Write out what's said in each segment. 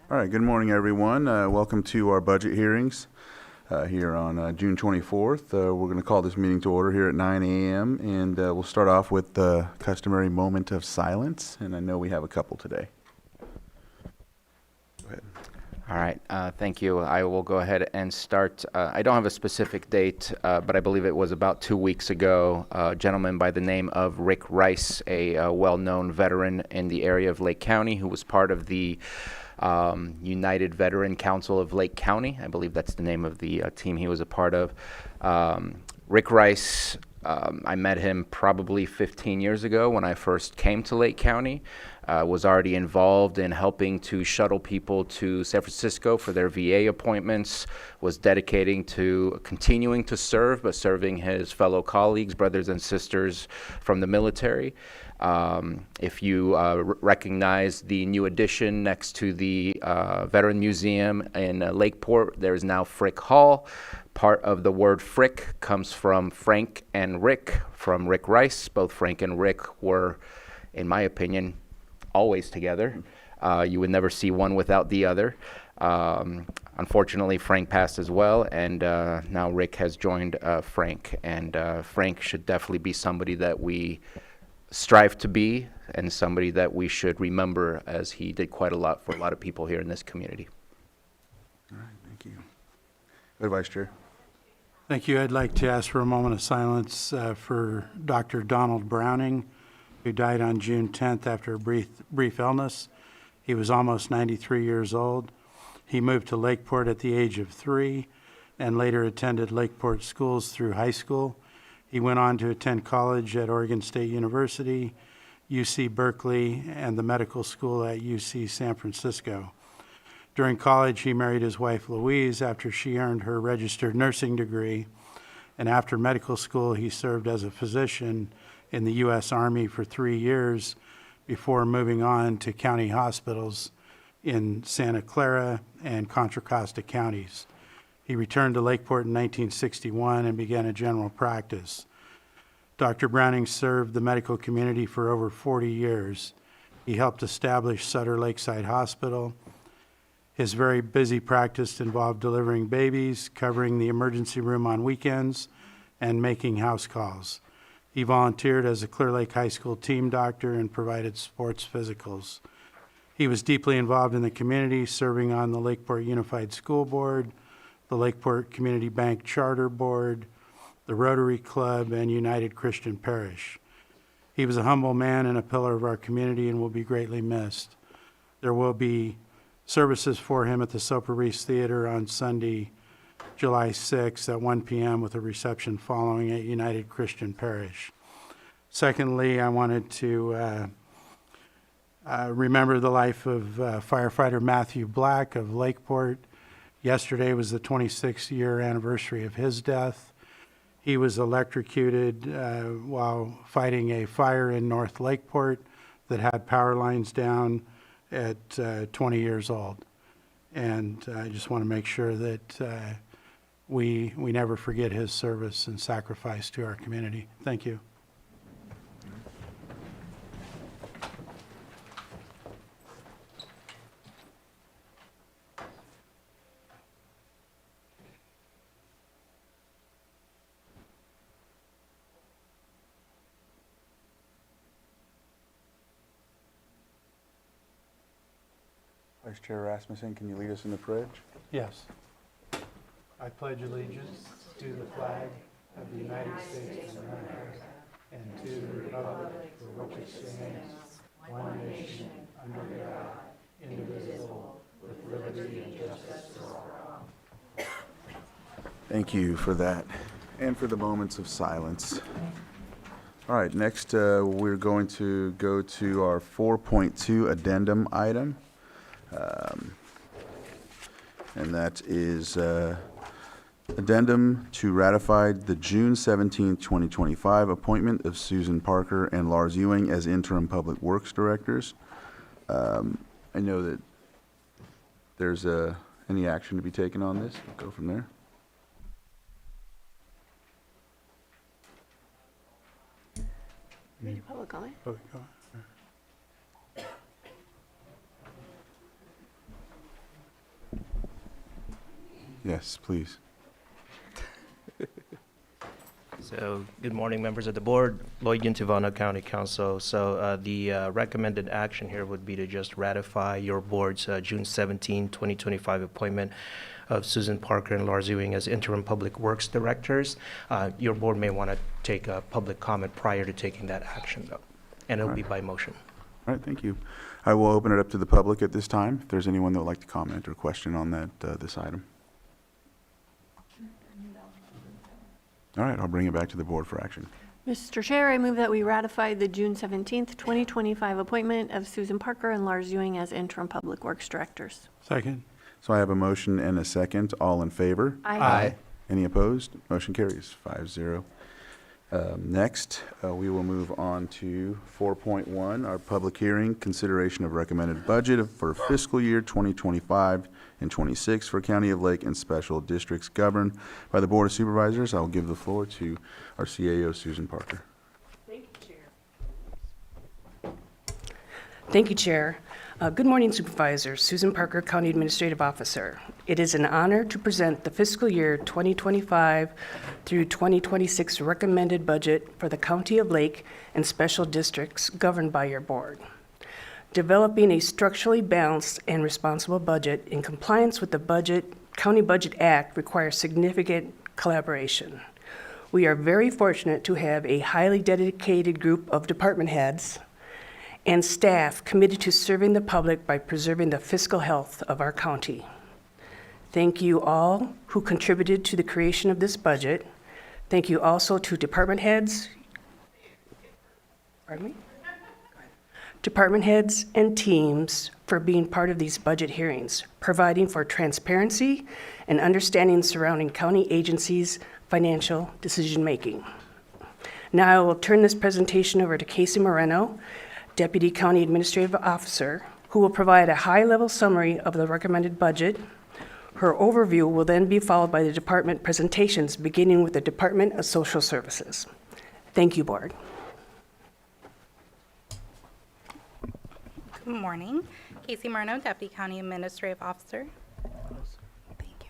All right, good morning, everyone. Welcome to our budget hearings here on June 24th. We're going to call this meeting to order here at 9 a.m. and we'll start off with the customary moment of silence, and I know we have a couple today. Go ahead. All right, thank you. I will go ahead and start. I don't have a specific date, but I believe it was about 2 weeks ago. A gentleman by the name of Rick Rice, a well-known veteran in the area of Lake County, who was part of the United Veteran Council of Lake County. I believe that's the name of the team he was a part of. Rick Rice, I met him probably 15 years ago when I first came to Lake County. Was already involved in helping to shuttle people to San Francisco for their VA appointments, was dedicating to continuing to serve, but serving his fellow colleagues, brothers and sisters from the military. If you recognize the new addition next to the Veteran Museum in Lakeport, there's now Frick Hall. Part of the word Frick comes from Frank and Rick, from Rick Rice. Both Frank and Rick were, in my opinion, always together. You would never see one without the other. Unfortunately, Frank passed as well, and now Rick has joined Frank. And Frank should definitely be somebody that we strive to be, and somebody that we should remember, as he did quite a lot for a lot of people here in this community. All right, thank you. Good, Vice Chair. Thank you. I'd like to ask for a moment of silence for Dr. Donald Browning, who died on June 10th after a brief illness. He was almost 93 years old. He moved to Lakeport at the age of 3 and later attended Lakeport schools through high school. He went on to attend college at Oregon State University, UC Berkeley, and the medical school at UC San Francisco. During college, he married his wife Louise after she earned her registered nursing degree. And after medical school, he served as a physician in the U.S. Army for 3 years before moving on to county hospitals in Santa Clara and Contra Costa counties. He returned to Lakeport in 1961 and began a general practice. Dr. Browning served the medical community for over 40 years. He helped establish Sutter Lakeside Hospital. His very busy practice involved delivering babies, covering the emergency room on weekends, and making house calls. He volunteered as a Clear Lake High School team doctor and provided sports physicals. He was deeply involved in the community, serving on the Lakeport Unified School Board, the Lakeport Community Bank Charter Board, the Rotary Club, and United Christian Parish. He was a humble man and a pillar of our community and will be greatly missed. There will be services for him at the Soper Reese Theater on Sunday, July 6th at 1 p.m. with a reception following at United Christian Parish. Secondly, I wanted to remember the life of firefighter Matthew Black of Lakeport. Yesterday was the 26th year anniversary of his death. He was electrocuted while fighting a fire in North Lakeport that had power lines down at 20 years old. And I just want to make sure that we never forget his service and sacrifice to our community. Thank you. Vice Chair Rasmussen, can you lead us in the pledge? Yes. I pledge allegiance to the flag of the United States of America and to the republic for which it stands, one nation, under God, indivisible, with liberty and justice for all. Thank you for that and for the moments of silence. All right, next we're going to go to our 4.2 addendum item. And that is addendum to ratify the June 17, 2025 appointment of Susan Parker and Lars Ewing as interim public works directors. I know that there's any action to be taken on this. We'll go from there. Read a public comment. Yes, please. So, good morning, members of the board. Lloyd Gintivano, County Council. So, the recommended action here would be to just ratify your board's June 17, 2025 appointment of Susan Parker and Lars Ewing as interim public works directors. Your board may want to take a public comment prior to taking that action, though, and it'll be by motion. All right, thank you. I will open it up to the public at this time, if there's anyone that would like to comment or question on that, this item. All right, I'll bring it back to the board for action. Mr. Chair, I move that we ratify the June 17th, 2025 appointment of Susan Parker and Lars Ewing as interim public works directors. Second. So I have a motion and a second. All in favor? Aye. Any opposed? Motion carries 5-0. Next, we will move on to 4.1, our public hearing, consideration of recommended budget for fiscal year 2025 and 26 for County of Lake and special districts governed by the Board of Supervisors. I will give the floor to our CAO, Susan Parker. Thank you, Chair. Good morning, Supervisors. Susan Parker, County Administrative Officer. It is an honor to present the fiscal year 2025 through 2026 recommended budget for the County of Lake and special districts governed by your board. Developing a structurally balanced and responsible budget in compliance with the County Budget Act requires significant collaboration. We are very fortunate to have a highly dedicated group of department heads and staff committed to serving the public by preserving the fiscal health of our county. Thank you all who contributed to the creation of this budget. Thank you also to department heads, and teams for being part of these budget hearings, providing for transparency and understanding surrounding county agencies' financial decision-making. Now I will turn this presentation over to Casey Moreno, Deputy County Administrative Officer, who will provide a high-level summary of the recommended budget. Her overview will then be followed by the department presentations, beginning with the Department of Social Services. Thank you, Board. Good morning. Casey Moreno, Deputy County Administrative Officer. Thank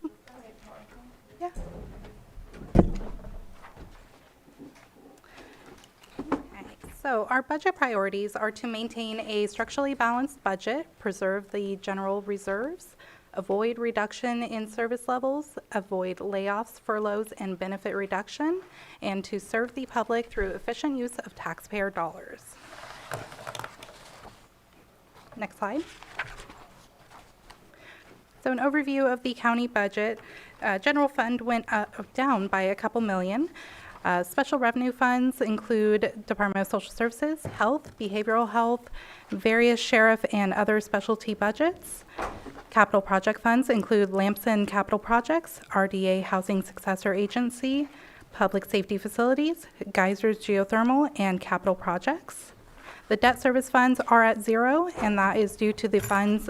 you. Yeah. So our budget priorities are to maintain a structurally balanced budget, preserve the general reserves, avoid reduction in service levels, avoid layoffs, furloughs, and benefit reduction, and to serve the public through efficient use of taxpayer dollars. Next slide. So an overview of the county budget. General fund went down by a couple million. Special revenue funds include Department of Social Services, Health, Behavioral Health, various sheriff and other specialty budgets. Capital project funds include Lamson Capital Projects, RDA Housing Successor Agency, Public Safety Facilities, Geysers Geothermal, and Capital Projects. The debt service funds are at zero, and that is due to the funds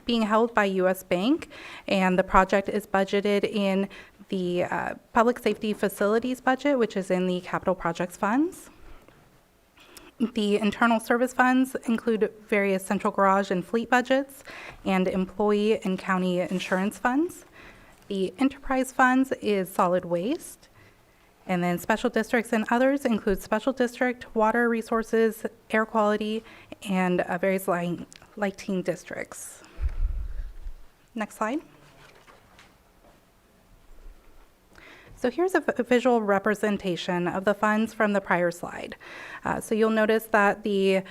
being held by U.S. Bank, and the project is budgeted in the Public Safety Facilities budget, which is in the Capital Projects funds. The internal service funds include various central garage and fleet budgets and employee and county insurance funds. The enterprise funds is solid waste. And then special districts and others include special district, water resources, air quality, and various lighting districts. Next slide. So here's a visual representation of the funds from the prior slide. So you'll notice that the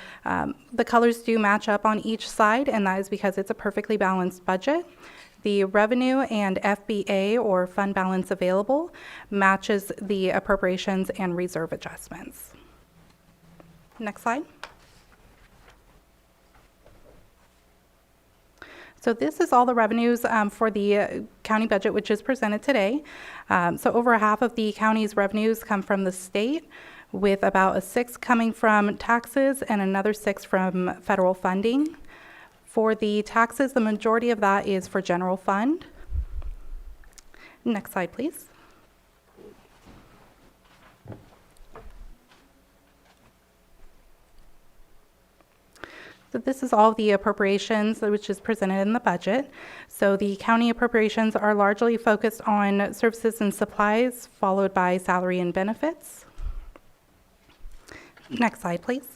colors do match up on each side, and that is because it's a perfectly balanced budget. The revenue and FBA, or fund balance available, matches the appropriations and reserve adjustments. Next slide. So this is all the revenues for the county budget, which is presented today. So over half of the county's revenues come from the state, with about a sixth coming from taxes and another sixth from federal funding. For the taxes, the majority of that is for general fund. Next slide, please. So this is all the appropriations which is presented in the budget. So the county appropriations are largely focused on services and supplies, followed by salary and benefits. Next slide, please.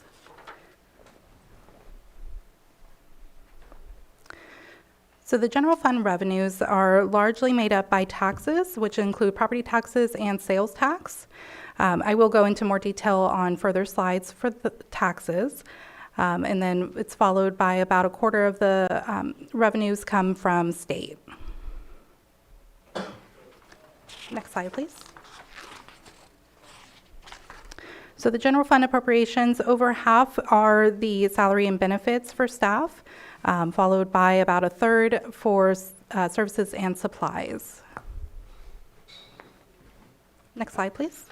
So the general fund revenues are largely made up by taxes, which include property taxes and sales tax. I will go into more detail on further slides for the taxes. And then it's followed by about a quarter of the revenues come from state. Next slide, please. So the general fund appropriations, over half are the salary and benefits for staff, followed by about a third for services and supplies. Next slide, please.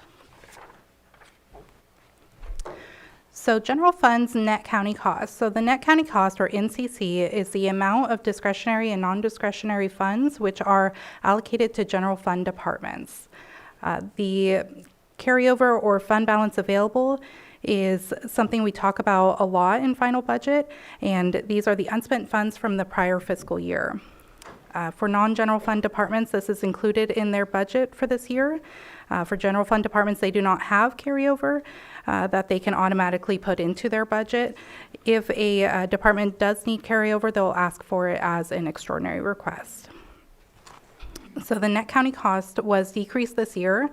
So general fund's net county cost. So the net county cost, or NCC, is the amount of discretionary and non-discretionary funds which are allocated to general fund departments. The carryover or fund balance available is something we talk about a lot in final budget, and these are the unspent funds from the prior fiscal year. For non-general fund departments, this is included in their budget for this year. For general fund departments, they do not have carryover that they can automatically put into their budget. If a department does need carryover, they'll ask for it as an extraordinary request. So the net county cost was decreased this year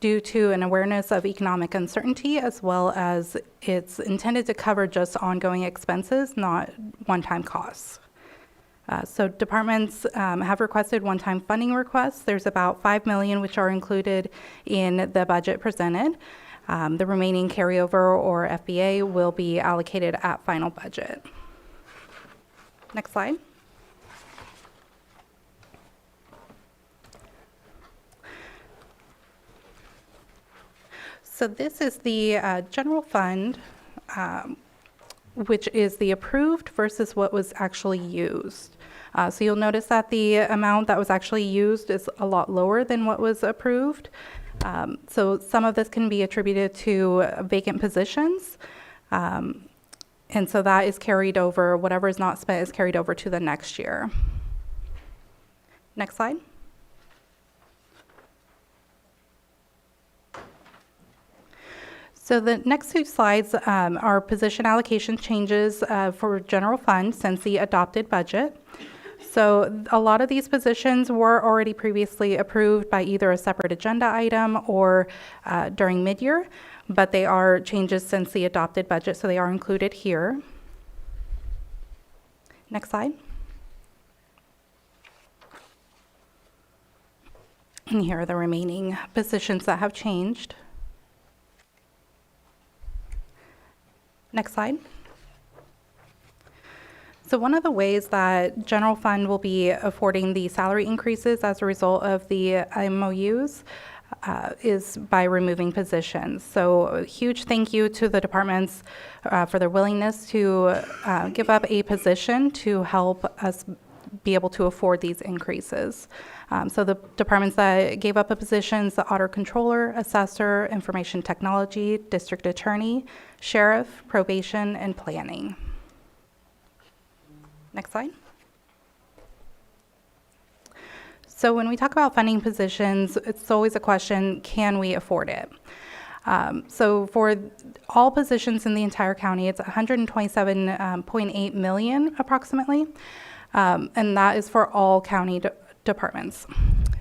due to an awareness of economic uncertainty, as well as it's intended to cover just ongoing expenses, not one-time costs. So departments have requested one-time funding requests. There's about $5 million which are included in the budget presented. The remaining carryover or FBA will be allocated at final budget. Next slide. So this is the general fund, which is the approved versus what was actually used. So you'll notice that the amount that was actually used is a lot lower than what was approved. So some of this can be attributed to vacant positions. And so that is carried over, whatever is not spent is carried over to the next year. Next slide. So the next two slides are position allocation changes for general fund since the adopted budget. So a lot of these positions were already previously approved by either a separate agenda item or during mid-year, but they are changes since the adopted budget, so they are included here. Next slide. And here are the remaining positions that have changed. Next slide. So one of the ways that general fund will be affording the salary increases as a result of the MOUs is by removing positions. So a huge thank you to the departments for their willingness to give up a position to help us be able to afford these increases. So the departments that gave up a position is the auditor controller, assessor, information technology, district attorney, sheriff, probation, and planning. Next slide. So when we talk about funding positions, it's always a question, can we afford it? So for all positions in the entire county, it's $127.8 million approximately. And that is for all county departments.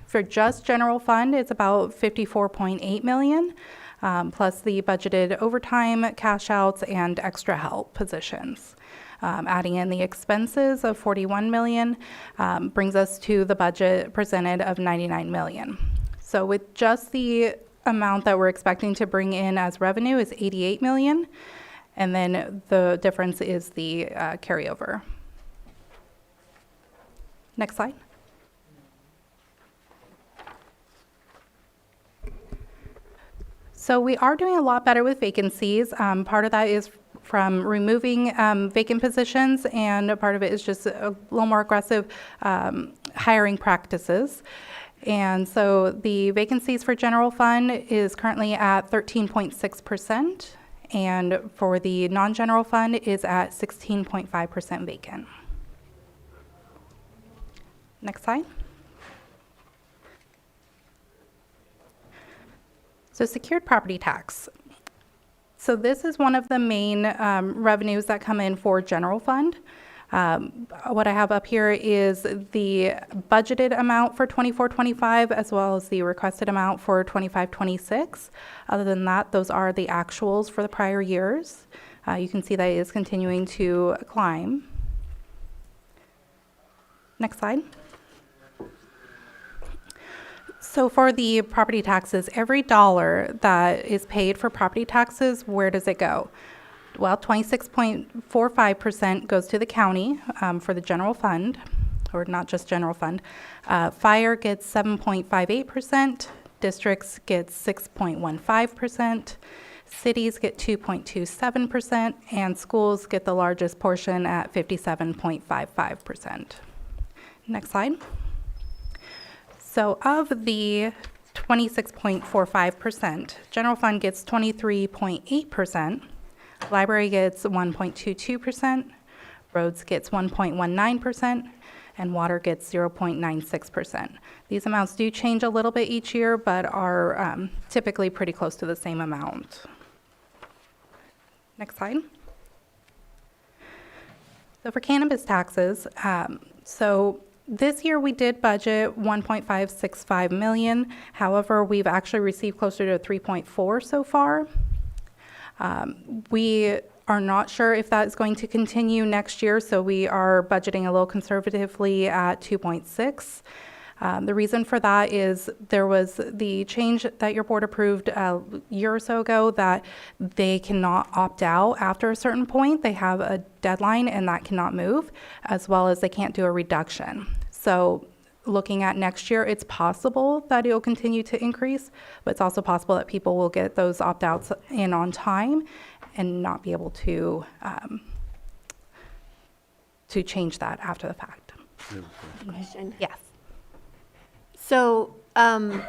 For just general fund, it's about $54.8 million, plus the budgeted overtime, cash outs, and extra help positions. Adding in the expenses of $41 million brings us to the budget presented of $99 million. So with just the amount that we're expecting to bring in as revenue is $88 million, and then the difference is the carryover. Next slide. So we are doing a lot better with vacancies. Part of that is from removing vacant positions, and a part of it is just a little more aggressive hiring practices. And so the vacancies for general fund is currently at 13.6%, and for the non-general fund is at 16.5% vacant. Next slide. So secured property tax. So this is one of the main revenues that come in for general fund. What I have up here is the budgeted amount for 24-25 as well as the requested amount for 25-26. Other than that, those are the actuals for the prior years. You can see that it is continuing to climb. Next slide. So for the property taxes, every dollar that is paid for property taxes, where does it go? Well, 26.45% goes to the county for the general fund, or not just general fund. Fire gets 7.58%, districts get 6.15%, cities get 2.27%, and schools get the largest portion at 57.55%. Next slide. So of the 26.45%, general fund gets 23.8%, library gets 1.22%, roads gets 1.19%, and water gets 0.96%. These amounts do change a little bit each year, but are typically pretty close to the same amount. Next slide. So for cannabis taxes, this year we did budget 1.565 million. However, we've actually received closer to 3.4 so far. We are not sure if that is going to continue next year, so we are budgeting a little conservatively at 2.6. The reason for that is there was the change that your board approved a year or so ago that they cannot opt out after a certain point. They have a deadline and that cannot move, as well as they can't do a reduction. So looking at next year, it's possible that it will continue to increase, but it's also possible that people will get those opt-outs in on time and not be able to change that after the fact. Question. Yes. So, of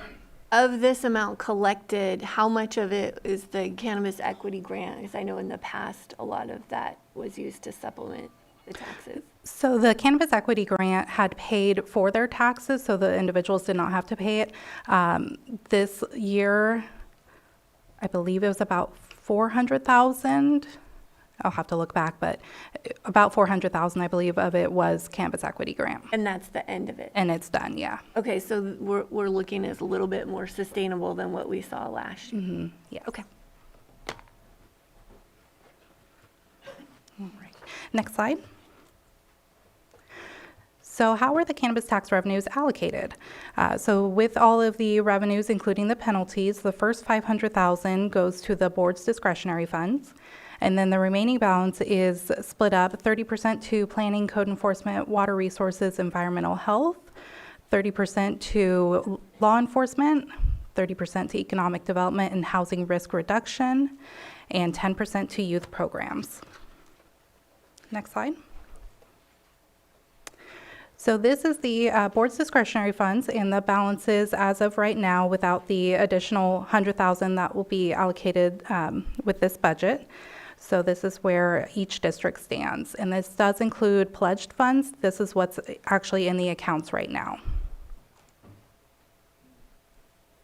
this amount collected, how much of it is the cannabis equity grant? Because I know in the past, a lot of that was used to supplement the taxes. So the cannabis equity grant had paid for their taxes, so the individuals did not have to pay it. This year, I believe it was about 400,000. I'll have to look back, but about 400,000, I believe, of it was cannabis equity grant. And that's the end of it? And it's done, yeah. Okay, so we're looking at a little bit more sustainable than what we saw last year? Mm-hmm. Yeah. Okay. All right. Next slide. So how are the cannabis tax revenues allocated? So with all of the revenues, including the penalties, the first $500,000 goes to the board's discretionary funds. And then the remaining balance is split up 30% to planning, code enforcement, water resources, environmental health, 30% to law enforcement, 30% to economic development and housing risk reduction, and 10% to youth programs. Next slide. So this is the board's discretionary funds and the balances as of right now without the additional 100,000 that will be allocated with this budget. So this is where each district stands. And this does include pledged funds. This is what's actually in the accounts right now.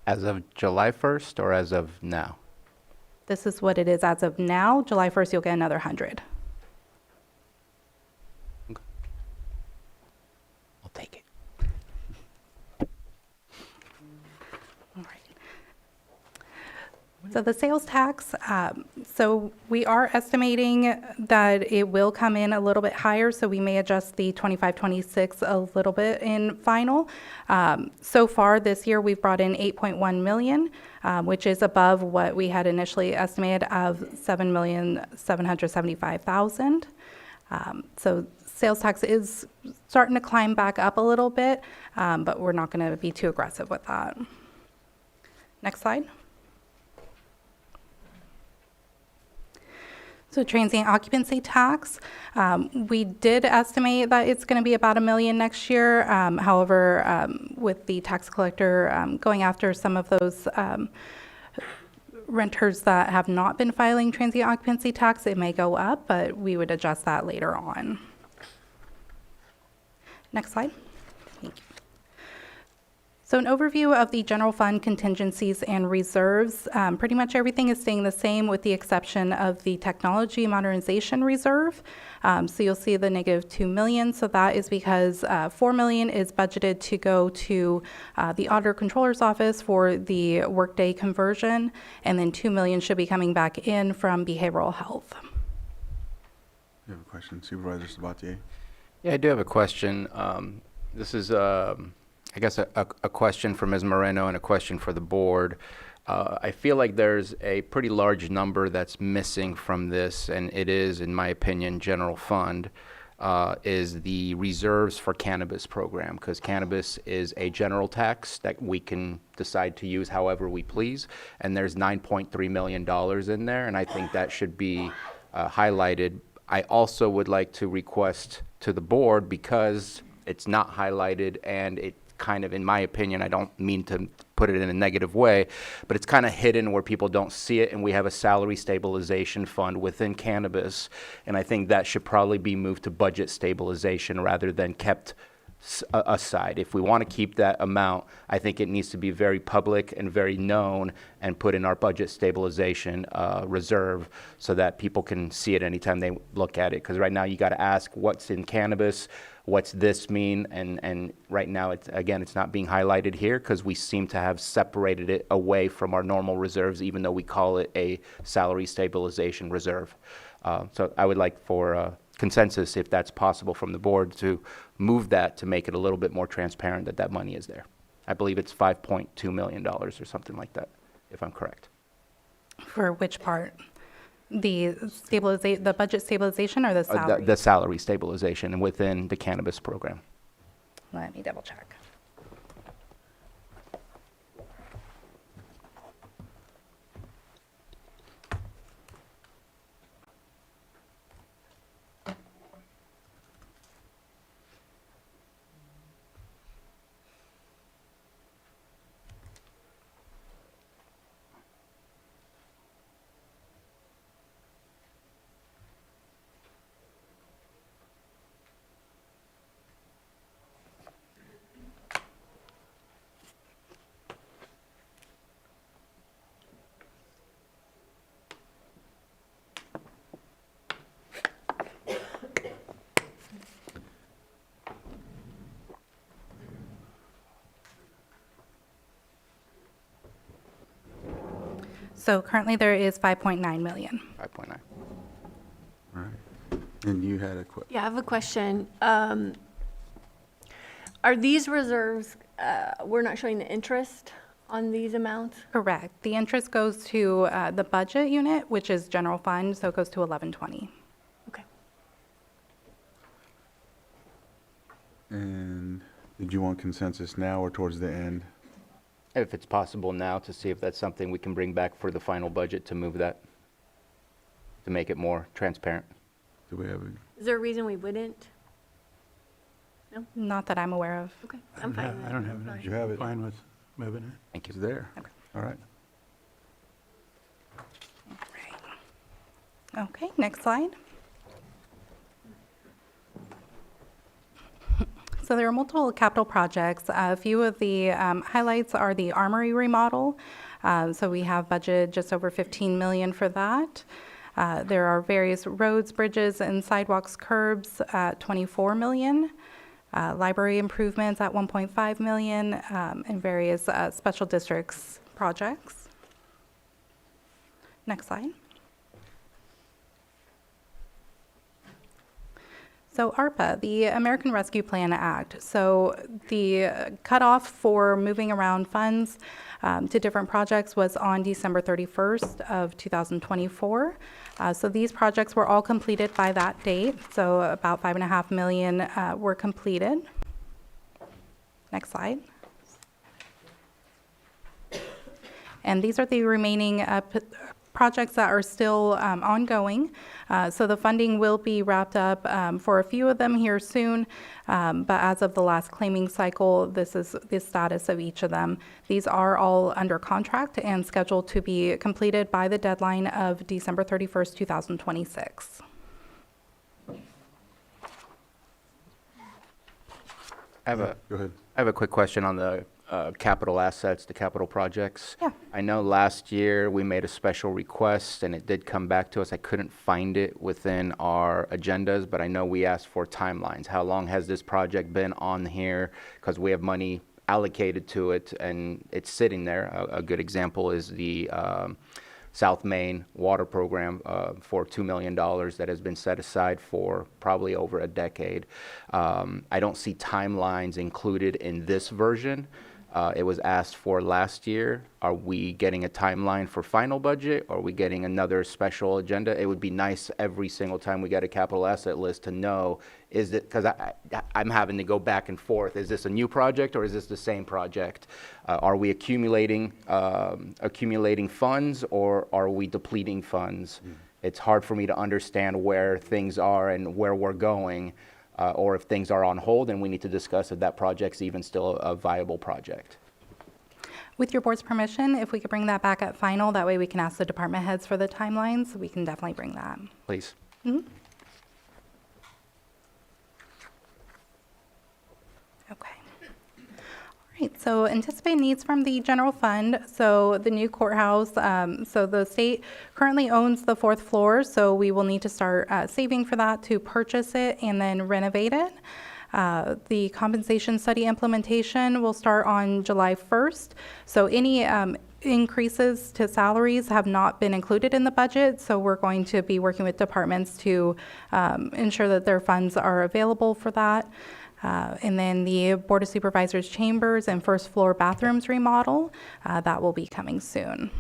As of July 1st or as of now? This is what it is as of now. July 1st, you'll get another 100. I'll take it. All right. So the sales tax, so we are estimating that it will come in a little bit higher, so we may adjust the 25-26 a little bit in final. So far this year, we've brought in 8.1 million, which is above what we had initially estimated of 7,775,000. So sales tax is starting to climb back up a little bit, but we're not going to be too aggressive with that. Next slide. So transient occupancy tax, we did estimate that it's going to be about $1 million next year. However, with the tax collector going after some of those renters that have not been filing transient occupancy tax, it may go up, but we would adjust that later on. Next slide. Thank you. So an overview of the general fund contingencies and reserves. Pretty much everything is staying the same with the exception of the technology modernization reserve. So you'll see the negative 2 million. So that is because 4 million is budgeted to go to the auditor controller's office for the workday conversion, and then 2 million should be coming back in from behavioral health. You have a question, Supervisor Sabatier? Yeah, I do have a question. This is, I guess, a question for Ms. Moreno and a question for the board. I feel like there's a pretty large number that's missing from this, and it is, in my opinion, general fund, is the reserves for cannabis program, because cannabis is a general tax that we can decide to use however we please, and there's $9.3 million in there, and I think that should be highlighted. I also would like to request to the board, because it's not highlighted and it kind of, in my opinion, I don't mean to put it in a negative way, but it's kind of hidden where people don't see it, and we have a salary stabilization fund within cannabis, and I think that should probably be moved to budget stabilization rather than kept aside. If we want to keep that amount, I think it needs to be very public and very known and put in our budget stabilization reserve so that people can see it anytime they look at it. Because right now you got to ask what's in cannabis, what's this mean, and right now it's not being highlighted here because we seem to have separated it away from our normal reserves, even though we call it a salary stabilization reserve. So I would like for consensus, if that's possible from the board, to move that to make it a little bit more transparent that that money is there. I believe it's $5.2 million or something like that, if I'm correct. For which part? The budget stabilization or the salary? The salary stabilization within the cannabis program. Let me double check. So currently there is 5.9 million. 5.9. All right. And you had a question? Yeah, I have a question. Are these reserves, we're not showing the interest on these amounts? Correct. The interest goes to the budget unit, which is general fund, so it goes to 1120. Okay. And did you want consensus now or towards the end? If it's possible now, to see if that's something we can bring back for the final budget to move that, to make it more transparent. Do we have a, Is there a reason we wouldn't? No? Not that I'm aware of. Okay, I'm fine with it. I don't have I'm an fine. issue. You have it. Fine with moving it. Thank you. it's there? Okay. All right. Okay, next slide. So there are multiple capital projects. A few of the highlights are the armory remodel. So we have budgeted just over 15 million for that. There are various roads, bridges, and sidewalks, curbs at 24 million. Library improvements at 1.5 million, and various special districts projects. Next slide. So ARPA, the American Rescue Plan Act. So the cutoff for moving around funds to different projects was on December 31st of 2024. So these projects were all completed by that date. So about 5.5 million were completed. Next slide. And these are the remaining projects that are still ongoing. So the funding will be wrapped up for a few of them here soon. But as of the last claiming cycle, this is the status of each of them. These are all under contract and scheduled to be completed by the deadline of December 31st, 2026. Go ahead. I have a quick question on the capital assets, the capital projects. Yeah. I know last year we made a special request and it did come back to us. I couldn't find it within our agendas, but I know we asked for timelines. How long has this project been on here? Because we have money allocated to it and it's sitting there. A good example is the South Main water program for $2 million that has been set aside for probably over a decade. I don't see timelines included in this version. It was asked for last year. Are we getting a timeline for final budget? Or are we getting another special agenda? It would be nice every single time we get a capital asset list to know, is it, because I'm having to go back and forth. Is this a new project or is this the same project? Are we accumulating funds or are we depleting funds? It's hard for me to understand where things are and where we're going. Or if things are on hold and we need to discuss if that project's even still a viable project. With your board's permission, if we could bring that back at final, that way we can ask the department heads for the timelines, we can definitely bring that. Please. Okay. All right, so anticipated needs from the general fund. So the new courthouse, so the state currently owns the 4th floor, so we will need to start saving for that to purchase it and then renovate it. The compensation study implementation will start on July 1st. So any increases to salaries have not been included in the budget, so we're going to be working with departments to ensure that their funds are available for that. And then the Board of Supervisors chambers and 1st floor bathrooms remodel, that will be coming soon.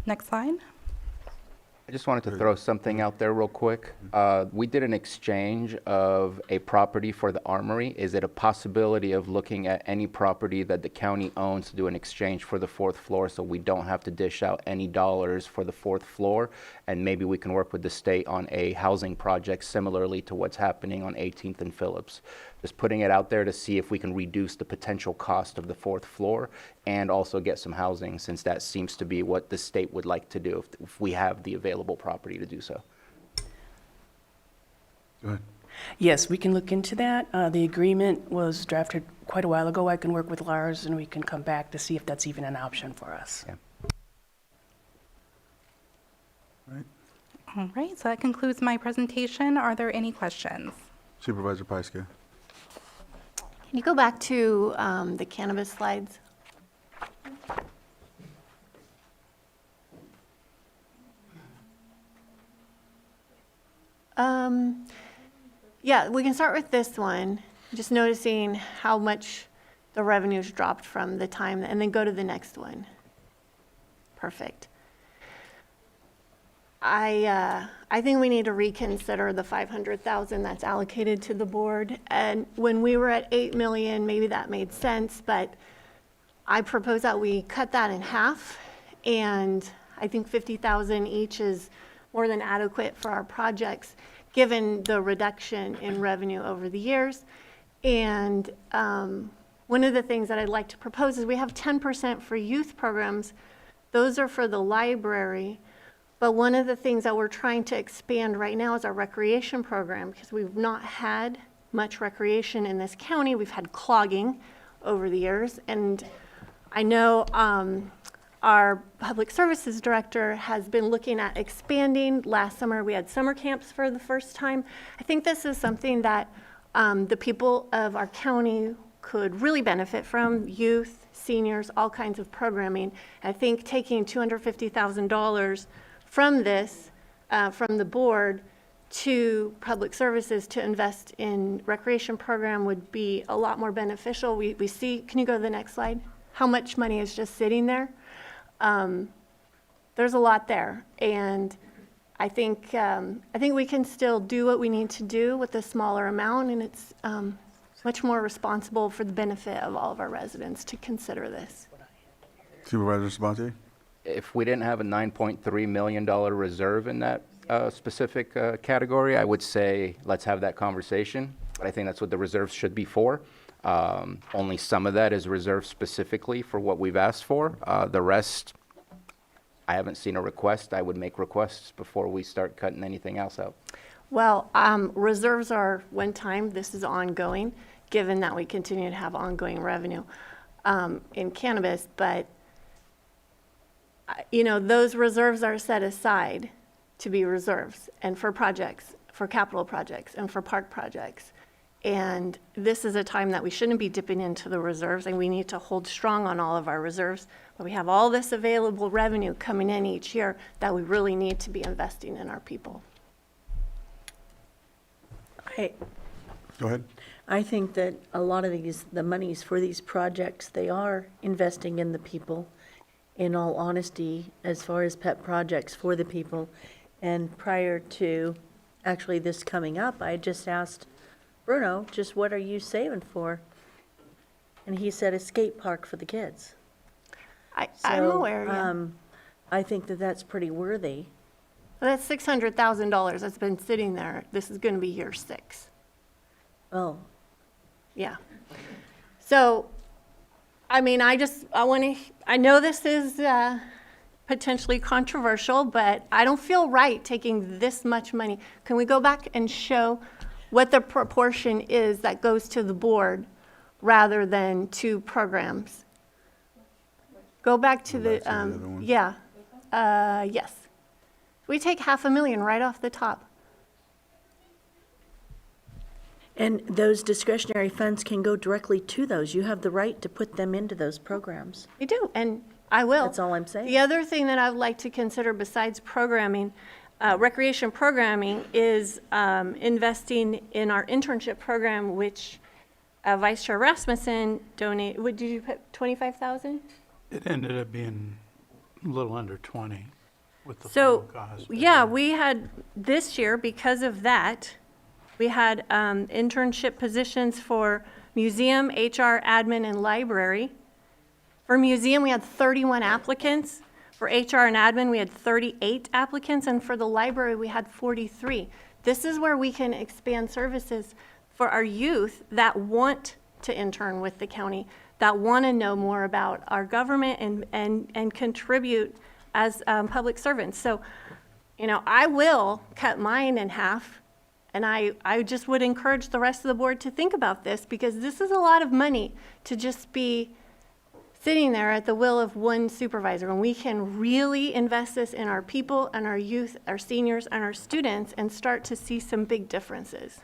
Next slide. I just wanted to throw something out there real quick. We did an exchange of a property for the armory. Is it a possibility of looking at any property that the county owns to do an exchange for the 4th floor so we don't have to dish out any dollars for the 4th floor? And maybe we can work with the state on a housing project similarly to what's happening on 18th and Phillips. Just putting it out there to see if we can reduce the potential cost of the 4th floor and also get some housing, since that seems to be what the state would like to do if we have the available property to do so. Go ahead. Yes, we can look into that. The agreement was drafted quite a while ago. I can work with Lars and we can come back to see if that's even an option for us. Yeah. All right, so that concludes my presentation. Are there any questions? Supervisor Pyska. Can you go back to the cannabis slides? Yeah, we can start with this one. Just noticing how much the revenues dropped from the time, and then go to the next one. Perfect. I think we need to reconsider the 500,000 that's allocated to the board. And when we were at 8 million, maybe that made sense, but I propose that we cut that in half. And I think 50,000 each is more than adequate for our projects, given the reduction in revenue over the years. And one of the things that I'd like to propose is we have 10% for youth programs. Those are for the library. But one of the things that we're trying to expand right now is our recreation program, because we've not had much recreation in this county. We've had clogging over the years. And I know our public services director has been looking at expanding. Last summer, we had summer camps for the first time. I think this is something that the people of our county could really benefit from: youth, seniors, all kinds of programming. I think taking $250,000 from this, from the board to public services to invest in recreation program would be a lot more beneficial. We see, can you go to the next slide? How much money is just sitting there? There's a lot there. And I think we can still do what we need to do with a smaller amount, and it's much more responsible for the benefit of all of our residents to consider this. Supervisor Sabatier? if we didn't have a $9.3 million reserve in that specific category, I would say, let's have that conversation. But I think that's what the reserves should be for. Only some of that is reserved specifically for what we've asked for. The rest, I haven't seen a request. I would make requests before we start cutting anything else out. Well, reserves are one time, this is ongoing, given that we continue to have ongoing revenue in cannabis, but those reserves are set aside to be reserves and for projects, for capital projects and for park projects. And this is a time that we shouldn't be dipping into the reserves, and we need to hold strong on all of our reserves. But we have all this available revenue coming in each year that we really need to be investing in our people. Go ahead. I think that a lot of the monies for these projects, they are investing in the people, in all honesty, as far as pet projects for the people. And prior to actually this coming up, I just asked Bruno, just what are you saving for? And he said a skate park for the kids. I'm So, aware, yeah. I think that that's pretty worthy. Well, that's $600,000 that's been sitting there. This is going to be year 6. Oh, Yeah. So, I mean, I know this is potentially controversial, but I don't feel right taking this much money. Can we go back and show what the proportion is that goes to the board rather than to programs? Go back to Go back the, to the other one. yeah. Yes. We take $500,000 right off the top. and those discretionary funds can go directly to those. You have the right to put them into those programs. We do, and I will. That's all I'm saying. The other thing that I'd like to consider besides programming, recreation programming, is investing in our internship program, which Vice Chair Rasmussen donated. Did you put 25,000? It ended up being a little under 20 with the So, final cost. but yeah, we had, this year, because of that, we had internship positions for museum, HR, admin, and library. For museum, we had 31 applicants. For HR and admin, we had 38 applicants, and for the library, we had 43. This is where we can expand services for our youth that want to intern with the county, that want to know more about our government and contribute as public servants. So, I will cut mine in half, and I just would encourage the rest of the board to think about this, because this is a lot of money to just be sitting there at the will of one supervisor. And we can really invest this in our people and our youth, our seniors, and our students, and start to see some big differences.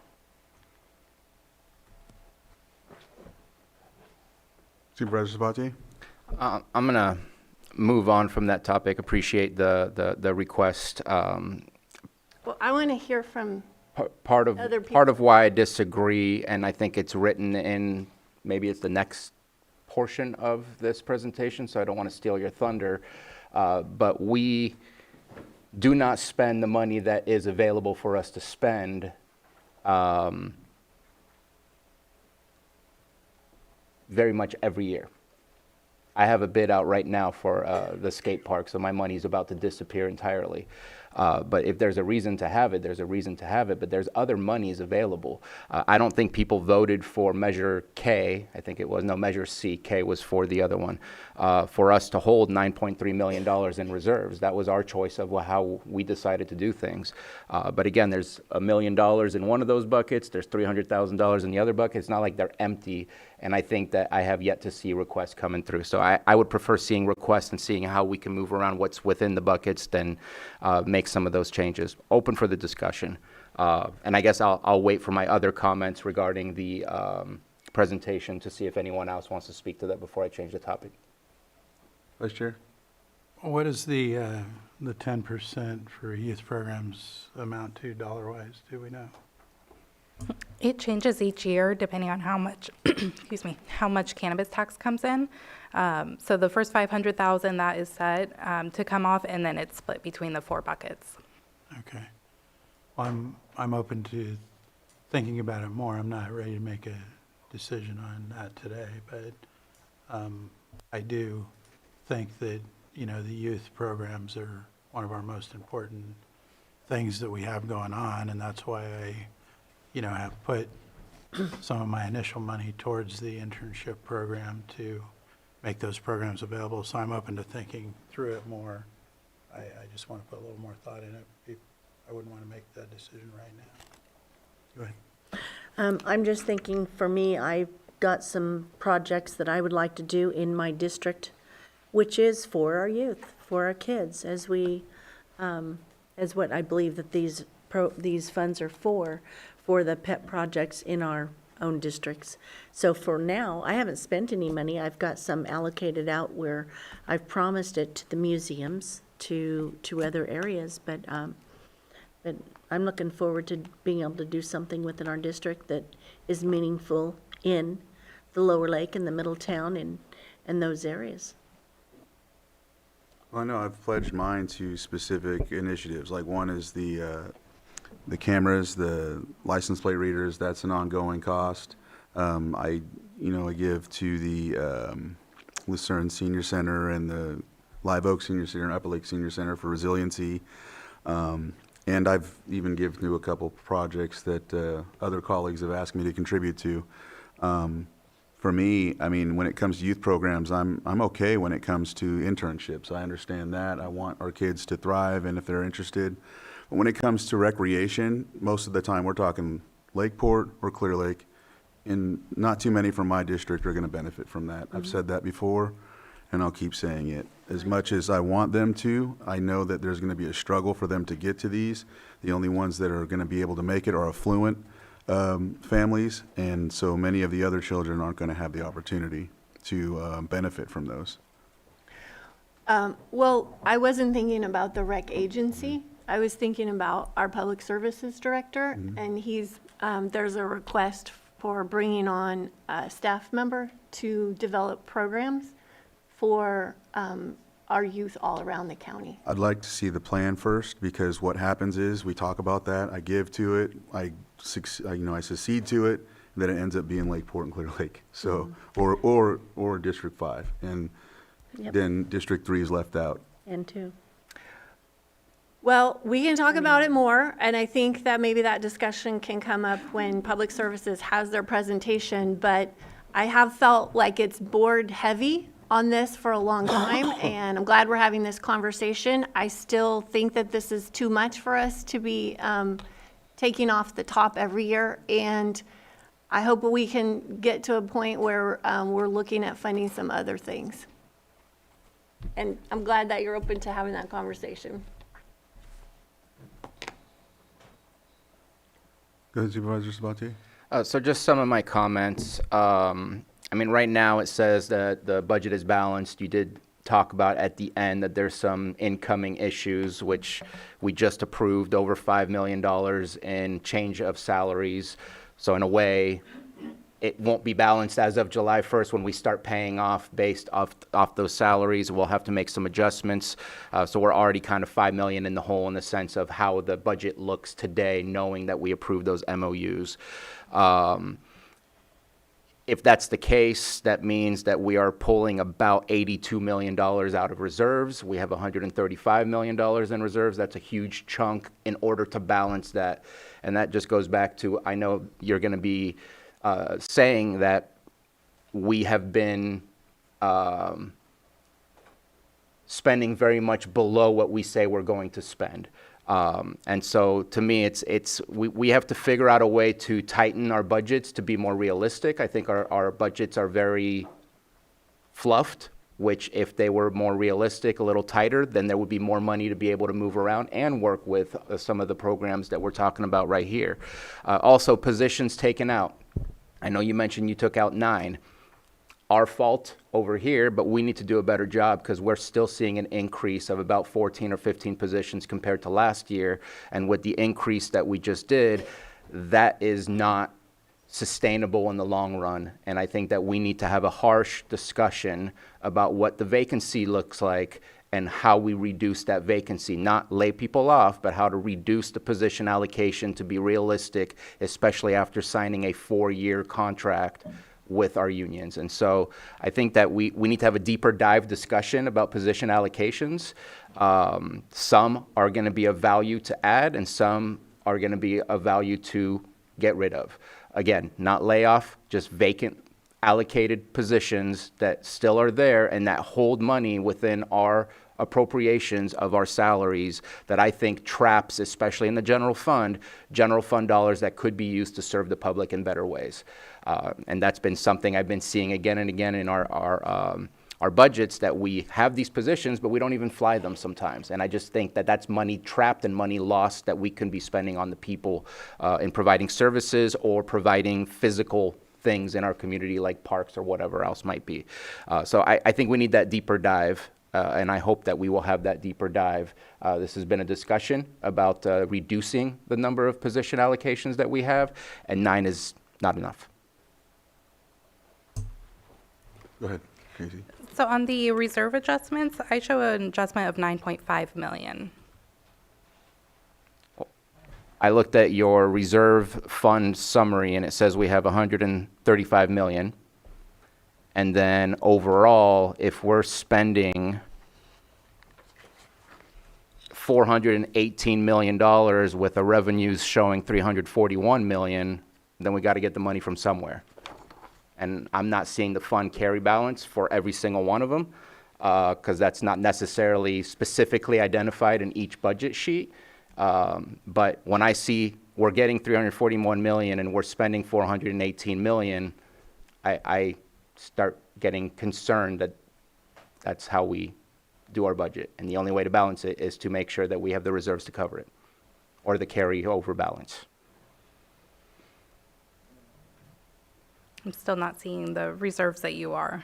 Supervisor Sabatier? I'm going to move on from that topic. Appreciate the request. Well, I want to hear from, Part of Other people. part of why I disagree, and I think it's written in, maybe it's the next portion of this presentation, so I don't want to steal your thunder, but we do not spend the money that is available for us to spend very much every year. I have a bid out right now for the skate park, so my money's about to disappear entirely. But if there's a reason to have it, there's a reason to have it, but there's other monies available. I don't think people voted for Measure K, I think it was, no, Measure C, K was for the other one, for us to hold $9.3 million in reserves. That was our choice of how we decided to do things. But again, there's $1 million in one of those buckets, there's $300,000 in the other bucket. It's not like they're empty, and I think that I have yet to see requests coming through. So I would prefer seeing requests and seeing how we can move around what's within the buckets than make some of those changes. Open for the discussion. And I guess I'll wait for my other comments regarding the presentation to see if anyone else wants to speak to that before I change the topic. Vice Chair? What is the 10% for youth programs amount to dollar-wise, do we know? It changes each year depending on how much, excuse me, how much cannabis tax comes in. So the first 500,000 that is set to come off, and then it's split between the 4 buckets. Okay. Well, I'm open to thinking about it more. I'm not ready to make a decision on that today, but I do think that the youth programs are one of our most important things that we have going on, and that's why I, have put some of my initial money towards the internship program to make those programs available. So I'm open to thinking through it more. I just want to put a little more thought in it. I wouldn't want to make that decision right now. Go ahead. I'm just thinking, for me, I've got some projects that I would like to do in my district, which is for our youth, for our kids, as what I believe that these funds are for the pet projects in our own districts. So for now, I haven't spent any money. I've got some allocated out where I've promised it to the museums, to other areas, but I'm looking forward to being able to do something within our district that is meaningful in the Lower Lake and the Middle Town and those areas. Well, I know I've pledged mine to specific initiatives. Like one is the cameras, the license plate readers. That's an ongoing cost. I give to the Lucerne Senior Center and the Live Oak Senior Center and Upper Lake Senior Center for resiliency. And I've even given to a couple projects that other colleagues have asked me to contribute to. For me, I mean, when it comes to youth programs, I'm okay when it comes to internships. I understand that. I want our kids to thrive, and if they're interested. But when it comes to recreation, most of the time we're talking Lakeport or Clear Lake, and not too many from my district are going to benefit from that. I've said that before, and I'll keep saying it. As much as I want them to, I know that there's going to be a struggle for them to get to these. The only ones that are going to be able to make it are affluent families, and so many of the other children aren't going to have the opportunity to benefit from those. Well, I wasn't thinking about the rec agency. I was thinking about our public services director, and there's a request for bringing on a staff member to develop programs for our youth all around the county. I'd like to see the plan first, because what happens is we talk about that, I give to it, I succeed to it, and then it ends up being Lakeport and Clear Lake. So, or District 5, and Yep. then District 3 is left out. And two. Well, we can talk about it more, and I think that maybe that discussion can come up when Public Services has their presentation, but I have felt like it's board heavy on this for a long time, and I'm glad we're having this conversation. I still think that this is too much for us to be taking off the top every year, and I hope we can get to a point where we're looking at funding some other things. And I'm glad that you're open to having that conversation. Go ahead, Supervisor Sabatier. So just some of my comments. I mean, right now it says that the budget is balanced. You did talk about at the end that there's some incoming issues, which we just approved over $5 million in change of salaries. So in a way, it won't be balanced as of July 1st when we start paying off based off those salaries. We'll have to make some adjustments. So we're already kind of $5 million in the hole in the sense of how the budget looks today, knowing that we approved those MOUs. If that's the case, that means that we are pulling about $82 million out of reserves. We have $135 million in reserves. That's a huge chunk in order to balance that. And that just goes back to, I know you're going to be saying that we have been spending very much below what we say we're going to spend. And so to me, we have to figure out a way to tighten our budgets to be more realistic. I think our budgets are very fluffed, which if they were more realistic, a little tighter, then there would be more money to be able to move around and work with some of the programs that we're talking about right here. Also, positions taken out. I know you mentioned you took out 9. Our fault over here, but we need to do a better job because we're still seeing an increase of about 14 or 15 positions compared to last year. And with the increase that we just did, that is not sustainable in the long run. And I think that we need to have a harsh discussion about what the vacancy looks like and how we reduce that vacancy, not lay people off, but how to reduce the position allocation to be realistic, especially after signing a 4-year contract with our unions. And so I think that we need to have a deeper dive discussion about position allocations. Some are going to be of value to add, and some are going to be of value to get rid of. Again, not layoff, just vacant allocated positions that still are there and that hold money within our appropriations of our salaries that I think traps, especially in the general fund dollars that could be used to serve the public in better ways. And that's been something I've been seeing again and again in our budgets, that we have these positions, but we don't even fly them sometimes. And I just think that that's money trapped and money lost that we can be spending on the people in providing services or providing physical things in our community like parks or whatever else might be. So I think we need that deeper dive. And I hope that we will have that deeper dive. This has been a discussion about reducing the number of position allocations that we have, and 9 is not enough. Go ahead, Casey. So on the reserve adjustments, I show an adjustment of 9.5 million. I looked at your reserve fund summary, and it says we have 135 million. And then overall, if we're spending $418 million with the revenues showing 341 million, then we got to get the money from somewhere. And I'm not seeing the fund carry balance for every single one of them, because that's not necessarily specifically identified in each budget sheet. But when I see we're getting 341 million and we're spending 418 million, I start getting concerned that that's how we do our budget. And the only way to balance it is to make sure that we have the reserves to cover it, or the carryover balance. I'm still not seeing the reserves that you are.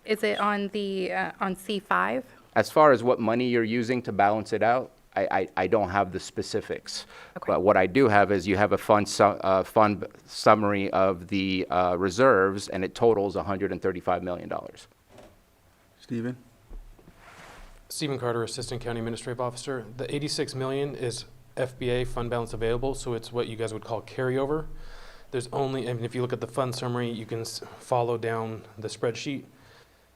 Is it on the, on C5? As far as what money you're using to balance it out, I don't have the specifics. Okay. But what I do have is you have a fund summary of the reserves, and it totals $135 million. Stephen? Stephen Carter, Assistant County Administrative Officer. The 86 million is FBA, fund balance available, so it's what you guys would call carryover. There's only, and if you look at the fund summary, you can follow down the spreadsheet.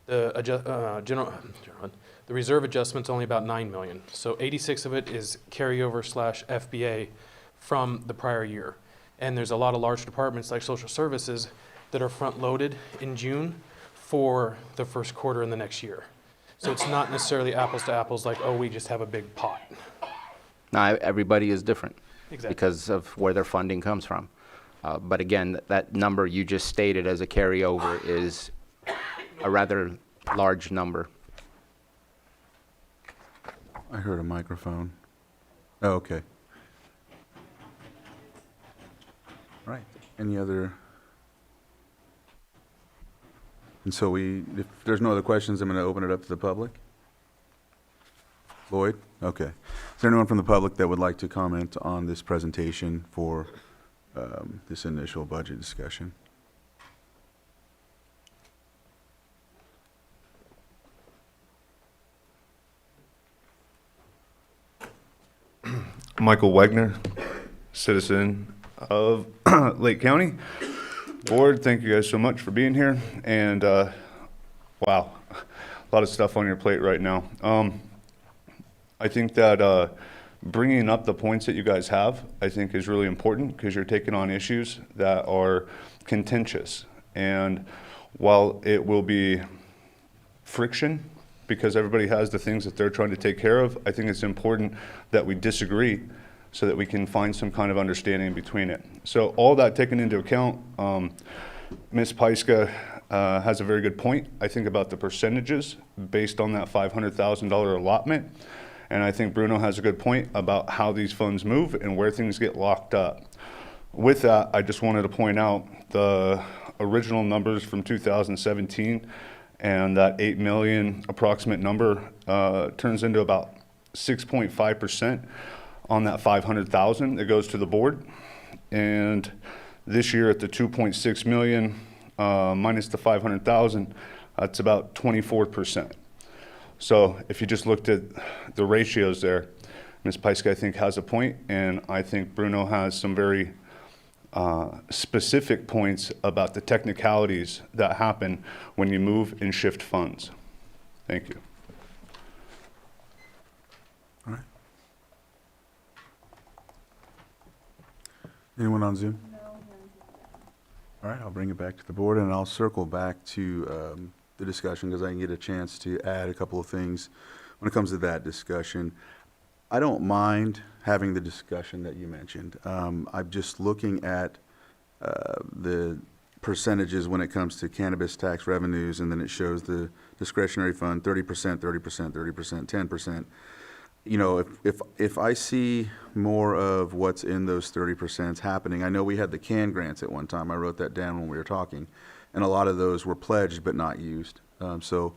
The reserve adjustment's only about 9 million. So 86 of it is carryover / FBA from the prior year. And there's a lot of large departments like social services that are front loaded in June for the first quarter in the next year. So it's not necessarily apples to apples like, oh, we just have a big pot. Now, everybody is different. Exactly. Because of where their funding comes from. But again, that number you just stated as a carryover is a rather large number. I heard a microphone. Oh, okay. All right. Any other? And so if there's no other questions, I'm going to open it up to the public. Lloyd? Okay. Is there anyone from the public that would like to comment on this presentation for this initial budget discussion? Michael Wagner, citizen of Lake County. Board, thank you guys so much for being here. And wow, a lot of stuff on your plate right now. I think that bringing up the points that you guys have, I think is really important, because you're taking on issues that are contentious. And while it will be friction, because everybody has the things that they're trying to take care of, I think it's important that we disagree so that we can find some kind of understanding between it. So all that taken into account, Ms. Pyska has a very good point, I think, about the percentages based on that $500,000 allotment. And I think Bruno has a good point about how these funds move and where things get locked up. With that, I just wanted to point out the original numbers from 2017, and that 8 million approximate number turns into about 6.5% on that 500,000 that goes to the board. And this year at the 2.6 million minus the 500,000, that's about 24%. So if you just looked at the ratios there, Ms. Pyska, I think, has a point, and I think Bruno has some very specific points about the technicalities that happen when you move and shift funds. Thank you. All right. Anyone on Zoom? All right, I'll bring it back to the board, and I'll circle back to the discussion because I can get a chance to add a couple of things when it comes to that discussion. I don't mind having the discussion that you mentioned. I'm just looking at the percentages when it comes to cannabis tax revenues, and then it shows the discretionary fund, 30%, 30%, 30%, 10%. You know, if I see more of what's in those 30% happening, I know we had the CAN grants at one time. I wrote that down when we were talking, and a lot of those were pledged but not used. So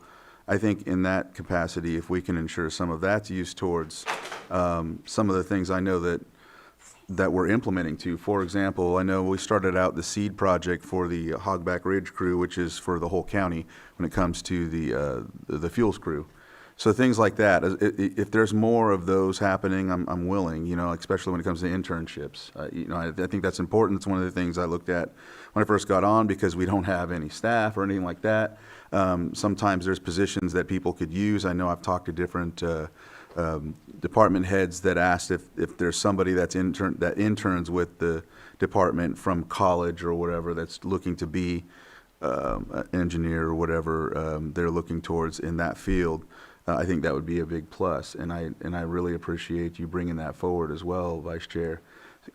I think in that capacity, if we can ensure some of that's used towards some of the things I know that we're implementing to. For example, I know we started out the seed project for the Hogback Ridge crew, which is for the whole county when it comes to the fuels crew. So things like that, if there's more of those happening, I'm willing, you know, especially when it comes to internships. You know, I think that's important. It's one of the things I looked at when I first got on because we don't have any staff or anything like that. Sometimes there's positions that people could use. I know I've talked to different department heads that asked if there's somebody that interns with the department from college or whatever that's looking to be an engineer or whatever they're looking towards in that field. I think that would be a big plus, and I really appreciate you bringing that forward as well, Vice Chair,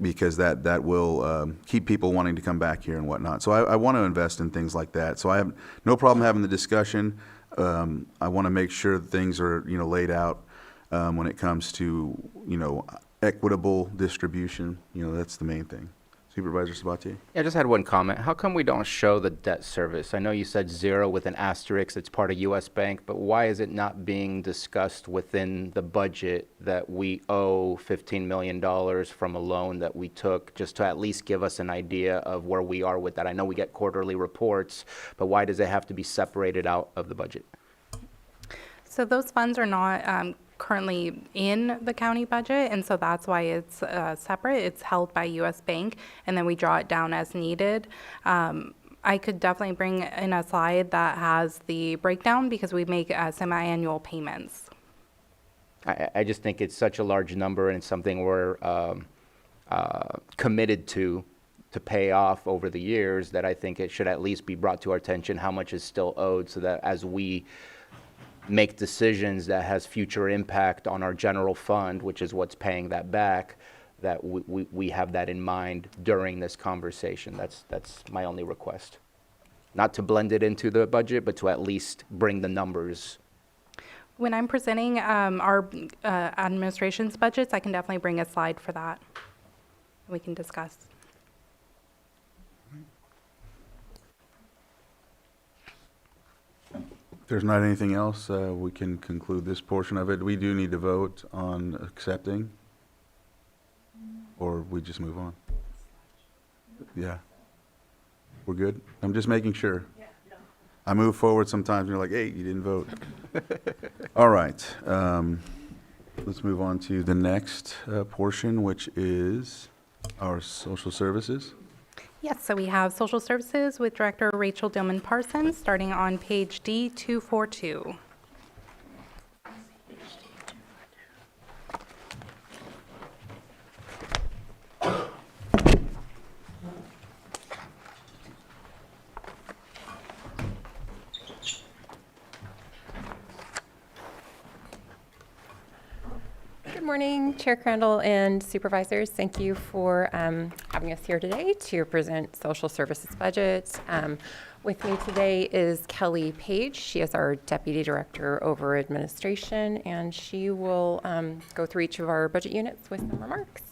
because that will keep people wanting to come back here and whatnot. So I want to invest in things like that. So I have no problem having the discussion. I want to make sure that things are laid out when it comes to equitable distribution. That's the main thing. Supervisor Sabatier? Yeah, I just had one comment. How come we don't show the debt service? I know you said 0 with an asterisk, it's part of U.S. Bank, but why is it not being discussed within the budget that we owe $15 million from a loan that we took, just to at least give us an idea of where we are with that? I know we get quarterly reports, but why does it have to be separated out of the budget? So those funds are not currently in the county budget, and so that's why it's separate. It's held by U.S. Bank, and then we draw it down as needed. I could definitely bring in a slide that has the breakdown because we make semi-annual payments. I just think it's such a large number and it's something we're committed to pay off over the years that I think it should at least be brought to our attention how much is still owed, so that as we make decisions that has future impact on our general fund, which is what's paying that back, that we have that in mind during this conversation. That's my only request. Not to blend it into the budget, but to at least bring the numbers. When I'm presenting our administration's budgets, I can definitely bring a slide for that. We can discuss. If there's not anything else, we can conclude this portion of it. We do need to vote on accepting, or we just move on? Yeah. We're good? I'm just making sure. I move forward sometimes, and you're like, hey, you didn't vote. All right. Let's move on to the next portion, which is our social services. Yes, so we have Social Services with Director Rachel Dillman Parsons, starting on page D242. Good morning, Chair Crandall and supervisors. Thank you for having us here today to present social services budget. With me today is Kelly Page. She is our Deputy Director over Administration, and she will go through each of our budget units with some remarks.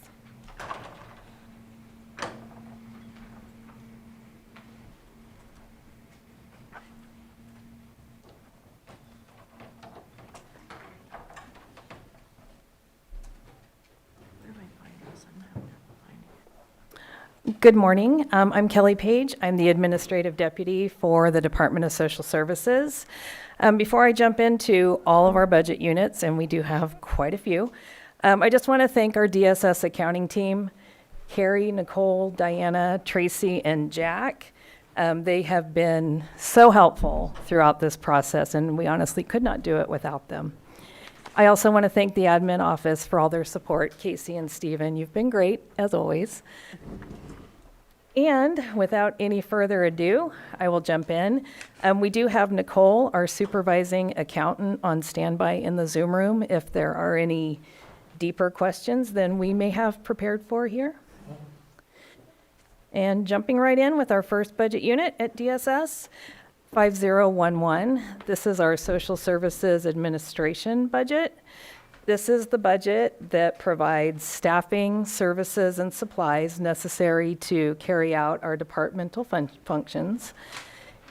Good morning. I'm Kelly Page. I'm the Administrative Deputy for the Department of Social Services. Before I jump into all of our budget units, and we do have quite a few, I just want to thank our DSS accounting team. Carrie, Nicole, Diana, Tracy, and Jack. They have been so helpful throughout this process, and we honestly could not do it without them. I also want to thank the admin office for all their support. Casey and Stephen, you've been great, as always. And without any further ado, I will jump in. We do have Nicole, our supervising accountant, on standby in the Zoom room if there are any deeper questions than we may have prepared for here. And jumping right in with our first budget unit at DSS, 5011. This is our Social Services Administration budget. This is the budget that provides staffing, services, and supplies necessary to carry out our departmental functions.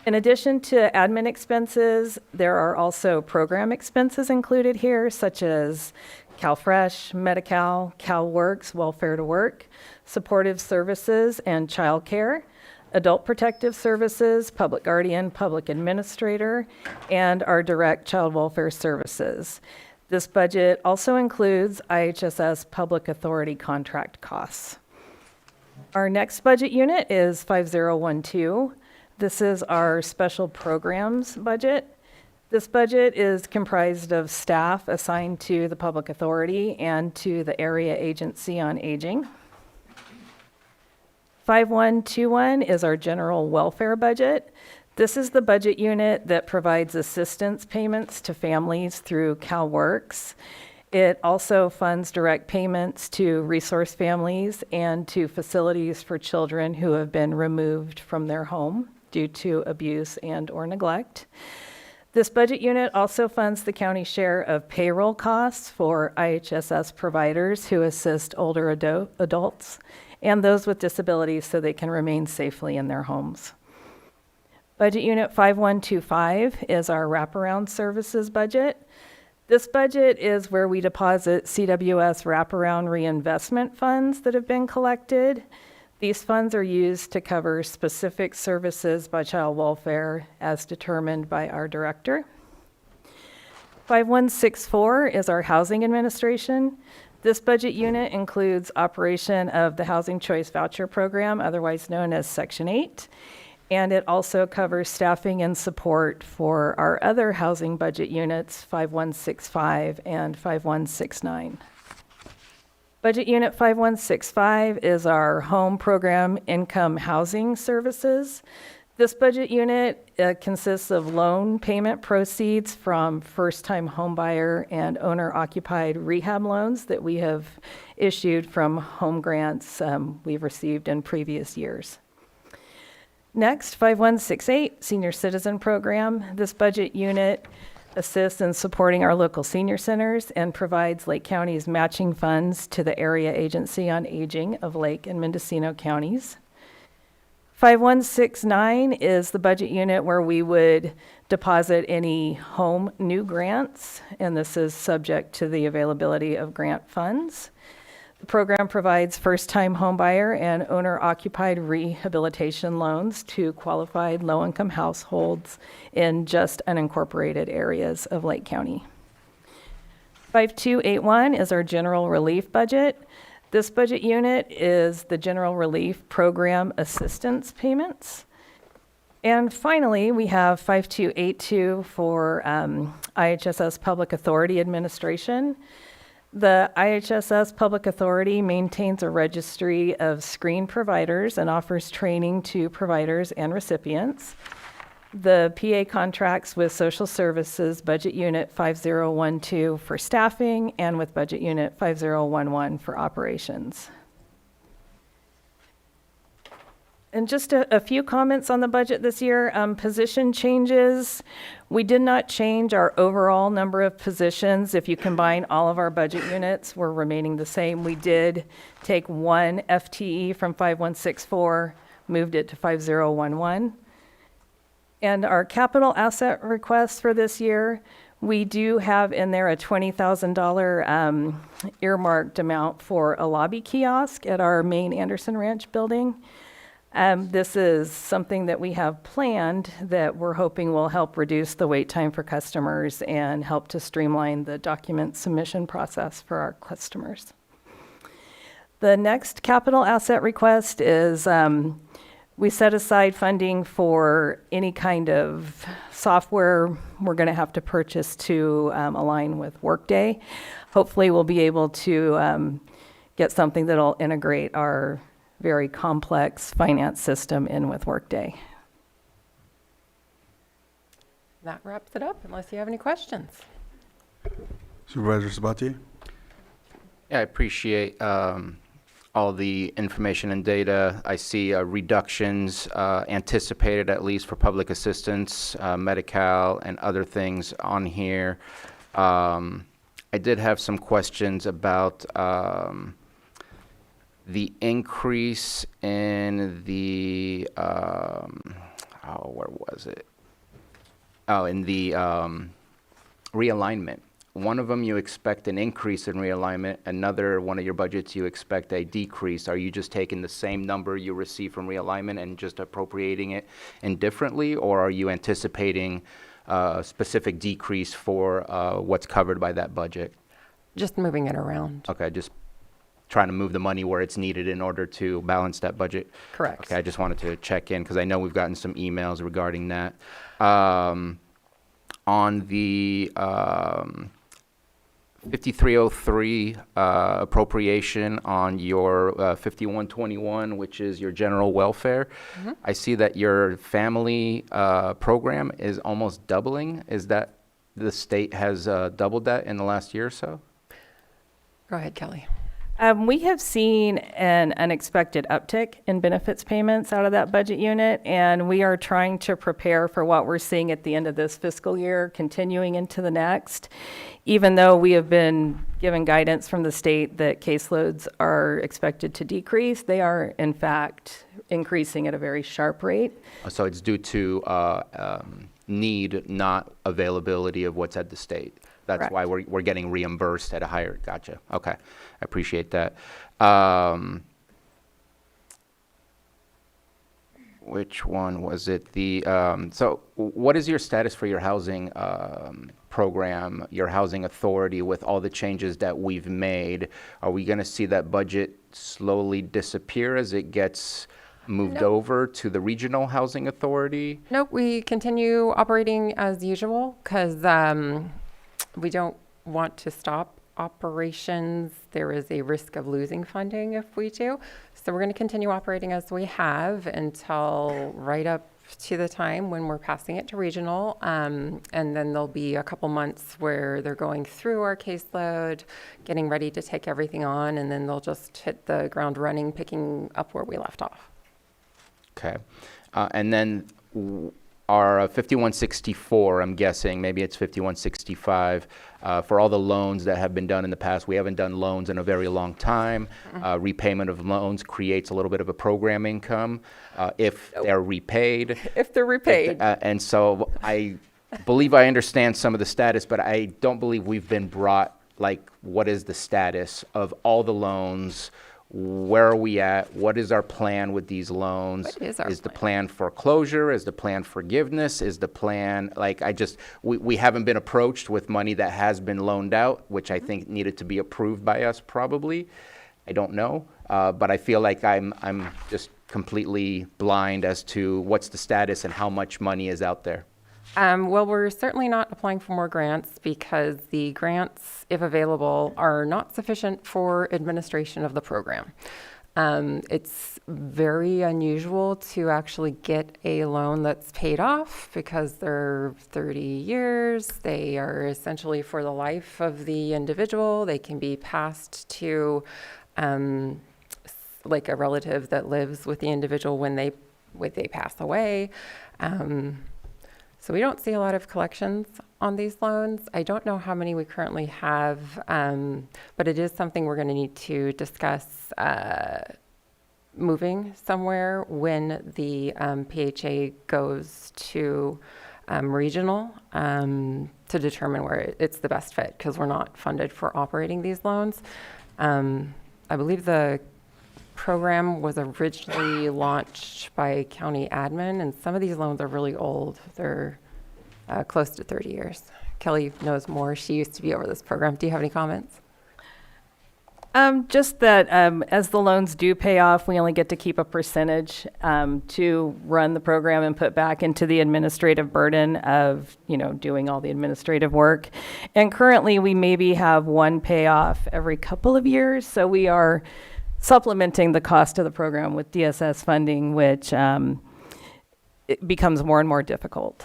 In addition to admin expenses, there are also program expenses included here, such as CalFresh, Medi-Cal, CalWorks, Welfare to Work, supportive services and childcare, adult protective services, public guardian, public administrator, and our direct child welfare services. This budget also includes IHSS public authority contract costs. Our next budget unit is 5012. This is our special programs budget. This budget is comprised of staff assigned to the public authority and to the area agency on aging. 5121 is our general welfare budget. This is the budget unit that provides assistance payments to families through CalWorks. It also funds direct payments to resource families and to facilities for children who have been removed from their home due to abuse and/or neglect. This budget unit also funds the county share of payroll costs for IHSS providers who assist older adults and those with disabilities so they can remain safely in their homes. Budget Unit 5125 is our wraparound services budget. This budget is where we deposit CWS wraparound reinvestment funds that have been collected. These funds are used to cover specific services by child welfare as determined by our director. 5164 is our housing administration. This budget unit includes operation of the Housing Choice Voucher Program, otherwise known as Section 8, and it also covers staffing and support for our other housing budget units, 5165 and 5169. Budget Unit 5165 is our home program income housing services. This budget unit consists of loan payment proceeds from first-time homebuyer and owner-occupied rehab loans that we have issued from home grants we've received in previous years. Next, 5168, Senior Citizen Program. This budget unit assists in supporting our local senior centers and provides Lake County's matching funds to the Area Agency on Aging of Lake and Mendocino counties. 5169 is the budget unit where we would deposit any home new grants, and this is subject to the availability of grant funds. The program provides first-time homebuyer and owner-occupied rehabilitation loans to qualified low-income households in just unincorporated areas of Lake County. 5281 is our general relief budget. This budget unit is the general relief program assistance payments. And finally, we have 5282 for IHSS Public Authority Administration. The IHSS Public Authority maintains a registry of screened providers and offers training to providers and recipients. The PA contracts with Social Services Budget Unit 5012 for staffing and with Budget Unit 5011 for operations. And just a few comments on the budget this year. Position changes. We did not change our overall number of positions. If you combine all of our budget units, we're remaining the same. We did take one FTE from 5164, moved it to 5011. And our capital asset requests for this year, we do have in there a $20,000 earmarked amount for a lobby kiosk at our main Anderson Ranch building. This is something that we have planned that we're hoping will help reduce the wait time for customers and help to streamline the document submission process for our customers. The next capital asset request is we set aside funding for any kind of software we're going to have to purchase to align with Workday. Hopefully, we'll be able to get something that'll integrate our very complex finance system in with Workday. That wraps it up, unless you have any questions. Supervisor Sabatier? Yeah, I appreciate all the information and data. I see reductions anticipated, at least for public assistance, Medi-Cal, and other things on here. I did have some questions about the increase in the, where was it? Oh, in the realignment. One of them, you expect an increase in realignment. Another one of your budgets, you expect a decrease. Are you just taking the same number you receive from realignment and just appropriating it indifferently, or are you anticipating a specific decrease for what's covered by that budget? Just moving it around. Okay, just trying to move the money where it's needed in order to balance that budget? Correct. Okay, I just wanted to check in because I know we've gotten some emails regarding that. On the 5303 appropriation on your 5121, which is your general welfare, I see that your family program is almost doubling. Is that the state has doubled that in the last year or so? Go ahead, Kelly. We have seen an unexpected uptick in benefits payments out of that budget unit, and we are trying to prepare for what we're seeing at the end of this fiscal year, continuing into the next. Even though we have been given guidance from the state that caseloads are expected to decrease, they are in fact increasing at a very sharp rate. So it's due to need, not availability of what's at the state. That's Correct. why we're getting reimbursed at a higher, gotcha. Okay, I appreciate that. Which one was it? So what is your status for your housing program, your housing authority, with all the changes that we've made? Are we gonna see that budget slowly disappear as it gets moved over to the regional housing authority? Nope, we continue operating as usual because we don't want to stop operations. There is a risk of losing funding if we do. So we're going to continue operating as we have until right up to the time when we're passing it to regional. And then there'll be a couple months where they're going through our caseload, getting ready to take everything on, and then they'll just hit the ground running, picking up where we left off. Okay. And then our 5164, I'm guessing, maybe it's 5165, for all the loans that have been done in the past. We haven't done loans in a very long time. Repayment of loans creates a little bit of a program income if they're repaid. If they're repaid. And so I believe I understand some of the status, but I don't believe we've been brought, like, what is the status of all the loans? Where are we at? What is our plan with these loans? What is our the plan foreclosure? Is the plan forgiveness? Is the plan, like, we haven't been approached with money that has been loaned out, which I think needed to be approved by us probably. I don't know. But I feel like I'm just completely blind as to what's the status and how much money is out there. Well, we're certainly not applying for more grants because the grants, if available, are not sufficient for administration of the program. It's very unusual to actually get a loan that's paid off because they're 30 years. They are essentially for the life of the individual. They can be passed to like a relative that lives with the individual when they pass away. So we don't see a lot of collections on these loans. I don't know how many we currently have, but it is something we're going to need to discuss moving somewhere when the PHA goes to regional to determine where it's the best fit because we're not funded for operating these loans. I believe the program was originally launched by county admin, and some of these loans are really old. They're close to 30 years. Kelly knows more. She used to be over this program. Do you have any comments? Just that as the loans do pay off, we only get to keep a percentage to run the program and put back into the administrative burden of, doing all the administrative work. And currently, we maybe have one payoff every couple of years, so we are supplementing the cost of the program with DSS funding, which it becomes more and more difficult.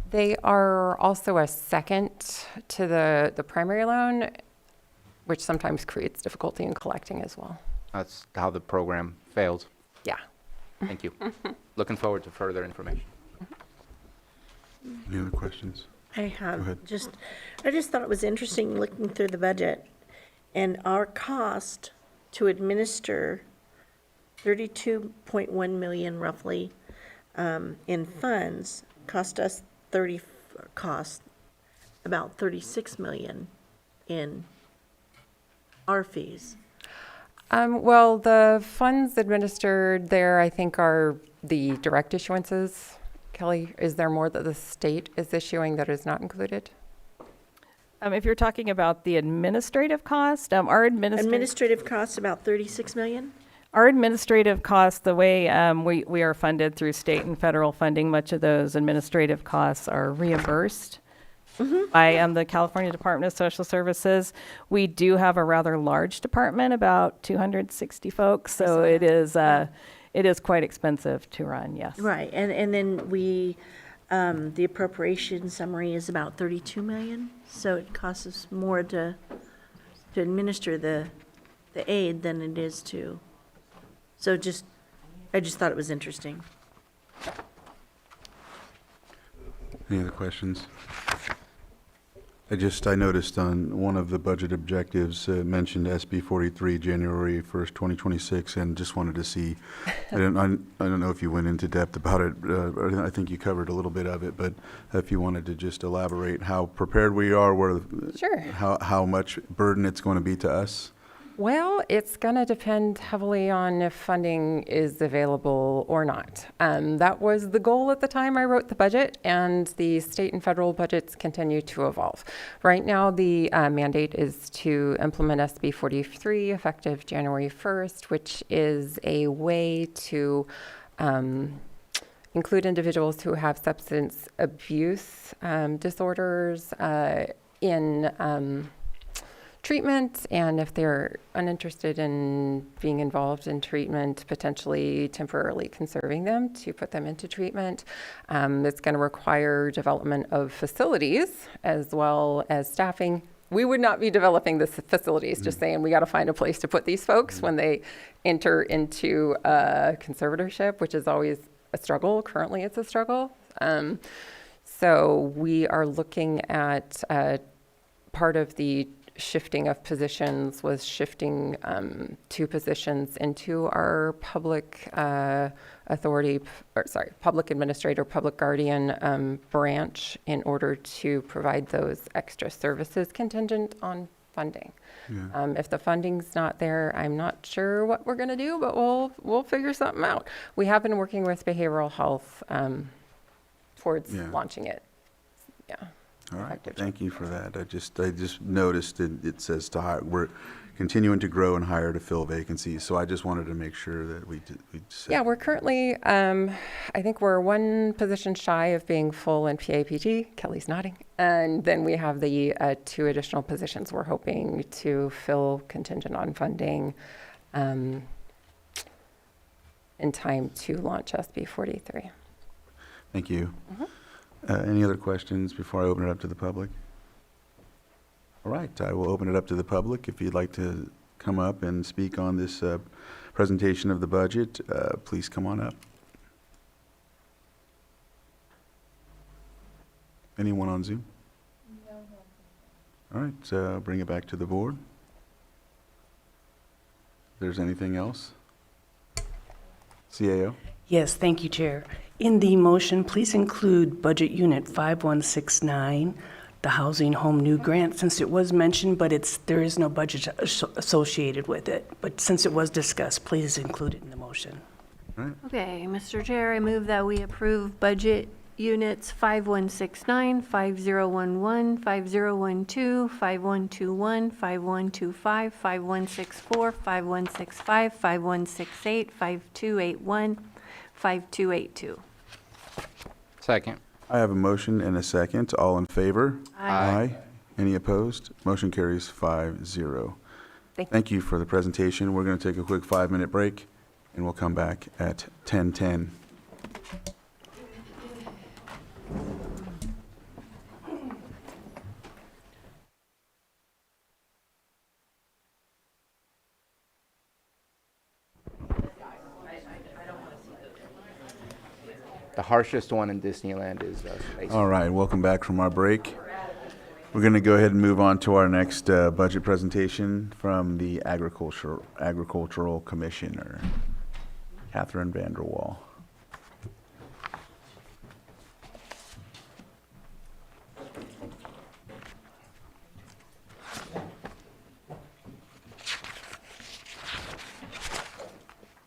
They are also a second to the primary loan, which sometimes creates difficulty in collecting as well. That's how the program failed. Yeah. Thank you. Looking forward to further information. Any other questions? I Go have ahead. I just thought it was interesting looking through the budget, and our cost to administer 32.1 million roughly in funds cost about 36 million in our fees. Well, the funds administered there, I think, are the direct issuances. Kelly, is there more that the state is issuing that is not included? If you're talking about the administrative cost, our Administrative costs about 36 million? Our administrative costs, the way we are funded through state and federal funding, much of those administrative costs are reimbursed by the California Department of Social Services. We do have a rather large department, about 260 folks, so it is quite expensive to run, yes. Right, and then the appropriation summary is about 32 million, so it costs us more to administer the aid than it is to, so I just thought it was interesting. Any other questions? I noticed on one of the budget objectives mentioned SB 43, January 1st, 2026, and just wanted to see, I don't know if you went into depth about it, I think you covered a little bit of it, but if you wanted to just elaborate how prepared we are, Sure. how much burden it's going to be to us. Well, it's going to depend heavily on if funding is available or not. That was the goal at the time I wrote the budget, and the state and federal budgets continue to evolve. Right now, the mandate is to implement SB 43 effective January 1st, which is a way to include individuals who have substance abuse disorders in treatment, and if they're uninterested in being involved in treatment, potentially temporarily conserving them to put them into treatment. It's going to require development of facilities as well as staffing. We would not be developing the facilities, just saying we got to find a place to put these folks when they enter into conservatorship, which is always a struggle. Currently, it's a struggle. So we are looking at part of the shifting of positions was shifting 2 positions into our public public administrator, public guardian branch in order to provide those extra services contingent on funding. Yeah. If the funding's not there, I'm not sure what we're going to do, but we'll figure something out. We have been working with behavioral health towards launching it. Yeah. All right, thank you for that. I just noticed it says to hire, we're continuing to grow and hire to fill vacancies, so I just wanted to make sure that we said. Yeah, we're currently, I think we're 1 position shy of being full in PAPG. Kelly's nodding. And then we have the 2 additional positions we're hoping to fill contingent on funding in time to launch SB 43. Thank you. Any other questions before I open it up to the public? All right, I will open it up to the public. If you'd like to come up and speak on this presentation of the budget, please come on up. Anyone on Zoom? No. All right, so I'll bring it back to the board. If there's anything else? CAO? Yes, thank you, Chair. In the motion, please include Budget Unit 5169, the Housing Home New Grant, since it was mentioned, but there is no budget associated with it. But since it was discussed, please include it in the motion. All right, Okay, Mr. Chair, I move that we approve Budget units 5169, 5011, 5012, 5121, 5125, 5164, 5165, 5168, 5281, 5282. Second. I have a motion and a second. All in favor? Aye. Any opposed? Motion carries 5-0. Thank you. Thank you for the presentation. We're going to take a quick 5-minute break, and we'll come back at 10:10. The harshest one in Disneyland is Space. All right, welcome back from our break. We're going to go ahead and move on to our next budget presentation from the Agricultural Commissioner, Catherine Vanderwall.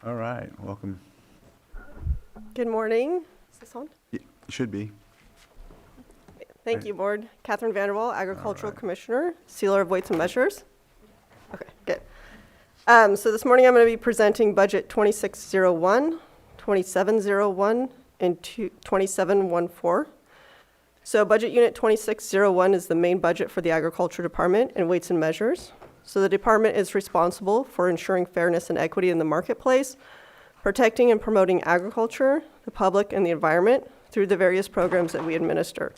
All right, welcome. Good morning. Is this on? Yeah, should be. Thank you, Board. Catherine Vanderwall, Agricultural Commissioner, Sealer of Weights and Measures. Okay, good. So this morning I'm going to be presenting Budget 2601, 2701, and 2714. So Budget Unit 2601 is the main budget for the Agriculture Department and Weights and Measures. So the department is responsible for ensuring fairness and equity in the marketplace, protecting and promoting agriculture, the public, and the environment through the various programs that we administer.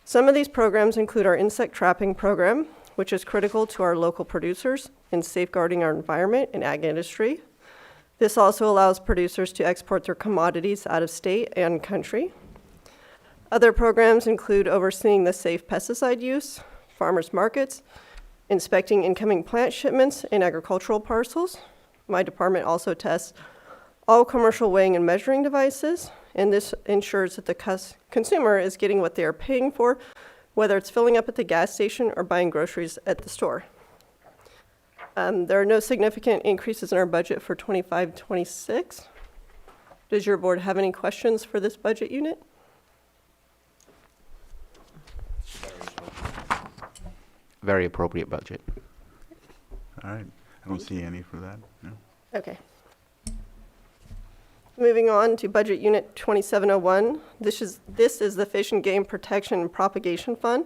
Some of these programs include our insect trapping program, which is critical to our local producers in safeguarding our environment and ag industry. This also allows producers to export their commodities out of state and country. Other programs include overseeing the safe pesticide use, farmers markets, inspecting incoming plant shipments in agricultural parcels. My department also tests all commercial weighing and measuring devices, and this ensures that the consumer is getting what they are paying for, whether it's filling up at the gas station or buying groceries at the store. There are no significant increases in our budget for 25-26. Does your board have any questions for this budget unit? Very appropriate budget. All right, I don't see any for that, no. Okay. Moving on to Budget Unit 2701. This is the Fish and Game Protection and Propagation Fund.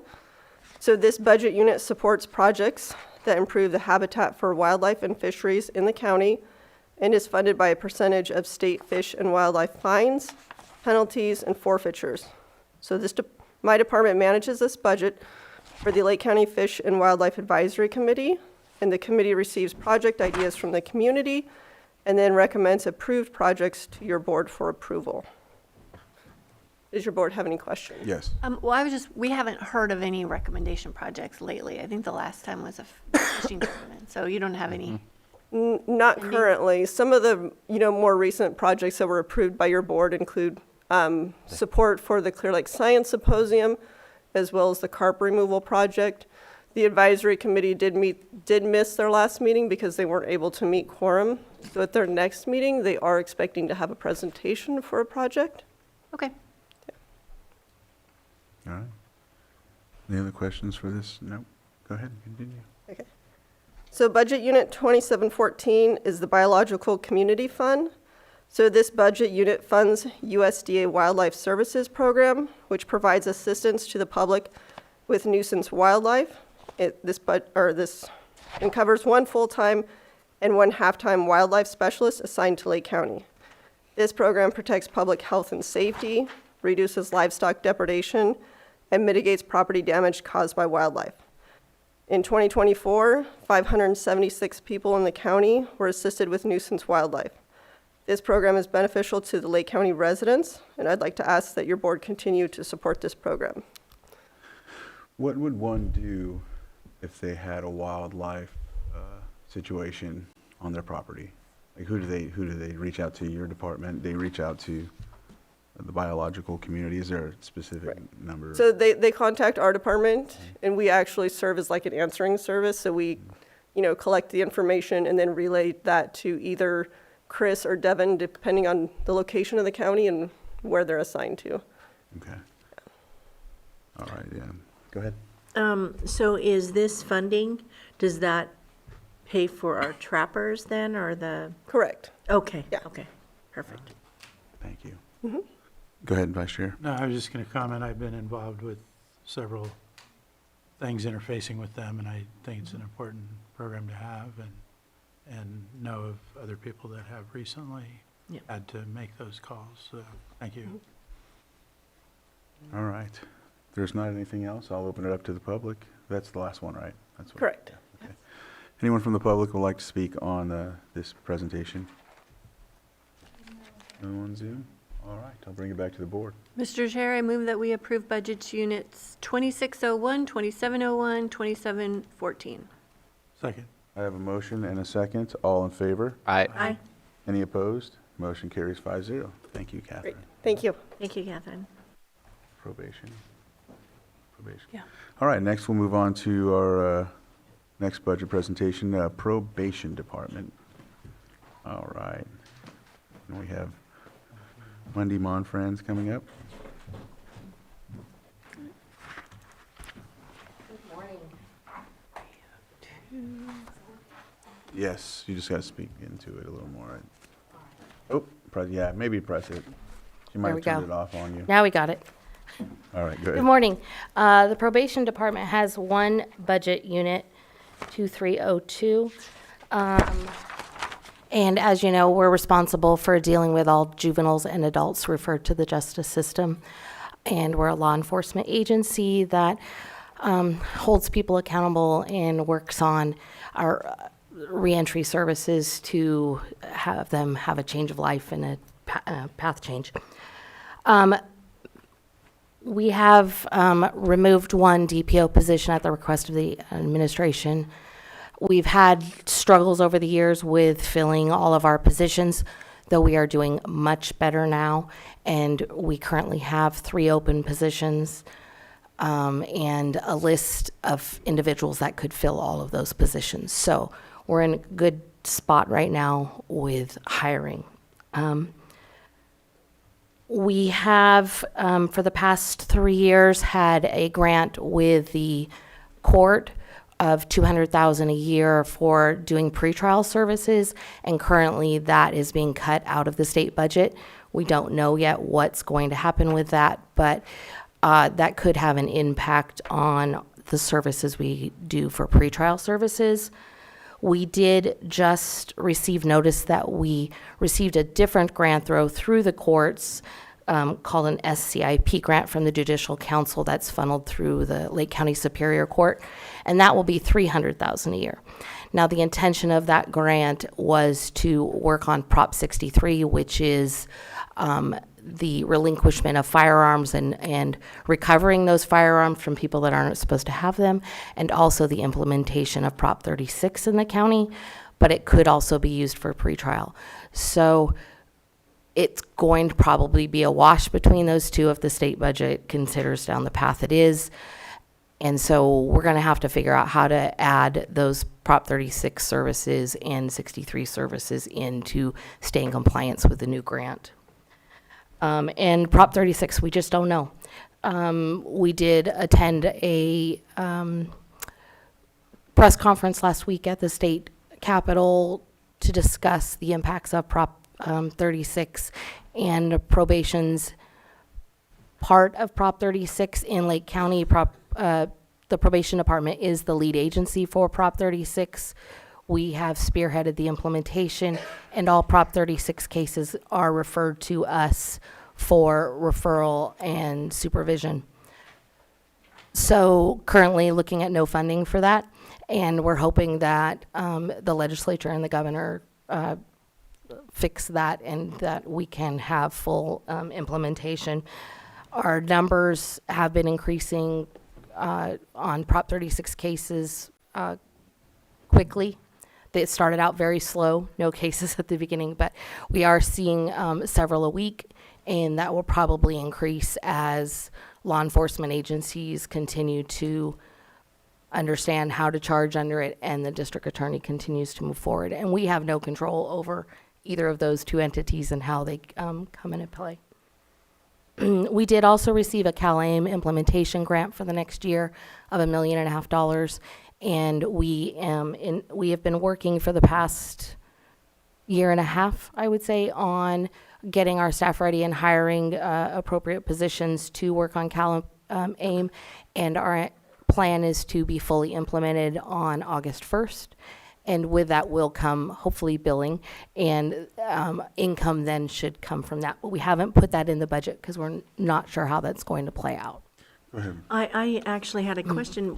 So this budget unit supports projects that improve the habitat for wildlife and fisheries in the county and is funded by a percentage of state fish and wildlife fines, penalties, and forfeitures. So my department manages this budget for the Lake County Fish and Wildlife Advisory Committee, and the committee receives project ideas from the community and then recommends approved projects to your board for approval. Does your board have any questions? Yes. Well, we haven't heard of any recommendation projects lately. I think the last time was a fishing tournament, so you don't have any. Not currently. Some of the, more recent projects that were approved by your board include support for the Clear Lake Science Symposium, as well as the carp removal project. The advisory committee did miss their last meeting because they weren't able to meet quorum. So at their next meeting, they are expecting to have a presentation for a project. Okay. All right. Any other questions for this? No? Go ahead, continue. Okay. So Budget Unit 2714 is the Biological Community Fund. So this budget unit funds USDA Wildlife Services Program, which provides assistance to the public with nuisance wildlife. This covers one full-time and one half-time wildlife specialist assigned to Lake County. This program protects public health and safety, reduces livestock depredation, and mitigates property damage caused by wildlife. In 2024, 576 people in the county were assisted with nuisance wildlife. This program is beneficial to the Lake County residents, and I'd like to ask that your board continue to support this program. What would one do if they had a wildlife situation on their property? Like who do they reach out to? Your department? They reach out to the biological community? Is there a specific number? So they contact our department, and we actually serve as like an answering service. So we, collect the information and then relay that to either Chris or Devin, depending on the location of the county and where they're assigned to. Okay. All right, yeah. Go ahead. So is this funding, does that pay for our trappers then, or the, Correct. okay, Yeah. okay, perfect. Thank you. Go ahead, Vice Chair. No, I was just going to comment, I've been involved with several things interfacing with them, and I think it's an important program to have, and know of other people that have recently Yep. had to make those calls, so thank you. All right. If there's not anything else, I'll open it up to the public. That's the last one, right? That's what- Correct. Okay. Anyone from the public would like to speak on this presentation? No on Zoom? All right, I'll bring it back to the board. Mr. Chair, I move that we approve budget units 2601, 2701, 2714. Second. I have a motion and a second. All in favor? Aye. Any opposed? Motion carries 5-0. Thank you, Great. Catherine. Thank you. Thank you, Catherine. Probation. Probation. Yeah. All right, next we'll move on to our next budget presentation, Probation Department. All right. And we have Wendy Monfranz coming up. Yes, you just got to speak into it a little more. Oh, yeah, maybe press it. She might There have we turned go. it off on you. Now we got it. All right, Good good. morning. The probation department has one budget unit, 2302. And as you know, we're responsible for dealing with all juveniles and adults referred to the justice system. And we're a law enforcement agency that holds people accountable and works on our reentry services to have them have a change of life and a path change. We have removed one DPO position at the request of the administration. We've had struggles over the years with filling all of our positions, though we are doing much better now. And we currently have 3 open positions and a list of individuals that could fill all of those positions. So we're in a good spot right now with hiring. We have, for the past 3 years, had a grant with the court of $200,000 a year for doing pretrial services, and currently that is being cut out of the state budget. We don't know yet what's going to happen with that, but that could have an impact on the services we do for pretrial services. We did just receive notice that we received a different grant through the courts called an SCIP grant from the Judicial Council that's funneled through the Lake County Superior Court, and that will be $300,000 a year. Now, the intention of that grant was to work on Prop 63, which is the relinquishment of firearms and recovering those firearms from people that aren't supposed to have them, and also the implementation of Prop 36 in the county, but it could also be used for pretrial. So it's going to probably be a wash between those two if the state budget considers down the path it is. And so we're going to have to figure out how to add those Prop 36 services and 63 services in to stay in compliance with the new grant. And Prop 36, we just don't know. We did attend a press conference last week at the state capitol to discuss the impacts of Prop 36 and probation's part of Prop 36 in Lake County. The probation department is the lead agency for Prop 36. We have spearheaded the implementation, and all Prop 36 cases are referred to us for referral and supervision. So currently looking at no funding for that, and we're hoping that the legislature and the governor fix that and that we can have full implementation. Our numbers have been increasing on Prop 36 cases quickly. They started out very slow, no cases at the beginning, but we are seeing several a week, and that will probably increase as law enforcement agencies continue to understand how to charge under it, and the district attorney continues to move forward. And we have no control over either of those two entities and how they come into play. We did also receive a CalAIM implementation grant for the next year of $1.5 million. And we have been working for the past year and a half, I would say, on getting our staff ready and hiring appropriate positions to work on CalAIM. And our plan is to be fully implemented on August 1st. And with that will come, hopefully, billing, and income then should come from that. But we haven't put that in the budget because we're not sure how that's going to play out. Go ahead. I actually had a question.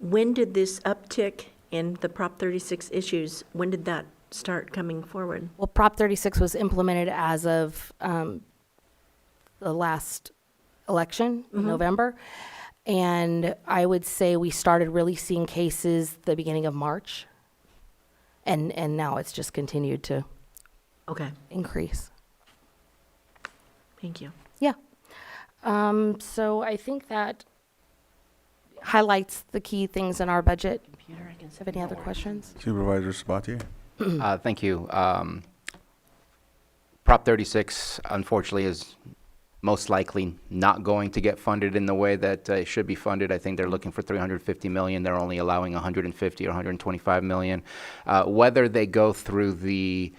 When did this uptick in the Prop 36 issues, when did that start coming forward? Well, Prop 36 was implemented as of the last election, in November. And I would say we started really seeing cases the beginning of March. And now it's just continued to Okay, increase. thank you. Yeah. So I think that highlights the key things in our budget. Have any other questions? Supervisor Sabatier? Thank you. Prop 36, unfortunately, is most likely not going to get funded in the way that it should be funded. I think they're looking for $350 million. They're only allowing $150 or $125 million. Whether they go through the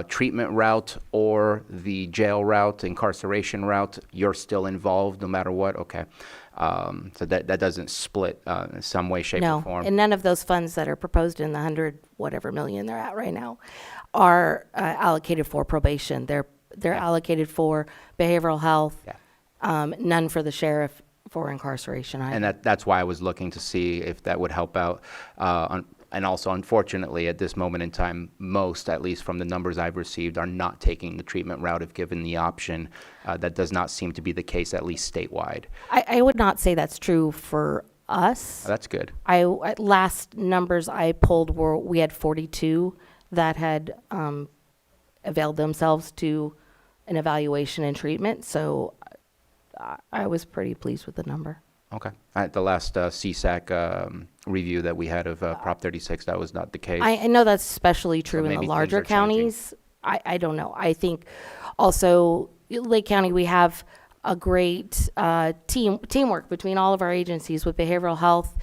treatment route or the jail route, incarceration route, you're still involved no matter what. Okay. So that doesn't split in some way, shape, or form. And none of those funds that are proposed in the 100 whatever million they're at right now are allocated for probation. They're allocated for behavioral health, none for the sheriff for incarceration. And that's why I was looking to see if that would help out. And also, unfortunately, at this moment in time, most, at least from the numbers I've received, are not taking the treatment route if given the option. That does not seem to be the case, at least statewide. I would not say that's true for us. That's good. Last numbers I pulled were we had 42 that had availed themselves to an evaluation and treatment. So I was pretty pleased with the number. Okay. At the last CSAC review that we had of Prop 36, that was not the case. I know that's especially true in maybe the things larger are changing. counties. I don't know. I think also Lake County, we have a great teamwork between all of our agencies with behavioral health,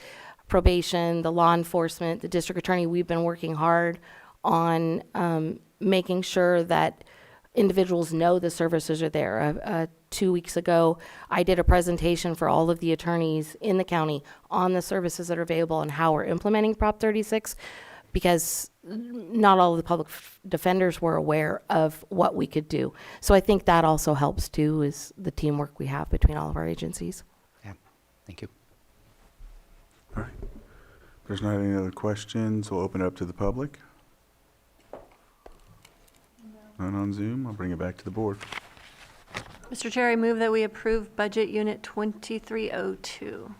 probation, the law enforcement, the district attorney. We've been working hard on making sure that individuals know the services are there. 2 weeks ago, I did a presentation for all of the attorneys in the county on the services that are available and how we're implementing Prop 36, because not all of the public defenders were aware of what we could do. So I think that also helps too, is the teamwork we have between all of our agencies. Yeah. Thank you. All right. If there's not any other questions, we'll open it up to the public. None on Zoom. I'll bring it back to the board. Mr. Chair, I move that we approve Budget Unit 2302.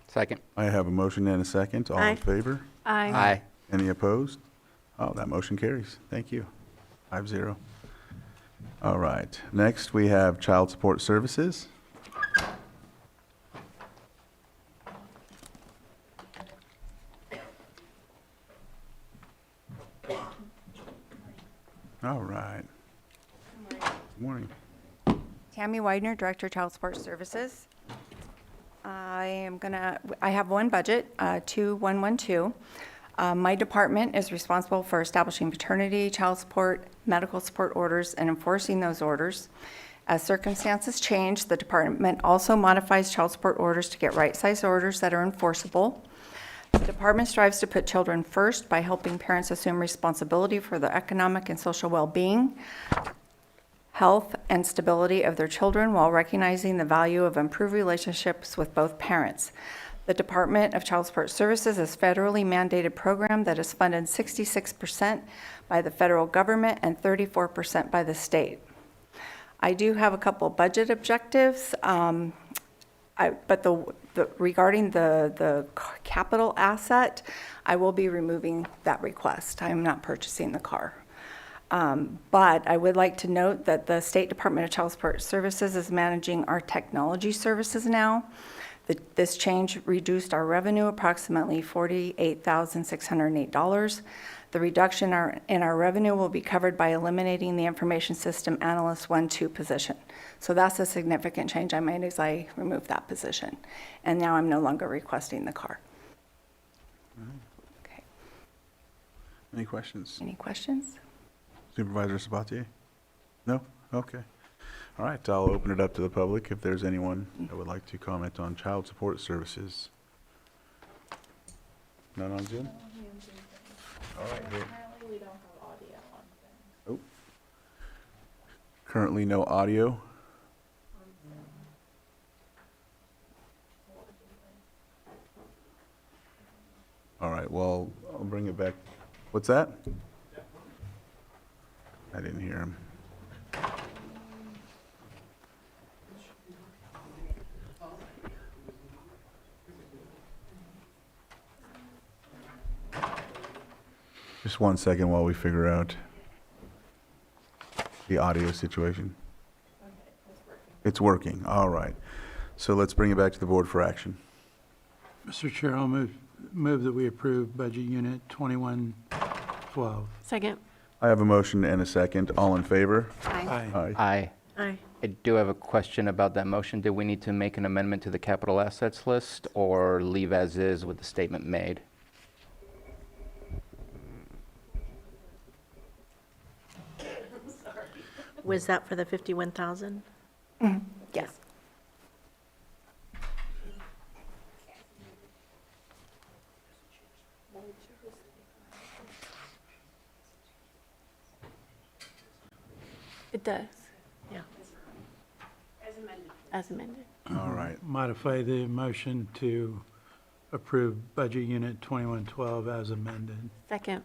Second. I have a motion and a second. All Aye. in favor? Aye. Any opposed? Oh, that motion carries. Thank you. 5-0. All right. Next, we have Child Support Services. All right. Good morning. Tammy Widener, Director of Child Support Services. I have one budget, 2112. My department is responsible for establishing paternity, child support, medical support orders, and enforcing those orders. As circumstances change, the department also modifies child support orders to get right-sized orders that are enforceable. The department strives to put children first by helping parents assume responsibility for the economic and social well-being, health, and stability of their children while recognizing the value of improved relationships with both parents. The Department of Child Support Services is a federally mandated program that is funded 66% by the federal government and 34% by the state. I do have a couple budget objectives, but regarding the capital asset, I will be removing that request. I am not purchasing the car. But I would like to note that the State Department of Child Support Services is managing our technology services now. This change reduced our revenue approximately $48,608. The reduction in our revenue will be covered by eliminating the Information System Analyst 1-2 position. So that's a significant change I made, as I removed that position. And now I'm no longer requesting the car. Okay. Any questions? Any questions? Supervisor Sabatier? No? Okay. All right, I'll open it up to the public if there's anyone that would like to comment on child support services. None on Zoom? All right, here. Oh. Currently no audio. All right, well, I'll bring it back. What's that? I didn't hear him. Just 1 second while we figure out the audio situation. It's working, all right. So let's bring it back to the board for action. Mr. Chair, I'll move that we approve Budget Unit 2112. Second. I have a motion and a second. All in favor? Aye. Aye. Aye. Aye. I do have a question about that motion. Do we need to make an amendment to the capital assets list or leave as is with the statement made? Was that for the 51,000? Yes. It does, Yeah. as amended. All right. Modify the motion to approve Budget Unit 2112 as amended. Second.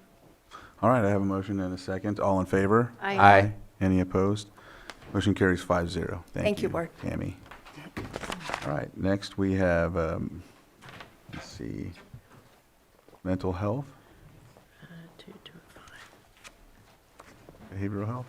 All right, I have a motion and a second. All in favor? Aye. Any opposed? Motion carries 5-0. Thank you, Board. Tammy. All right, next we have, let's see, mental health, 225. behavioral health.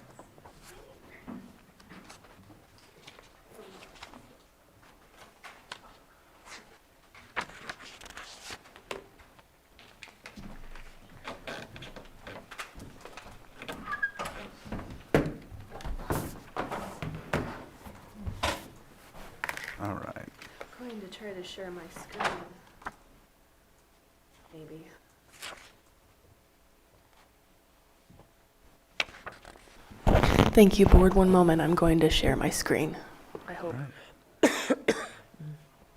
All right. I'm going to try to share my screen. Maybe. Thank you, Board. One moment. I'm going to share my screen. I hope. All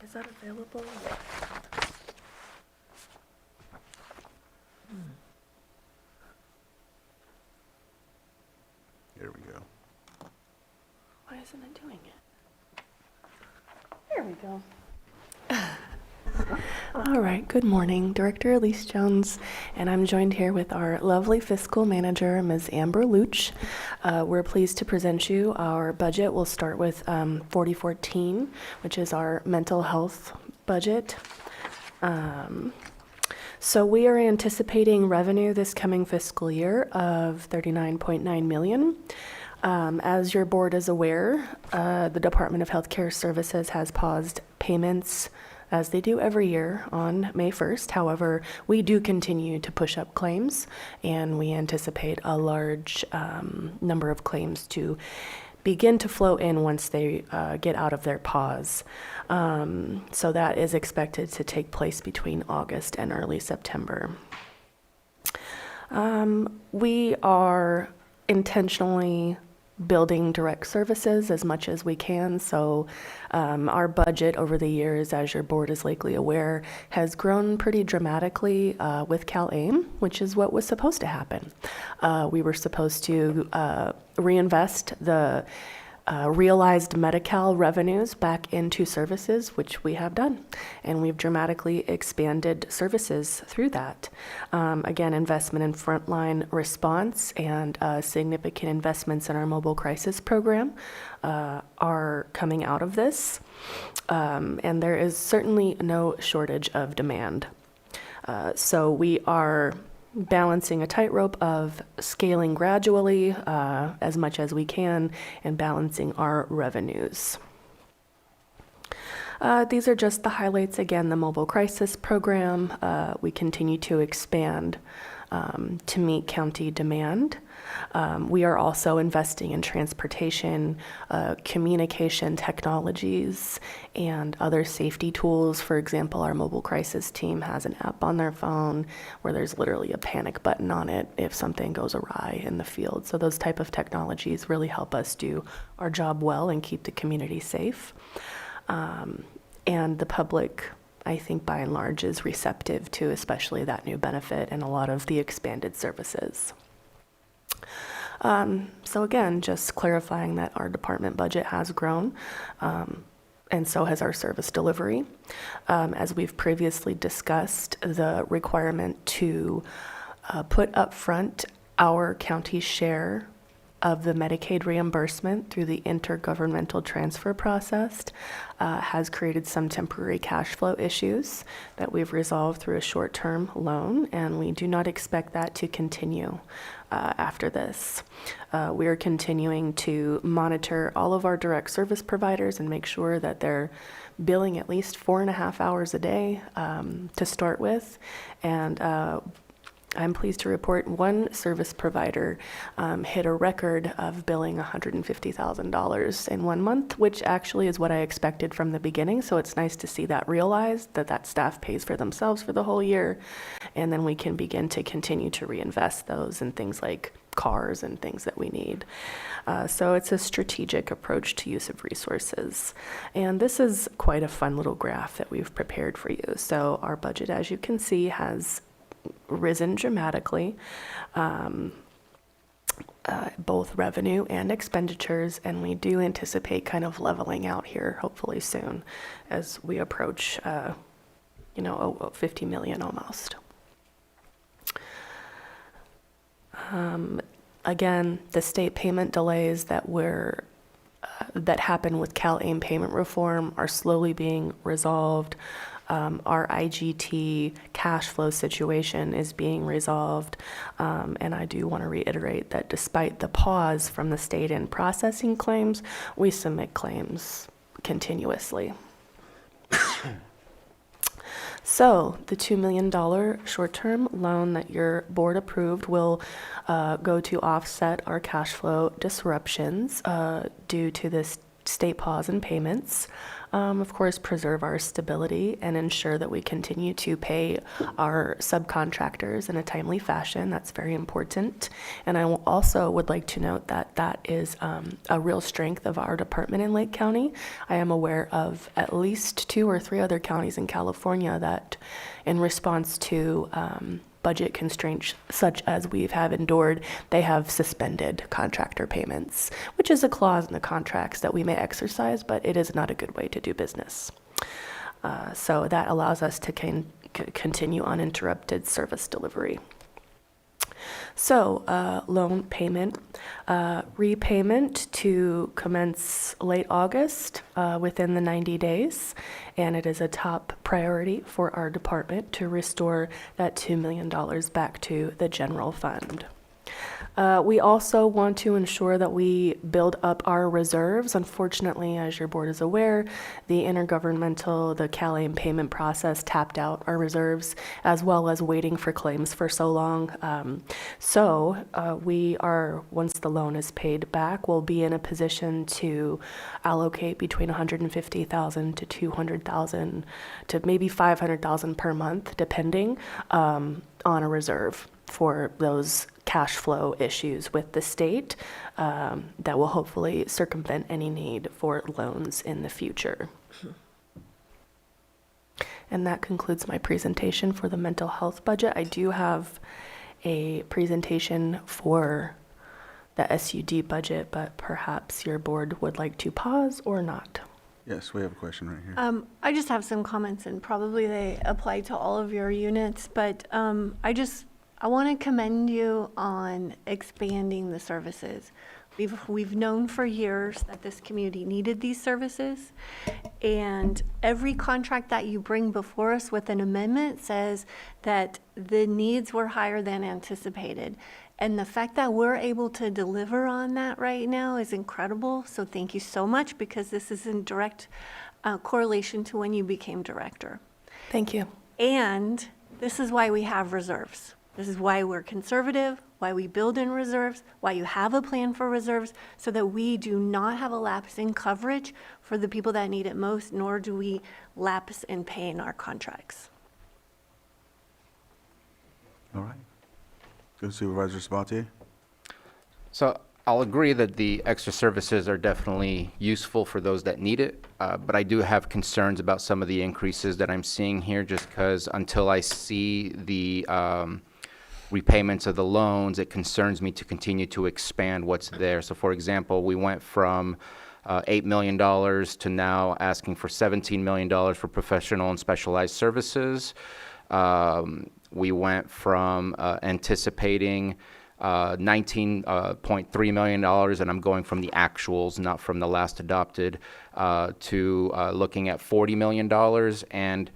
Is that available? Here we go. Why isn't it doing it? There we go. All right, good morning. Director Elise Jones, and I'm joined here with our lovely fiscal manager, Ms. Amber Luch. We're pleased to present you our budget. We'll start with 4014, which is our mental health budget. So we are anticipating revenue this coming fiscal year of $39.9 million. As your board is aware, the Department of Healthcare Services has paused payments as they do every year on May 1st. However, we do continue to push up claims, and we anticipate a large number of claims to begin to flow in once they get out of their pause. So that is expected to take place between August and early September. We are intentionally building direct services as much as we can. So our budget over the years, as your board is likely aware, has grown pretty dramatically with CalAIM, which is what was supposed to happen. We were supposed to reinvest the realized Medi-Cal revenues back into services, which we have done. And we've dramatically expanded services through that. Again, investment in frontline response and significant investments in our mobile crisis program are coming out of this. And there is certainly no shortage of demand. So we are balancing a tightrope of scaling gradually as much as we can and balancing our revenues. These are just the highlights. Again, the mobile crisis program, we continue to expand to meet county demand. We are also investing in transportation, communication technologies, and other safety tools. For example, our mobile crisis team has an app on their phone where there's literally a panic button on it if something goes awry in the field. So those type of technologies really help us do our job well and keep the community safe. And the public, I think by and large, is receptive to especially that new benefit and a lot of the expanded services. So again, just clarifying that our department budget has grown, and so has our service delivery. As we've previously discussed, the requirement to put up front our county share of the Medicaid reimbursement through the intergovernmental transfer process has created some temporary cash flow issues that we've resolved through a short-term loan, and we do not expect that to continue after this. We are continuing to monitor all of our direct service providers and make sure that they're billing at least 4.5 hours a day to start with, and I'm pleased to report one service provider hit a record of billing $150,000 in 1 month, which actually is what I expected from the beginning. So it's nice to see that realized, that staff pays for themselves for the whole year. And then we can begin to continue to reinvest those in things like cars and things that we need. So it's a strategic approach to use of resources. And this is quite a fun little graph that we've prepared for you. So our budget, as you can see, has risen dramatically, both revenue and expenditures, and we do anticipate kind of leveling out here hopefully soon as we approach, 50 million almost. Again, the state payment delays that happen with CalAIM payment reform are slowly being resolved. Our IGT cash flow situation is being resolved, and I do want to reiterate that despite the pause from the state in processing claims, we submit claims continuously. So the $2 million short-term loan that your board approved will go to offset our cash flow disruptions due to this state pause in payments. Of course, preserve our stability and ensure that we continue to pay our subcontractors in a timely fashion. That's very important. And I also would like to note that that is a real strength of our department in Lake County. I am aware of at least 2 or 3 other counties in California that, in response to budget constraints such as we've endured, they have suspended contractor payments, which is a clause in the contracts that we may exercise, but it is not a good way to do business. So that allows us to continue uninterrupted service delivery. So loan payment, repayment to commence late August within the 90 days, and it is a top priority for our department to restore that $2 million back to the general fund. We also want to ensure that we build up our reserves. Unfortunately, as your board is aware, the CalAIM payment process tapped out our reserves, as well as waiting for claims for so long. We are, once the loan is paid back, we'll be in a position to allocate between $150,000 to $200,000 to maybe $500,000 per month, depending, on a reserve for those cash flow issues with the state that will hopefully circumvent any need for loans in the future. And that concludes my presentation for the mental health budget. I do have a presentation for the SUD budget, but perhaps your board would like to pause or not. Yes, we have a question right here. I just have some comments, and probably they apply to all of your units, but I want to commend you on expanding the services. We've known for years that this community needed these services, and every contract that you bring before us with an amendment says that the needs were higher than anticipated. And the fact that we're able to deliver on that right now is incredible. So thank you so much, because this is in direct correlation to when you became director. Thank you. And this is why we have reserves. This is why we're conservative, why we build in reserves, why you have a plan for reserves, so that we do not have a lapse in coverage for the people that need it most, nor do we lapse in paying our contracts. All right. Go Supervisor Sabatier. So I'll agree that the extra services are definitely useful for those that need it, but I do have concerns about some of the increases that I'm seeing here, just because until I see the repayments of the loans, it concerns me to continue to expand what's there. So for example, we went from $8 million to now asking for $17 million for professional and specialized services. We went from anticipating $19.3 million, and I'm going from the actuals, not from the last adopted, to looking at $40 million. And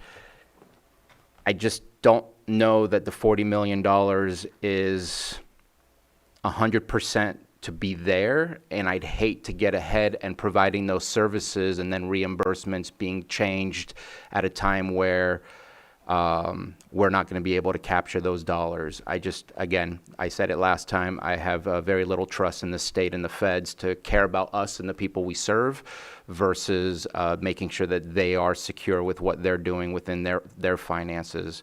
I just don't know that the $40 million is 100% to be there, and I'd hate to get ahead and providing those services and then reimbursements being changed at a time where we're not going to be able to capture those dollars. Again, I said it last time, I have very little trust in the state and the feds to care about us and the people we serve versus making sure that they are secure with what they're doing within their finances.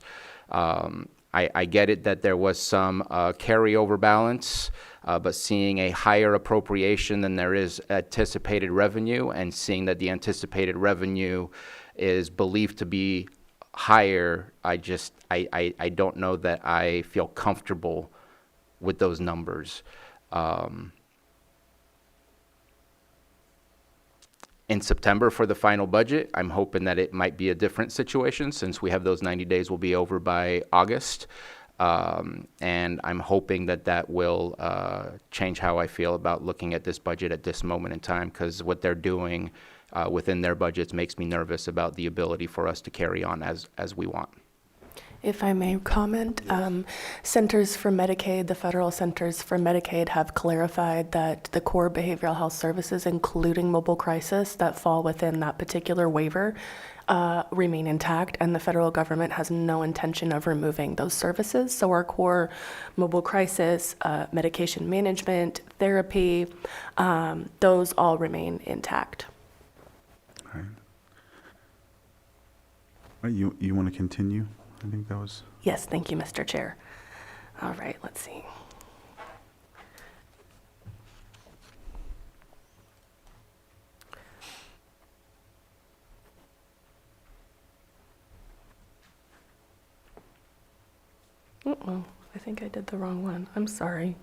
I get it that there was some carryover balance, but seeing a higher appropriation than there is anticipated revenue, and seeing that the anticipated revenue is believed to be higher, I don't know that I feel comfortable with those numbers. In September for the final budget, I'm hoping that it might be a different situation, since we have those 90 days will be over by August. And I'm hoping that that will change how I feel about looking at this budget at this moment in time, because what they're doing within their budgets makes me nervous about the ability for us to carry on as we want. If I may comment, Centers for Medicaid, the federal Centers for Medicaid have clarified that the core behavioral health services, including mobile crisis, that fall within that particular waiver remain intact, and the federal government has no intention of removing those services. So our core mobile crisis, medication management, therapy, those all remain intact. All right. You want to continue? I think that was... Yes, thank you, Mr. Chair. All right, let's see. Uh-oh, I think I did the wrong one. I'm sorry.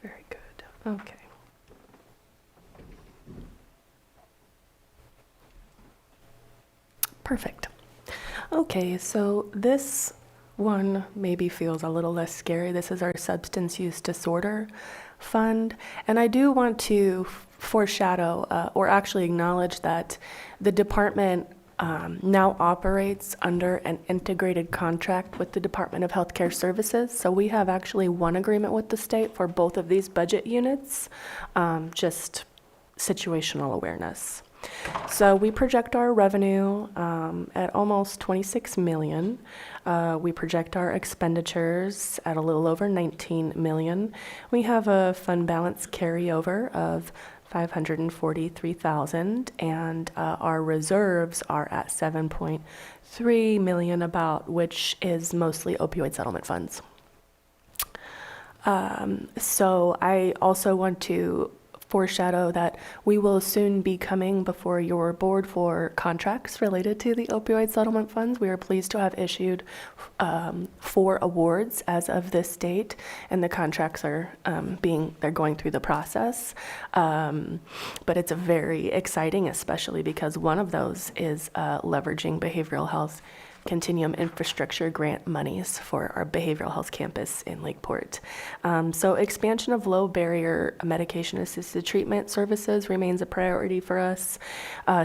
Very good. Okay. Perfect. Okay, so this one maybe feels a little less scary. This is our substance use disorder fund. And I do want to foreshadow or actually acknowledge that the department now operates under an integrated contract with the Department of Healthcare Services. So we have actually one agreement with the state for both of these budget units, just situational awareness. So we project our revenue at almost 26 million. We project our expenditures at a little over 19 million. We have a fund balance carryover of 543,000, and our reserves are at 7.3 million about, which is mostly opioid settlement funds. So I also want to foreshadow that we will soon be coming before your board for contracts related to the opioid settlement funds. We are pleased to have issued 4 awards as of this date, and the contracts are they're going through the process. But it's very exciting, especially because one of those is leveraging behavioral health Continuum Infrastructure Grant monies for our behavioral health campus in Lakeport. So expansion of low barrier medication-assisted treatment services remains a priority for us.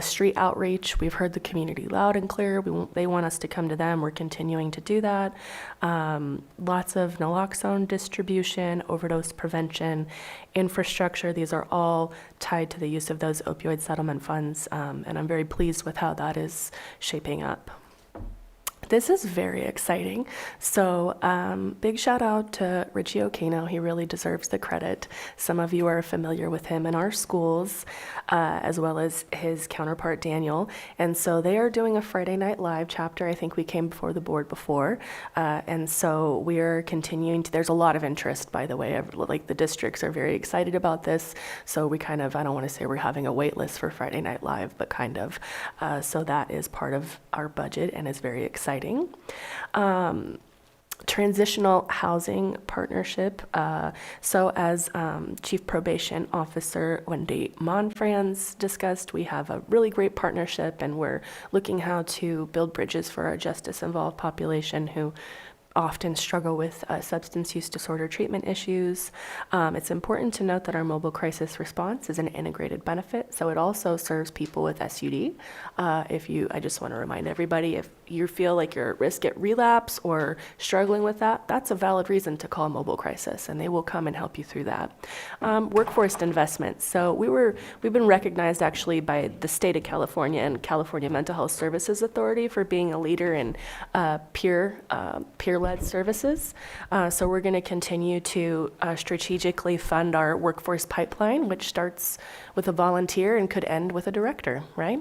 Street outreach, we've heard the community loud and clear. They want us to come to them. We're continuing to do that. Lots of naloxone distribution, overdose prevention, infrastructure. These are all tied to the use of those opioid settlement funds, and I'm very pleased with how that is shaping up. This is very exciting. So big shout out to Richie Okino. He really deserves the credit. Some of you are familiar with him in our schools, as well as his counterpart, Daniel. And so they are doing a Friday Night Live chapter. I think we came before the board before. And so we are continuing to, there's a lot of interest, by the way. Like the districts are very excited about this. So we kind of, I don't want to say we're having a wait list for Friday Night Live, but kind of. So that is part of our budget and is very exciting. Transitional housing partnership. So as Chief Probation Officer Wendy Monfrans discussed, we have a really great partnership, and we're looking how to build bridges for our justice-involved population who often struggle with substance use disorder treatment issues. It's important to note that our mobile crisis response is an integrated benefit, so it also serves people with SUD. I just want to remind everybody, if you feel like you're at risk at relapse or struggling with that, that's a valid reason to call mobile crisis, and they will come and help you through that. Workforce investment. So we've been recognized actually by the state of California and California Mental Health Services Authority for being a leader in peer-led services. So we're going to continue to strategically fund our workforce pipeline, which starts with a volunteer and could end with a director, right?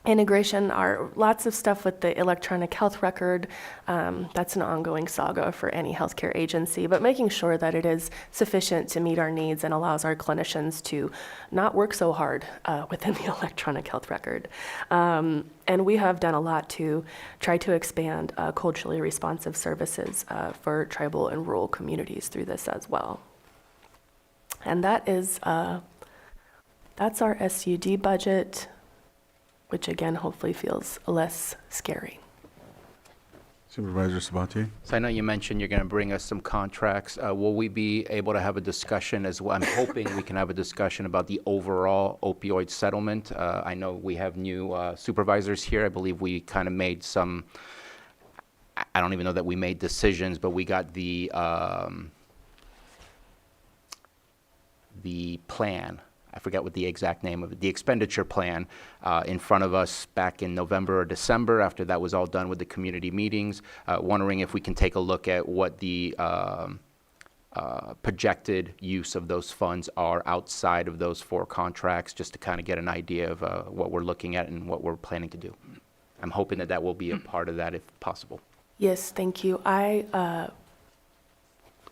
Integration are lots of stuff with the electronic health record. That's an ongoing saga for any healthcare agency, but making sure that it is sufficient to meet our needs and allows our clinicians to not work so hard within the electronic health record. And we have done a lot to try to expand culturally responsive services for tribal and rural communities through this as well. And that is, that's our SUD budget, which again, hopefully feels less scary. Supervisor Sabatier? So I know you mentioned you're going to bring us some contracts. Will we be able to have a discussion as well? I'm hoping we can have a discussion about the overall opioid settlement. I know we have new supervisors here. I believe we kind of made some, I don't even know that we made decisions, but we got the plan. I forget what the exact name of it, the expenditure plan in front of us back in November or December after that was all done with the community meetings. Wondering if we can take a look at what the projected use of those funds are outside of those 4 contracts, just to kind of get an idea of what we're looking at and what we're planning to do. I'm hoping that that will be a part of that if possible. Yes, thank you. I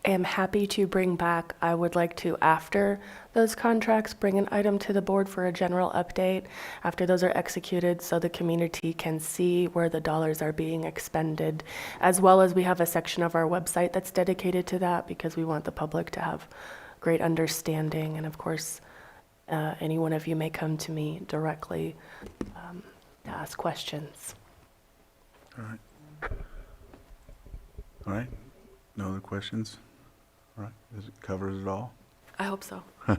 am happy to bring back, I would like to, after those contracts, bring an item to the board for a general update after those are executed so the community can see where the dollars are being expended, as well as we have a section of our website that's dedicated to that because we want the public to have great understanding. And of course, any one of you may come to me directly to ask questions. All right. All right. No other questions? All right. Does it covers it all? I hope so. All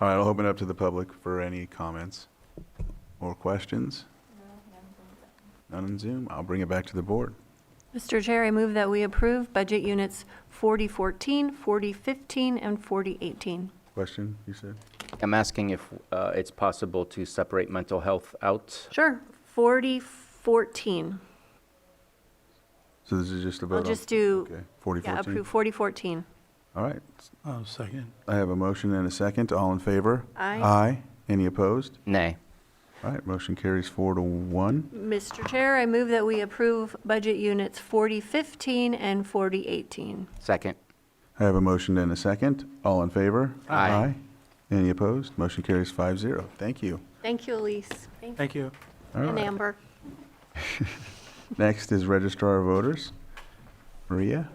right. I'll open it up to the public for any comments or questions. None in Zoom. I'll bring it back to the board. Mr. Chair, I move that we approve budget units 4014, 4015, and 4018. Question, you said? I'm asking if it's possible to separate mental health out. Sure, 4014. So this is just a vote I'll on- just do, Okay, 4014? yeah, approve 4014. All right. Oh, second. I have a motion and a second. All in favor? Aye. Aye. Any opposed? Nay. All right, motion carries 4-1. Mr. Chair, I move that we approve budget units 4015 and 4018. Second. I have a motion and a second. All in favor? Aye. Any opposed? Motion carries 5-0. Thank you. Thank you, Elise. Thank you. All And right. Amber. Next is Registrar of Voters. Maria?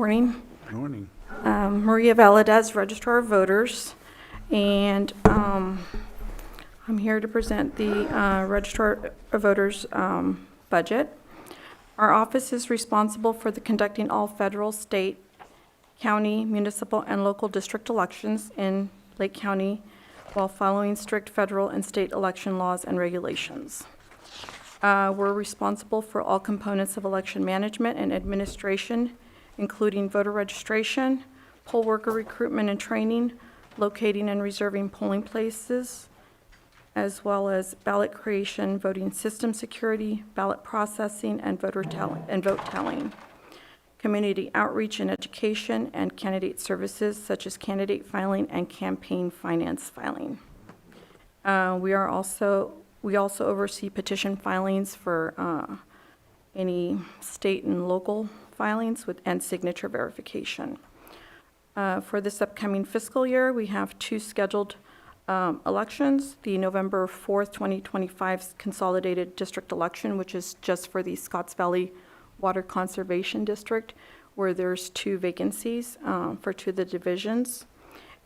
morning. Good morning. Maria Valadez, Registrar of Voters, and I'm here to present the Registrar of Voters budget. Our office is responsible for conducting all federal, state, county, municipal, and local district elections in Lake County while following strict federal and state election laws and regulations. We're responsible for all components of election management and administration, including voter registration, poll worker recruitment and training, locating and reserving polling places, as well as ballot creation, voting system security, ballot processing, and vote tallying, community outreach and education, and candidate services such as candidate filing and campaign finance filing. We also oversee petition filings for any state and local filings and signature verification. For this upcoming fiscal year, we have 2 scheduled elections. The November 4th, 2025 consolidated district election, which is just for the Scotts Valley Water Conservation District, where there's 2 vacancies for 2 of the divisions.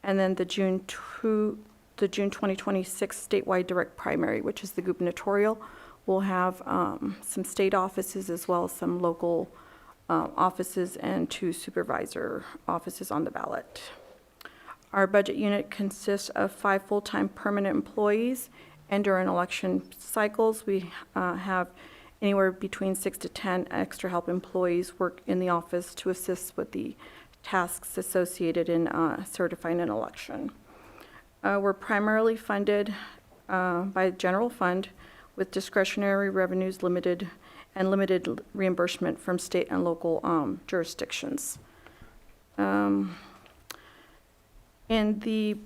And then the June 2026 statewide direct primary, which is the gubernatorial, will have some state offices as well as some local offices and 2 supervisor offices on the ballot. Our budget unit consists of 5 full-time permanent employees, and during election cycles, we have anywhere between 6 to 10 extra help employees work in the office to assist with the tasks associated in certifying an election. We're primarily funded by general fund with discretionary revenues limited reimbursement from state and local jurisdictions. In the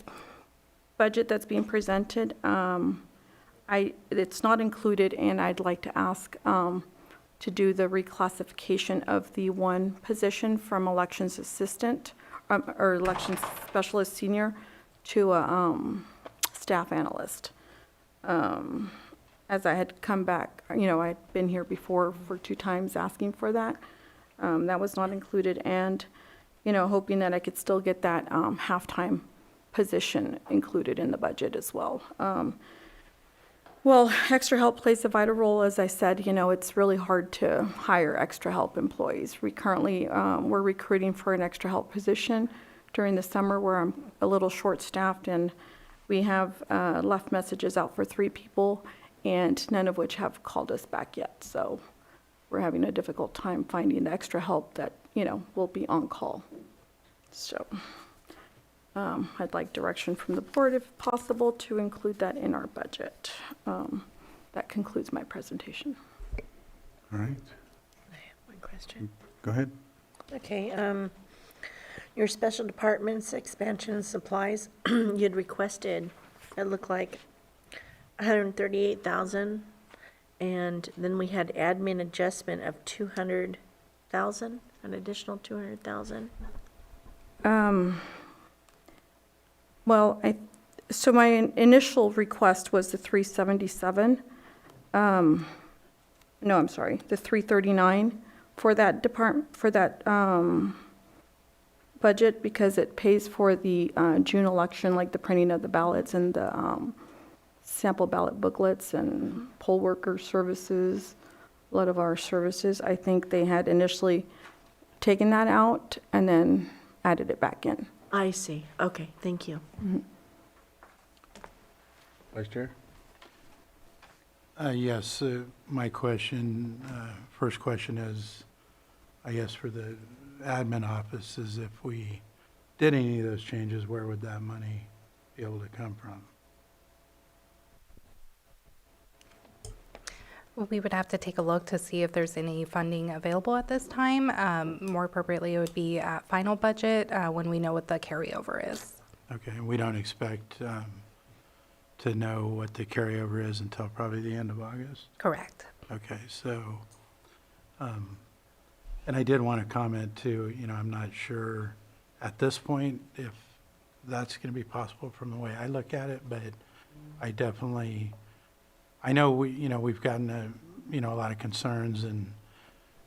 budget that's being presented, it's not included, and I'd like to ask to do the reclassification of the 1 position from elections assistant or elections specialist senior to a staff analyst. As I had come back, I'd been here before for 2 times asking for that. That was not included, and, hoping that I could still get that half-time position included in the budget as well. Well, extra help plays a vital role. As I said, it's really hard to hire extra help employees. We currently, we're recruiting for an extra help position during the summer where I'm a little short-staffed, and we have left messages out for 3 people, and none of which have called us back yet. So we're having a difficult time finding the extra help that, will be on call. So I'd like direction from the board, if possible, to include that in our budget. That concludes my presentation. All right. I have one question. Go ahead. Okay, your special departments, expansion and supplies, you'd requested, it looked like 138,000, and then we had admin adjustment of 200,000, an additional 200,000. Well, so my initial request was the 377. No, I'm sorry, the 339 for that budget, because it pays for the June election, like the printing of the ballots and the sample ballot booklets and poll worker services, a lot of our services. I think they had initially taken that out and then added it back in. I see. Okay, thank you. Mm-hmm. Vice Chair? Yes, my question, first question is, I guess for the admin office, is if we did any of those changes, where would that money be able to come from? Well, we would have to take a look to see if there's any funding available at this time. More appropriately, it would be at final budget when we know what the carryover is. Okay, and we don't expect to know what the carryover is until probably the end of August? Correct. Okay, so, and I did want to comment too, I'm not sure at this point if that's going to be possible from the way I look at it, but I definitely, I know we've gotten a lot of concerns, and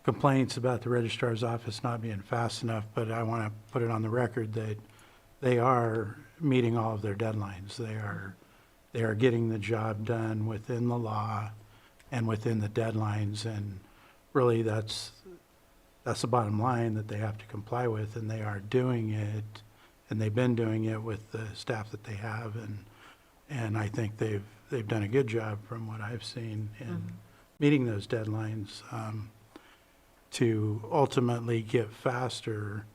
complaints about the registrar's office not being fast enough, but I want to put it on the record that they are meeting all of their deadlines. They are getting the job done within the law and within the deadlines, and really that's the bottom line that they have to comply with, and they are doing it, and they've been doing it with the staff that they have, and I think they've done a good job from what I've seen in meeting those deadlines. To ultimately get faster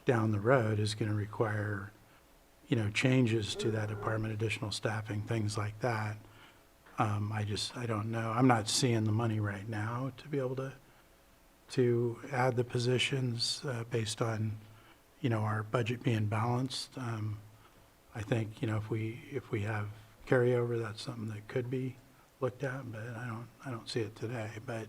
down the road is going to require, changes to that department, additional staffing, things like that. I don't know. I'm not seeing the money right now to be able to add the positions based on, our budget being balanced. I think, if we have carryover, that's something that could be looked at, but I don't see it today. But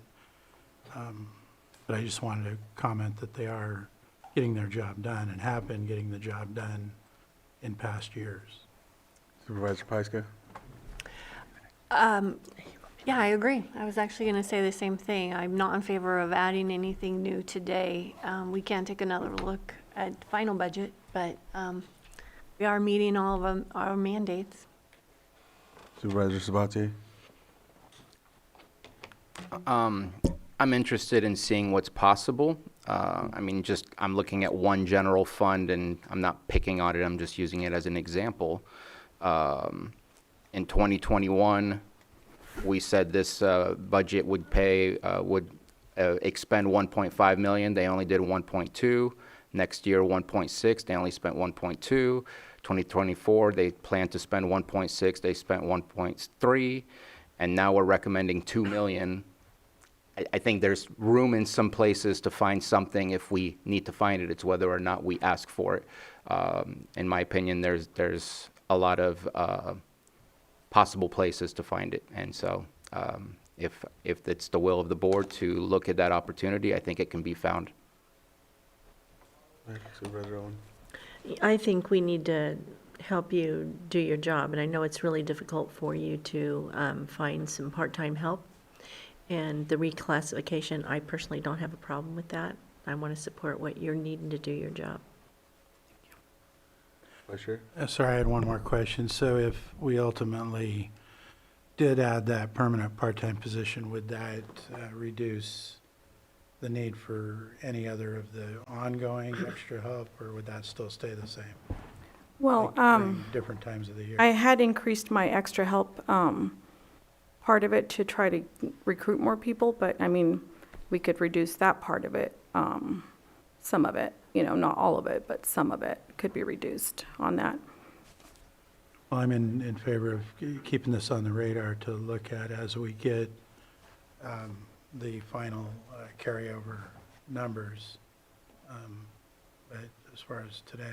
I just wanted to comment that they are getting their job done and have been getting the job done in past years. Supervisor Pyska? Yeah, I agree. I was actually going to say the same thing. I'm not in favor of adding anything new today. We can take another look at final budget, but we are meeting all of our mandates. Supervisor Sabatier? I'm interested in seeing what's possible. I'm looking at one general fund, and I'm not picking on it, I'm just using it as an example. In 2021, we said this budget would expend 1.5 million. They only did 1.2. Next year, 1.6. They only spent 1.2. 2024, they plan to spend 1.6. They spent 1.3. And now we're recommending 2 million. I think there's room in some places to find something if we need to find it. It's whether or not we ask for it. In my opinion, there's a lot of possible places to find it. And so if it's the will of the board to look at that opportunity, I think it can be found. Supervisor Owen? I think we need to help you do your job, and I know it's really difficult for you to find some part-time help. And the reclassification, I personally don't have a problem with that. I want to support what you're needing to do your job. Vice Chair? Sorry, I had one more question. So if we ultimately did add that permanent part-time position, would that reduce the need for any other of the ongoing extra help, or would that still stay the same? Well, During different times of the year? I had increased my extra help part of it to try to recruit more people, but we could reduce that part of it, some of it, not all of it, but some of it could be reduced on that. Well, I'm in favor of keeping this on the radar to look at as we get the final carryover numbers. But as far as today,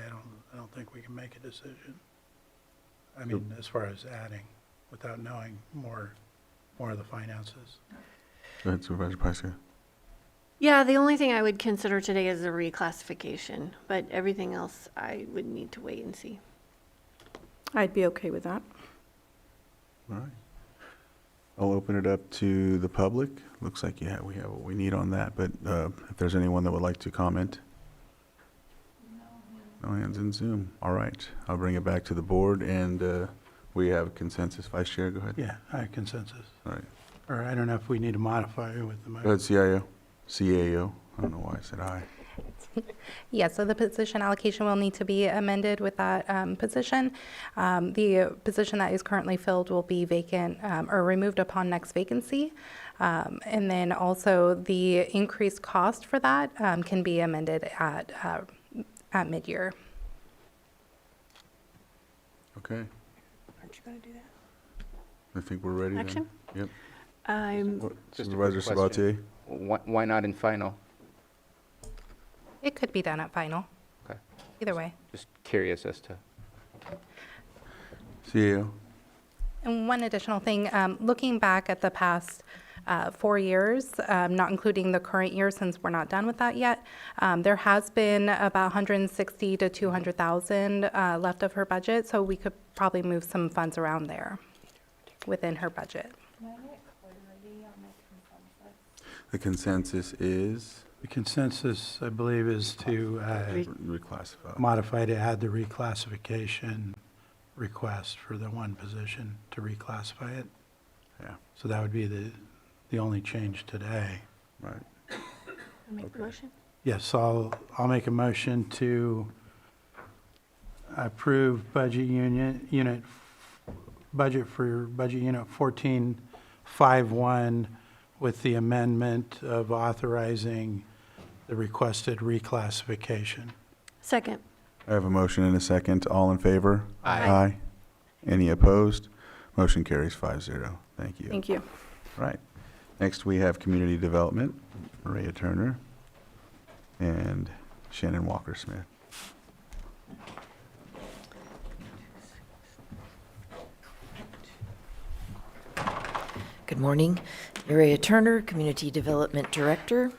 I don't think we can make a decision. As far as adding, without knowing more of the finances. Go ahead, Supervisor Pyska. Yeah, the only thing I would consider today is a reclassification, but everything else I would need to wait and see. I'd be okay with that. All right. I'll open it up to the public. Looks like we have what we need on that, but if there's anyone that would like to comment? No hands in Zoom. All right. I'll bring it back to the board, and we have consensus. Vice Chair, go ahead. Yeah, I have consensus. All right. Or I don't know if we need to modify it with the Go motion. ahead, CIO. CAO. I don't know why I said aye. Yeah, so the position allocation will need to be amended with that position. The position that is currently filled will be vacant or removed upon next vacancy. And then also the increased cost for that can be amended at mid-year. Okay. Aren't you going to do that? I think we're ready then. Action? Yep. Just a Supervisor quick question. Sabatier? Why not in final? It could be done at final. Okay. Either way. Just curious as to. CAO? And one additional thing, looking back at the past 4 years, not including the current year since we're not done with that yet, there has been about 160 to 200,000 left of her budget, so we could probably move some funds around there within her budget. The consensus is The consensus, I believe, is to reclassify. modify to add the reclassification request for the one position to reclassify it. Yeah, So that would be the only change today. right. Make the motion? Yes, I'll make a motion to approve budget for budget unit 1451 with the amendment of authorizing the requested reclassification. Second. I have a motion and a second. All in favor? Aye. Aye. Any opposed? Motion carries 5-0. Thank you. Thank you. Right. Next, we have Community Development, Maria Turner and Shannon Walker-Smith. Good morning. Maria Turner, Community Development Director.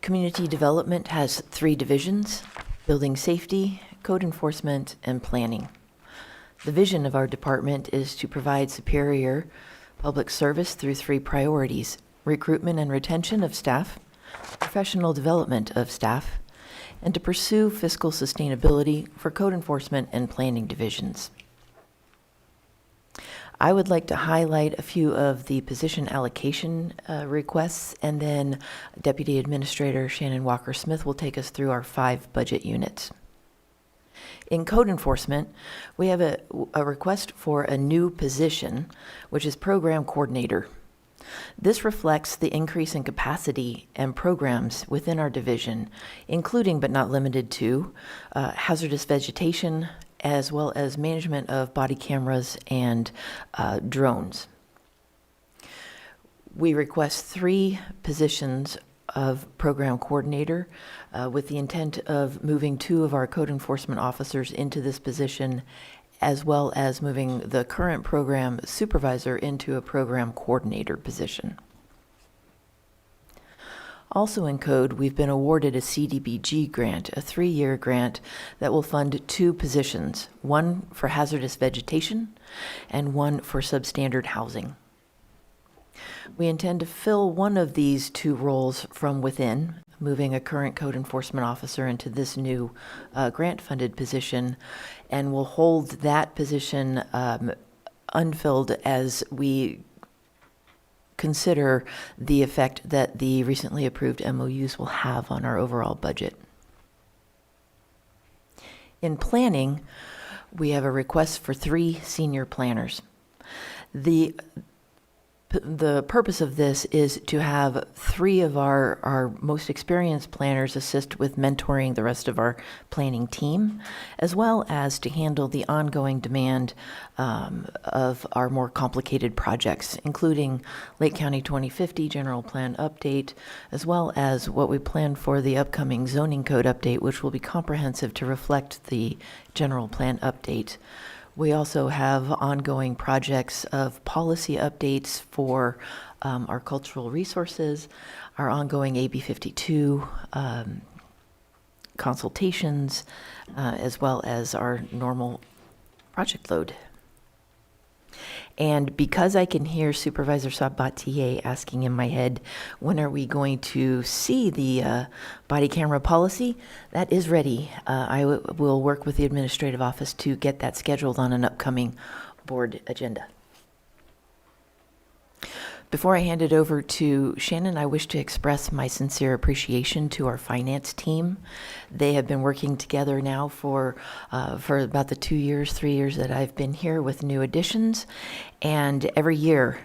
Community Development has 3 divisions: Building Safety, Code Enforcement, and Planning. The vision of our department is to provide superior public service through 3 priorities: recruitment and retention of staff, professional development of staff, and to pursue fiscal sustainability for code enforcement and planning divisions. I would like to highlight a few of the position allocation requests, and then Deputy Administrator Shannon Walker-Smith will take us through our 5 budget units. In code enforcement, we have a request for a new position, which is program coordinator. This reflects the increase in capacity and programs within our division, including but not limited to hazardous vegetation, as well as management of body cameras and drones. We request 3 positions of program coordinator with the intent of moving 2 of our code enforcement officers into this position, as well as moving the current program supervisor into a program coordinator position. Also in code, we've been awarded a CDBG grant, a 3-year grant that will fund 2 positions, one for hazardous vegetation and one for substandard housing. We intend to fill one of these 2 roles from within, moving a current code enforcement officer into this new grant-funded position, and will hold that position unfilled as we consider the effect that the recently approved MOUs will have on our overall budget. In planning, we have a request for 3 senior planners. The purpose of this is to have 3 of our most experienced planners assist with mentoring the rest of our planning team, as well as to handle the ongoing demand of our more complicated projects, including Lake County 2050 General Plan Update, as well as what we plan for the upcoming zoning code update, which will be comprehensive to reflect the General Plan Update. We also have ongoing projects of policy updates for our cultural resources, our ongoing AB 52 consultations, as well as our normal project load. And because I can hear Supervisor Sabatier asking in my head, when are we going to see the body camera policy? That is ready. I will work with the administrative office to get that scheduled on an upcoming board agenda. Before I hand it over to Shannon, I wish to express my sincere appreciation to our finance team. They have been working together now for about the 3 years that I've been here with new additions, and every year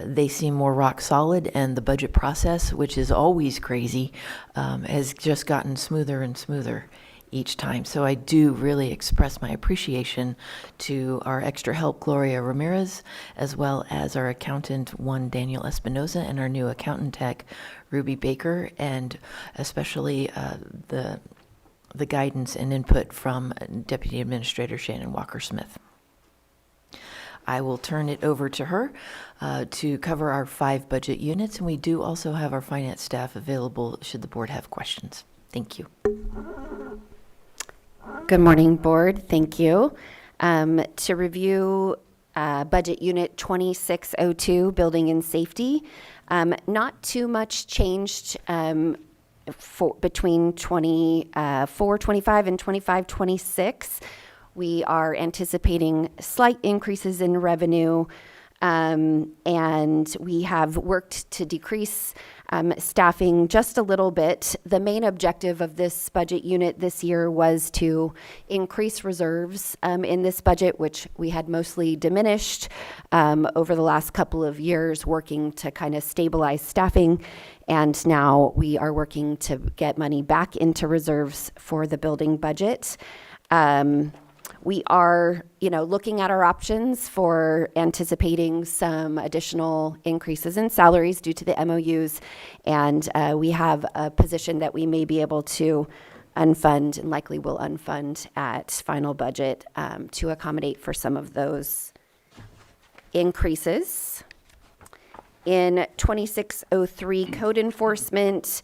they seem more rock solid, and the budget process, which is always crazy, has just gotten smoother and smoother each time. So I do really express my appreciation to our extra help, Gloria Ramirez, as well as our accountant, Daniel Espinoza, and our new accountant tech, Ruby Baker, and especially the guidance and input from Deputy Administrator Shannon Walker-Smith. I will turn it over to her to cover our 5 budget units, and we do also have our finance staff available should the board have questions. Thank you. Good morning, board. Thank you. To review Budget Unit 2602, Building and Safety. Not too much changed between 24-25 and 25-26. We are anticipating slight increases in revenue, and we have worked to decrease staffing just a little bit. The main objective of this budget unit this year was to increase reserves in this budget, which we had mostly diminished over the last couple of years, working to kind of stabilize staffing. And now we are working to get money back into reserves for the building budget. We are, looking at our options for anticipating some additional increases in salaries due to the MOUs, and we have a position that we may be able to unfund and likely will unfund at final budget to accommodate for some of those increases. In 2603 code enforcement,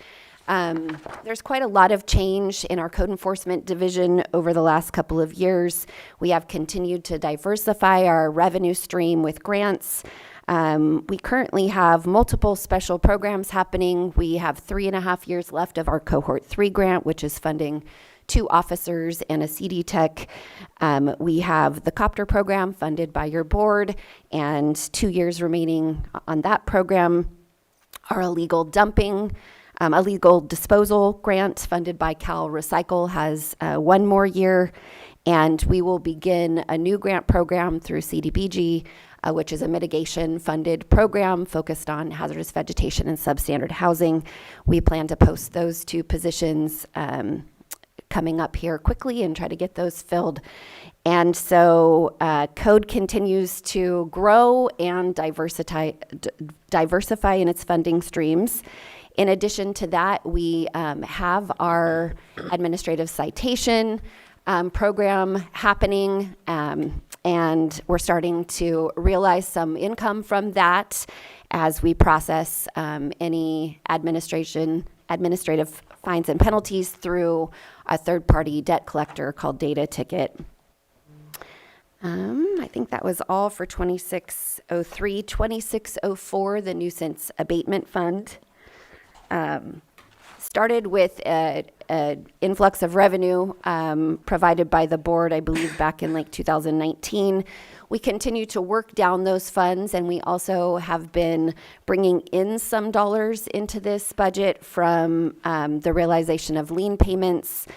there's quite a lot of change in our code enforcement division over the last couple of years. We have continued to diversify our revenue stream with grants. We currently have multiple special programs happening. We have 3.5 years left of our Cohort 3 grant, which is funding 2 officers and a CD tech. We have the copter program funded by your board and 2 years remaining on that program. Our illegal disposal grant funded by Cal Recycle has 1 more year, and we will begin a new grant program through CDBG, which is a mitigation funded program focused on hazardous vegetation and substandard housing. We plan to post those 2 positions coming up here quickly and try to get those filled. And so code continues to grow and diversify in its funding streams. In addition to that, we have our administrative citation program happening, and we're starting to realize some income from that as we process any administrative fines and penalties through a third-party debt collector called Data Ticket. I think that was all for 2603. 2604, the Nuisance Abatement Fund. Started with an influx of revenue provided by the board, I believe, back in like 2019. We continue to work down those funds, and we also have been bringing in some dollars into this budget from the realization of lien payments.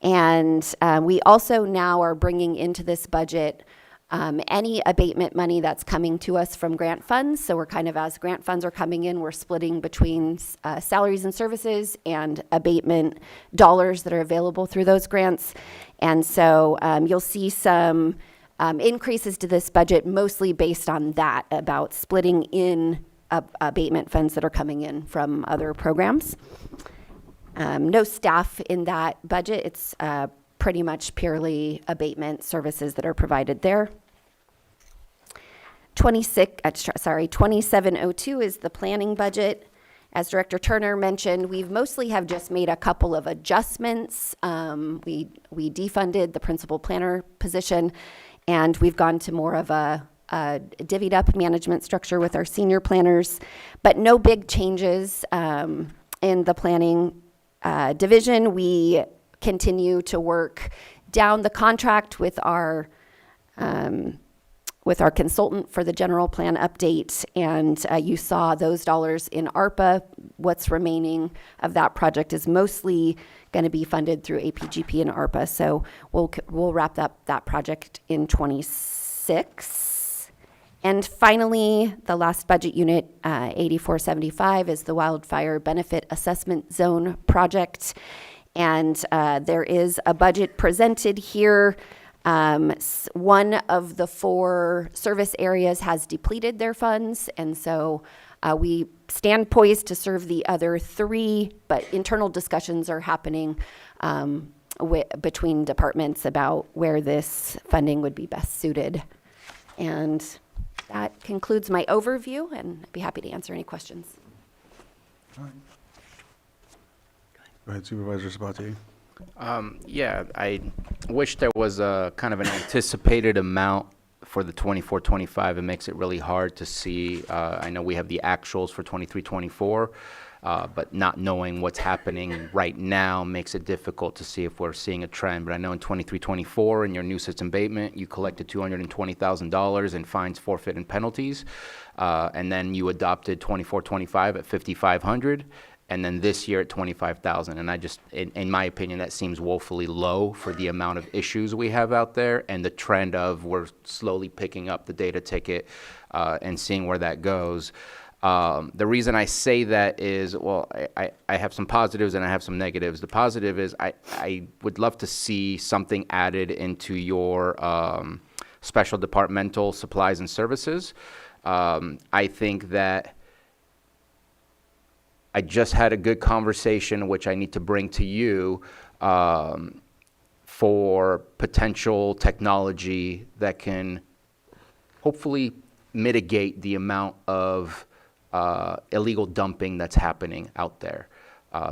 And we also now are bringing into this budget any abatement money that's coming to us from grant funds. So we're kind of, as grant funds are coming in, we're splitting between salaries and services and abatement dollars that are available through those grants. And so you'll see some increases to this budget, mostly based on that, about splitting in abatement funds that are coming in from other programs. No staff in that budget. It's pretty much purely abatement services that are provided there. 2702 is the planning budget. As Director Turner mentioned, we've mostly have just made a couple of adjustments. We defunded the principal planner position, and we've gone to more of a divvied up management structure with our senior planners, but no big changes in the planning division. We continue to work down the contract with our consultant for the general plan update, and you saw those dollars in ARPA. What's remaining of that project is mostly going to be funded through APGP and ARPA, so we'll wrap up that project in 26. And finally, the last budget unit, 8475, is the Wildfire Benefit Assessment Zone project. And there is a budget presented here. One of the 4 service areas has depleted their funds, and so we stand poised to serve the other 3, but internal discussions are happening between departments about where this funding would be best suited. And that concludes my overview, and I'd be happy to answer any questions. All right. Go ahead, Supervisor Sabatier. Yeah, I wish there was a kind of an anticipated amount for the 24-25, it makes it really hard to see. I know we have the actuals for 23-24, but not knowing what's happening right now makes it difficult to see if we're seeing a trend. But I know in 23-24, in your nuisance abatement, you collected $220,000 in fines, forfeit, and penalties, and then you adopted 24-25 at $5,500. And then this year at 25,000. And I just, in my opinion, that seems woefully low for the amount of issues we have out there and the trend of we're slowly picking up the data ticket and seeing where that goes. The reason I say that is, well, I have some positives and I have some negatives. The positive is I would love to see something added into your special departmental supplies and services. I think that I just had a good conversation, which I need to bring to you, for potential technology that can hopefully mitigate the amount of illegal dumping that's happening out there.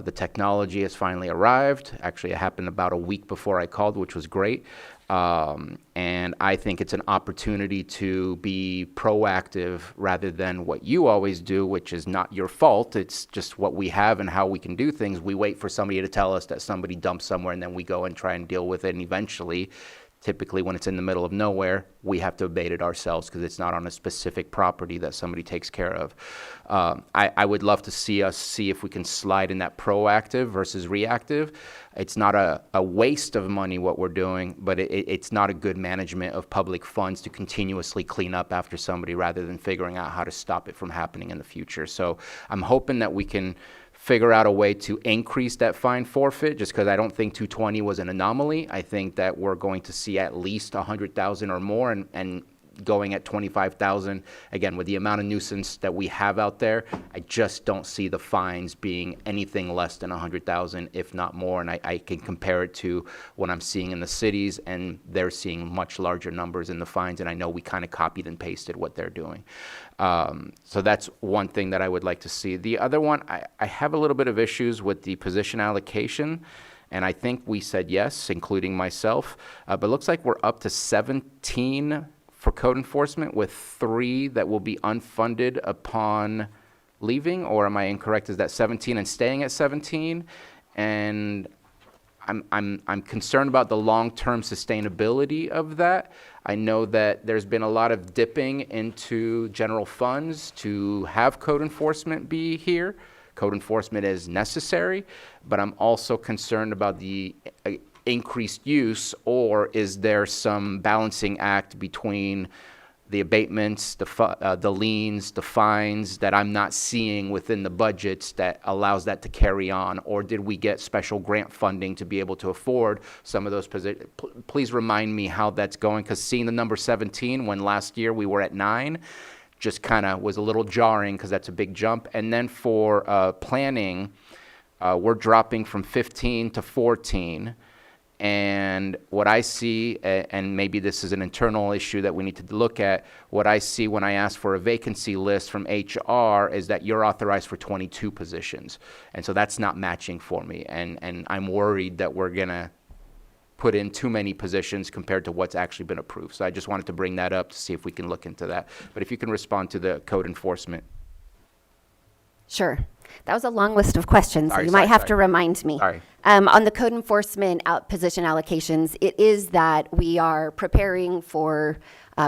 The technology has finally arrived. Actually, it happened about a week before I called, which was great. And I think it's an opportunity to be proactive rather than what you always do, which is not your fault. It's just what we have and how we can do things. We wait for somebody to tell us that somebody dumped somewhere, and then we go and try and deal with it. And eventually, typically when it's in the middle of nowhere, we have to abate it ourselves because it's not on a specific property that somebody takes care of. I would love to see us see if we can slide in that proactive versus reactive. It's not a waste of money what we're doing, but it's not a good management of public funds to continuously clean up after somebody rather than figuring out how to stop it from happening in the future. So I'm hoping that we can figure out a way to increase that fine forfeit, just because I don't think 220 was an anomaly. I think that we're going to see at least 100,000 or more, and going at 25,000, again, with the amount of nuisance that we have out there, I just don't see the fines being anything less than 100,000, if not more. And I can compare it to what I'm seeing in the cities, and they're seeing much larger numbers in the fines, and I know we kind of copied and pasted what they're doing. So that's one thing that I would like to see. The other one, I have a little bit of issues with the position allocation, and I think we said yes, including myself, but it looks like we're up to 17 for code enforcement, with 3 that will be unfunded upon leaving, or am I incorrect? Is that 17 and staying at 17? And I'm concerned about the long-term sustainability of that. I know that there's been a lot of dipping into general funds to have code enforcement be here. Code enforcement is necessary, but I'm also concerned about the increased use, or is there some balancing act between the abatements, the liens, the fines that I'm not seeing within the budgets that allows that to carry on? Or did we get special grant funding to be able to afford some of those positions? Please remind me how that's going, because seeing the number 17 when last year we were at 9 just kind of was a little jarring, because that's a big jump. And then for planning, we're dropping from 15 to 14. And what I see, and maybe this is an internal issue that we need to look at, what I see when I ask for a vacancy list from HR is that you're authorized for 22 positions. And so that's not matching for me. And I'm worried that we're going to put in too many positions compared to what's actually been approved. So I just wanted to bring that up to see if we can look into that. But if you can respond to the code enforcement. Sure. That was a long list of questions, so you might have to remind me. Sorry. On the code enforcement position allocations, it is that we are preparing for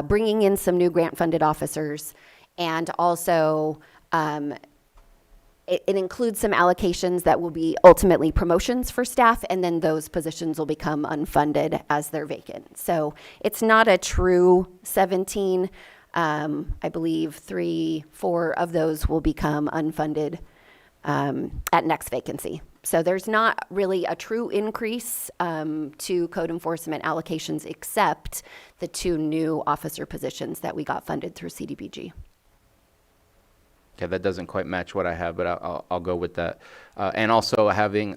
bringing in some new grant-funded officers, and also it includes some allocations that will be ultimately promotions for staff, and then those positions will become unfunded as they're vacant. So it's not a true 17. I believe 3, 4 of those will become unfunded at next vacancy. So there's not really a true increase to code enforcement allocations, except the 2 new officer positions that we got funded through CDBG. Okay, that doesn't quite match what I have, but I'll go with that. And also having,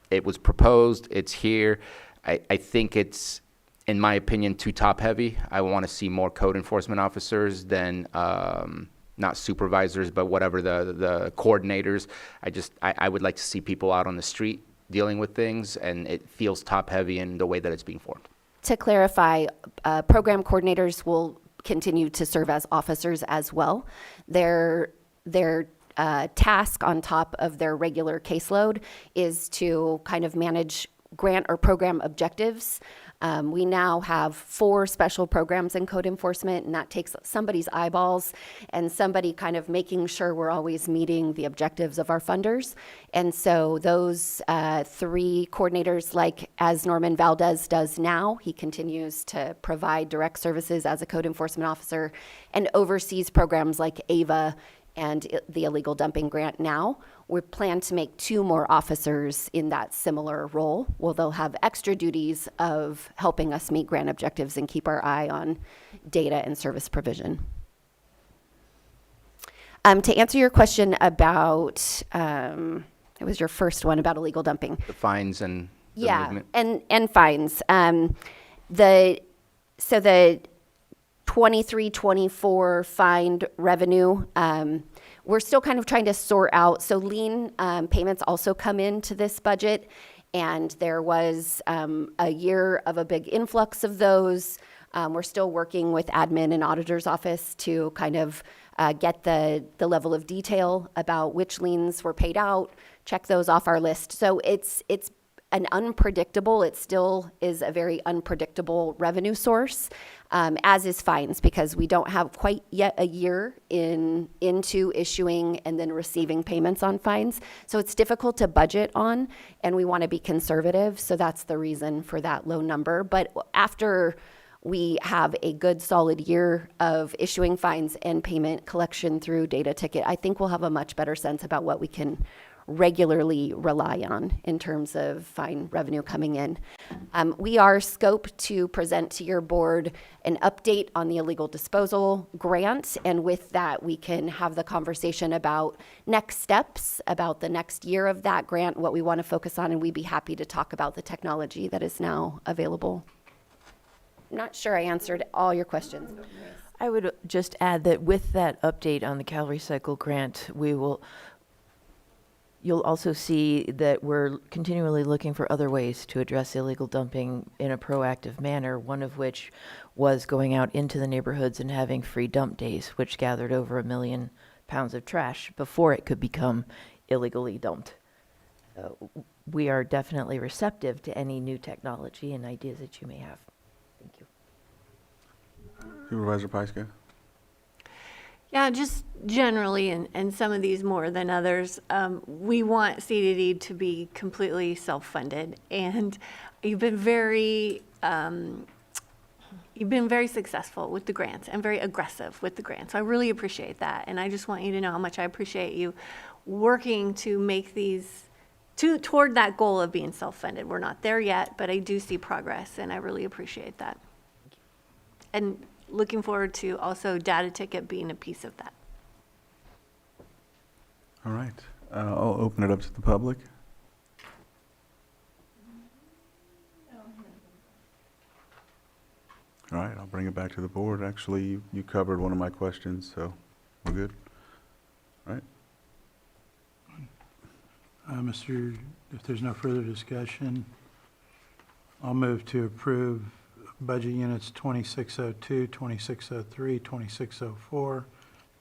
it was proposed, it's here. I think it's, in my opinion, too top-heavy. I want to see more code enforcement officers than not supervisors, but whatever the coordinators. I would like to see people out on the street dealing with things, and it feels top-heavy in the way that it's being formed. to clarify, program coordinators will continue to serve as officers as well. Their task on top of their regular caseload is to kind of manage grant or program objectives. We now have 4 special programs in code enforcement, and that takes somebody's eyeballs and somebody kind of making sure we're always meeting the objectives of our funders. And so those 3 coordinators, like as Norman Valdez does now, he continues to provide direct services as a code enforcement officer and oversees programs like AVA and the illegal dumping grant now. We plan to make 2 more officers in that similar role. Well, they'll have extra duties of helping us meet grant objectives and keep our eye on data and service provision. To answer your question about, it was your first one about illegal dumping. The fines and the Yeah, movement. and fines. So the 23-24 fined revenue, we're still kind of trying to sort out. So lien payments also come into this budget, and there was a year of a big influx of those. We're still working with admin and auditor's office to kind of get the level of detail about which liens were paid out, check those off our list. So it's an unpredictable, it still is a very unpredictable revenue source, as is fines, because we don't have quite yet a year into issuing and then receiving payments on fines. So it's difficult to budget on, and we want to be conservative. So that's the reason for that low number. But after we have a good solid year of issuing fines and payment collection through data ticket, I think we'll have a much better sense about what we can regularly rely on in terms of fine revenue coming in. We are scoped to present to your board an update on the illegal disposal grant, and with that we can have the conversation about next steps, about the next year of that grant, what we want to focus on, and we'd be happy to talk about the technology that is now available. I'm not sure I answered all your questions. I would just add that with that update on the calorie cycle grant, you'll also see that we're continually looking for other ways to address illegal dumping in a proactive manner, one of which was going out into the neighborhoods and having free dump days, which gathered over 1 million pounds of trash before it could become illegally dumped. We are definitely receptive to any new technology and ideas that you may have. Thank you. Supervisor Pyska? Yeah, just generally, and some of these more than others, we want CDD to be completely self-funded, and you've been very successful with the grants and very aggressive with the grants. I really appreciate that, and I just want you to know how much I appreciate you working to make these toward that goal of being self-funded. We're not there yet, but I do see progress, and I really appreciate that. And looking forward to also data ticket being a piece of that. All right. I'll open it up to the public. All right, I'll bring it back to the board. Actually, you covered one of my questions, so we're good. All right. If there's no further discussion, I'll move to approve budget units 2602, 2603, 2604,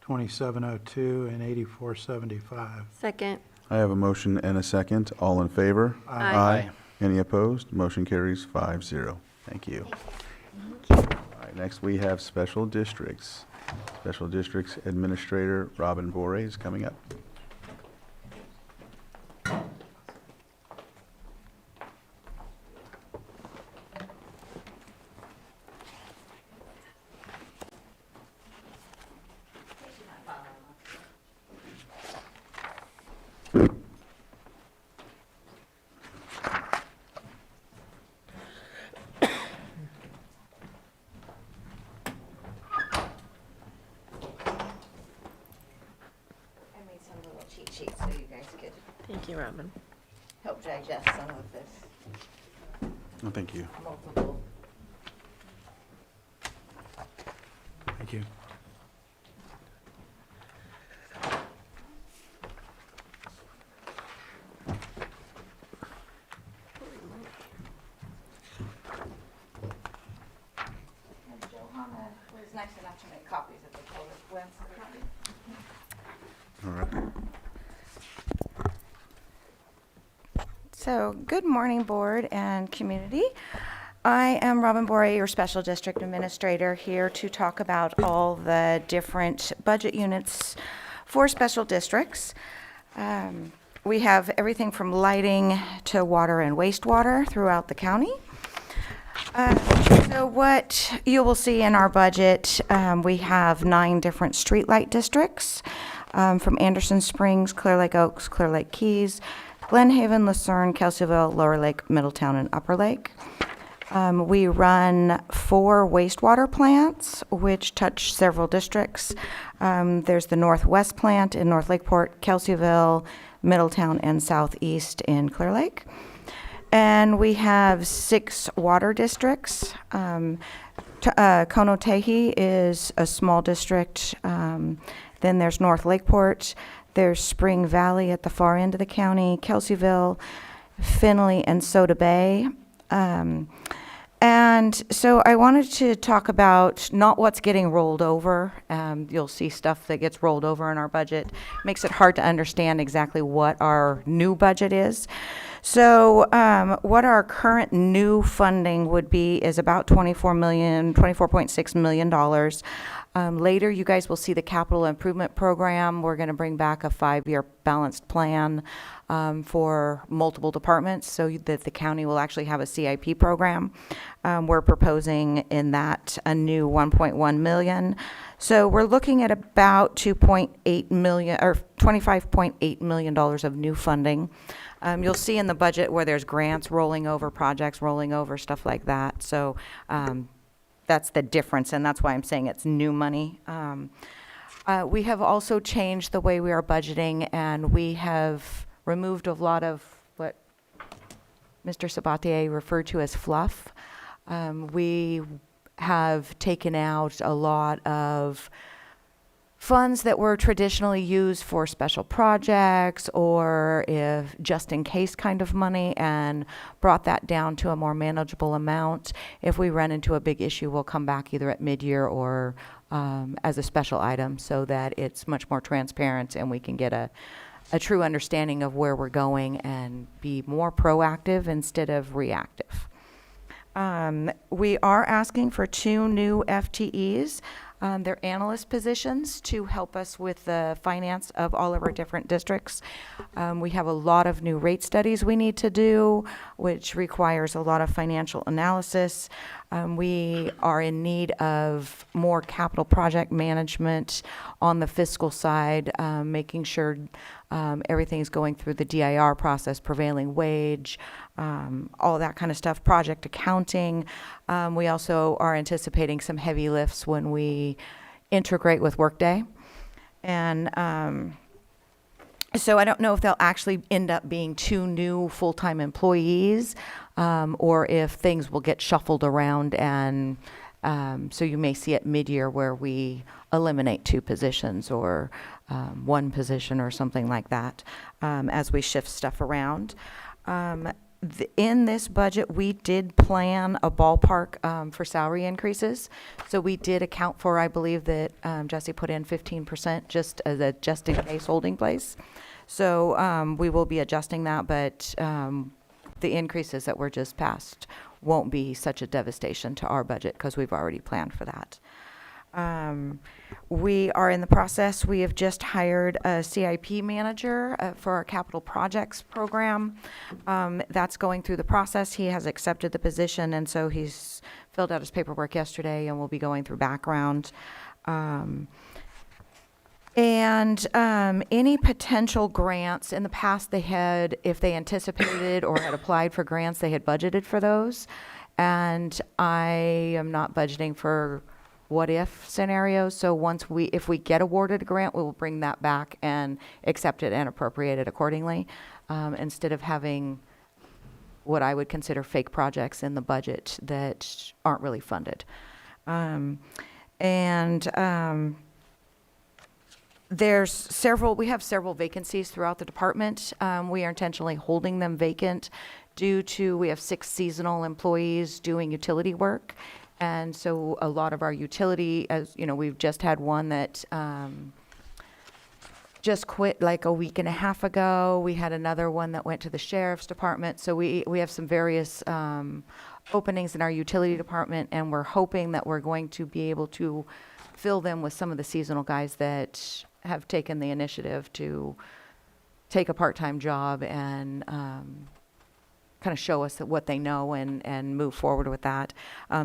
2702, and 8475. Second. I have a motion and a second. All in favor? Aye. Any opposed? Motion carries 5-0. Thank you. All right, next we have special districts. Special Districts Administrator Robin Boré is coming up. Cheat sheet so you guys could Thank you, Robin. help digest some of this Oh, thank you. multiple. Thank you. It's nice enough to make copies of the public All right. So, good morning, board and community. I am Robin Bore, your Special District Administrator, here to talk about all the different budget units for special districts. We have everything from lighting to water and wastewater throughout the county. So what you will see in our budget, we have 9 different streetlight districts, from Anderson Springs, Clear Lake Oaks, Clear Lake Keys, Glen Haven, Lucerne, Kelseyville, Lower Lake, Middletown, and Upper Lake. We run 4 wastewater plants, which touch several districts. There's the Northwest plant in North Lakeport, Kelseyville, Middletown, and Southeast in Clear Lake. And we have 6 water districts. Konotehi is a small district. Then there's North Lakeport. There's Spring Valley at the far end of the county, Kelseyville, Finley, and Soda Bay. And so I wanted to talk about not what's getting rolled over. You'll see stuff that gets rolled over in our budget. Makes it hard to understand exactly what our new budget is. So what our current new funding would be is about $24.6 million. Later, you guys will see the capital improvement program. We're going to bring back a 5-year balanced plan for multiple departments so that the county will actually have a CIP program. We're proposing in that a new $1.1 million. So we're looking at about $2.8 million or $25.8 million of new funding. You'll see in the budget where there's grants rolling over, projects rolling over, stuff like that. So that's the difference, and that's why I'm saying it's new money. We have also changed the way we are budgeting, and we have removed a lot of what Mr. Sabatier referred to as fluff. We have taken out a lot of funds that were traditionally used for special projects or if just in case kind of money, and brought that down to a more manageable amount. If we run into a big issue, we'll come back either at mid-year or as a special item so that it's much more transparent and we can get a true understanding of where we're going and be more proactive instead of reactive. We are asking for 2 new FTEs. They're analyst positions to help us with the finance of all of our different districts. We have a lot of new rate studies we need to do, which requires a lot of financial analysis. We are in need of more capital project management on the fiscal side, making sure everything's going through the DIR process, prevailing wage, all that kind of stuff, project accounting. We also are anticipating some heavy lifts when we integrate with Workday. And so I don't know if they'll actually end up being 2 new full-time employees or if things will get shuffled around, and so you may see at mid-year where we eliminate 2 positions or 1 position or something like that as we shift stuff around. In this budget, we did plan a ballpark for salary increases. So we did account for, I believe that Jesse put in 15% just as a just-in-case holding place. So we will be adjusting that, but the increases that were just passed won't be such a devastation to our budget because we've already planned for that. We are in the process. We have just hired a CIP manager for our capital projects program. That's going through the process. He has accepted the position, and so he's filled out his paperwork yesterday and will be going through background. And any potential grants, in the past they had, if they anticipated or had applied for grants, they had budgeted for those. And I am not budgeting for what if scenarios. So if we get awarded a grant, we will bring that back and accept it and appropriate it accordingly, instead of having what I would consider fake projects in the budget that aren't really funded. We have several vacancies throughout the department. We are intentionally holding them vacant due to we have 6 seasonal employees doing utility work. And so a lot of our utility, as you know, we've just had one that just quit like a week and a half ago. We had another one that went to the sheriff's department. So we have some various openings in our utility department, and we're hoping that we're going to be able to fill them with some of the seasonal guys that have taken the initiative to take a part-time job and kind of show us what they know and move forward with that.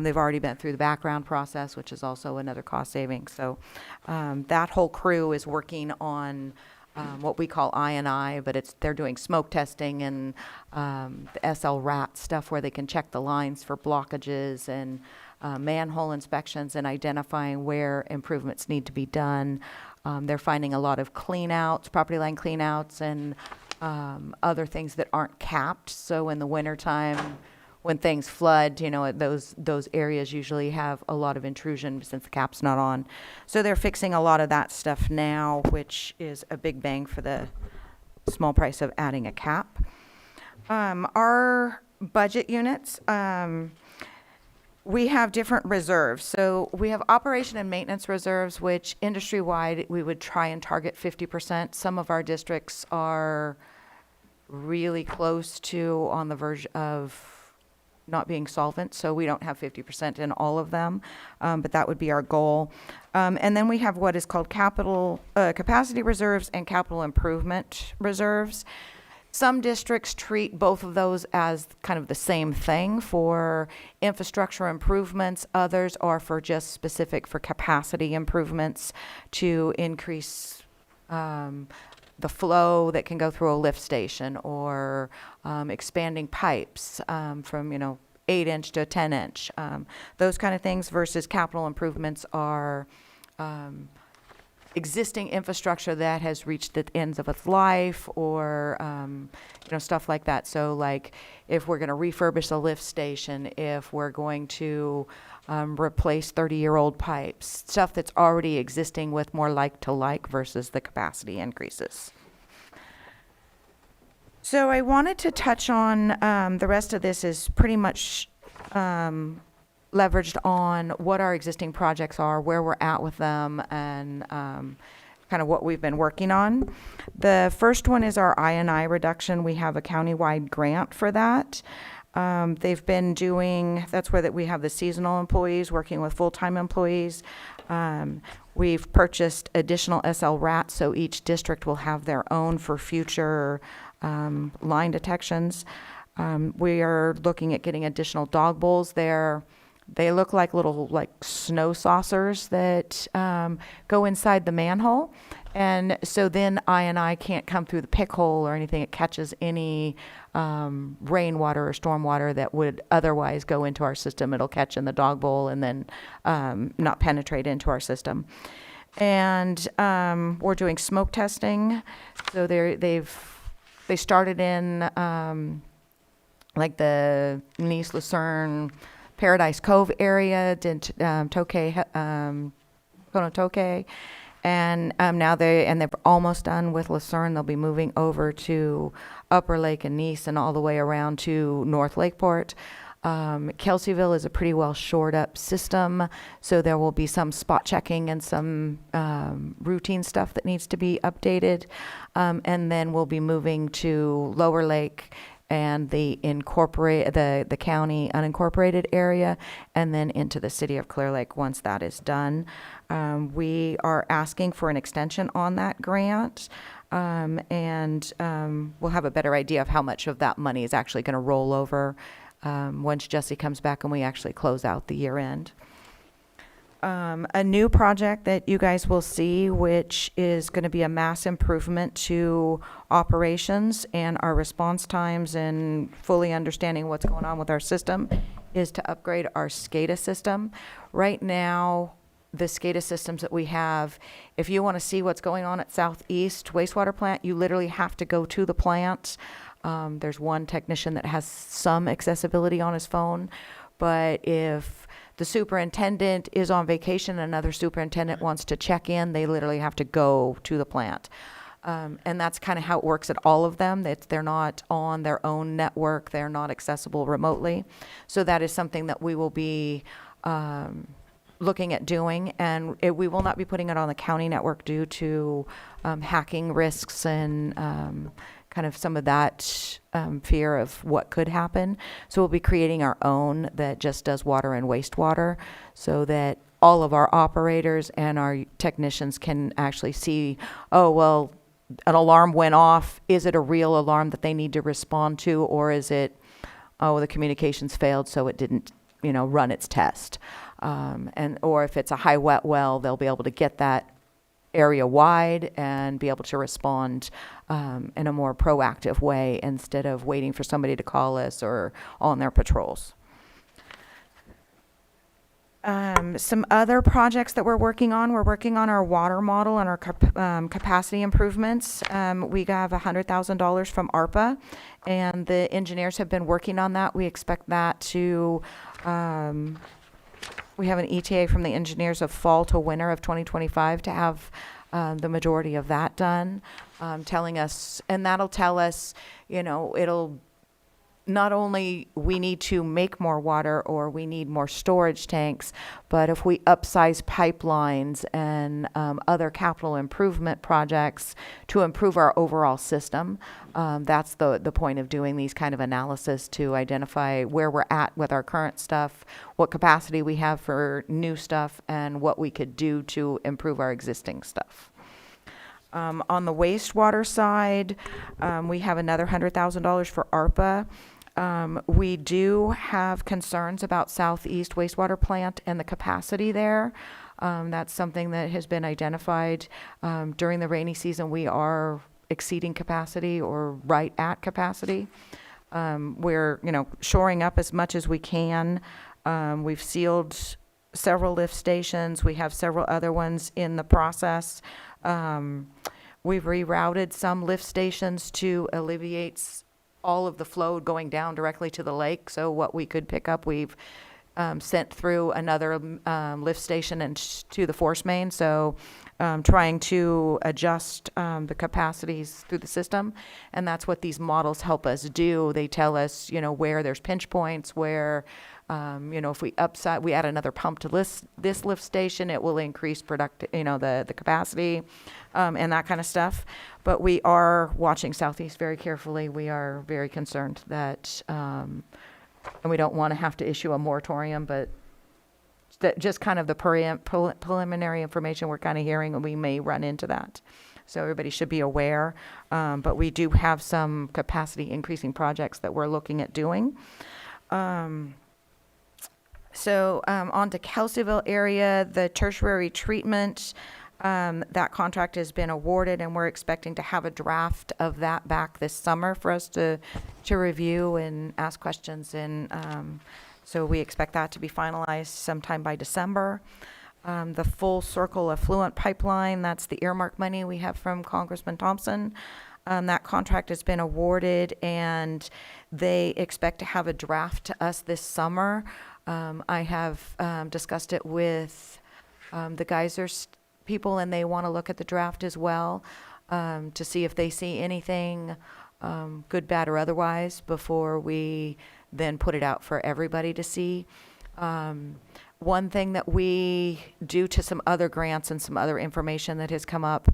They've already been through the background process, which is also another cost saving. So that whole crew is working on what we call I&I, but they're doing smoke testing and the SL rat stuff where they can check the lines for blockages and manhole inspections and identifying where improvements need to be done. They're finding a lot of cleanouts, property line cleanouts, and other things that aren't capped. So in the wintertime, when things flood, you know, those areas usually have a lot of intrusion since the cap's not on. So they're fixing a lot of that stuff now, which is a big bang for the small price of adding a cap. Our budget units, we have different reserves. So we have operation and maintenance reserves, which industry-wide, we would try and target 50%. Some of our districts are really close to on the verge of not being solvent, so we don't have 50% in all of them, but that would be our goal. And then we have what is called capital capacity reserves and capital improvement reserves. Some districts treat both of those as kind of the same thing for infrastructure improvements. Others are for just specific for capacity improvements to increase the flow that can go through a lift station, or expanding pipes from 8-inch to 10-inch. Those kind of things versus capital improvements are existing infrastructure that has reached the ends of its life, or stuff like that. So like if we're going to refurbish a lift station, if we're going to replace 30-year-old pipes, stuff that's already existing with more like to like versus the capacity increases. So I wanted to touch on the rest of this is pretty much leveraged on what our existing projects are, where we're at with them, and kind of what we've been working on. The first one is our I&I reduction. We have a countywide grant for that. They've been doing, that's where we have the seasonal employees working with full-time employees. We've purchased additional SL rats, so each district will have their own for future line detections. We are looking at getting additional dog bowls there. They look like little snow saucers that go inside the manhole. And so then I&I can't come through the pick hole or anything. It catches any rainwater or stormwater that would otherwise go into our system. It'll catch in the dog bowl and then not penetrate into our system. And we're doing smoke testing. So they started in like the Nice, Lucerne, Paradise Cove area, did Tokay, Konotoke, and now they're almost done with Lucerne. They'll be moving over to Upper Lake and Nice and all the way around to North Lakeport. Kelseyville is a pretty well shored up system, so there will be some spot checking and some routine stuff that needs to be updated, and then we'll be moving to Lower Lake and the county unincorporated area, and then into the city of Clear Lake once that is done. We are asking for an extension on that grant, and we'll have a better idea of how much of that money is actually going to roll over once Jesse comes back and we actually close out the year end. A new project that you guys will see, which is going to be a mass improvement to operations and our response times and fully understanding what's going on with our system, is to upgrade our SCADA system. Right now, the SCADA systems that we have, if you want to see what's going on at Southeast Wastewater Plant, you literally have to go to the plant. There's one technician that has some accessibility on his phone, but if the superintendent is on vacation and another superintendent wants to check in, they literally have to go to the plant. And that's kind of how it works at all of them. They're not on their own network. They're not accessible remotely. So that is something that we will be looking at doing, and we will not be putting it on the county network due to hacking risks and kind of some of that fear of what could happen. So we'll be creating our own that just does water and wastewater, so that all of our operators and our technicians can actually see, oh, well, an alarm went off. Is it a real alarm that they need to respond to, or is it, oh, the communications failed, so it didn't, run its test? Or if it's a high wet well, they'll be able to get that area wide and be able to respond in a more proactive way instead of waiting for somebody to call us or on their patrols. Some other projects that we're working on our water model and our capacity improvements. We have $100,000 from ARPA, and the engineers have been working on that. We expect that to, we have an ETA from the engineers of fall to winter of 2025 to have the majority of that done, telling us, and that'll tell us, it'll not only we need to make more water or we need more storage tanks, but if we upsize pipelines and other capital improvement projects to improve our overall system, that's the point of doing these kind of analysis, to identify where we're at with our current stuff, what capacity we have for new stuff, and what we could do to improve our existing stuff. On the wastewater side, we have another $100,000 for ARPA. We do have concerns about Southeast Wastewater Plant and the capacity there. That's something that has been identified during the rainy season. We are exceeding capacity or right at capacity. We're, shoring up as much as we can. We've sealed several lift stations. We have several other ones in the process. We've rerouted some lift stations to alleviate all of the flow going down directly to the lake. So what we could pick up, we've sent through another lift station and to the force main. So trying to adjust the capacities through the system. And that's what these models help us do. They tell us, where there's pinch points, where, if we add another pump to this lift station, it will increase the capacity and that kind of stuff. But we are watching Southeast very carefully. We are very concerned that, and we don't want to have to issue a moratorium, but that just kind of the preliminary information we're kind of hearing, and we may run into that. So everybody should be aware. But we do have some capacity increasing projects that we're looking at doing. On to Kelseyville area, the tertiary treatment, that contract has been awarded, and we're expecting to have a draft of that back this summer for us to review and ask questions. And so we expect that to be finalized sometime by December. The Full Circle Affluent Pipeline, that's the earmark money we have from Congressman Thompson. That contract has been awarded, and they expect to have a draft to us this summer. I have discussed it with the Geysers people, and they want to look at the draft as well to see if they see anything good, bad, or otherwise before we then put it out for everybody to see. One thing that we, due to some other grants and some other information that has come up,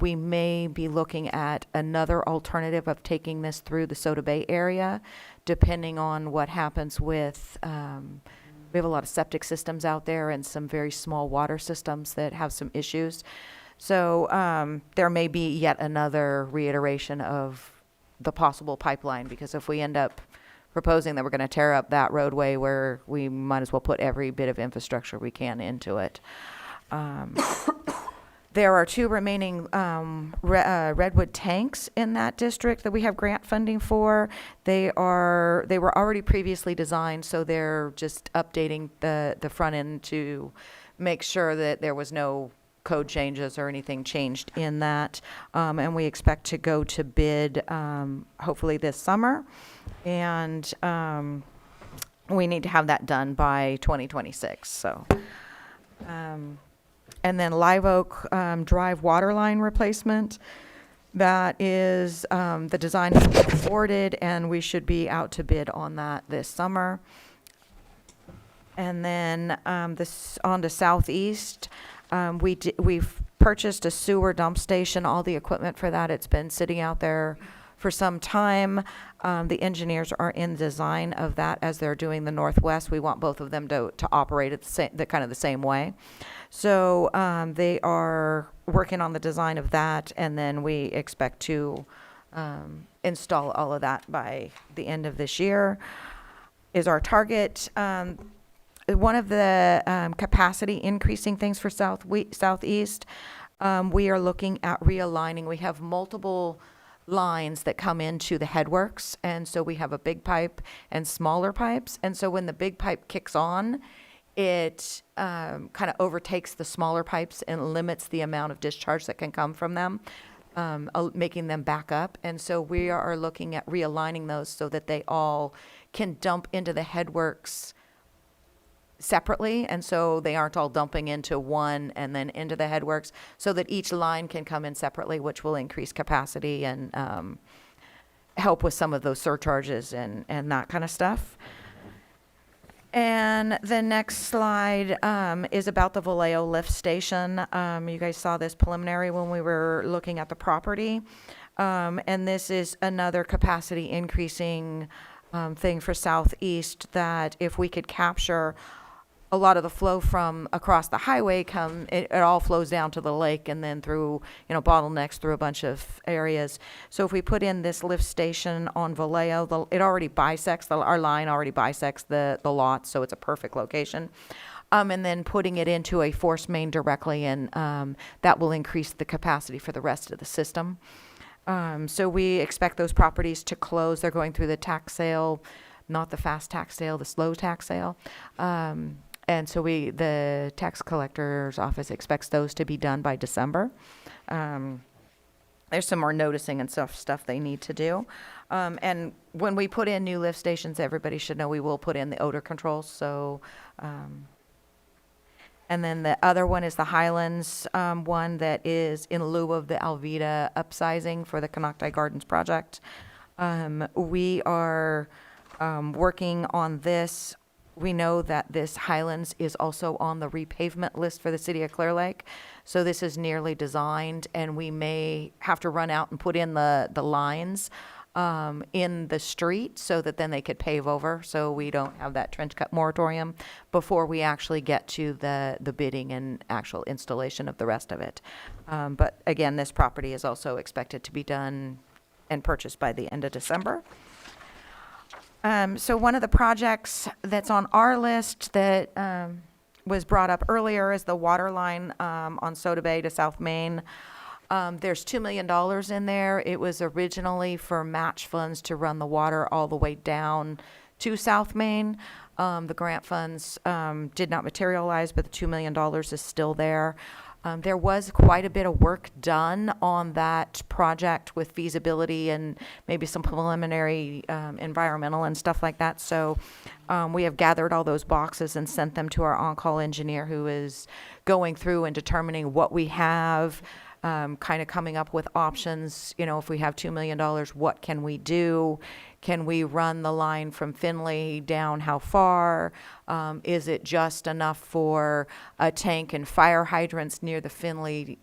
we may be looking at another alternative of taking this through the Soda Bay area, depending on what happens with, we have a lot of septic systems out there and some very small water systems that have some issues. So there may be yet another reiteration of the possible pipeline, because if we end up proposing that we're going to tear up that roadway, where we might as well put every bit of infrastructure we can into it. There are 2 remaining redwood tanks in that district that we have grant funding for. They were already previously designed, so they're just updating the front end to make sure that there was no code changes or anything changed in that. And we expect to go to bid hopefully this summer. And we need to have that done by 2026. So, and then Live Oak Drive water line replacement. That is the design has been awarded, and we should be out to bid on that this summer. And then this on to Southeast, we've purchased a sewer dump station, all the equipment for that. It's been sitting out there for some time. The engineers are in design of that as they're doing the Northwest. We want both of them to operate at the same way. So they are working on the design of that, and then we expect to install all of that by the end of this year is our target. One of the capacity increasing things for Southeast, we are looking at realigning. We have multiple lines that come into the headworks, and so we have a big pipe and smaller pipes, and so when the big pipe kicks on, it kind of overtakes the smaller pipes and limits the amount of discharge that can come from them, making them back up. And so we are looking at realigning those so that they all can dump into the headworks separately, and so they aren't all dumping into one and then into the headworks, so that each line can come in separately, which will increase capacity and help with some of those surcharges and that kind of stuff. And the next slide is about the Vallejo lift station. You guys saw this preliminary when we were looking at the property. And this is another capacity increasing thing for Southeast, that if we could capture a lot of the flow from across the highway, it all flows down to the lake and then through, bottlenecks through a bunch of areas. So if we put in this lift station on Vallejo, it already bisects, our line already bisects the lot, so it's a perfect location. And then putting it into a force main directly, and that will increase the capacity for the rest of the system. So we expect those properties to close. They're going through the tax sale, not the fast tax sale, the slow tax sale. And so the tax collector's office expects those to be done by December. There's some more noticing and stuff they need to do. And when we put in new lift stations, everybody should know we will put in the odor controls. So, and then the other one is the Highlands one that is in lieu of the Alvita upsizing for the Canocti Gardens project. We are working on this. We know that this Highlands is also on the repavement list for the city of Clear Lake. So this is nearly designed, and we may have to run out and put in the lines in the street so that then they could pave over, so we don't have that trench cut moratorium before we actually get to the bidding and actual installation of the rest of it. But again, this property is also expected to be done and purchased by the end of December. So one of the projects that's on our list that was brought up earlier is the water line on Soda Bay to South Main. There's $2 million in there. It was originally for match funds to run the water all the way down to South Main. The grant funds did not materialize, but the $2 million is still there. There was quite a bit of work done on that project with feasibility and maybe some preliminary environmental and stuff like that. So we have gathered all those boxes and sent them to our on-call engineer, who is going through and determining what we have, kind of coming up with options. If we have $2 million, what can we do? Can we run the line from Finley down how far? Is it just enough for a tank and fire hydrants near the Finley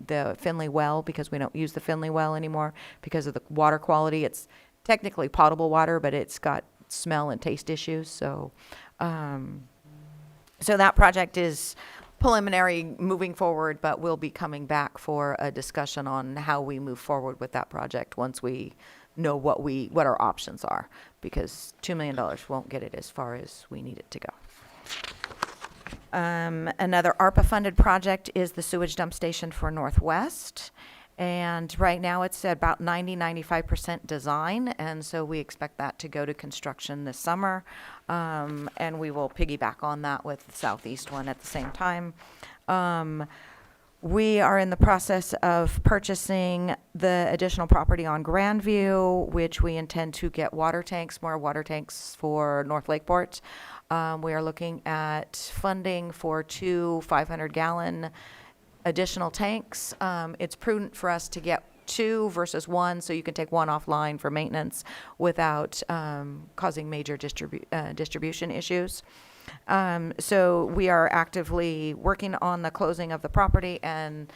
well, because we don't use the Finley well anymore because of the water quality? It's technically potable water, but it's got smell and taste issues. So, so that project is preliminary moving forward, but we'll be coming back for a discussion on how we move forward with that project once we know what our options are, because $2 million won't get it as far as we need it to go. Another ARPA-funded project is the sewage dump station for Northwest. And right now it's at about 95% design, and so we expect that to go to construction this summer. And we will piggyback on that with the Southeast one at the same time. We are in the process of purchasing the additional property on Grandview, which we intend to get more water tanks for North Lakeport. We are looking at funding for 2 500-gallon additional tanks. It's prudent for us to get 2 versus 1, so you can take 1 offline for maintenance without causing major distribution issues. So we are actively working on the closing of the property, and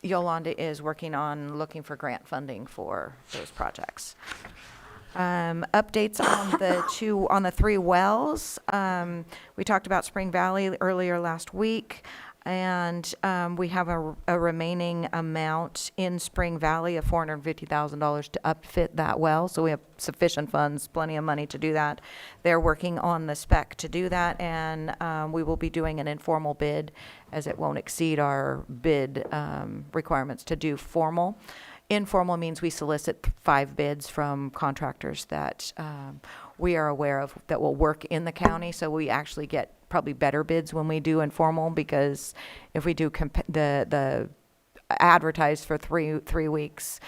Yolanda is working on looking for grant funding for those projects. Updates on the 3 wells. We talked about Spring Valley earlier last week, and we have a remaining amount in Spring Valley of $450,000 to upfit that well. So we have sufficient funds, plenty of money to do that. They're working on the spec to do that, and we will be doing an informal bid, as it won't exceed our bid requirements to do formal. Informal means we solicit 5 bids from contractors that we are aware of that will work in the county. So we actually get probably better bids when we do informal, because if we do the advertise for three weeks,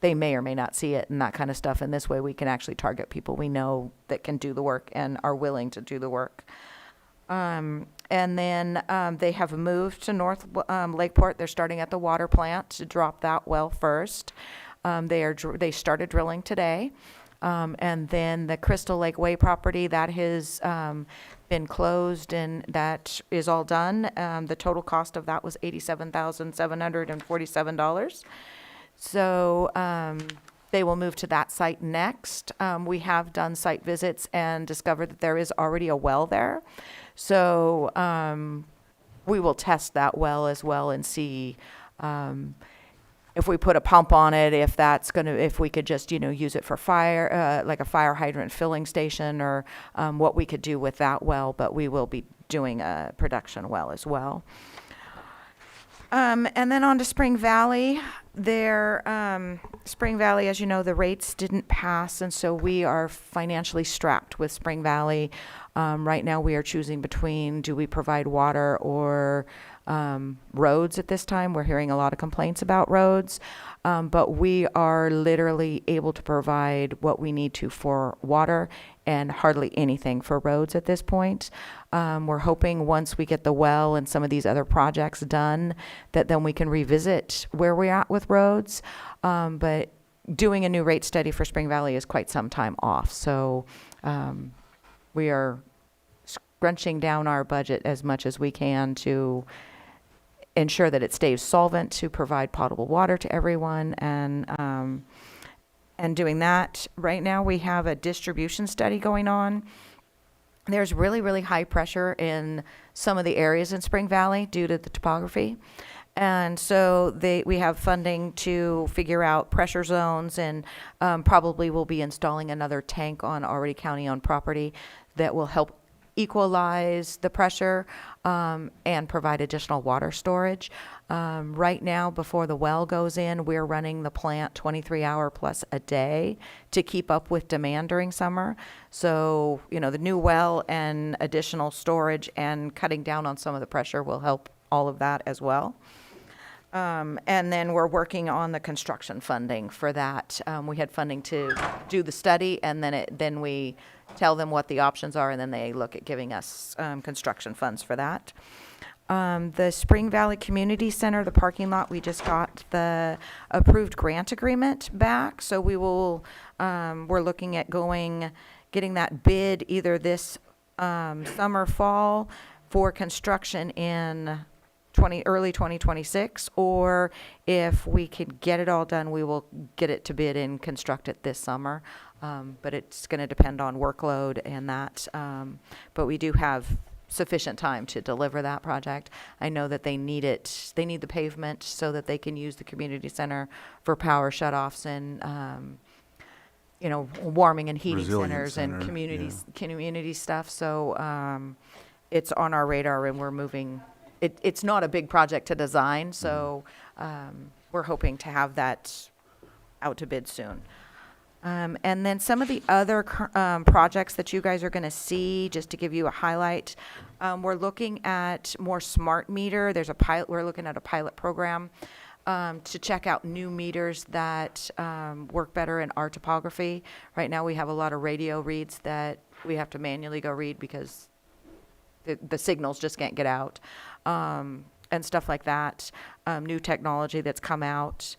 they may or may not see it and that kind of stuff. And this way we can actually target people we know that can do the work and are willing to do the work. And then they have moved to North Lakeport. They're starting at the water plant to drop that well first. They started drilling today. And then the Crystal Lake Way property, that has been closed, and that is all done. The total cost of that was $87,747. So they will move to that site next. We have done site visits and discovered that there is already a well there. So we will test that well as well and see if we put a pump on it, if we could just, use it for fire, like a fire hydrant filling station, or what we could do with that well. But we will be doing a production well as well. And then on to Spring Valley. Spring Valley, as you know, the rates didn't pass, and so we are financially strapped with Spring Valley. Right now we are choosing between, do we provide water or roads at this time? We're hearing a lot of complaints about roads, but we are literally able to provide what we need to for water and hardly anything for roads at this point. We're hoping once we get the well and some of these other projects done, that then we can revisit where we're at with roads. But doing a new rate study for Spring Valley is quite some time off. So we are scrunching down our budget as much as we can to ensure that it stays solvent, to provide potable water to everyone, and doing that. Right now we have a distribution study going on. There's really, really high pressure in some of the areas in Spring Valley due to the topography. And so we have funding to figure out pressure zones, and probably will be installing another tank on already county-owned property that will help equalize the pressure and provide additional water storage. Right now, before the well goes in, we're running the plant 23-hour plus a day to keep up with demand during summer. So, the new well and additional storage and cutting down on some of the pressure will help all of that as well. And then we're working on the construction funding for that. We had funding to do the study, and then we tell them what the options are, and then they look at giving us construction funds for that. The Spring Valley Community Center, the parking lot, we just got the approved grant agreement back. So we will, we're looking at getting that bid either this summer, fall for construction in early 2026, or if we could get it all done, we will get it to bid and construct it this summer. But it's going to depend on workload and that. But we do have sufficient time to deliver that project. I know that they need it. They need the pavement so that they can use the community center for power shutoffs and warming and heating Resilience centers and community stuff. So it's on our radar, and we're moving. It's not a big project to design, so we're hoping to have that out to bid soon. And then some of the other projects that you guys are going to see, just to give you a highlight, we're looking at more smart meter. We're looking at a pilot program to check out new meters that work better in our topography. Right now we have a lot of radio reads that we have to manually go read because the signals just can't get out, and stuff like that. New technology that's come out.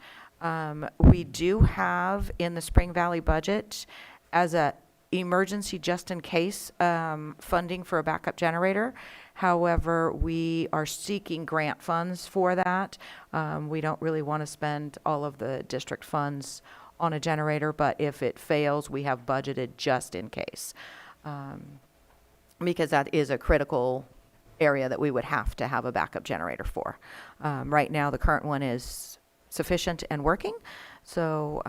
We do have in the Spring Valley budget, as a emergency just-in-case funding for a backup generator. However, we are seeking grant funds for that. We don't really want to spend all of the district funds on a generator, but if it fails, we have budgeted just in case. Because that is a critical area that we would have to have a backup generator for. Right now, the current one is sufficient and working, so,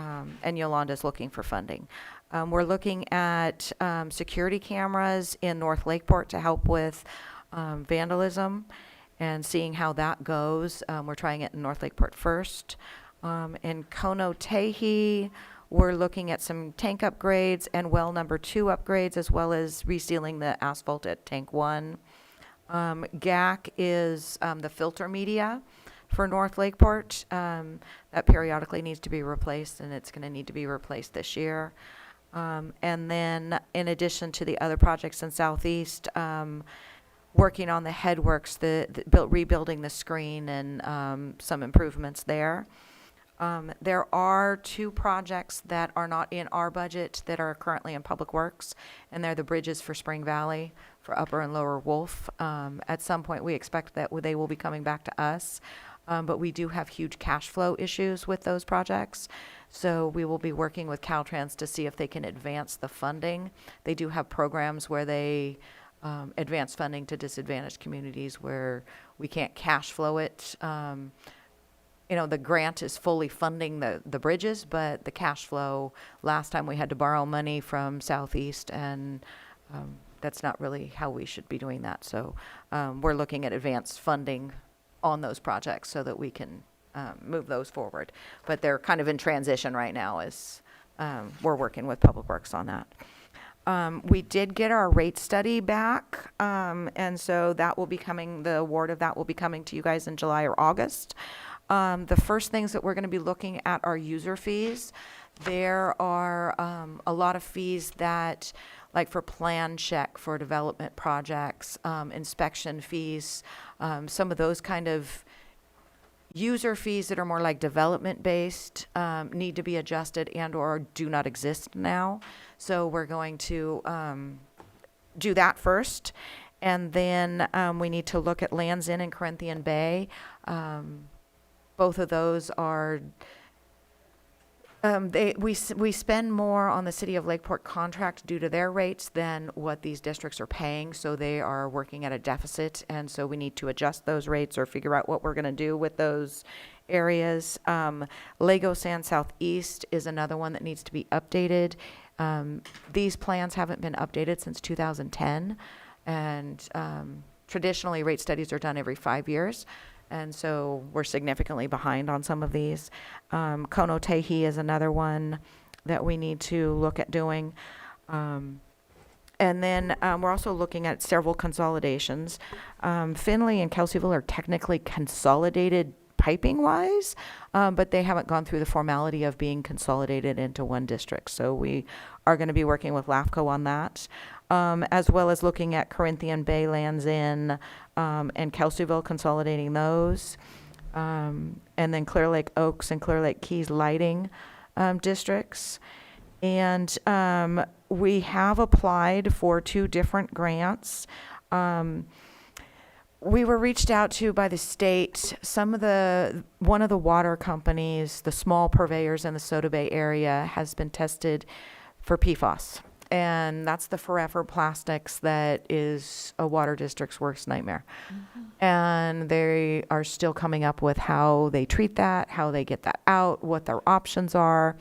and Yolanda's looking for funding. We're looking at security cameras in North Lakeport to help with vandalism and seeing how that goes. We're trying it in North Lakeport first. In Kono-Tehi, we're looking at some tank upgrades and well number 2 upgrades, as well as resealing the asphalt at tank 1. GAC is the filter media for North Lakeport. That periodically needs to be replaced, and it's going to need to be replaced this year. And then in addition to the other projects in Southeast, working on the headworks, rebuilding the screen and some improvements there. There are 2 projects that are not in our budget that are currently in Public Works, and they're the bridges for Spring Valley, for Upper and Lower Wolf. At some point, we expect that they will be coming back to us, but we do have huge cash flow issues with those projects. So we will be working with Caltrans to see if they can advance the funding. They do have programs where they advance funding to disadvantaged communities where we can't cash flow it. You know, the grant is fully funding the bridges, but the cash flow, last time we had to borrow money from Southeast, and that's not really how we should be doing that. So we're looking at advanced funding on those projects so that we can move those forward. But they're kind of in transition right now as we're working with Public Works on that. We did get our rate study back, and so that will be coming, the award of that will be coming to you guys in July or August. The first things that we're going to be looking at are user fees. There are a lot of fees that, like for plan check for development projects, inspection fees, some of those kind of user fees that are more like development based need to be adjusted and or do not exist now. So we're going to do that first. And then we need to look at Lands End and Corinthian Bay. Both of those are, we spend more on the City of Lakeport contract due to their rates than what these districts are paying, so they are working at a deficit, and so we need to adjust those rates or figure out what we're going to do with those areas. Lagos Sand Southeast is another one that needs to be updated. These plans haven't been updated since 2010, and traditionally rate studies are done every 5 years. And so we're significantly behind on some of these. Kono-Tehi is another one that we need to look at doing. And then we're also looking at several consolidations. Findlay and Kelseyville are technically consolidated piping-wise, but they haven't gone through the formality of being consolidated into one district. So we are going to be working with LAFCO on that, as well as looking at Corinthian Bay, Lands End, and Kelseyville, consolidating those. And then Clear Lake Oaks and Clear Lake Keys lighting districts. And we have applied for 2 different grants. We were reached out to by the state. One of the water companies, the small purveyors in the Soda Bay area, has been tested for PFAS. And that's the forever plastics that is a water district's worst nightmare. Mm-hmm. And they are still coming up with how they treat that, how they get that out, what their options are.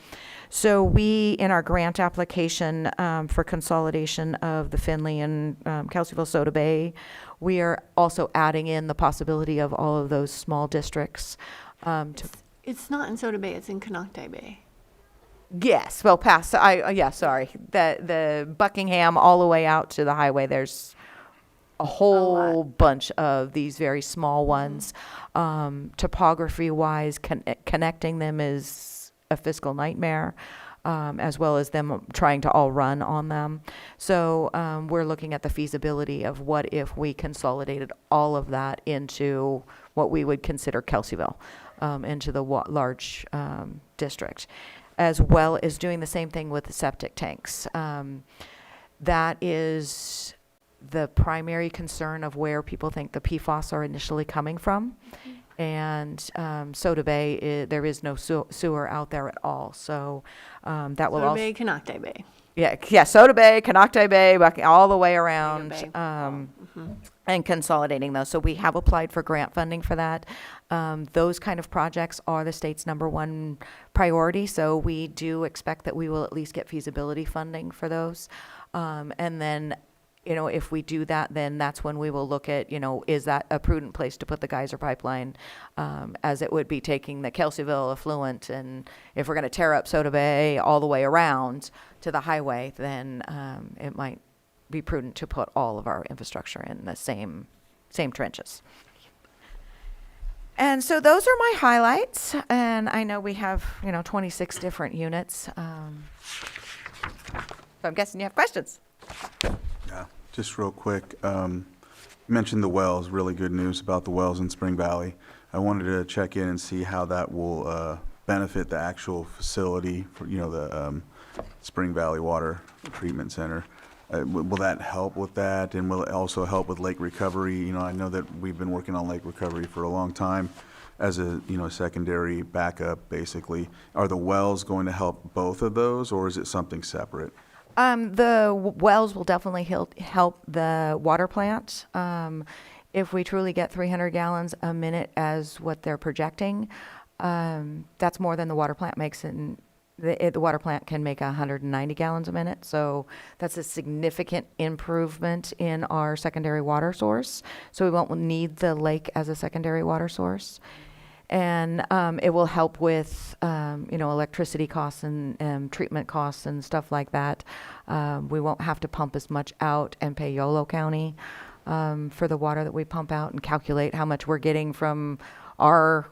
So we, in our grant application for consolidation of the Findlay and Kelseyville Soda Bay, we are also adding in the possibility of all of those small districts. It's not in Soda Bay, it's in Canocti Bay. Yes, well, past, sorry. The Buckingham all the way out to the highway, there's a whole bunch of these very small ones. Topography-wise, connecting them is a fiscal nightmare, as well as them trying to all run on them. So we're looking at the feasibility of what if we consolidated all of that into what we would consider Kelseyville, into the large district. as well as doing the same thing with the septic tanks. That is the primary concern of where people think the PFAS are initially coming from. And Soda Bay, there is no sewer out there at all. So that will Soda also... Bay, Canocti Bay. Yeah, Soda Bay, Canocti Bay, all the way around, Bay. and consolidating those. So we have applied for grant funding for that. Those kind of projects are the state's #1 priority, so we do expect that we will at least get feasibility funding for those. And then, if we do that, then that's when we will look at, is that a prudent place to put the geyser pipeline, as it would be taking the Kelseyville affluent, and if we're going to tear up Soda Bay all the way around to the highway, then it might be prudent to put all of our infrastructure in the same trenches. And so those are my highlights, and I know we have 26 different units. So I'm guessing you have questions. Yeah, just real quick, you mentioned the wells, really good news about the wells in Spring Valley. I wanted to check in and see how that will benefit the actual facility for, the Spring Valley Water Treatment Center. Will that help with that, and will it also help with lake recovery? I know that we've been working on lake recovery for a long time as a, secondary backup, basically. Are the wells going to help both of those, or is it something separate? The wells will definitely help the water plant. If we truly get 300 gallons a minute as what they're projecting, that's more than the water plant makes in the water plant can make 190 gallons a minute. So that's a significant improvement in our secondary water source. So we won't need the lake as a secondary water source. And it will help with, electricity costs and treatment costs and stuff like that. We won't have to pump as much out and pay Yolo County for the water that we pump out, and calculate how much we're getting from our,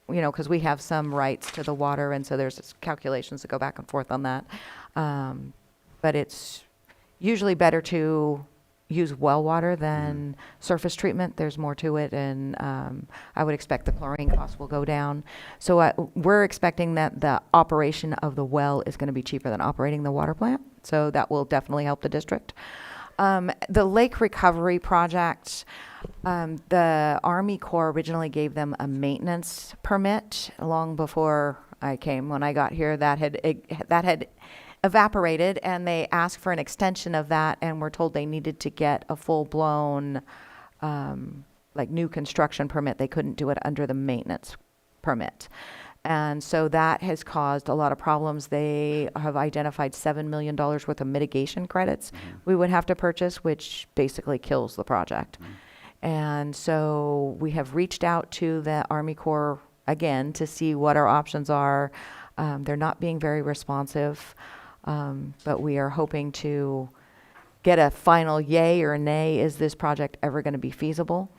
because we have some rights to the water, and so there's calculations that go back and forth on that. But it's usually better to use well water than surface treatment. There's more to it, and I would expect the chlorine costs will go down. So we're expecting that the operation of the well is going to be cheaper than operating the water plant. So that will definitely help the district. The lake recovery project, the Army Corps originally gave them a maintenance permit long before I came. When I got here, that had evaporated, and they asked for an extension of that, and were told they needed to get a full-blown new construction permit. They couldn't do it under the maintenance permit. And so that has caused a lot of problems. They have identified $7 million worth of mitigation credits we would have to purchase, which basically kills the project. And so we have reached out to the Army Corps again to see what our options are. They're not being very responsive, but we are hoping to get a final yay or nay. Is this project ever going to be feasible?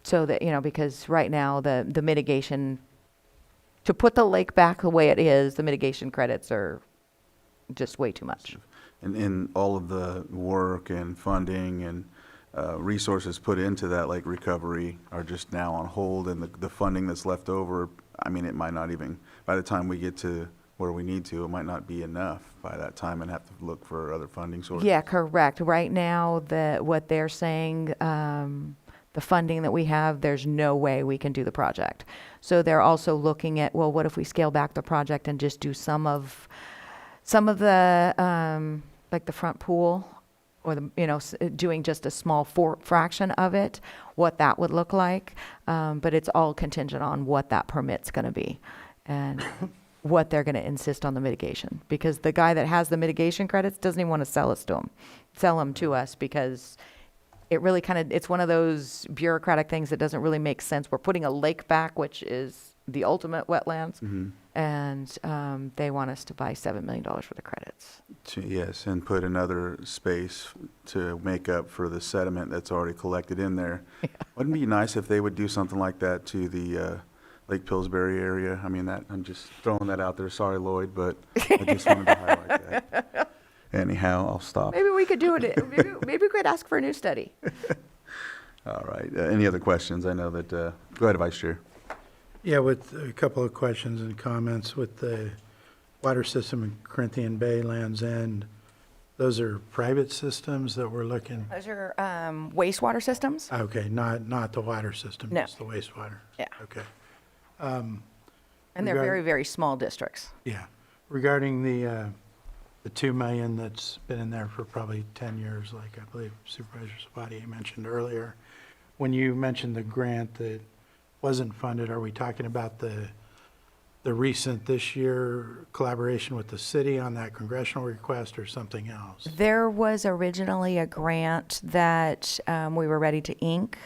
So that, because right now the mitigation, to put the lake back the way it is, the mitigation credits are just way too much. And all of the work and funding and resources put into that lake recovery are just now on hold, and the funding that's left over, it might not even, by the time we get to where we need to, it might not be enough by that time, and have to look for other funding sources. Yeah, correct. Right now, what they're saying, the funding that we have, there's no way we can do the project. So they're also looking at, well, what if we scale back the project and just do some of the, like the front pool, or doing just a small fraction of it, what that would look like. But it's all contingent on what that permit's going to be, and what they're going to insist on the mitigation. Because the guy that has the mitigation credits doesn't even want to sell them to us, because it really it's one of those bureaucratic things that doesn't really make sense. We're putting a lake back, which is the ultimate wetlands, and they want us to buy $7 million worth of credits. Yes, and put another space to make up for the sediment that's already collected in there. Yeah. Wouldn't it be nice if they would do something like that to the Lake Pillsbury area? I'm just throwing that out there. Sorry, Lloyd, but I just wanted to highlight that. Anyhow, I'll stop. Maybe we could do it. Maybe we could ask for a new study. All right. Any other questions? I know that. Go ahead, Vice Chair. Yeah, with a couple of questions and comments with the water system in Corinthian Bay, Land's End. Those are private systems that we're looking, Those are wastewater systems. okay, not the water system, No. just the wastewater. Yeah. Okay. And they're Regard- very, very small districts. Yeah. Regarding the 2 million that's been in there for probably 10 years, like I believe Supervisor Sabatier mentioned earlier, when you mentioned the grant that wasn't funded, are we talking about the recent this year collaboration with the city on that congressional request or something else? There was originally a grant that we were ready to ink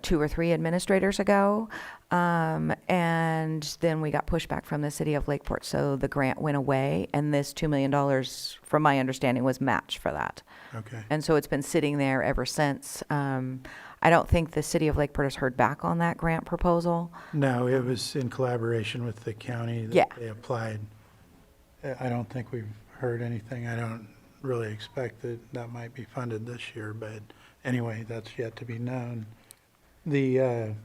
2 or 3 administrators ago. And then we got pushback from the city of Lakeport, so the grant went away. And this $2 million, from my understanding, was match for that. Okay. And so it's been sitting there ever since. I don't think the city of Lakeport has heard back on that grant proposal. No, it was in collaboration with the county Yeah. that they applied. I don't think we've heard anything. I don't really expect that that might be funded this year, but anyway, that's yet to be known. The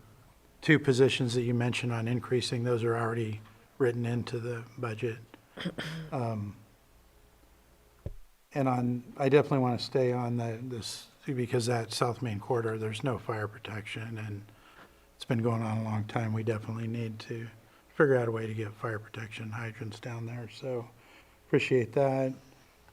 2 positions that you mentioned on increasing, those are already written into the budget. And I definitely want to stay on this, because that South Main corridor, there's no fire protection, and it's been going on a long time. We definitely need to figure out a way to get fire protection hydrants down there, so appreciate that.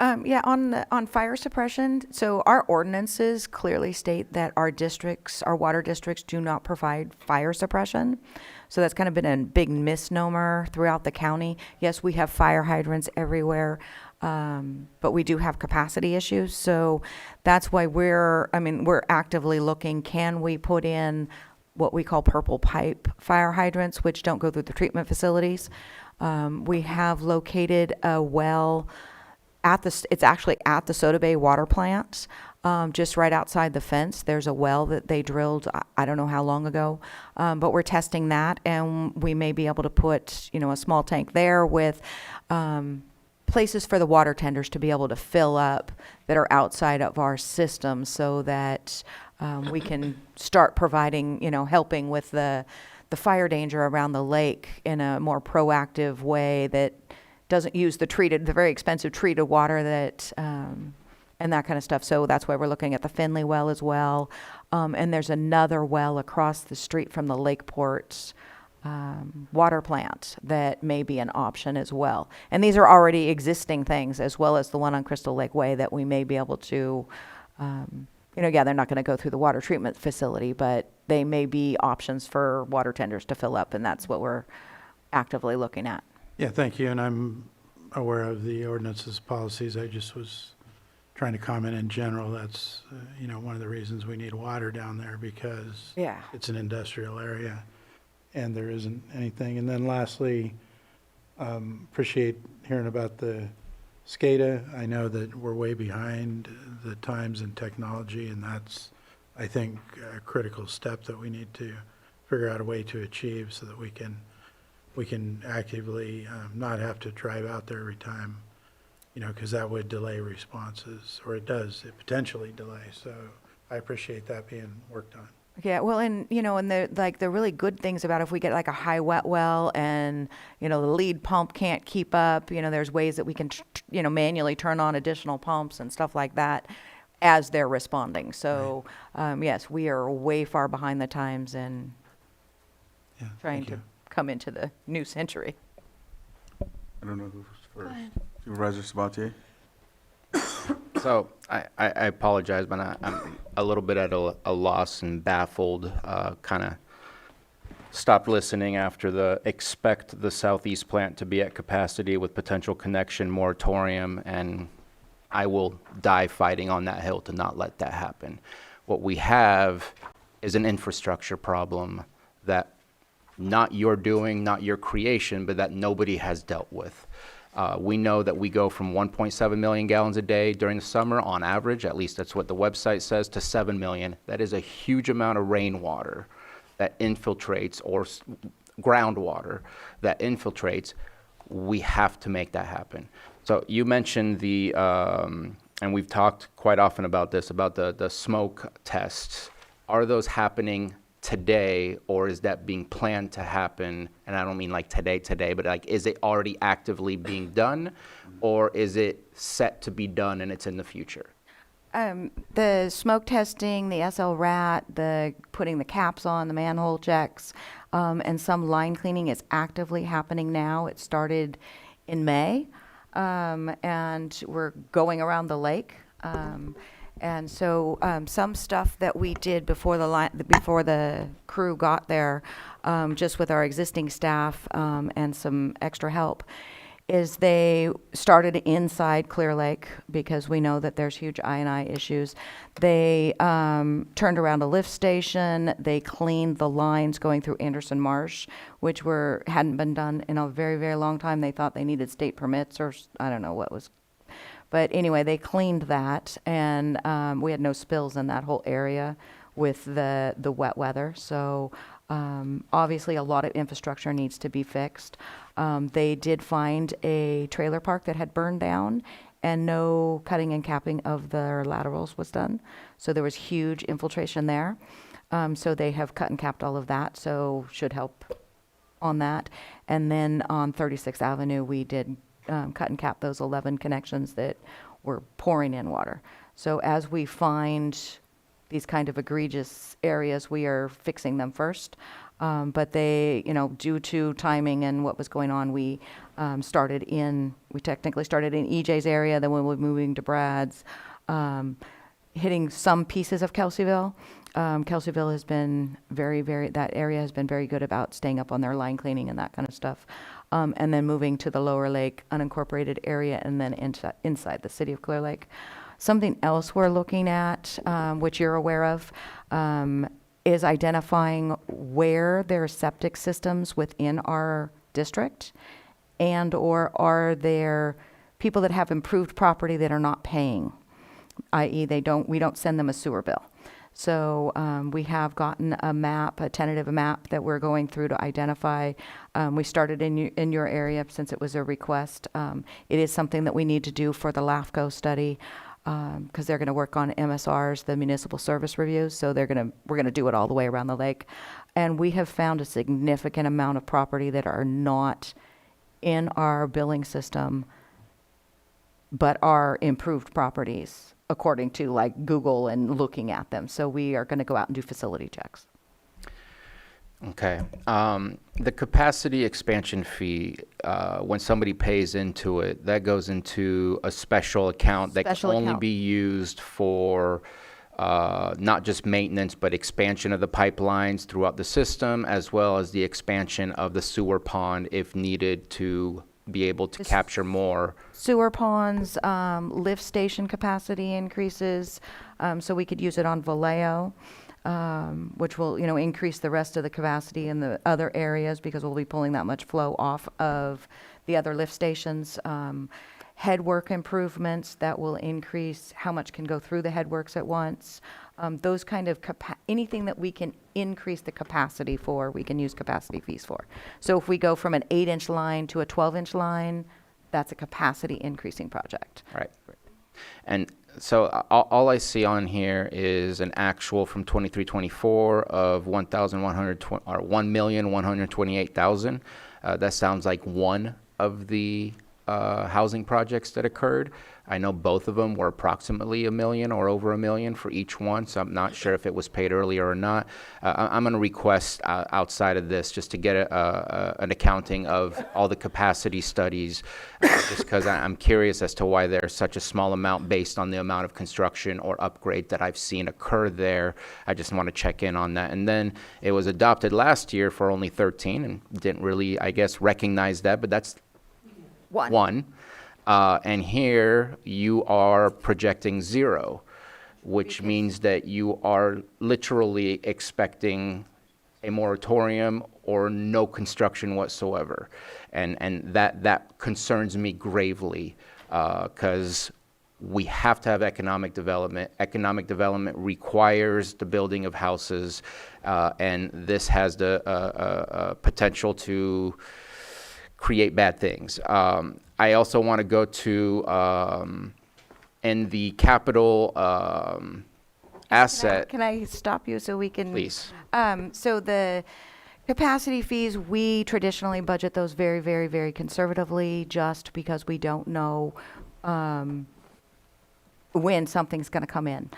Yeah, on fire suppression, so our ordinances clearly state that our districts, our water districts, do not provide fire suppression. So that's kind of been a big misnomer throughout the county. Yes, we have fire hydrants everywhere, but we do have capacity issues. So that's why we're actively looking, can we put in what we call purple pipe fire hydrants, which don't go through the treatment facilities. We have located a well it's actually at the Soda Bay water plant, just right outside the fence. There's a well that they drilled, I don't know how long ago, but we're testing that, and we may be able to put, a small tank there with places for the water tenders to be able to fill up that are outside of our system, so that we can start providing, helping with the fire danger around the lake in a more proactive way that doesn't use the very expensive treated water that, and that kind of stuff. So that's why we're looking at the Finley well as well. And there's another well across the street from the Lakeport water plant that may be an option as well. And these are already existing things, as well as the one on Crystal Lake Way that we may be able to, they're not going to go through the water treatment facility, but they may be options for water tenders to fill up, and that's what we're actively looking at. Yeah, thank you, and I'm aware of the ordinances, policies. I just was trying to comment in general. That's, one of the reasons we need water down there, because Yeah. it's an industrial area and there isn't anything. And then lastly, appreciate hearing about the SCADA. I know that we're way behind the times in technology, and that's, I think, a critical step that we need to figure out a way to achieve, so that we can actively not have to drive out there every time, because that would delay responses, or it potentially delay. So I appreciate that being worked on. Yeah, well, and the really good things about if we get like a high wet well and the lead pump can't keep up, there's ways that we can manually turn on additional pumps and stuff like that as they're responding. So yes, we are way far behind the times and trying to come into the new century. I don't know who's first. Supervisor Sabatier? So I apologize, but I'm a little bit at a loss and baffled, kind of stopped listening after expect the Southeast plant to be at capacity with potential connection moratorium, and I will die fighting on that hill to not let that happen. What we have is an infrastructure problem that not your doing, not your creation, but that nobody has dealt with. We know that we go from 1.7 million gallons a day during the summer on average, at least that's what the website says, to 7 million. That is a huge amount of rainwater that infiltrates, or groundwater that infiltrates. We have to make that happen. So you mentioned and we've talked quite often about this, about the smoke tests. Are those happening today, or is that being planned to happen? And I don't mean like today, but like, is it already actively being done, or is it set to be done and it's in the future? The smoke testing, the SL-RAT, the putting the caps on, the manhole checks, and some line cleaning is actively happening now. It started in May, and we're going around the lake. And so some stuff that we did before before the crew got there, just with our existing staff and some extra help, is they started inside Clear Lake because we know that there's huge I&I issues. They turned around a lift station. They cleaned the lines going through Anderson Marsh, which hadn't been done in a very, very long time. They thought they needed state permits, or I don't know what was. But anyway, they cleaned that, and we had no spills in that whole area with the wet weather. So obviously a lot of infrastructure needs to be fixed. They did find a trailer park that had burned down, and no cutting and capping of their laterals was done. So there was huge infiltration there. So they have cut and capped all of that, so should help on that. And then on 36th Avenue, we did cut and cap those 11 connections that were pouring in water. So as we find these kind of egregious areas, we are fixing them first. But they, due to timing and what was going on, we technically started in EJ's area, then we were moving to Brad's, hitting some pieces of Kelseyville. Kelseyville has been that area has been very good about staying up on their line cleaning and that kind of stuff. And then moving to the Lower Lake unincorporated area, and then inside the city of Clear Lake. Something else we're looking at, which you're aware of, is identifying where there are septic systems within our district, and or are there people that have improved property that are not paying, i.e. we don't send them a sewer bill. So we have gotten a tentative map that we're going through to identify. We started in your area since it was a request. It is something that we need to do for the LAFCO study, because they're going to work on MSRs, the municipal service reviews. So we're going to do it all the way around the lake. And we have found a significant amount of property that are not in our billing system, but are improved properties, according to like Google and looking at them. So we are going to go out and do facility checks. Okay. The capacity expansion fee, when somebody pays into it, that goes into a special account that can only be used for not just maintenance, but expansion of the pipelines throughout the system, as well as the expansion of the sewer pond if needed to be able to capture more. Sewer ponds, lift station capacity increases, so we could use it on Vallejo, which will, increase the rest of the capacity in the other areas because we'll be pulling that much flow off of the other lift stations. Headwork improvements that will increase how much can go through the headworks at once. Those kind of anything that we can increase the capacity for, we can use capacity fees for. So if we go from an 8-inch line to a 12-inch line, that's a capacity increasing project. Right. And so all I see on here is an actual from 23-24 of 1,128,000. That sounds like one of the housing projects that occurred. I know both of them were approximately $1 million or over $1 million for each one, so I'm not sure if it was paid earlier or not. I'm going to request outside of this just to get an accounting of all the capacity studies, just because I'm curious as to why there's such a small amount based on the amount of construction or upgrade that I've seen occur there. I just want to check in on that. And then it was adopted last year for only 13, and didn't really, I guess, recognize that, but that's one. And here you are projecting 0, which means that you are literally expecting a moratorium or no construction whatsoever. And that concerns me gravely, because we have to have economic development. Economic development requires the building of houses, and this has the potential to create bad things. I also want to go to, in the capital asset, Can I stop you so we can? please. So the capacity fees, we traditionally budget those very, very, very conservatively, just because we don't know when something's going to come in.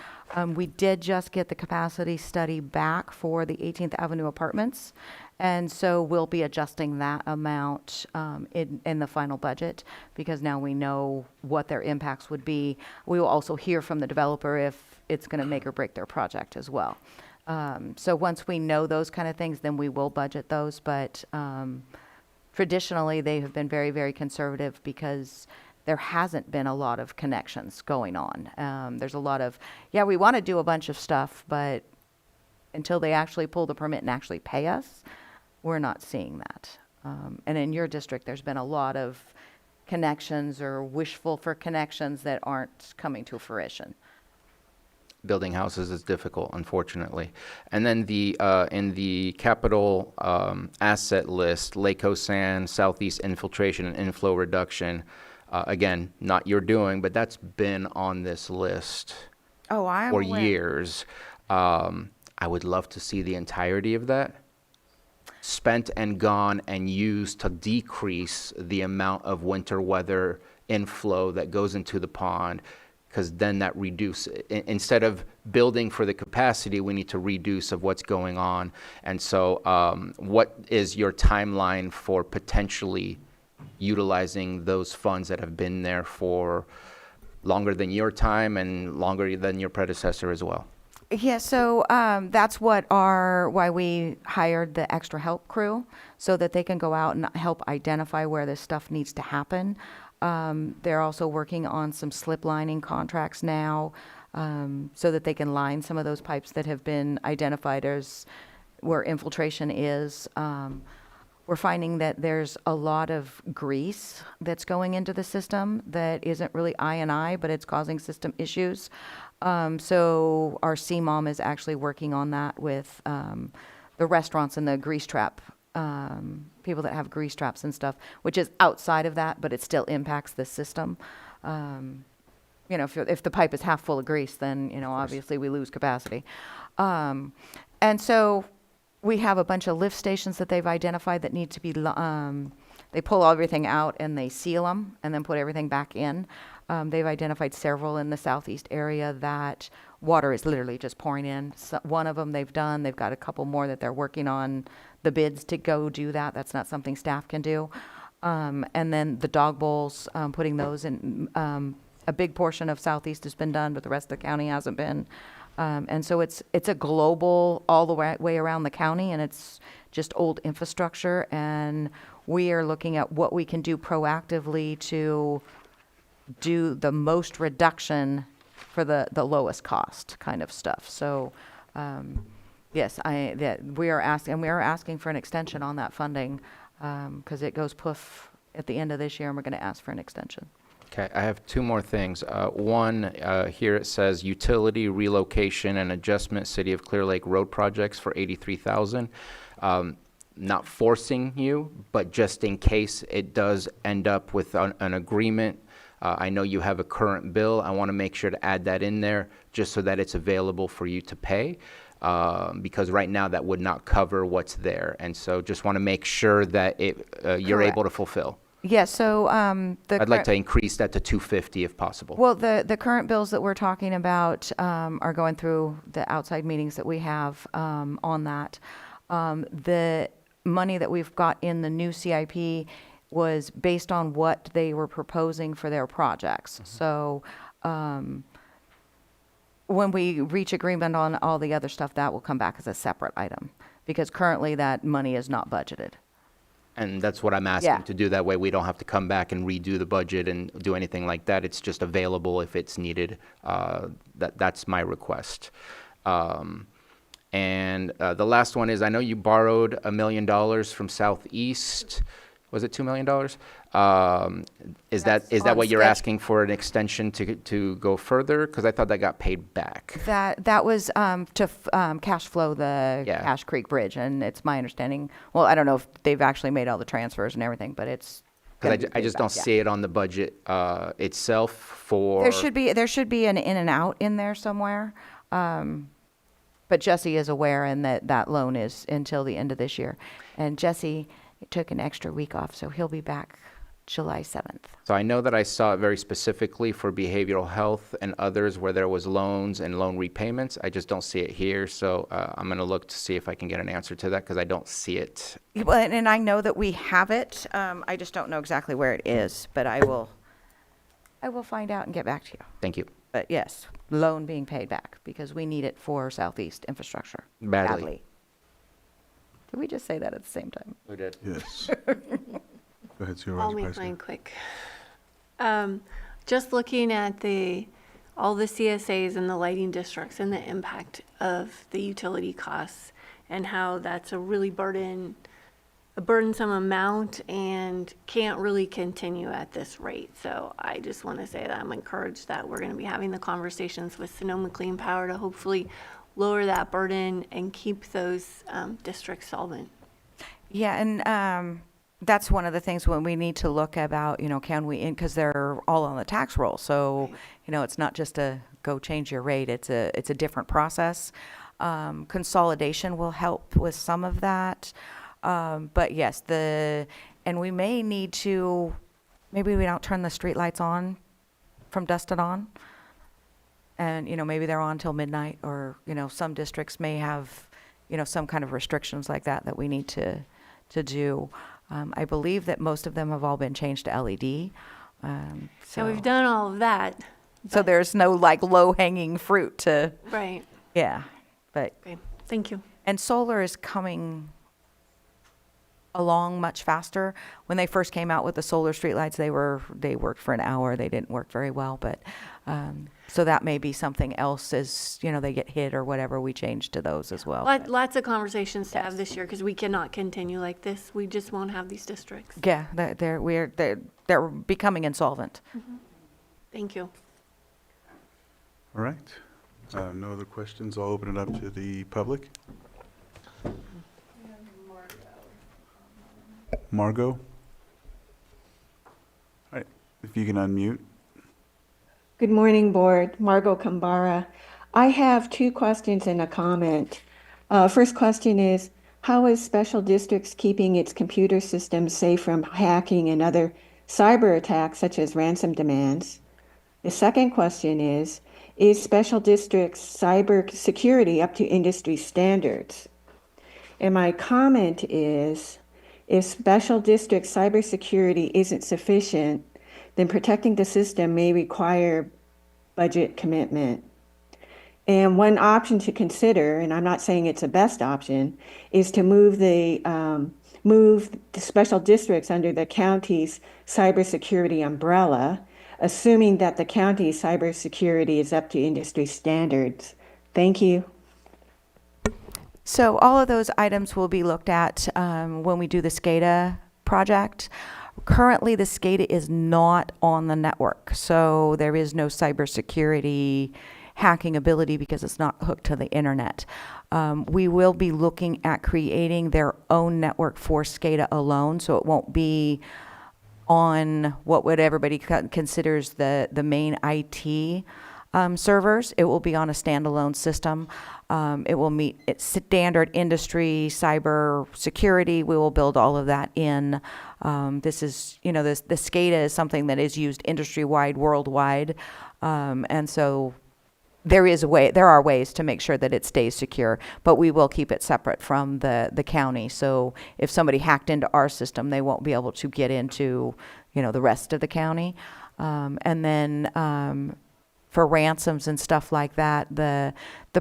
We did just get the capacity study back for the 18th Avenue apartments, and so we'll be adjusting that amount in the final budget, because now we know what their impacts would be. We will also hear from the developer if it's going to make or break their project as well. So once we know those kind of things, then we will budget those, but traditionally they have been very, very conservative, because there hasn't been a lot of connections going on. There's a lot of, yeah, we want to do a bunch of stuff, but until they actually pull the permit and actually pay us, we're not seeing that. And in your district, there's been a lot of connections or wishful for connections that aren't coming to fruition. Building houses is difficult, unfortunately. And then in the capital asset list, Lake Hosan, Southeast infiltration and inflow reduction, again, not your doing, but that's been on this list I'm for aware. years. I would love to see the entirety of that spent and gone and used to decrease the amount of winter weather inflow that goes into the pond, because then that instead of building for the capacity, we need to reduce of what's going on. And so what is your timeline for potentially utilizing those funds that have been there for longer than your time and longer than your predecessor as well? Yeah, so that's why we hired the extra help crew, so that they can go out and help identify where this stuff needs to happen. They're also working on some slip lining contracts now, so that they can line some of those pipes that have been identified as where infiltration is. We're finding that there's a lot of grease that's going into the system that isn't really I&I, but it's causing system issues. So our CMOM is actually working on that with the restaurants and the grease trap, people that have grease traps and stuff, which is outside of that, but it still impacts the system. If the pipe is half full of grease, then, obviously we lose capacity. And so we have a bunch of lift stations that they've identified that need to be, they pull everything out and they seal them and then put everything back in. They've identified several in the southeast area that water is literally just pouring in. So one of them they've done. They've got a couple more that they're working on the bids to go do that. That's not something staff can do. And then the dog bowls, putting those in, a big portion of southeast has been done, but the rest of the county hasn't been. And so it's a global all the way around the county, and it's just old infrastructure. And we are looking at what we can do proactively to do the most reduction for the lowest cost kind of stuff. So, yes, we are asking for an extension on that funding, because it goes poof at the end of this year, and we're going to ask for an extension. Okay, I have two more things. One, here it says utility relocation and adjustment City of Clear Lake road projects for $83,000. Not forcing you, but just in case it does end up with an agreement. I know you have a current bill. I want to make sure to add that in there just so that it's available for you to pay, because right now that would not cover what's there. And so just want to make sure that you're able to fulfill. Yeah, so I'd like to increase that to 250 if possible. Well, the current bills that we're talking about are going through the outside meetings that we have on that. The money that we've got in the new CIP was based on what they were proposing for their projects. So when we reach agreement on all the other stuff, that will come back as a separate item, because currently that money is not budgeted. And that's what I'm asking to do. That way we don't have to come back and redo the budget and do anything like that. It's just available if it's needed. That's my request. And the last one is, I know you borrowed $1 million from Southeast. Was it $2 million? Is that what you're asking for, an extension to go further? Because I thought that got paid back. That was to cash flow the Cache Creek Bridge, and it's my understanding. Well, I don't know if they've actually made all the transfers and everything, but it's. Because I just don't see it on the budget itself for. There should be an in and out in there somewhere. But Jesse is aware, and that loan is until the end of this year. And Jesse took an extra week off, so he'll be back July 7th. So I know that I saw it very specifically for behavioral health and others where there was loans and loan repayments. I just don't see it here, so I'm going to look to see if I can get an answer to that because I don't see it. Well, and I know that we have it. I just don't know exactly where it is, but I will find out and get back to you. Thank you. But yes, loan being paid back because we need it for Southeast infrastructure. Badly. Did we just say that at the same time? We did. Yes. Go ahead, Supervisor I'll make Presley. mine quick. Just looking at all the CSAs and the lighting districts and the impact of the utility costs and how that's a really burdensome amount and can't really continue at this rate. So I just want to say that I'm encouraged that we're going to be having the conversations with Sonoma Clean Power to hopefully lower that burden and keep those districts solvent. Yeah, and that's one of the things when we need to look about, can we, because they're all on the tax roll. So, it's not just a go change your rate. It's a different process. Consolidation will help with some of that. But yes, and we may need to, maybe we don't turn the street lights on from dusk to dawn. And, maybe they're on till midnight or, some districts may have, some kind of restrictions like that we need to do. I believe that most of them have all been changed to LED. So we've done all of that. So there's no low-hanging fruit to. Right. Yeah, but. Okay. Thank you. And solar is coming along much faster. When they first came out with the solar streetlights, they worked for an hour. They didn't work very well, but so that may be something else as they get hit or whatever. We change to those as well. Lots of conversations to have this year because we cannot continue like this. We just won't have these districts. Yeah, they're becoming insolvent. Mm-hmm. Thank you. All right. No other questions. I'll open it up to the public. Margot? All right, if you can unmute. Good morning, Board. Margot Kambara. I have two questions and a comment. First question is, how is Special Districts keeping its computer systems safe from hacking and other cyber attacks such as ransom demands? The second question is Special Districts cyber security up to industry standards? And my comment is, if Special District cybersecurity isn't sufficient, then protecting the system may require budget commitment. And one option to consider, and I'm not saying it's the best option, is to move the special districts under the county's cybersecurity umbrella, assuming that the county's cybersecurity is up to industry standards. Thank you. So all of those items will be looked at when we do the SCADA project. Currently, the SCADA is not on the network, so there is no cybersecurity hacking ability because it's not hooked to the internet. We will be looking at creating their own network for SCADA alone, so it won't be on what everybody considers the main IT servers. It will be on a standalone system. It will meet its standard industry cyber security. We will build all of that in. This is, the SCADA is something that is used industry-wide, worldwide, and so there are ways to make sure that it stays secure, but we will keep it separate from the county. So if somebody hacked into our system, they won't be able to get into, the rest of the county. And then for ransoms and stuff like that, the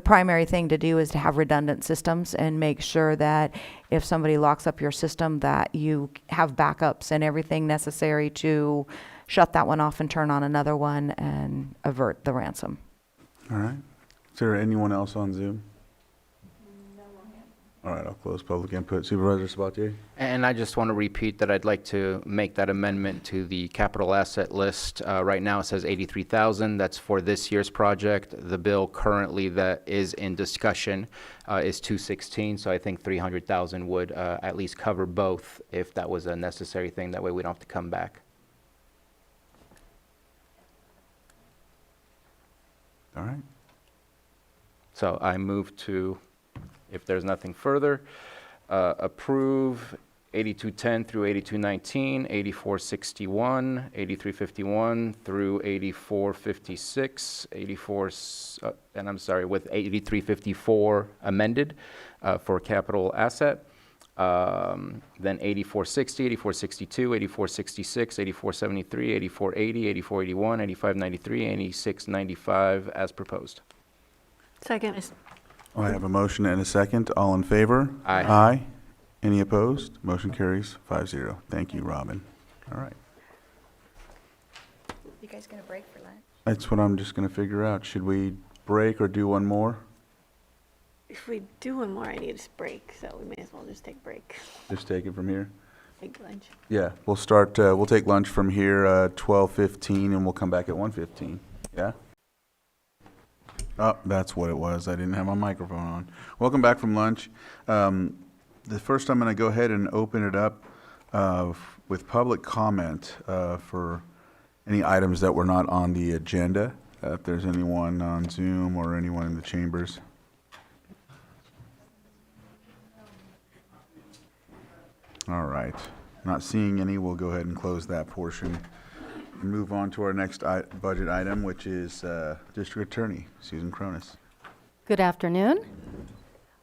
primary thing to do is to have redundant systems and make sure that if somebody locks up your system, that you have backups and everything necessary to shut that one off and turn on another one and avert the ransom. All right. Is there anyone else on Zoom? All right, I'll close public input. Supervisor Sabatier? And I just want to repeat that I'd like to make that amendment to the capital asset list. Right now it says 83,000. That's for this year's project. The bill currently that is in discussion is 216. So I think 300,000 would at least cover both if that was a necessary thing. That way we don't have to come back. All right. So I move to, if there's nothing further, approve 8210 through 8219, 8461, 8351 through 8456, and I'm sorry, with 8354 amended for capital asset. Then 8460, 8462, 8466, 8473, 8480, 8481, 8593, 8695 as proposed. Second. I have a motion and a second. All in favor? Aye. Aye. Any opposed? Motion carries 5-0. Thank you, Robin. All right. You guys gonna break for lunch? That's what I'm just going to figure out. Should we break or do one more? If we do one more, I need a break, so we may as well just take a break. Just take it from here? Take lunch. Yeah, we'll start, we'll take lunch from here, 12:15, and we'll come back at 1:15. Yeah? Oh, that's what it was. I didn't have my microphone on. Welcome back from lunch. The first, I'm going to go ahead and open it up with public comment for any items that were not on the agenda. If there's anyone on Zoom or anyone in the chambers. All right. Not seeing any, we'll go ahead and close that portion and move on to our next budget item, which is District Attorney Susan Cronus. Good afternoon.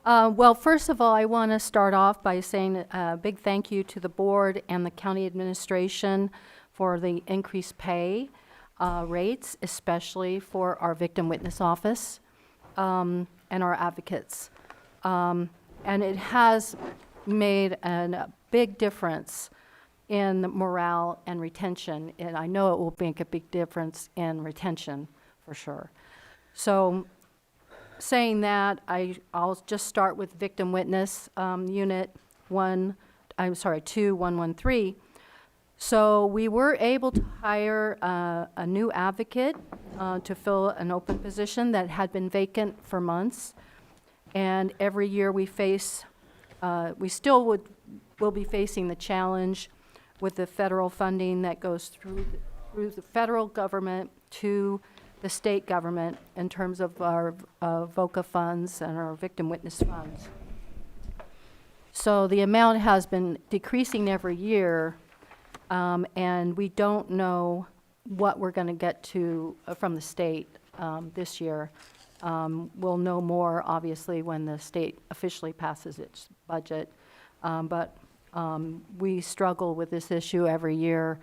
Well, first of all, I want to start off by saying a big thank you to the board and the county administration for the increased pay rates, especially for our victim witness office and our advocates. And it has made a big difference in morale and retention, and I know it will make a big difference in retention for sure. So saying that, I'll just start with victim witness unit 2113. So we were able to hire a new advocate to fill an open position that had been vacant for months. And every year we face, we still will be facing the challenge with the federal funding that goes through the federal government to the state government in terms of our VOCA funds and our victim witness funds. So the amount has been decreasing every year, and we don't know what we're going to get to from the state this year. We'll know more, obviously, when the state officially passes its budget. But we struggle with this issue every year,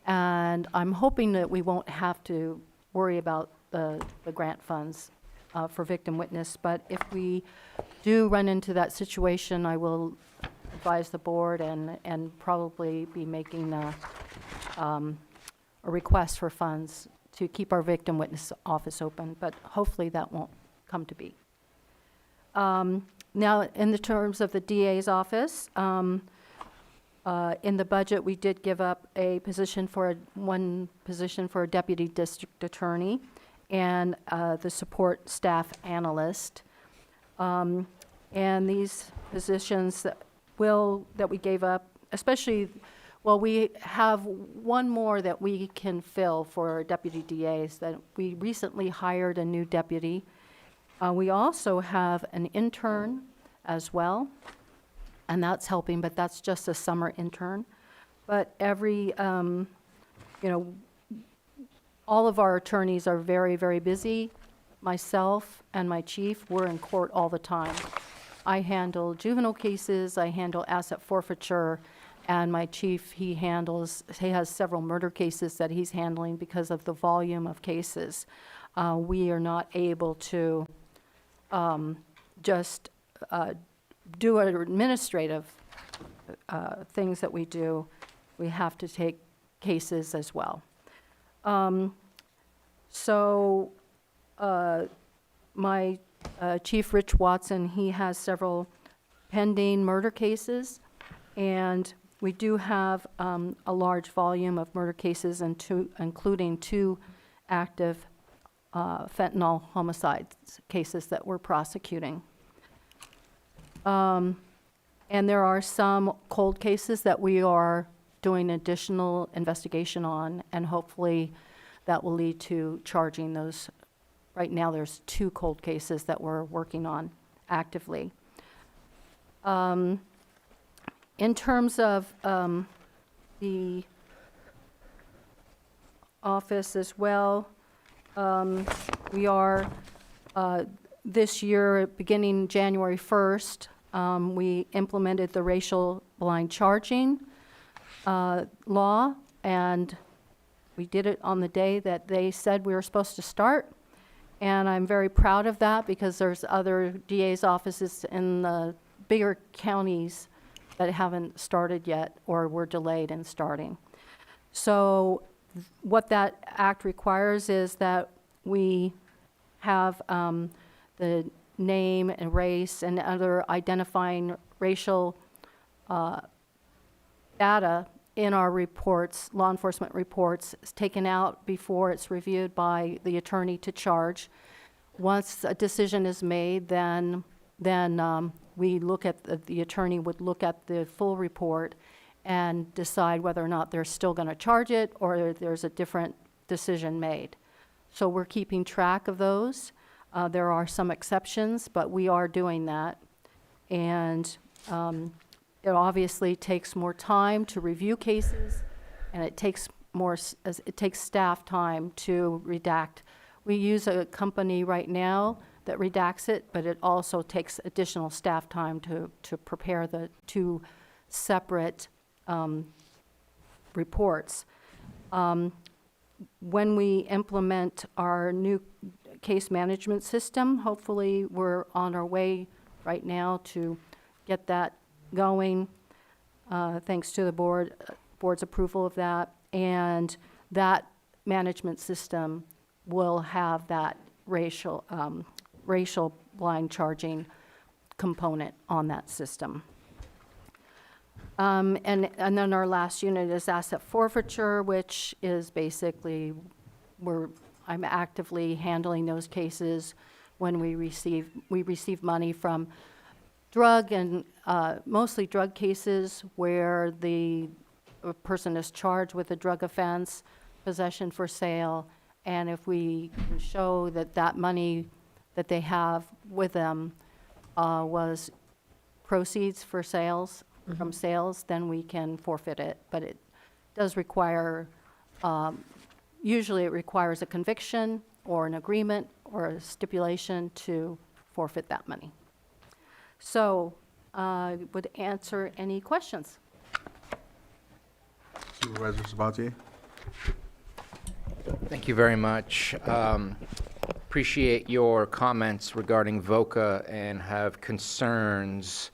and I'm hoping that we won't have to worry about the grant funds for victim witness. But if we do run into that situation, I will advise the board and probably be making a request for funds to keep our victim witness office open, but hopefully that won't come to be. Now, in the terms of the DA's office, in the budget, we did give up a position for one position for a deputy district attorney and the support staff analyst. And these positions that we gave up, especially, well, we have one more that we can fill for deputy DAs that we recently hired a new deputy. We also have an intern as well, and that's helping, but that's just a summer intern. But every, all of our attorneys are very, very busy. Myself and my chief, we're in court all the time. I handle juvenile cases, I handle asset forfeiture, and my chief, he has several murder cases that he's handling because of the volume of cases. We are not able to just do administrative things that we do. We have to take cases as well. My Chief Rich Watson, he has several pending murder cases, and we do have a large volume of murder cases, including two active fentanyl homicide cases that we're prosecuting. And there are some cold cases that we are doing additional investigation on, and hopefully that will lead to charging those right now there's 2 cold cases that we're working on actively. In terms of the office as well, we are, this year, beginning January 1st, we implemented the racial blind charging law, and we did it on the day that they said we were supposed to start. And I'm very proud of that because there's other DA's offices in the bigger counties that haven't started yet or were delayed in starting. So what that act requires is that we have the name and race and other identifying racial data in our reports, law enforcement reports, is taken out before it's reviewed by the attorney to charge. Once a decision is made, then we look at, the attorney would look at the full report and decide whether or not they're still going to charge it or there's a different decision made. So we're keeping track of those. There are some exceptions, but we are doing that. And it obviously takes more time to review cases, and it takes staff time to redact. We use a company right now that redacts it, but it also takes additional staff time to prepare the 2 separate reports. When we implement our new case management system, hopefully we're on our way right now to get that going, thanks to the board's approval of that. And that management system will have that racial blind charging component on that system. And then our last unit is asset forfeiture, which is basically I'm actively handling those cases when we receive money from drug and mostly drug cases where a person is charged with a drug offense, possession for sale, and if we can show that that money that they have with them was proceeds for sales, from sales, then we can forfeit it. But it does require, usually it requires a conviction or an agreement or a stipulation to forfeit that money. So I would answer any questions. Supervisor Sabatier? Thank you very much. Appreciate your comments regarding VOCA and have concerns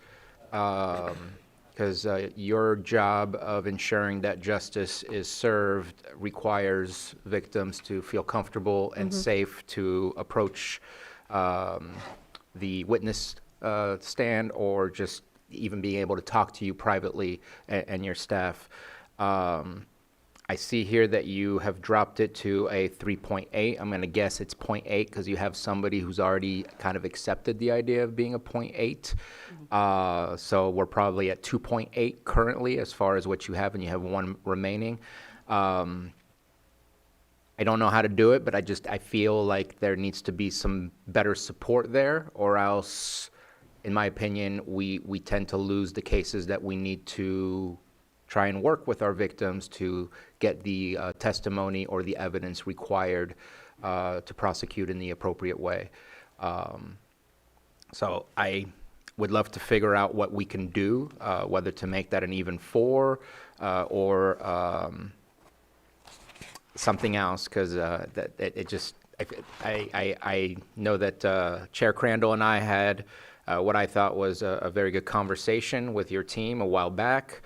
because your job of ensuring that justice is served requires victims to feel comfortable and safe to approach the witness stand or just even being able to talk to you privately and your staff. I see here that you have dropped it to a 3.8. I'm going to guess it's 0.8 because you have somebody who's already kind of accepted the idea of being a 0.8. So we're probably at 2.8 currently as far as what you have, and you have 1 remaining. I don't know how to do it, but I feel like there needs to be some better support there, or else, in my opinion, we tend to lose the cases that we need to try and work with our victims to get the testimony or the evidence required to prosecute in the appropriate way. So I would love to figure out what we can do, whether to make that an even 4 or something else, because I know that Chair Crandall and I had what I thought was a very good conversation with your team a while back.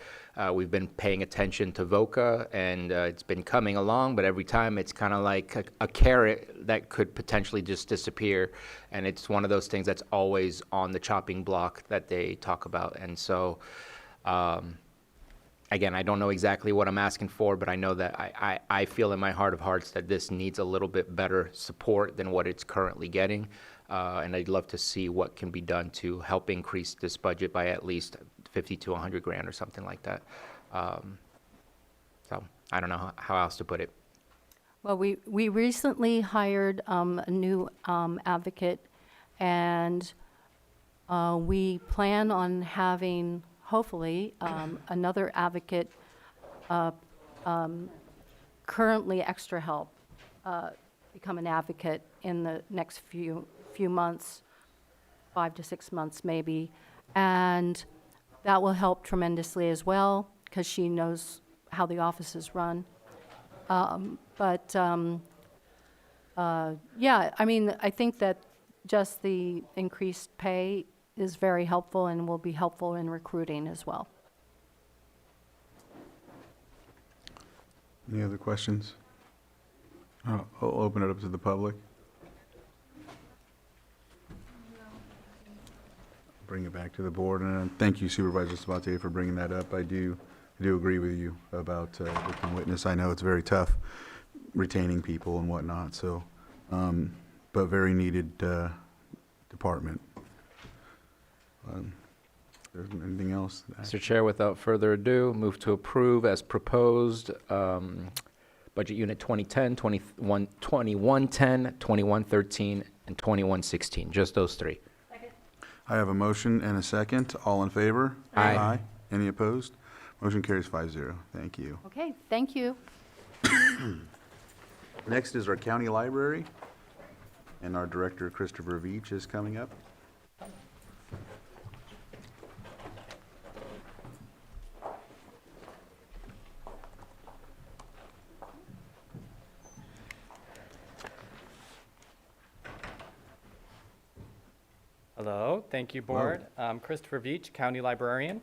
We've been paying attention to VOCA, and it's been coming along, but every time it's kind of like a carrot that could potentially just disappear, and it's one of those things that's always on the chopping block that they talk about. And so, again, I don't know exactly what I'm asking for, but I know that I feel in my heart of hearts that this needs a little bit better support than what it's currently getting, and I'd love to see what can be done to help increase this budget by at least 50 to 100 grand or something like that. So I don't know how else to put it. Well, we recently hired a new advocate, and we plan on having, hopefully, another advocate, currently extra help, become an advocate in the next few months, 5 to 6 months maybe. And that will help tremendously as well, because she knows how the office is run. Yeah, I mean, I think that just the increased pay is very helpful and will be helpful in recruiting as well. Any other questions? I'll open it up to the public. Bring it back to the board, and thank you, Supervisor Sabatier, for bringing that up. I do agree with you about victim witness. I know it's very tough retaining people and whatnot, so, but very needed department. There's anything else? Mr. Chair, without further ado, move to approve as proposed Budget Unit 2010, 2110, 2113, and 2116, just those three. I have a motion and a second. All in favor? Aye. Any opposed? Motion carries 5-0. Thank you. Okay, thank you. Next is our county library, and our director, Christopher Veach, is coming up. Hello, thank you, Board. I'm Christopher Veach, County Librarian.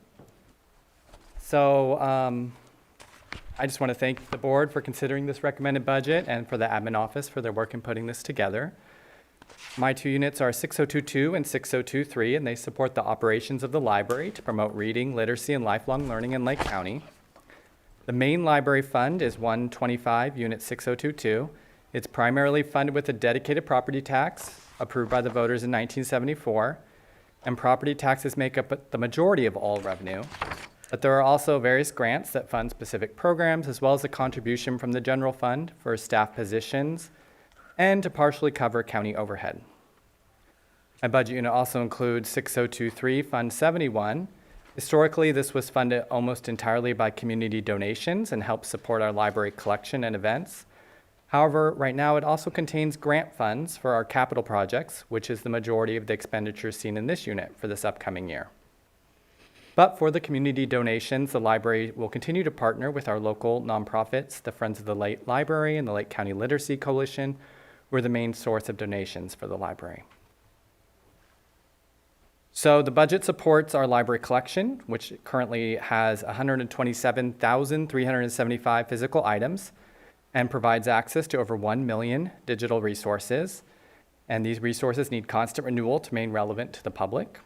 So I just want to thank the Board for considering this recommended budget and for the Admin Office for their work in putting this together. My two units are 6022 and 6023, and they support the operations of the library to promote reading, literacy, and lifelong learning in Lake County. The main library fund is 125, Unit 6022. It's primarily funded with a dedicated property tax approved by the voters in 1974, and property taxes make up the majority of all revenue. But there are also various grants that fund specific programs, as well as a contribution from the general fund for staff positions and to partially cover county overhead. My budget unit also includes 6023, Fund 71. Historically, this was funded almost entirely by community donations and helps support our library collection and events. However, right now it also contains grant funds for our capital projects, which is the majority of the expenditures seen in this unit for this upcoming year. But for the community donations, the library will continue to partner with our local nonprofits, the Friends of the Lake Library and the Lake County Literacy Coalition, who are the main source of donations for the library. So the budget supports our library collection, which currently has 127,375 physical items, and provides access to over 1 million digital resources. And these resources need constant renewal to remain relevant to the public.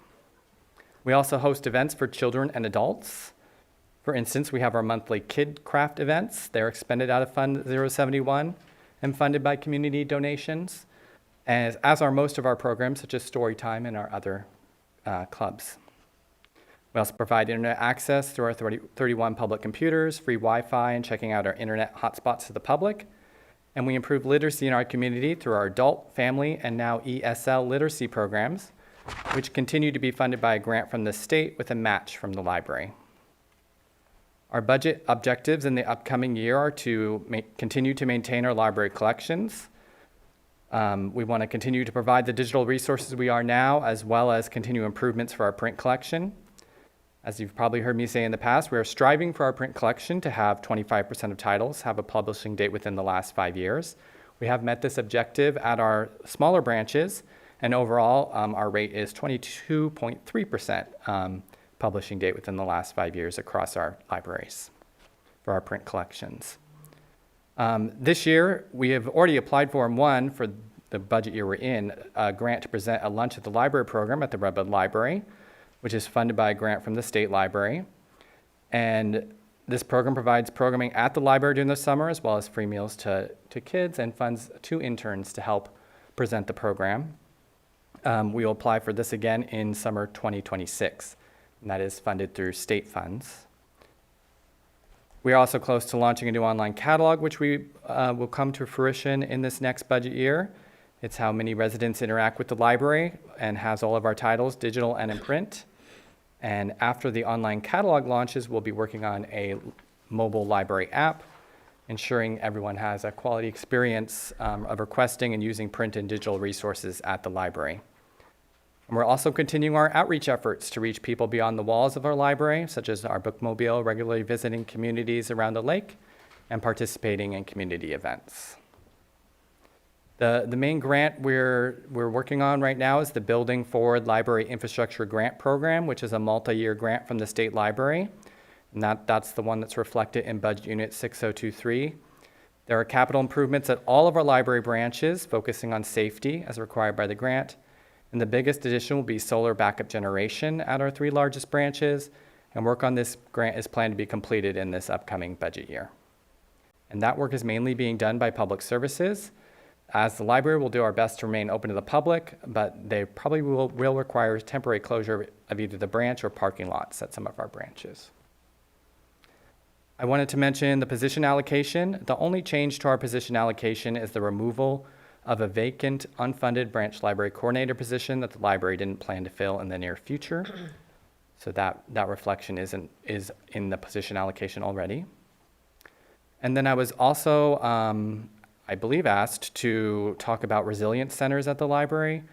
We also host events for children and adults. For instance, we have our monthly Kid Craft events. They're expended out of Fund 071 and funded by community donations, as are most of our programs, such as Storytime and our other clubs. We also provide internet access through our 31 public computers, free Wi-Fi, and checking out our internet hotspots to the public. And we improve literacy in our community through our adult, family, and now ESL literacy programs, which continue to be funded by a grant from the state with a match from the library. Our budget objectives in the upcoming year are to continue to maintain our library collections. We want to continue to provide the digital resources we are now, as well as continue improvements for our print collection. As you've probably heard me say in the past, we are striving for our print collection to have 25% of titles have a publishing date within the last 5 years. We have met this objective at our smaller branches, and overall, our rate is 22.3% publishing date within the last 5 years across our libraries for our print collections. This year, we have already applied for and won, for the budget year we're in, a grant to present a lunch at the library program at the Redbud Library, which is funded by a grant from the state library. And this program provides programming at the library during the summer, as well as free meals to kids, and funds 2 interns to help present the program. We will apply for this again in summer 2026, and that is funded through state funds. We are also close to launching a new online catalog, which we will come to fruition in this next budget year. It's how many residents interact with the library and has all of our titles digital and in print. And after the online catalog launches, we'll be working on a mobile library app, ensuring everyone has a quality experience of requesting and using print and digital resources at the library. And we're also continuing our outreach efforts to reach people beyond the walls of our library, such as our bookmobile, regularly visiting communities around the lake, and participating in community events. The main grant we're working on right now is the Building Forward Library Infrastructure Grant Program, which is a multi-year grant from the State Library. And that's the one that's reflected in Budget Unit 6023. There are capital improvements at all of our library branches, focusing on safety as required by the grant. And the biggest addition will be solar backup generation at our 3 largest branches, and work on this grant is planned to be completed in this upcoming budget year. And that work is mainly being done by Public Services. As the library will do our best to remain open to the public, but they probably will require temporary closure of either the branch or parking lots at some of our branches. I wanted to mention the position allocation. The only change to our position allocation is the removal of a vacant, unfunded branch library coordinator position that the library didn't plan to fill in the near future. So that reflection is in the position allocation already. And then I was also, I believe, asked to talk about resilience centers at the library.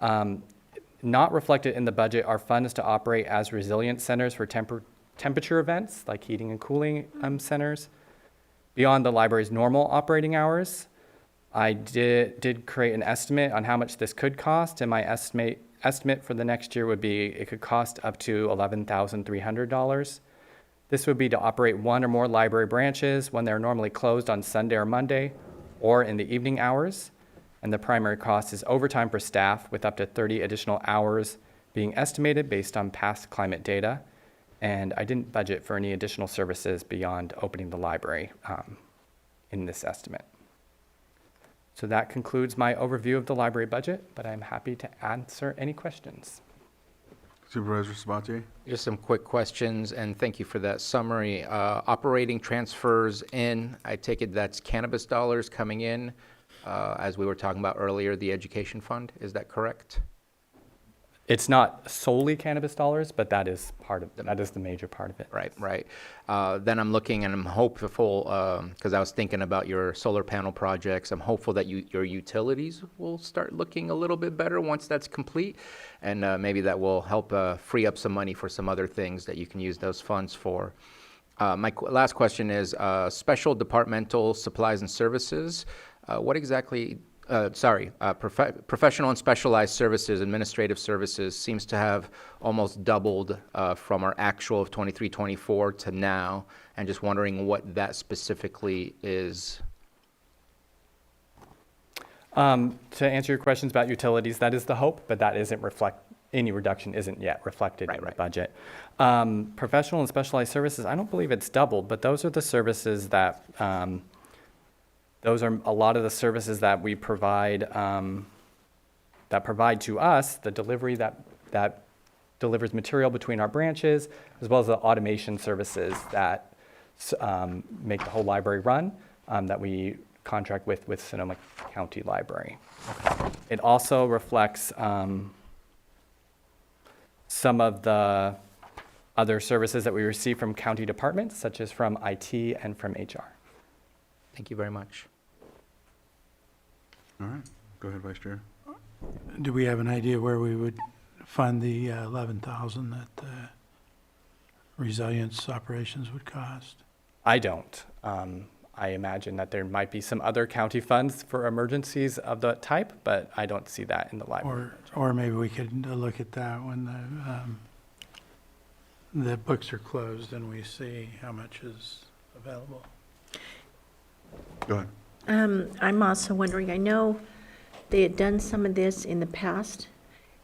Not reflected in the budget are funds to operate as resilience centers for temperature events, like heating and cooling centers, beyond the library's normal operating hours. I did create an estimate on how much this could cost, and my estimate for the next year would be it could cost up to $11,300. This would be to operate 1 or more library branches when they're normally closed on Sunday or Monday, or in the evening hours. And the primary cost is overtime for staff, with up to 30 additional hours being estimated based on past climate data. And I didn't budget for any additional services beyond opening the library in this estimate. So that concludes my overview of the library budget, but I'm happy to answer any questions. Supervisor Sabatier? Just some quick questions, and thank you for that summary. Operating transfers in, I take it that's cannabis dollars coming in, as we were talking about earlier, the education fund, is that correct? It's not solely cannabis dollars, but that is the major part of it. Right. Then I'm looking and I'm hopeful, because I was thinking about your solar panel projects, I'm hopeful that your utilities will start looking a little bit better once that's complete, and maybe that will help free up some money for some other things that you can use those funds for. My last question is special departmental supplies and services. What exactly... professional and specialized services, administrative services seems to have almost doubled from our actual of 23-24 to now, and just wondering what that specifically is. To answer your questions about utilities, that is the hope, but that isn't any reduction isn't yet reflected in the budget. Professional and specialized services, I don't believe it's doubled, but those are the services that those are a lot of the services that we provide, that provide to us, the delivery that delivers material between our branches, as well as the automation services that make the whole library run, that we contract with Sonoma County Library. It also reflects some of the other services that we receive from county departments, such as from IT and from HR. Thank you very much. All right. Go ahead, Vice Chair. Do we have an idea where we would fund the 11,000 that resilience operations would cost? I don't. I imagine that there might be some other county funds for emergencies of that type, but I don't see that in the library. Or maybe we could look at that when the books are closed and we see how much is available. Go ahead. I'm also wondering, I know they had done some of this in the past,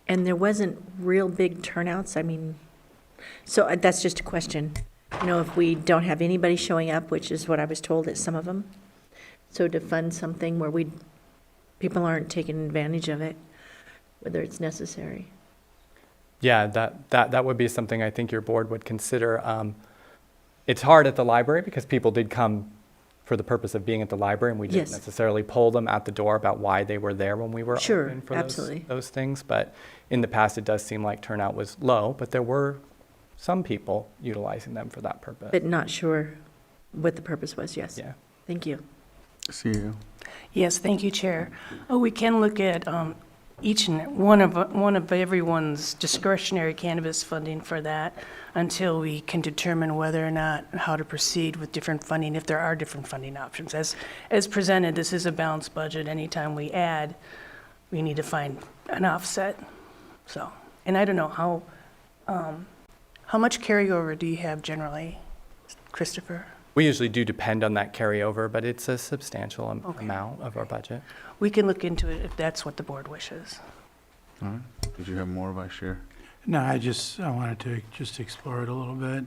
and there wasn't real big turnouts. I mean, so that's just a question. You know, if we don't have anybody showing up, which is what I was told at some of them, so to fund something where people aren't taking advantage of it, whether it's necessary. Yeah, that would be something I think your board would consider. It's hard at the library because people did come for the purpose of being at the library, and we didn't Yes. necessarily poll them at the door about why they were there when we were Sure, open for absolutely. those things. But in the past, it does seem like turnout was low, but there were some people utilizing them for that purpose. But not sure what the purpose was, yes. Yeah. Thank you. See you. Yes, thank you, Chair. Oh, we can look at each and one of everyone's discretionary cannabis funding for that until we can determine whether or not how to proceed with different funding, if there are different funding options. As presented, this is a balanced budget. Anytime we add, we need to find an offset. So, and I don't know how much carryover do you have generally, Christopher? We usually do depend on that carryover, but it's a substantial amount of our budget. We can look into it if that's what the board wishes. All right. Did you have more, Vice Chair? No, I wanted to just explore it a little bit.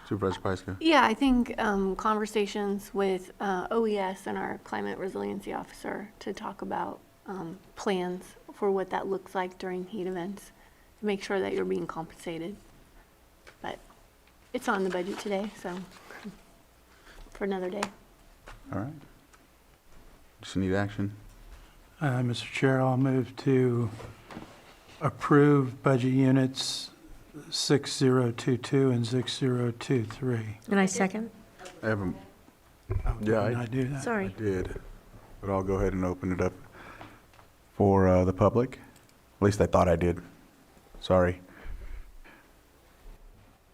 Supervisor Pyska? Yeah, I think conversations with OES and our climate resiliency officer to talk about plans for what that looks like during heat events, to make sure that you're being compensated. But it's on the budget today, so for another day. All right. Just need action. Mr. Chair, I'll move to approve budget units 6022 and 6023. And I second? I haven't, Did I do that? Sorry. I did, but I'll go ahead and open it up for the public. At least I thought I did. Sorry.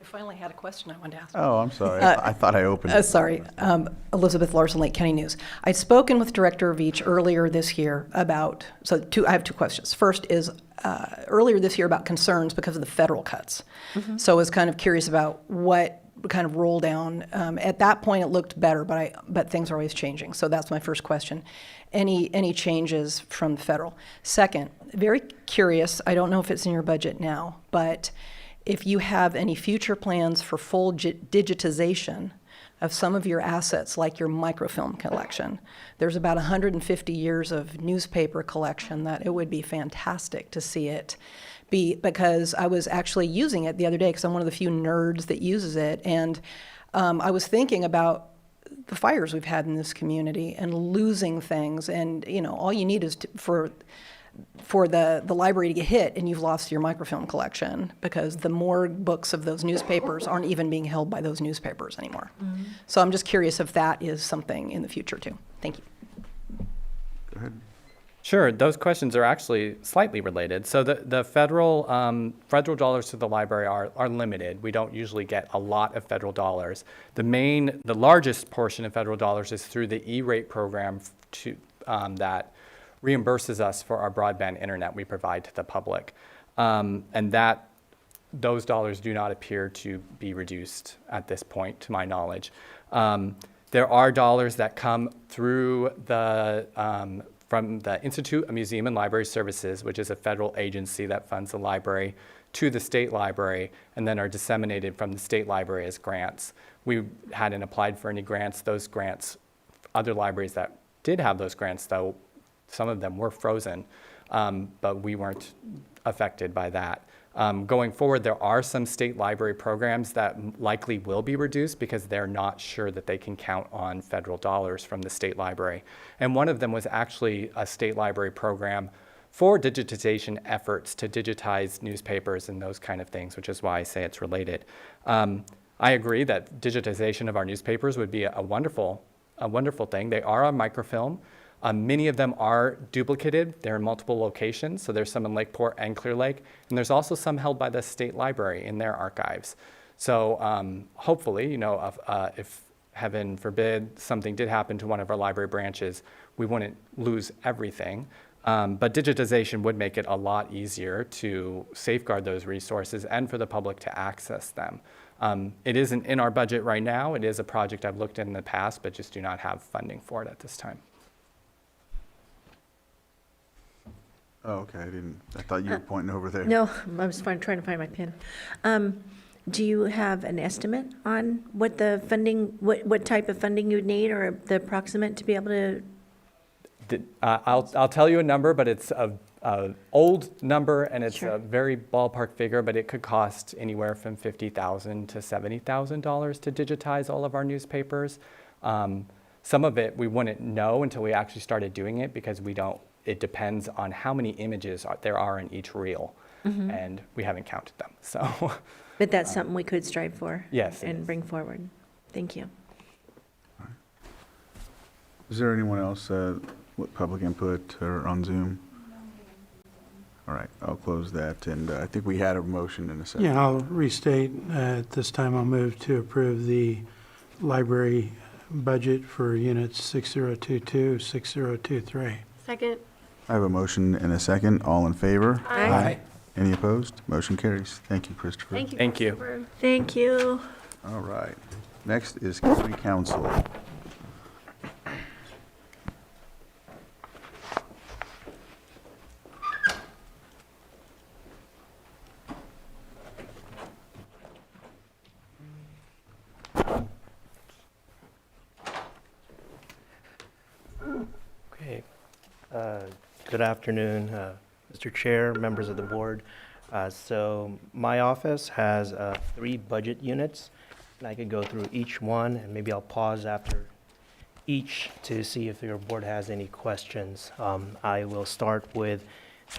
I finally had a question I wanted to ask. Oh, I'm sorry. I thought I opened it. Sorry. Elizabeth Larson, Lake County News. I'd spoken with Director Veach earlier this year about, I have two questions. First is earlier this year about concerns because of the federal cuts. So I was kind of curious about what kind of roll down. At that point, it looked better, but things are always changing. So that's my first question. Any changes from the federal? Second, very curious, I don't know if it's in your budget now, but if you have any future plans for full digitization of some of your assets, like your microfilm collection. There's about 150 years of newspaper collection that it would be fantastic to see it be, because I was actually using it the other day because I'm one of the few nerds that uses it, and I was thinking about the fires we've had in this community and losing things, and all you need is for the library to get hit and you've lost your microfilm collection, because the morgue books of those newspapers aren't even being held by those newspapers anymore. So I'm just curious if that is something in the future too. Thank you. Go ahead. Sure, those questions are actually slightly related. So the federal dollars to the library are limited. We don't usually get a lot of federal dollars. The largest portion of federal dollars is through the E-rate program that reimburses us for our broadband internet we provide to the public. And those dollars do not appear to be reduced at this point, to my knowledge. There are dollars that come through from the Institute of Museum and Library Services, which is a federal agency that funds the library, to the state library, and then are disseminated from the state library as grants. We hadn't applied for any grants. Those grants, other libraries that did have those grants, though, some of them were frozen, but we weren't affected by that. Going forward, there are some state library programs that likely will be reduced because they're not sure that they can count on federal dollars from the state library. And one of them was actually a state library program for digitization efforts to digitize newspapers and those kind of things, which is why I say it's related. I agree that digitization of our newspapers would be a wonderful thing. They are on microfilm. Many of them are duplicated. They're in multiple locations. So there's some in Lakeport and Clear Lake. And there's also some held by the state library in their archives. So hopefully, if heaven forbid something did happen to one of our library branches, we wouldn't lose everything. But digitization would make it a lot easier to safeguard those resources and for the public to access them. It isn't in our budget right now. It is a project I've looked at in the past, but just do not have funding for it at this time. Oh, okay. I thought you were pointing over there. No, I was trying to find my pin. Do you have an estimate on what the funding, what type of funding you would need, or the approximate to be able to? I'll tell you a number, but it's old number, and it's Sure. a very ballpark figure, but it could cost anywhere from $50,000 to $70,000 to digitize all of our newspapers. Some of it we wouldn't know until we actually started doing it, because it depends on how many images there are in each reel, and we haven't counted them. So, But that's something we could strive for. Yes, it And is. bring forward. Thank you. Is there anyone else with public input or on Zoom? All right, I'll close that, and I think we had a motion in a second. Yeah, I'll restate, at this time I'll move to approve the library budget for units 6022, 6023. Second. I have a motion and a second. All in favor? Aye. Any opposed? Motion carries. Thank you, Christopher. Thank you. Thank you. Christopher. Thank you. All right. Next is county council. Okay. Good afternoon, Mr. Chair, members of the board. So my office has 3 budget units, and I could go through each one, and maybe I'll pause after each to see if your board has any questions. I will start with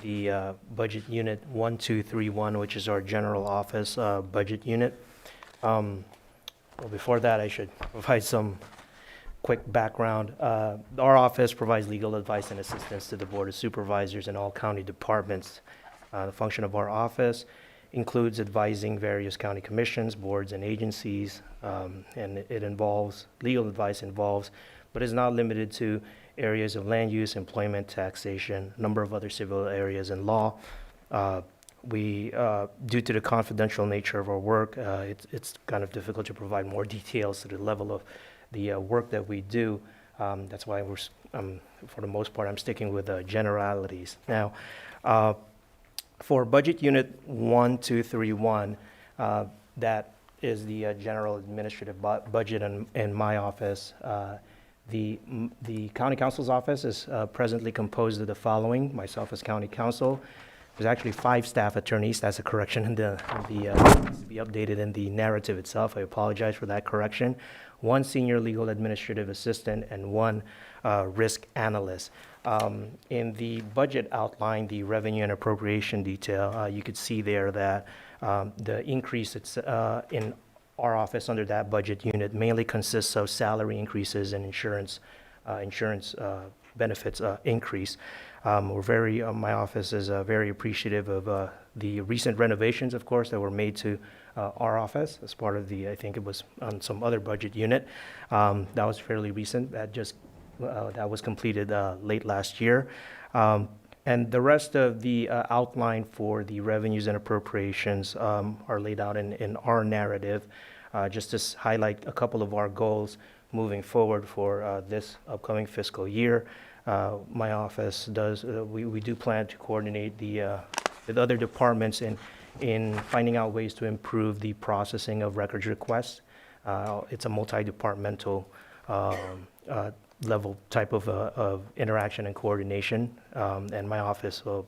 the budget unit 1231, which is our general office budget unit. Well, before that, I should provide some quick background. Our office provides legal advice and assistance to the Board of Supervisors and all county departments. The function of our office includes advising various county commissions, boards, and agencies, and it involves, legal advice involves, but is not limited to areas of land use, employment, taxation, a number of other civil areas and law. Due to the confidential nature of our work, it's kind of difficult to provide more details to the level of the work that we do. That's why for the most part, I'm sticking with generalities. Now, for budget unit 1231, that is the general administrative budget in my office. The county council's office is presently composed of the following: myself as county counsel. There's actually 5 staff attorneys. That's a correction in needs to be updated in the narrative itself. I apologize for that correction. 1 senior legal administrative assistant and 1 risk analyst. In the budget outline, the revenue and appropriation detail, you could see there that the increase in our office under that budget unit mainly consists of salary increases and insurance benefits increase. My office is very appreciative of the recent renovations, of course, that were made to our office as part of I think it was on some other budget unit. That was fairly recent. That was completed late last year. And the rest of the outline for the revenues and appropriations are laid out in our narrative. Just to highlight a couple of our goals moving forward for this upcoming fiscal year. My office we do plan to coordinate with other departments in finding out ways to improve the processing of records requests. It's a multi-departmental level type of interaction and coordination, and my office will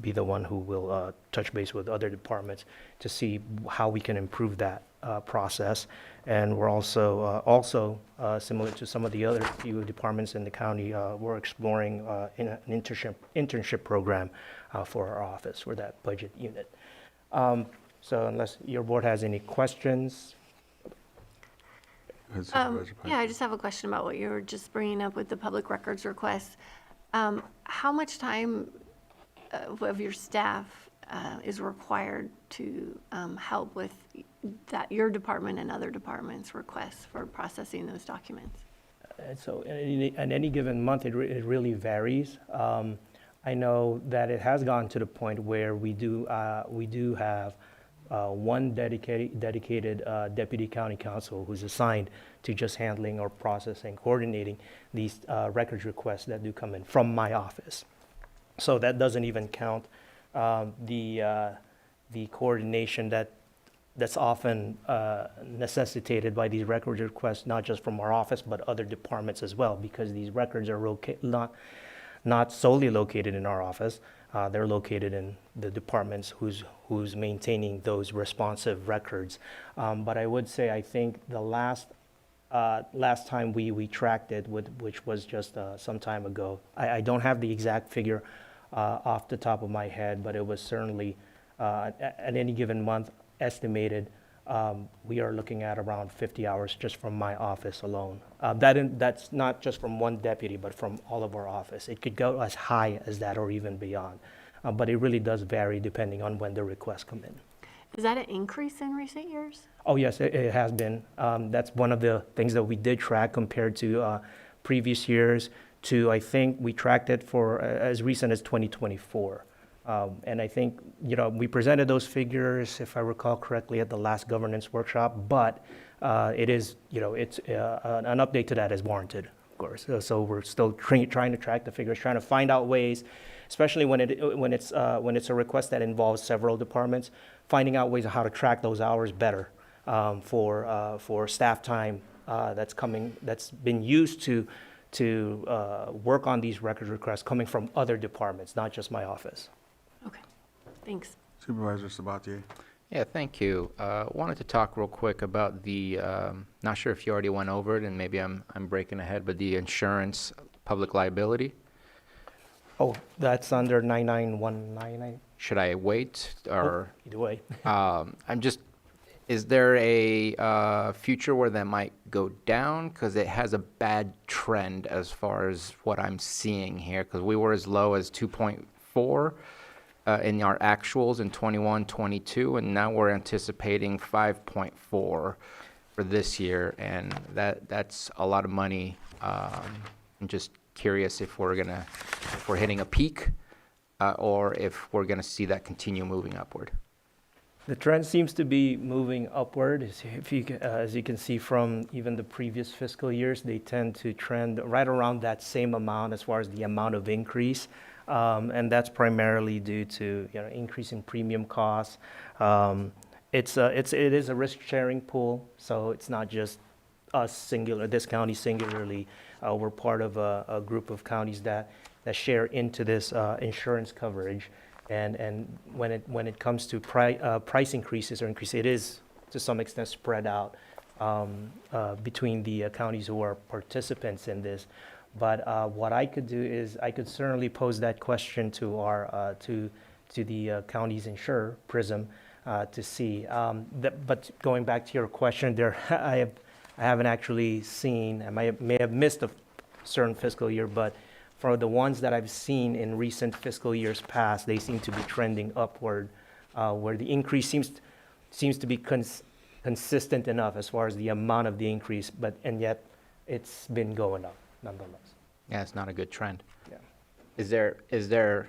be the one who will touch base with other departments to see how we can improve that process. And we're also similar to some of the other few departments in the county, we're exploring an internship program for our office for that budget unit. So unless your board has any questions. Yeah, I just have a question about what you were just bringing up with the public records request. How much time of your staff is required to help with your department and other departments' requests for processing those documents? So at any given month, it really varies. I know that it has gotten to the point where we do have 1 dedicated deputy county counsel who's assigned to just handling or processing, coordinating these records requests that do come in from my office. So that doesn't even count the coordination that's often necessitated by these records requests, not just from our office, but other departments as well, because these records are not solely located in our office. They're located in the departments who's maintaining those responsive records. But I would say, I think the last time we tracked it, which was just some time ago, I don't have the exact figure off the top of my head, but it was certainly at any given month estimated. We are looking at around 50 hours just from my office alone. That's not just from one deputy, but from all of our office. It could go as high as that or even beyond. But it really does vary depending on when the requests come in. Is that an increase in recent years? Oh, yes, it has been. That's one of the things that we did track compared to previous years to, I think, we tracked it for as recent as 2024. And I think, we presented those figures, if I recall correctly, at the last governance workshop, but it is, it's an update to that is warranted, of course. So we're still trying to track the figures, trying to find out ways, especially when it's a request that involves several departments, finding out ways of how to track those hours better for staff time that's been used to work on these records requests coming from other departments, not just my office. Okay, thanks. Supervisor Sabatier? Yeah, thank you. Wanted to talk real quick about the, not sure if you already went over it, and maybe I'm breaking ahead, but the insurance public liability. Oh, that's under 99199. Should I wait, or? Either way. Is there a future where that might go down? Because it has a bad trend as far as what I'm seeing here, because we were as low as 2.4 in our actuals in 21, 22, and now we're anticipating 5.4 for this year, and that's a lot of money. I'm just curious if we're hitting a peak, or if we're gonna see that continue moving upward. The trend seems to be moving upward. As you can see from even the previous fiscal years, they tend to trend right around that same amount as far as the amount of increase. And that's primarily due to increase in premium costs. It is a risk-sharing pool, so it's not just us this county singularly. We're part of a group of counties that share into this insurance coverage. And when it comes to price increases or increase, it is to some extent spread out between the counties who are participants in this. But what I could do is I could certainly pose that question to our to the county's insurer, PRISM, to see. But going back to your question, I haven't actually seen. I may have missed a certain fiscal year, but for the ones that I've seen in recent fiscal years past, they seem to be trending upward, where the increase seems to be consistent enough as far as the amount of the increase, and yet it's been going up nonetheless. Yeah, it's not a good trend. Yeah. Is there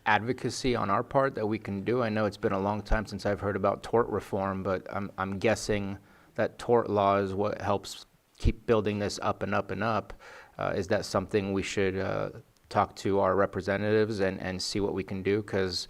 advocacy on our part that we can do? I know it's been a long time since I've heard about tort reform, but I'm guessing that tort law is what helps keep building this up and up and up. Is that something we should talk to our representatives and see what we can do? Because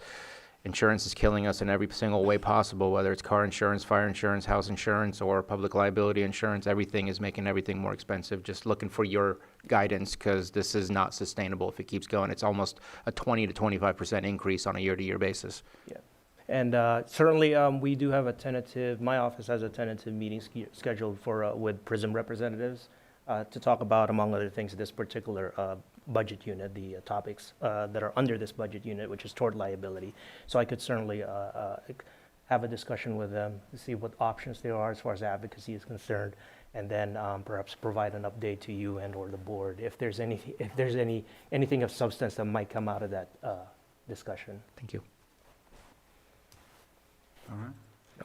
insurance is killing us in every single way possible, whether it's car insurance, fire insurance, house insurance, or public liability insurance. Everything is making everything more expensive. Just looking for your guidance, because this is not sustainable if it keeps going. It's almost a 20 to 25% increase on a year-to-year basis. Yeah. And certainly we do have my office has a tentative meeting scheduled with PRISM representatives to talk about, among other things, this particular budget unit, the topics that are under this budget unit, which is tort liability. So I could certainly have a discussion with them to see what options there are as far as advocacy is concerned, and then perhaps provide an update to you and or the board if there's anything of substance that might come out of that discussion. Thank you. All right.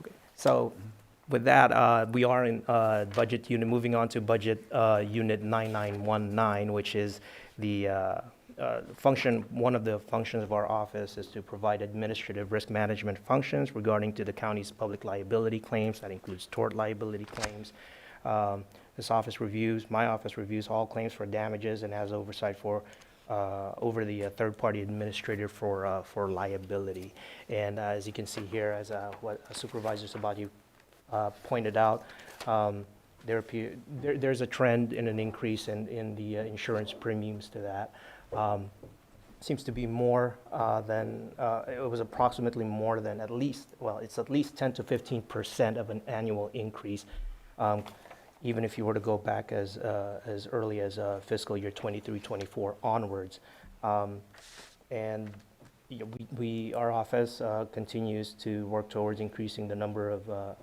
Okay. So with that, we are in budget unit, moving on to budget unit 9919, which is the function. One of the functions of our office is to provide administrative risk management functions regarding to the county's public liability claims. That includes tort liability claims. My office reviews all claims for damages and has oversight over the third-party administrator for liability. And as you can see here, as what Supervisor Sabatier pointed out, there's a trend in an increase in the insurance premiums to that. seems to be more than, it was approximately more than at least, well, it's at least 10 to 15% of an annual increase, even if you were to go back as early as fiscal year 23-24 onwards. And our office continues to work towards increasing the number of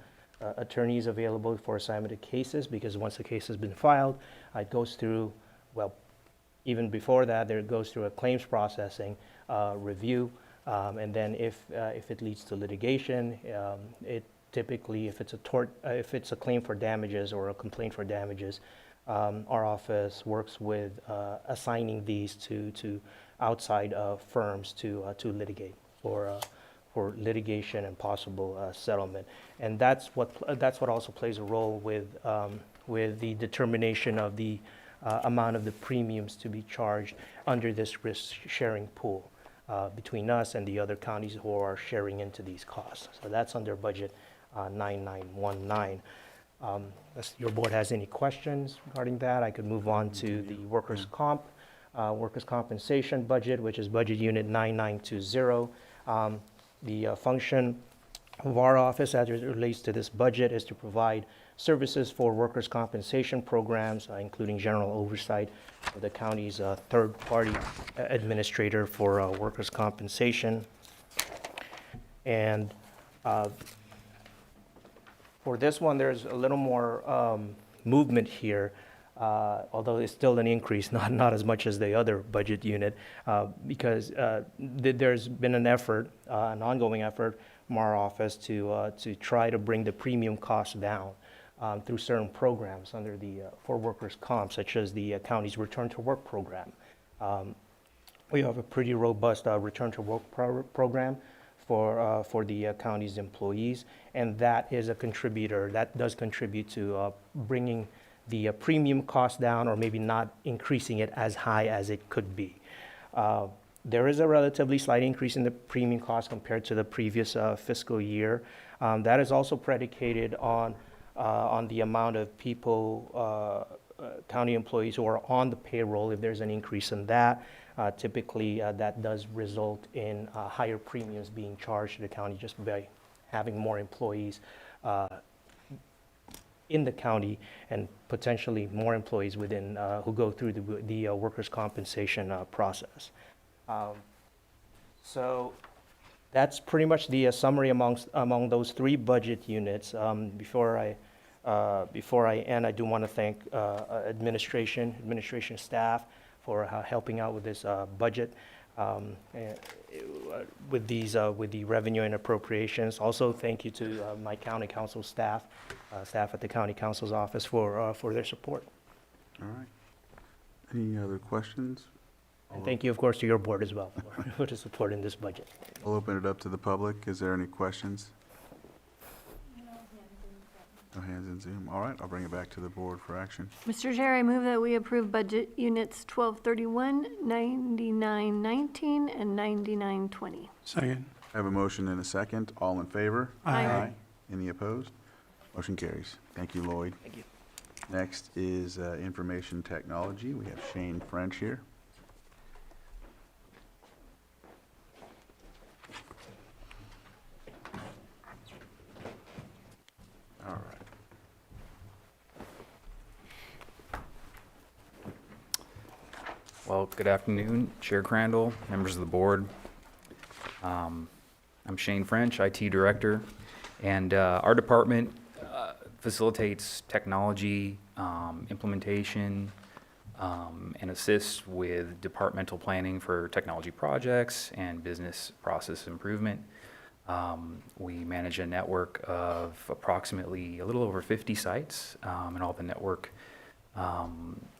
attorneys available for assignment of cases, because once a case has been filed, it goes through, well, even before that, there goes through a claims processing review, and then if it leads to litigation, it typically, if it's a claim for damages or a complaint for damages, our office works with assigning these to outside firms to litigate for litigation and possible settlement, and that's what also plays a role with the determination of the amount of the premiums to be charged under this risk-sharing pool between us and the other counties who are sharing into these costs. So that's under budget 9919. If your board has any questions regarding that, I could move on to the workers' compensation budget, which is budget unit 9920. The function of our office as it relates to this budget is to provide services for workers' compensation programs, including general oversight of the county's third-party administrator for workers' compensation. And for this one, there's a little more movement here, although it's still an increase, not as much as the other budget unit, because there's been an effort, an ongoing effort from our office to try to bring the premium costs down through certain programs under the for workers' comp, such as the county's Return to Work program. We have a pretty robust Return to Work program for the county's employees, and that is a contributor. That does contribute to bringing the premium cost down, or maybe not increasing it as high as it could be. There is a relatively slight increase in the premium cost compared to the previous fiscal year. That is also predicated on the amount of people, county employees who are on the payroll. If there's an increase in that, typically that does result in higher premiums being charged to the county just by having more employees in the county, and potentially more employees within who go through the workers' compensation process. So that's pretty much the summary among those three budget units. Before I end, I do want to thank administration staff for helping out with this budget, with the revenue and appropriations. Also, thank you to my county council staff at the county council's office for their support. All right. Any other questions? And thank you, of course, to your board as well for the support in this budget. I'll open it up to the public. Is there any questions? No hands in Zoom. All right, I'll bring it back to the board for action. Mr. Chair, I move that we approve budget units 1231, 9919, and 9920. Second. I have a motion and a second. All in favor? Aye. Any opposed? Motion carries. Thank you, Lloyd. Thank you. Next is information technology. We have Shane French here. All right. Well, good afternoon, Chair Crandall, members of the board. I'm Shane French, IT Director, and our department facilitates technology implementation and assists with departmental planning for technology projects and business process improvement. We manage a network of approximately a little over 50 sites, and all the network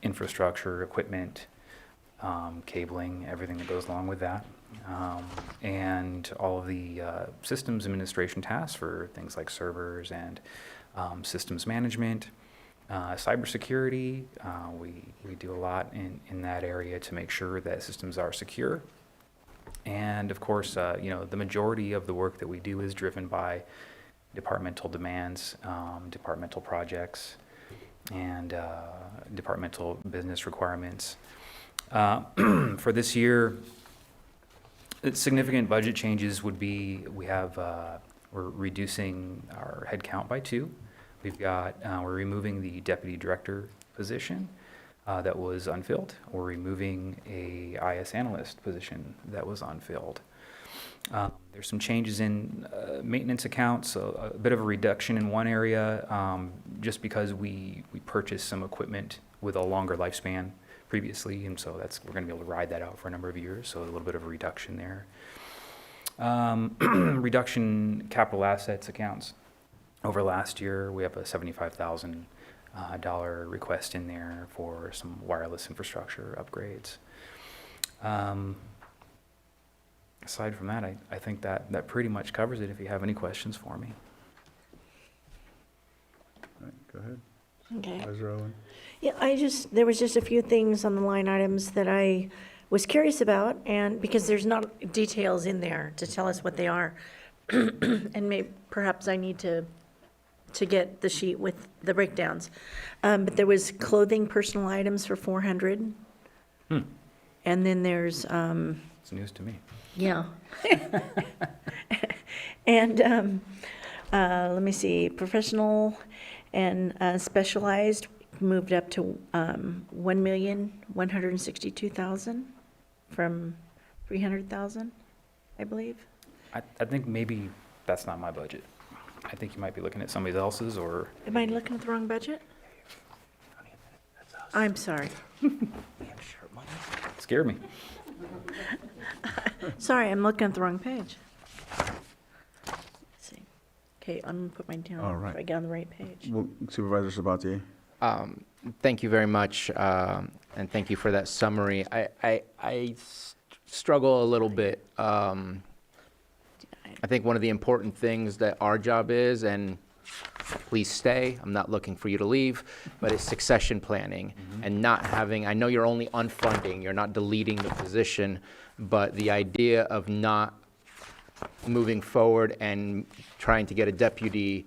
infrastructure, equipment, cabling, everything that goes along with that, and all of the systems administration tasks for things like servers and systems management, cybersecurity. We do a lot in that area to make sure that systems are secure. And of course, the majority of the work that we do is driven by departmental demands, departmental projects, and departmental business requirements. For this year, Significant budget changes would be, we're reducing our headcount by 2. We're removing the deputy director position that was unfilled. We're removing a IS analyst position that was unfilled. There's some changes in maintenance accounts, so a bit of a reduction in one area, just because we purchased some equipment with a longer lifespan previously, and so we're going to be able to ride that out for a number of years, so a little bit of a reduction there. Reduction capital assets accounts. Over last year, we have a $75,000 request in there for some wireless infrastructure upgrades. Aside from that, I think that pretty much covers it if you have any questions for me. All right, go ahead. Okay. Supervisor Owen. Yeah, there was just a few things on the line items that I was curious about, and because there's not details in there to tell us what they are. And perhaps I need to get the sheet with the breakdowns. But there was clothing, personal items for 400. And then there's, It's news to me. yeah. And let me see, professional and specialized moved up to 1,162,000 from 300,000, I believe. I think maybe that's not my budget. I think you might be looking at somebody else's, or... Am I looking at the wrong budget? I'm sorry. Scared me. Sorry, I'm looking at the wrong page. Let's see. Okay, I'm gonna put mine down. All right. So I get on the right page. Well, Supervisor Sabatier? Thank you very much, and thank you for that summary. I struggle a little bit. I think one of the important things that our job is, and please stay, I'm not looking for you to leave, but it's succession planning and not having, I know you're only unfunding, you're not deleting the position, but the idea of not moving forward and trying to get a deputy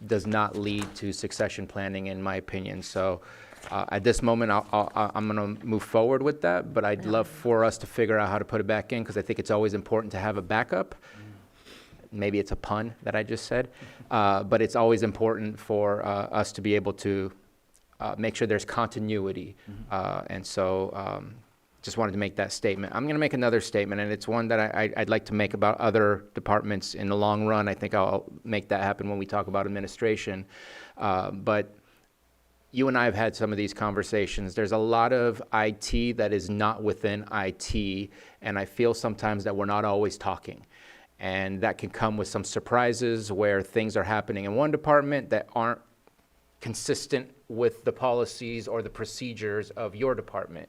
does not lead to succession planning, in my opinion. So at this moment, I'm going to move forward with that, but I'd love for us to figure out how to put it back in, because I think it's always important to have a backup. Maybe it's a pun that I just said, but it's always important for us to be able to make sure there's continuity. And so just wanted to make that statement. I'm going to make another statement, and it's one that I'd like to make about other departments in the long run. I think I'll make that happen when we talk about administration. But you and I have had some of these conversations. There's a lot of IT that is not within IT, and I feel sometimes that we're not always talking. And that can come with some surprises where things are happening in one department that aren't consistent with the policies or the procedures of your department.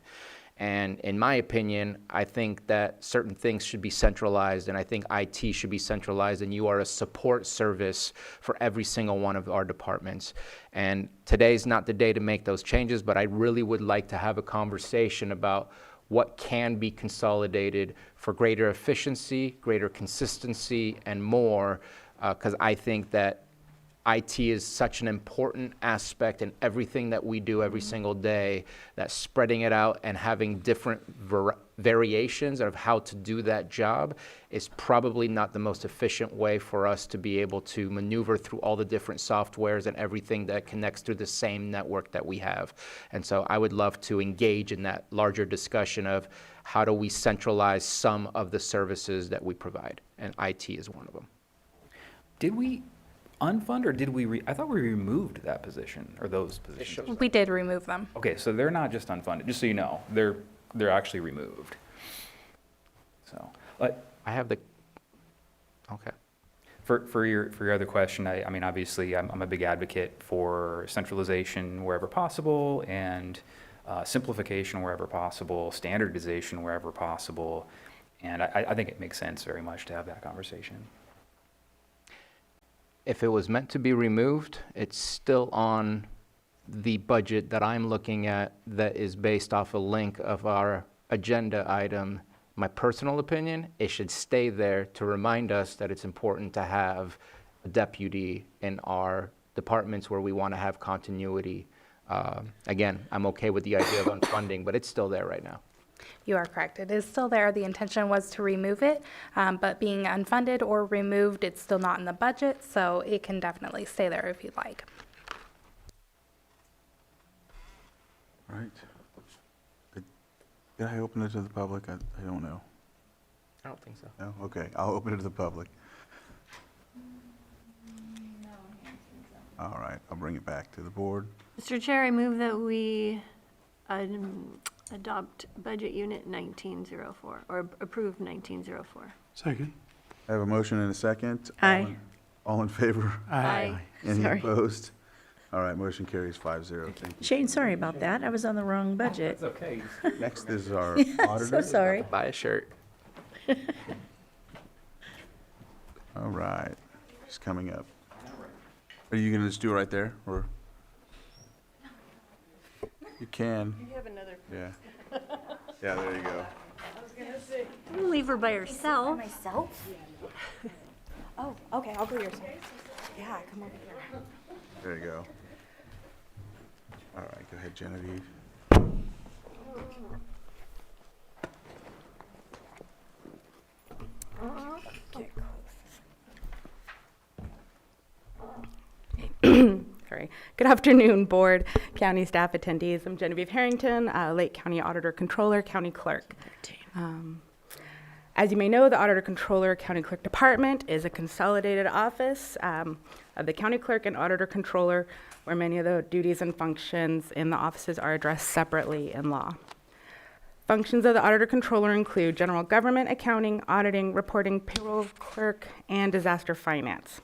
And in my opinion, I think that certain things should be centralized, and I think IT should be centralized, and you are a support service for every single one of our departments. And today's not the day to make those changes, but I really would like to have a conversation about what can be consolidated for greater efficiency, greater consistency, and more, because I think that IT is such an important aspect in everything that we do every single day, that spreading it out and having different variations of how to do that job is probably not the most efficient way for us to be able to maneuver through all the different softwares and everything that connects through the same network that we have. And so I would love to engage in that larger discussion of how do we centralize some of the services that we provide, and IT is one of them. Did we unfund, or did we I thought we removed that position, or those positions? We did remove them. Okay, so they're not just unfunded, just so you know, they're actually removed. So, I have the, okay. For your other question, I mean, obviously, I'm a big advocate for centralization wherever possible, and simplification wherever possible, standardization wherever possible, and I think it makes sense very much to have that conversation. If it was meant to be removed, it's still on the budget that I'm looking at that is based off a link of our agenda item. My personal opinion, it should stay there to remind us that it's important to have a deputy in our departments where we want to have continuity. Again, I'm okay with the idea of unfunding, but it's still there right now. You are correct. It is still there. The intention was to remove it, but being unfunded or removed, it's still not in the budget, so it can definitely stay there if you'd like. All right. Did I open it to the public? I don't know. I don't think so. No? Okay, I'll open it to the public. All right, I'll bring it back to the board. Mr. Chair, I move that we adopt Budget Unit 1904, or approve 1904. Second. I have a motion and a second. Aye. All in favor? Aye. Any Sorry. opposed? All right, motion carries 5-0. Thank you. Shane, sorry about that. I was on the wrong budget. It's okay. Next is our So auditor. sorry. Buy a shirt. All right, he's coming up. Are you gonna just do it right there, or? You can. You have another. Yeah. Yeah, there you go. Don't leave her by herself. Myself? Oh, okay, I'll go yours. Yeah, come over here. There you go. All right, go ahead, Genevieve. Sorry. Good afternoon, board, county staff attendees. I'm Genevieve Harrington, Lake County Auditor Controller, County Clerk. As you may know, the Auditor Controller County Clerk Department is a consolidated office of the County Clerk and Auditor Controller, where many of the duties and functions in the offices are addressed separately in law. Functions of the Auditor Controller include general government accounting, auditing, reporting, payroll clerk, and disaster finance.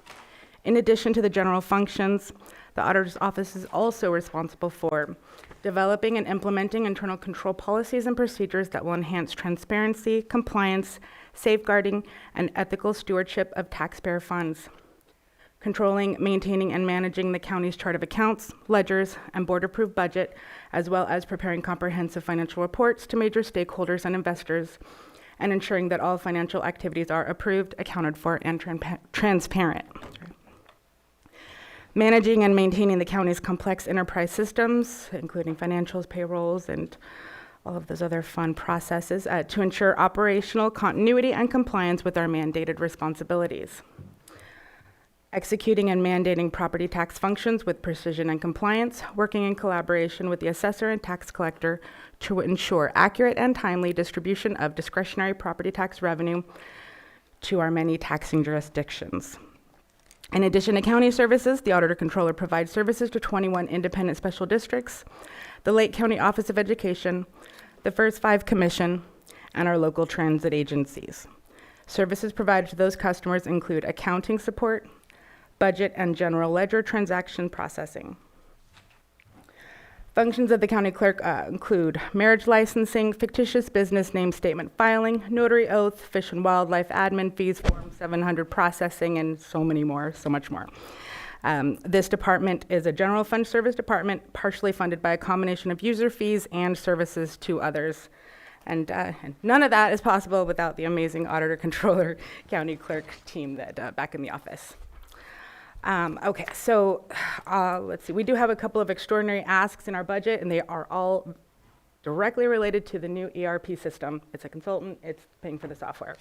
In addition to the general functions, the Auditor's Office is also responsible for developing and implementing internal control policies and procedures that will enhance transparency, compliance, safeguarding, and ethical stewardship of taxpayer funds, controlling, maintaining, and managing the county's chart of accounts, ledgers, and board-approved budget, as well as preparing comprehensive financial reports to major stakeholders and investors, and ensuring that all financial activities are approved, accounted for, and transparent. Managing and maintaining the county's complex enterprise systems, including financials, payrolls, and all of those other fun processes, to ensure operational continuity and compliance with our mandated responsibilities. Executing and mandating property tax functions with precision and compliance, working in collaboration with the assessor and tax collector to ensure accurate and timely distribution of discretionary property tax revenue to our many taxing jurisdictions. In addition to county services, the Auditor Controller provides services to 21 independent special districts, the Lake County Office of Education, the First Five Commission, and our local transit agencies. Services provided to those customers include accounting support, budget and general ledger transaction processing. Functions of the county clerk include marriage licensing, fictitious business name statement filing, notary oath, fish and wildlife admin fees, Form 700 processing, and so much more. This department is a general fund service department, partially funded by a combination of user fees and services to others. And none of that is possible without the amazing Auditor Controller County Clerk team that back in the office. Okay, so let's see. We do have a couple of extraordinary asks in our budget, and they are all directly related to the new ERP system. It's a consultant. It's paying for the software.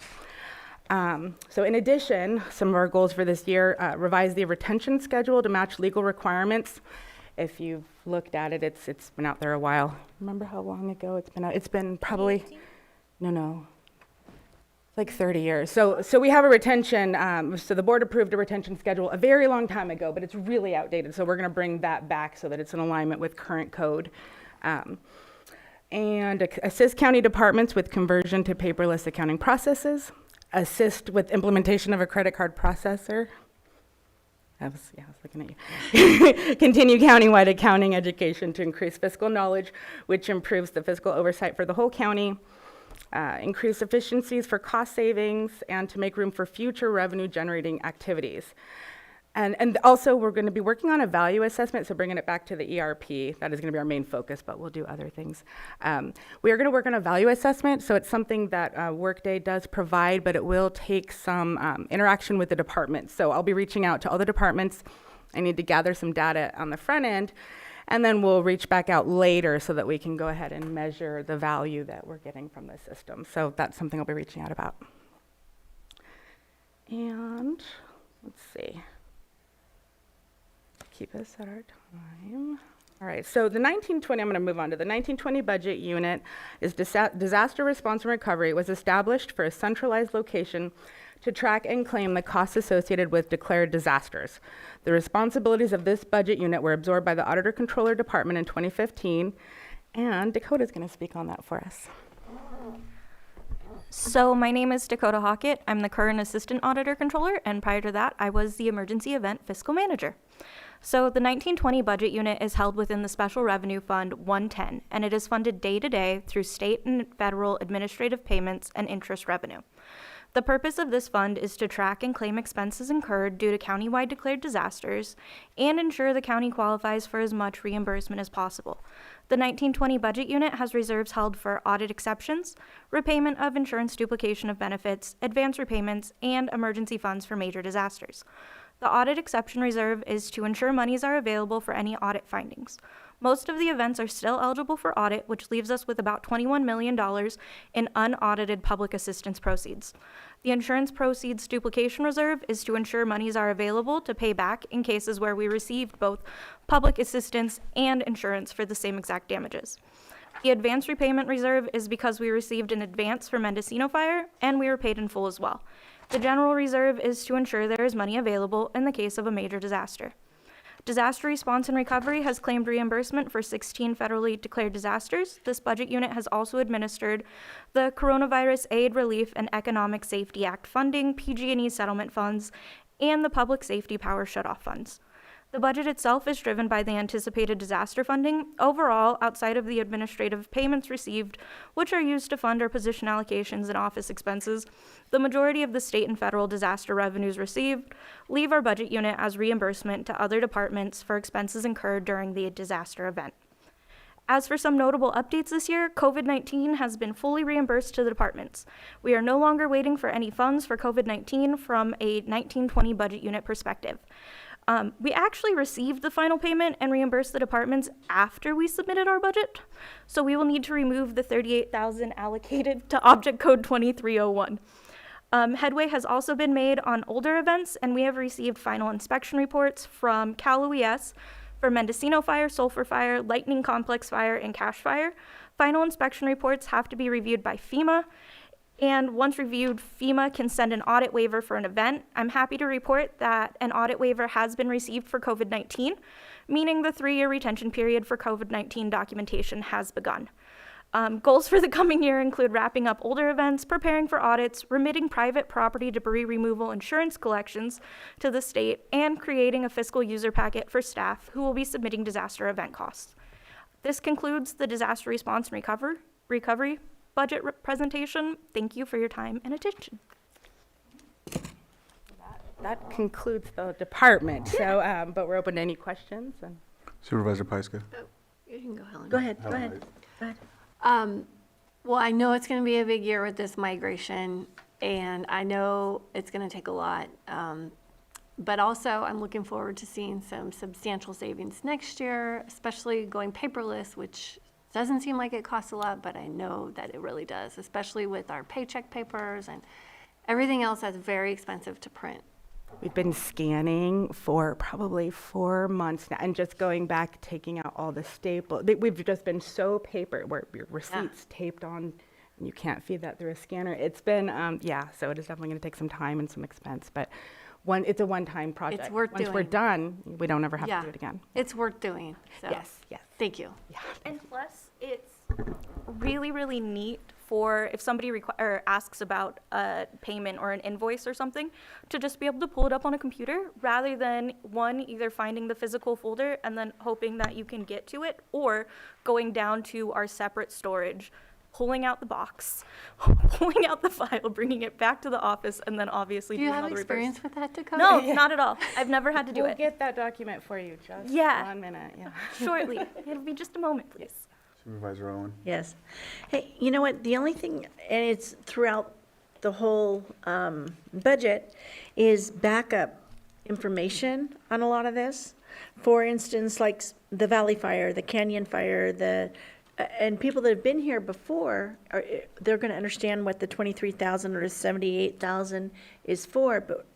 So in addition, some of our goals for this year, revise the retention schedule to match legal requirements. If you've looked at it, it's been out there a while. Remember how long ago it's been out? It's been probably, no. Like 30 years. So we have a retention, so the board approved a retention schedule a very long time ago, but it's really outdated. So we're going to bring that back so that it's in alignment with current code. And assist county departments with conversion to paperless accounting processes. Assist with implementation of a credit card processor. I was looking at you. Continue countywide accounting education to increase fiscal knowledge, which improves the fiscal oversight for the whole county. Increase efficiencies for cost savings, and to make room for future revenue-generating activities. And also, we're going to be working on a value assessment, so bringing it back to the ERP. That is going to be our main focus, but we'll do other things. We are going to work on a value assessment, so it's something that Workday does provide, but it will take some interaction with the departments. So I'll be reaching out to all the departments. I need to gather some data on the front end, And then we'll reach back out later so that we can go ahead and measure the value that we're getting from the system. So that's something I'll be reaching out about. And let's see. Keep us at our time. All right, so the 1920, I'm going to move on to the 1920 budget unit is disaster response and recovery was established for a centralized location to track and claim the costs associated with declared disasters. The responsibilities of this budget unit were absorbed by the Auditor Controller Department in 2015, and Dakota's going to speak on that for us. So my name is Dakota Hockett. I'm the current Assistant Auditor Controller, and prior to that, I was the Emergency Event Fiscal Manager. So the 1920 budget unit is held within the Special Revenue Fund 110, and it is funded day to day through state and federal administrative payments and interest revenue. The purpose of this fund is to track and claim expenses incurred due to countywide declared disasters and ensure the county qualifies for as much reimbursement as possible. The 1920 budget unit has reserves held for audit exceptions, repayment of insurance duplication of benefits, advance repayments, and emergency funds for major disasters. The audit exception reserve is to ensure monies are available for any audit findings. Most of the events are still eligible for audit, which leaves us with about $21 million in unaudited public assistance proceeds. The insurance proceeds duplication reserve is to ensure monies are available to pay back in cases where we received both public assistance and insurance for the same exact damages. The advance repayment reserve is because we received an advance for Mendocino Fire and we were paid in full as well. The general reserve is to ensure there is money available in the case of a major disaster. Disaster Response and Recovery has claimed reimbursement for 16 federally declared disasters. This budget unit has also administered the Coronavirus Aid, Relief, and Economic Safety Act funding, PG&E settlement funds, and the Public Safety Power Shutoff funds. The budget itself is driven by the anticipated disaster funding. Overall, outside of the administrative payments received, which are used to fund our position allocations and office expenses, the majority of the state and federal disaster revenues received leave our budget unit as reimbursement to other departments for expenses incurred during the disaster event. As for some notable updates this year, COVID-19 has been fully reimbursed to the departments. We are no longer waiting for any funds for COVID-19 from a 1920 budget unit perspective. We actually received the final payment and reimbursed the departments after we submitted our budget, so we will need to remove the $38,000 allocated to Object Code 2301. Headway has also been made on older events, and we have received final inspection reports from Cal OES for Mendocino Fire, Sulphur Fire, Lightning Complex Fire, and Cache Fire. Final inspection reports have to be reviewed by FEMA, and once reviewed, FEMA can send an audit waiver for an event. I'm happy to report that an audit waiver has been received for COVID-19, meaning the 3-year retention period for COVID-19 documentation has begun. Goals for the coming year include wrapping up older events, preparing for audits, remitting private property debris removal insurance collections to the state, and creating a fiscal user packet for staff who will be submitting disaster event costs. This concludes the disaster response and recovery budget presentation. Thank you for your time and attention. That concludes the department. So, but we're open to any questions. And Supervisor Pyska. You can go, Helen. Go ahead, go ahead. Go ahead. Well, I know it's going to be a big year with this migration, and I know it's going to take a lot. But also, I'm looking forward to seeing some substantial savings next year, especially going paperless, which doesn't seem like it costs a lot, but I know that it really does, especially with our paycheck papers and everything else that's very expensive to print. we've been scanning for probably 4 months now, and just going back, taking out all the staple. We've just been so paper, where your receipts taped on, and you can't feed that through a scanner. It's been, so it is definitely going to take some time and some expense, but it's a one-time project. It's worth Once doing. we're done, we don't ever have to do it again. It's worth doing. So. Yes. Thank you. Yeah. And plus, it's really, really neat for if somebody asks about a payment or an invoice or something, to just be able to pull it up on a computer rather than either finding the physical folder and then hoping that you can get to it, or going down to our separate storage, pulling out the box, pulling out the file, bringing it back to the office, and then obviously Do you doing have all the experience reverse. with that, Dakota? No, not at all. I've never had to do We'll it. get that document for you, just 1 minute. Yeah. Shortly. It'll be just a moment, please. Supervisor Owen. Yes. Hey, you know what? The only thing, and it's throughout the whole budget, is backup information on a lot of this for instance, like the Valley Fire, the Canyon Fire, and people that have been here before, they're going to understand what the 23,000 or the 78,000 is for. But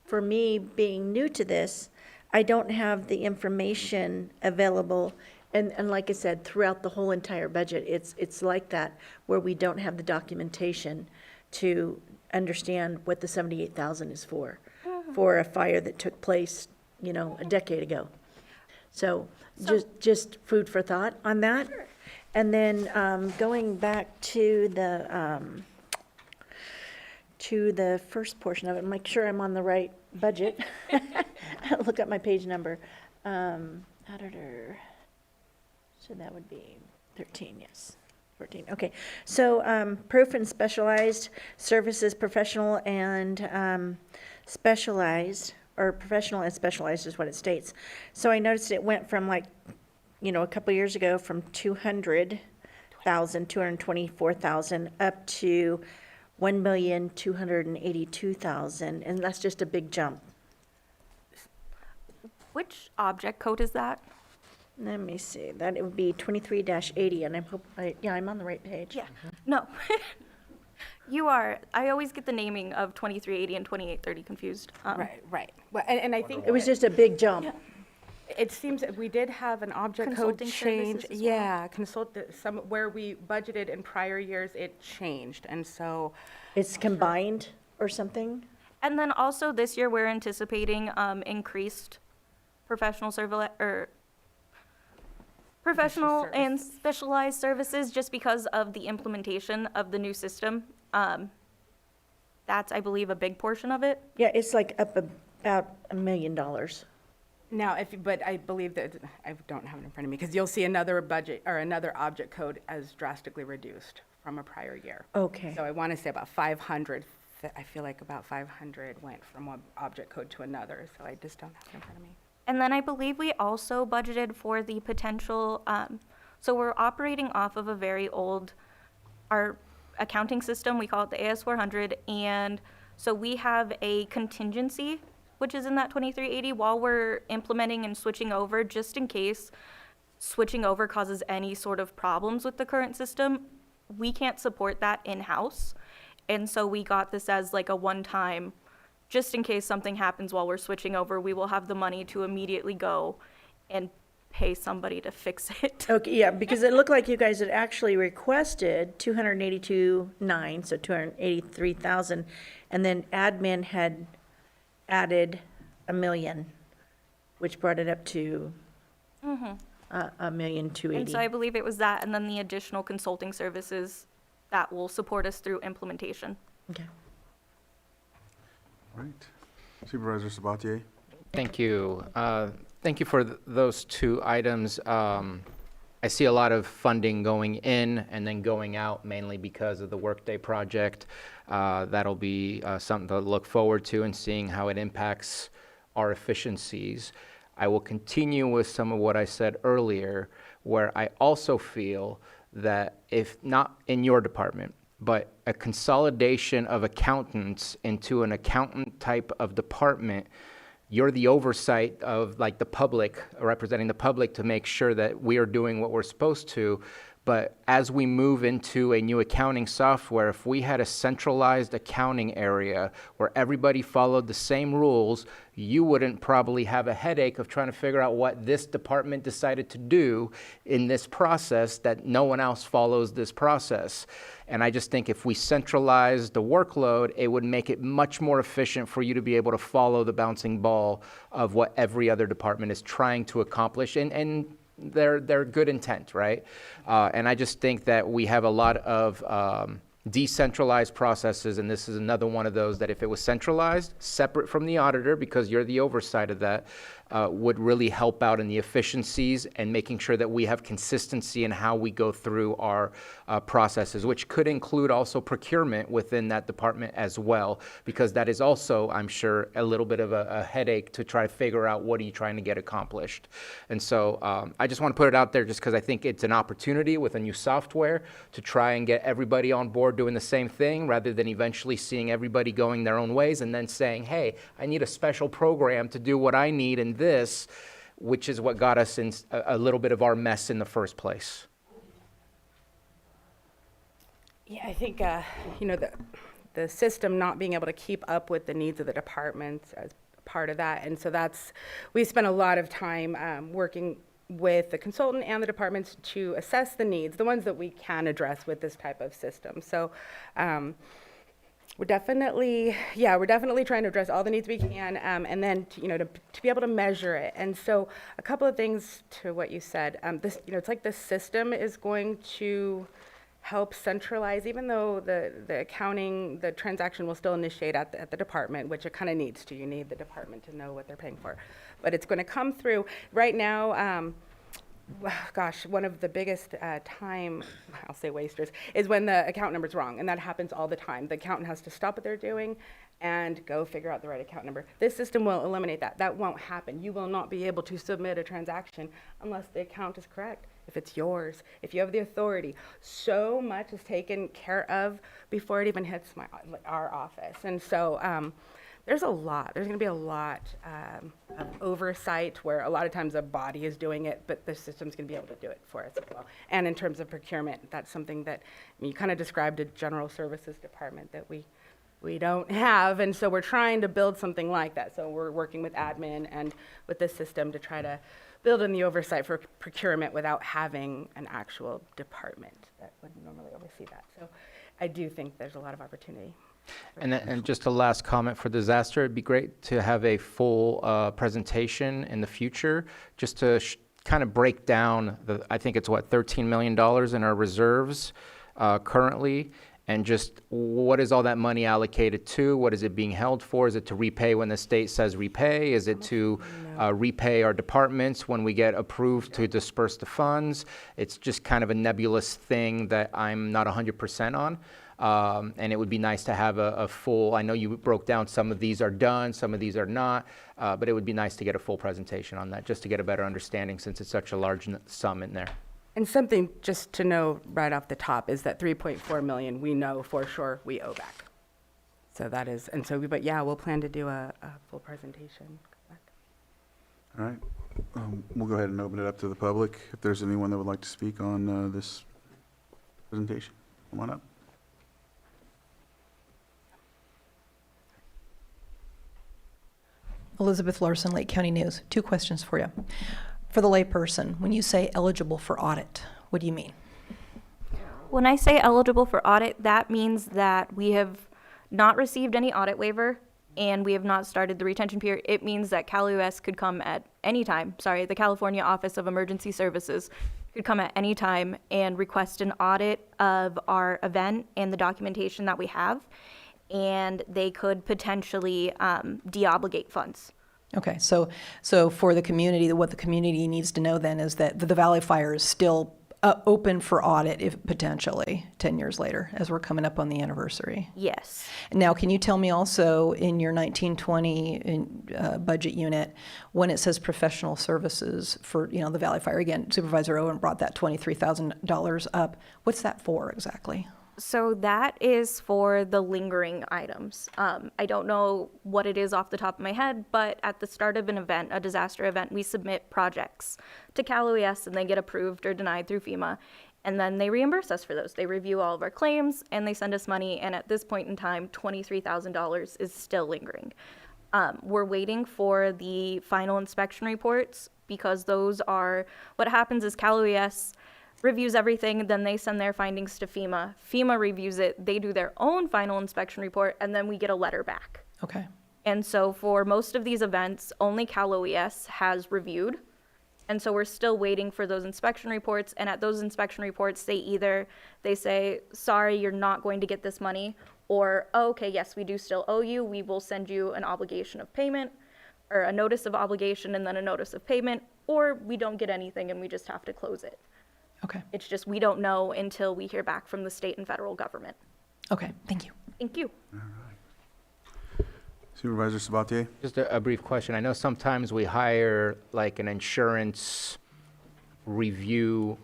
for me, being new to this, I don't have the information available. And like I said, throughout the whole entire budget, it's like that, where we don't have the documentation to understand what the 78,000 is for a fire that took place, a decade ago. So just food for thought on that. And then going back to the first portion of it, make sure I'm on the right budget. Look up my page number. Auditor. So that would be 13, yes. 14, okay. So proof and specialized services, professional and specialized, or professional and specialized is what it states. So I noticed it went from a couple years ago from 224,000 up to 1,282,000, and that's just a big jump. Which object code is that? Let me see, that it would be 23-80, and I'm on the right page. Yeah, no. You are. I always get the naming of 2380 and 2830 confused. Right. Well, and I think It was just a big jump. it seems that we did have an object code Consulting change. services as well. Yeah, where we budgeted in prior years, it changed, and so. It's combined or something? And then also this year, we're anticipating increased professional and specialized services just because of the implementation of the new system. That's, I believe, a big portion of it. Yeah, it's like up about $1 million. Now, but I believe that, I don't have it in front of me, because you'll see another budget, or another object code as drastically reduced from a prior year. Okay. So I want to say about 500, I feel like about 500 went from one object code to another, so I just don't have it in front of me. And then I believe we also budgeted for the potential, so we're operating off of a very old, our accounting system, we call it the AS400, and so we have a contingency, which is in that 2380, while we're implementing and switching over, just in case switching over causes any sort of problems with the current system. We can't support that in-house, and so we got this as like a one-time, just in case something happens while we're switching over, we will have the money to immediately go and pay somebody to fix it. Okay, yeah, because it looked like you guys had actually requested 282,900, so 283,000, and then admin had added $1 million, which brought it up to $1,280,000. And so I believe it was that, and then the additional consulting services that will support us through implementation. Okay. All right. Supervisor Sabatier? Thank you. Thank you for those two items. I see a lot of funding going in and then going out, mainly because of the Workday project. That'll be something to look forward to and seeing how it impacts our efficiencies. I will continue with some of what I said earlier, where I also feel that if not in your department, but a consolidation of accountants into an accountant type of department, you're the oversight of like the public, representing the public to make sure that we are doing what we're supposed to. But as we move into a new accounting software, if we had a centralized accounting area where everybody followed the same rules, you wouldn't probably have a headache of trying to figure out what this department decided to do in this process, that no one else follows this process. And I just think if we centralize the workload, it would make it much more efficient for you to be able to follow the bouncing ball of what every other department is trying to accomplish. And their good intent, right? And I just think that we have a lot of decentralized processes, and this is another one of those that if it was centralized, separate from the auditor, because you're the oversight of that, would really help out in the efficiencies and making sure that we have consistency in how we go through our processes, which could include also procurement within that department as well, because that is also, I'm sure, a little bit of a headache to try to figure out what are you trying to get accomplished. And so I just want to put it out there just because I think it's an opportunity with a new software to try and get everybody on board doing the same thing, rather than eventually seeing everybody going their own ways and then saying, hey, I need a special program to do what I need in this. which is what got us in a little bit of our mess in the first place. Yeah, I think, the system not being able to keep up with the needs of the departments as part of that. And so we spent a lot of time working with the consultant and the departments to assess the needs, the ones that we can address with this type of system. So we're definitely trying to address all the needs we can, and then to be able to measure it. And so a couple of things to what you said. It's like the system is going to help centralize, even though the accounting, the transaction will still initiate at the department, which it kind of needs to. You need the department to know what they're paying for. But it's going to come through. Right now, one of the biggest time, I'll say wasters, is when the account number's wrong, and that happens all the time. The accountant has to stop what they're doing and go figure out the right account number. This system will eliminate that. That won't happen. You will not be able to submit a transaction unless the account is correct, if it's yours, if you have the authority. So much is taken care of before it even hits our office. And so there's going to be a lot of oversight where a lot of times a body is doing it, but the system's going to be able to do it for us as well. And in terms of procurement, that's something that you kind of described a general services department that we don't have. And so we're trying to build something like that. So we're working with admin and with this system to try to build in the oversight for procurement without having an actual department that would normally oversee that. So I do think there's a lot of opportunity. And just a last comment for disaster, it'd be great to have a full presentation in the future, just to kind of break down I think it's $13 million in our reserves currently, and just what is all that money allocated to? What is it being held for? Is it to repay when the state says repay? Is it to repay our departments when we get approved to disperse the funds? It's just kind of a nebulous thing that I'm not 100% on. And it would be nice to have a full, I know you broke down some of these are done, some of these are not, but it would be nice to get a full presentation on that, just to get a better understanding since it's such a large sum in there. And something just to know right off the top is that 3.4 million we know for sure we owe back. So that is, and so, but yeah, we'll plan to do a full presentation. All right. We'll go ahead and open it up to the public. If there's anyone that would like to speak on this presentation, come on up. Elizabeth Larson, Lake County News. 2 questions for you. For the layperson, when you say eligible for audit, what do you mean? When I say eligible for audit, that means that we have not received any audit waiver and we have not started the retention period. It means that CalUS could come at any time. The California Office of Emergency Services could come at any time and request an audit of our event and the documentation that we have, and they could potentially deobligate funds. Okay, so for the community, what the community needs to know then is that the Valley Fire is still open for audit, if potentially 10 years later, as we're coming up on the anniversary. Yes. Now, can you tell me also in your 1920 budget unit, when it says professional services for the Valley Fire, again, Supervisor Owen brought that $23,000 up. What's that for exactly? So that is for the lingering items. I don't know what it is off the top of my head, but at the start of an event, a disaster event, we submit projects to CalOES and they get approved or denied through FEMA. And then they reimburse us for those. They review all of our claims and they send us money. And at this point in time, $23,000 is still lingering. We're waiting for the final inspection reports because those are, what happens is CalOES reviews everything, then they send their findings to FEMA. FEMA reviews it, they do their own final inspection report, and then we get a letter back. Okay. And so for most of these events, only CalOES has reviewed. And so we're still waiting for those inspection reports. And at those inspection reports, they say, sorry, you're not going to get this money, or, oh, okay, yes, we do still owe you. We will send you an obligation of payment, or a notice of obligation and then a notice of payment, or we don't get anything and we just have to close it. Okay. It's just we don't know until we hear back from the state and federal government. Okay, thank you. Thank you. Supervisor Sabatier? Just a brief question. I know sometimes we hire like an insurance review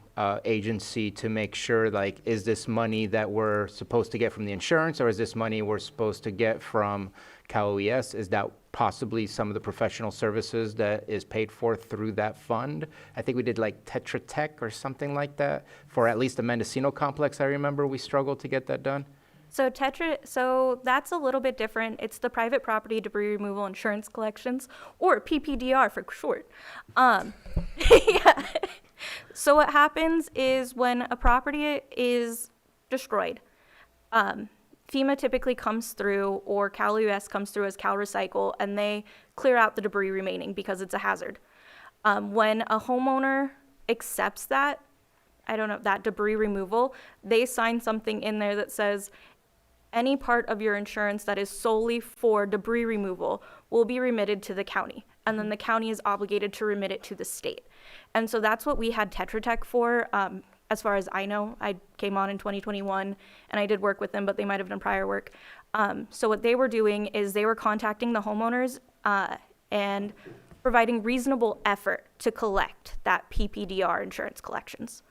agency to make sure, like, is this money that we're supposed to get from the insurance, or is this money we're supposed to get from Cal OES? Is that possibly some of the professional services that is paid for through that fund? I think we did like Tetra Tech or something like that for at least the Mendocino complex. I remember we struggled to get that done. So that's a little bit different. It's the private property debris removal insurance collections, or PPDR for short. Yeah. So what happens is when a property is destroyed, FEMA typically comes through, or Cal US comes through as Cal Recycle, and they clear out the debris remaining because it's a hazard. When a homeowner accepts that, that debris removal, they sign something in there that says, any part of your insurance that is solely for debris removal will be remitted to the county. And then the county is obligated to remit it to the state. And so that's what we had Tetra Tech for. As far as I know, I came on in 2021 and I did work with them, but they might have done prior work. So what they were doing is they were contacting the homeowners and providing reasonable effort to collect that PPDR insurance collections.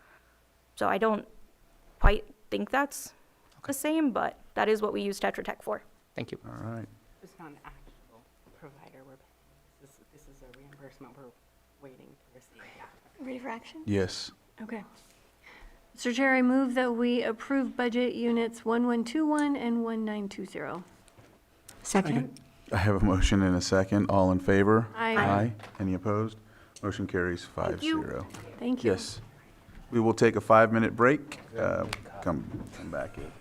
So I don't quite think that's the same, but that is what we use Tetra Tech for. Thank you. All right. It's not an actual provider. This is a reimbursement we're waiting to receive. Ready for action? Yes. Okay. Mr. Chair, I move that we approve budget units 1121 and 1920. Second. I have a motion and a second. All in favor? Aye. Aye. Any opposed? Motion carries 5-0. Thank you. Yes. We will take a 5-minute break. Come back at,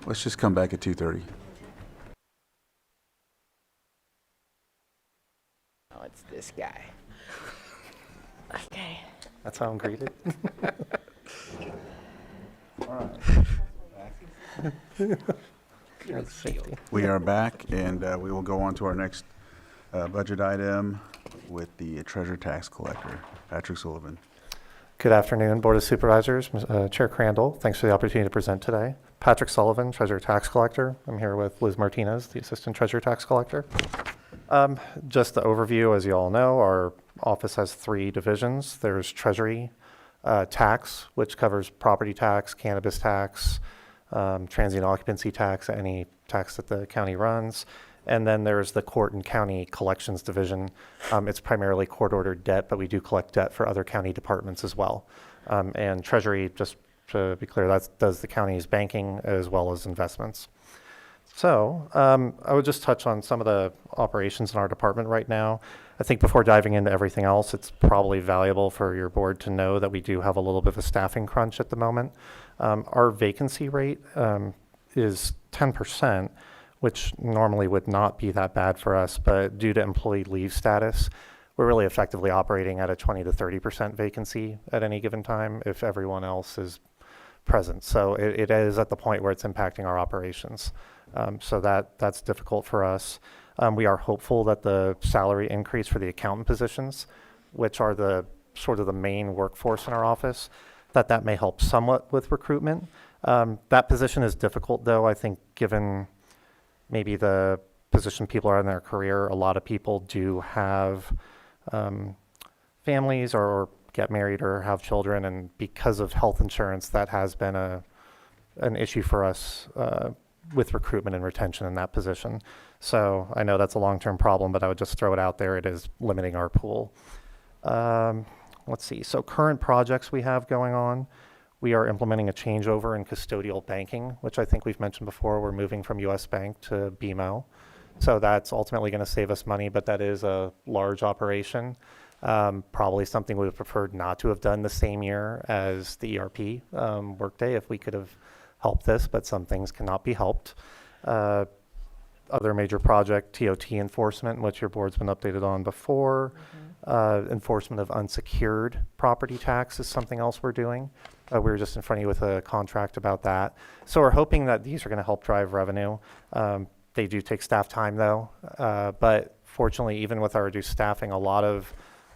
let's just come back at 2:30. Oh, it's this guy. Okay. That's how I'm greeted. We are back, and we will go on to our next budget item with the treasurer tax collector, Patrick Sullivan. Good afternoon, Board of Supervisors, Chair Crandall. Thanks for the opportunity to present today. Patrick Sullivan, Treasurer Tax Collector. I'm here with Liz Martinez, the Assistant Treasurer Tax Collector. Just the overview, as you all know, our office has 3 divisions. There's Treasury Tax, which covers property tax, cannabis tax, transient occupancy tax, any tax that the county runs. And then there's the Court and County Collections Division. It's primarily court-ordered debt, but we do collect debt for other county departments as well. And Treasury, just to be clear, that does the county's banking as well as investments. So I would just touch on some of the operations in our department right now. I think before diving into everything else, it's probably valuable for your board to know that we do have a little bit of a staffing crunch at the moment. Our vacancy rate is 10%, which normally would not be that bad for us, but due to employee leave status, we're really effectively operating at a 20 to 30% vacancy at any given time if everyone else is present. So it is at the point where it's impacting our operations. So that's difficult for us. We are hopeful that the salary increase for the accountant positions, which are the sort of the main workforce in our office, that may help somewhat with recruitment. That position is difficult, though, I think, given maybe the position people are in their career. A lot of people do have families or get married or have children, and because of health insurance, that has been an issue for us with recruitment and retention in that position. So I know that's a long-term problem, but I would just throw it out there. It is limiting our pool. Let's see. So current projects we have going on. We are implementing a changeover in custodial banking, which I think we've mentioned before. We're moving from US Bank to BMO. So that's ultimately going to save us money, but that is a large operation. Probably something we would have preferred not to have done the same year as the ERP Workday if we could have helped this, but some things cannot be helped. Other major project, TOT enforcement, which your board's been updated on before. Enforcement of unsecured property tax is something else we're doing. We were just in front of you with a contract about that. So we're hoping that these are going to help drive revenue. They do take staff time, though. But fortunately, even with our reduced staffing, a lot of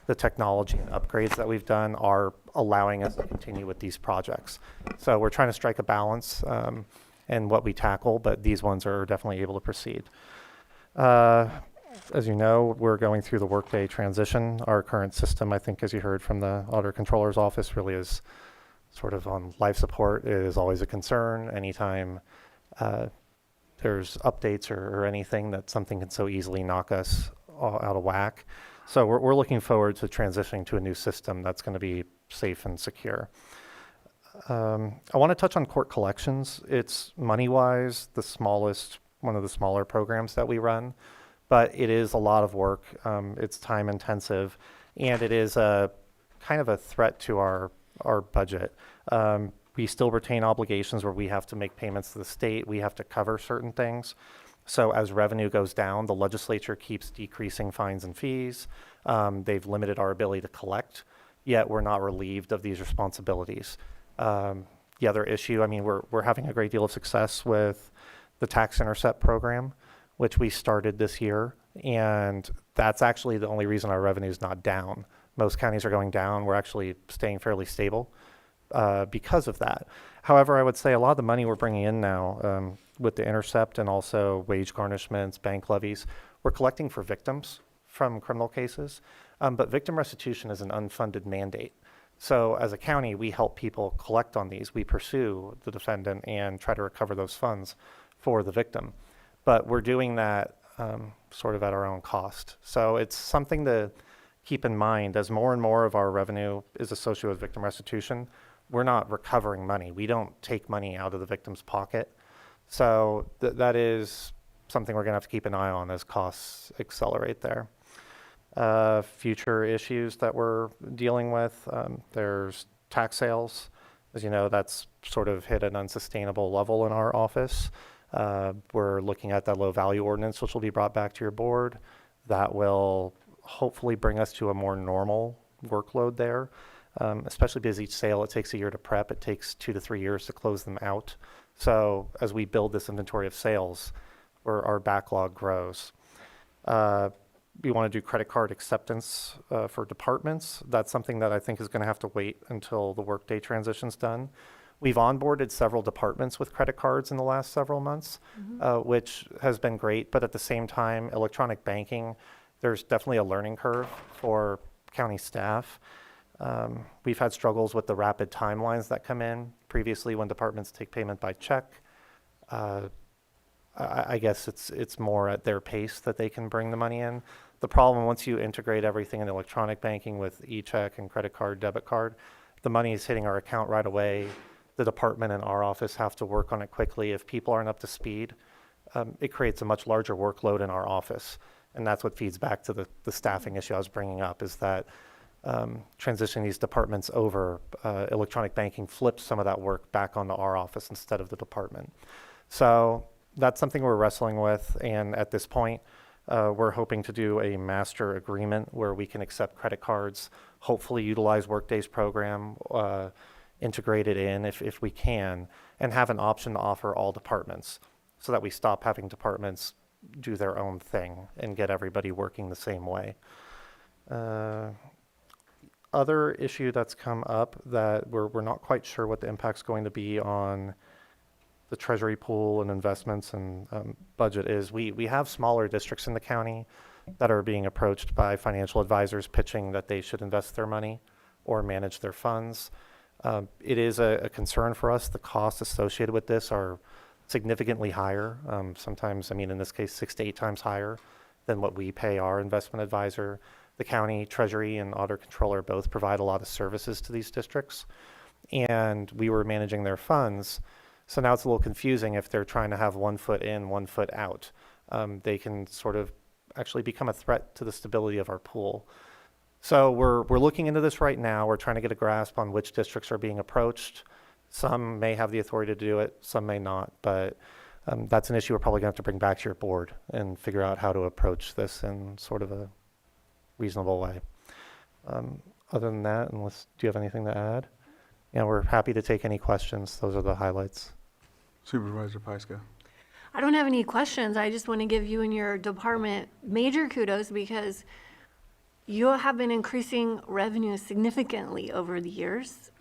the technology and upgrades that we've done are allowing us to continue with these projects. So we're trying to strike a balance in what we tackle, but these ones are definitely able to proceed. As you know, we're going through the Workday transition. Our current system, I think, as you heard from the Auditor Controller's office, really is sort of on life support. It is always a concern anytime there's updates or anything that something can so easily knock us all out of whack. So we're looking forward to transitioning to a new system that's going to be safe and secure. I want to touch on court collections. It's money-wise one of the smaller programs that we run, but it is a lot of work. It's time intensive, and it is a kind of a threat to our budget. We still retain obligations where we have to make payments to the state. We have to cover certain things. So as revenue goes down, the legislature keeps decreasing fines and fees. They've limited our ability to collect, yet we're not relieved of these responsibilities. The other issue, I mean, we're having a great deal of success with the tax intercept program, which we started this year, and that's actually the only reason our revenue is not down. Most counties are going down. We're actually staying fairly stable because of that. However, I would say a lot of the money we're bringing in now with the intercept and also wage garnishments, bank levies, we're collecting for victims from criminal cases, but victim restitution is an unfunded mandate. So as a county, we help people collect on these. We pursue the defendant and try to recover those funds for the victim. But we're doing that sort of at our own cost. So it's something to keep in mind as more and more of our revenue is associated with victim restitution. We're not recovering money. We don't take money out of the victim's pocket. So that is something we're going to have to keep an eye on as costs accelerate there. Future issues that we're dealing with, there's tax sales. As you know, that's sort of hit an unsustainable level in our office. We're looking at that low value ordinance, which will be brought back to your board. That will hopefully bring us to a more normal workload there, especially because each sale, it takes a year to prep. It takes 2 to 3 years to close them out. So as we build this inventory of sales, our backlog grows. We want to do credit card acceptance for departments. That's something that I think is going to have to wait until the Workday transition's done. We've onboarded several departments with credit cards in the last several months, which has been great. But at the same time, electronic banking, there's definitely a learning curve for county staff. We've had struggles with the rapid timelines that come in. Previously, when departments take payment by check, I guess it's more at their pace that they can bring the money in. The problem, once you integrate everything in electronic banking with e-check and credit card, debit card, the money is hitting our account right away. The department and our office have to work on it quickly. If people aren't up to speed, it creates a much larger workload in our office. And that's what feeds back to the staffing issue I was bringing up, is that transitioning these departments over, electronic banking flips some of that work back onto our office instead of the department. So that's something we're wrestling with. And at this point, we're hoping to do a master agreement where we can accept credit cards, hopefully utilize Workday's program, integrate it in if we can, and have an option to offer all departments so that we stop having departments do their own thing and get everybody working the same way. Other issue that's come up that we're not quite sure what the impact's going to be on the treasury pool and investments and budget is we have smaller districts in the county that are being approached by financial advisors pitching that they should invest their money or manage their funds. It is a concern for us. The costs associated with this are significantly higher. Sometimes, I mean, in this case, 6 to 8 times higher than what we pay our investment advisor. The county treasury and auditor controller both provide a lot of services to these districts, and we were managing their funds. So now it's a little confusing if they're trying to have 1 foot in, 1 foot out. They can sort of actually become a threat to the stability of our pool. So we're looking into this right now. We're trying to get a grasp on which districts are being approached. Some may have the authority to do it, some may not, but that's an issue we're probably going to have to bring back to your board and figure out how to approach this in sort of a reasonable way. Other than that, do you have anything to add? Yeah, we're happy to take any questions. Those are the highlights. Supervisor Pyska. I don't have any questions. I just want to give you and your department major kudos because you have been increasing revenue significantly over the years,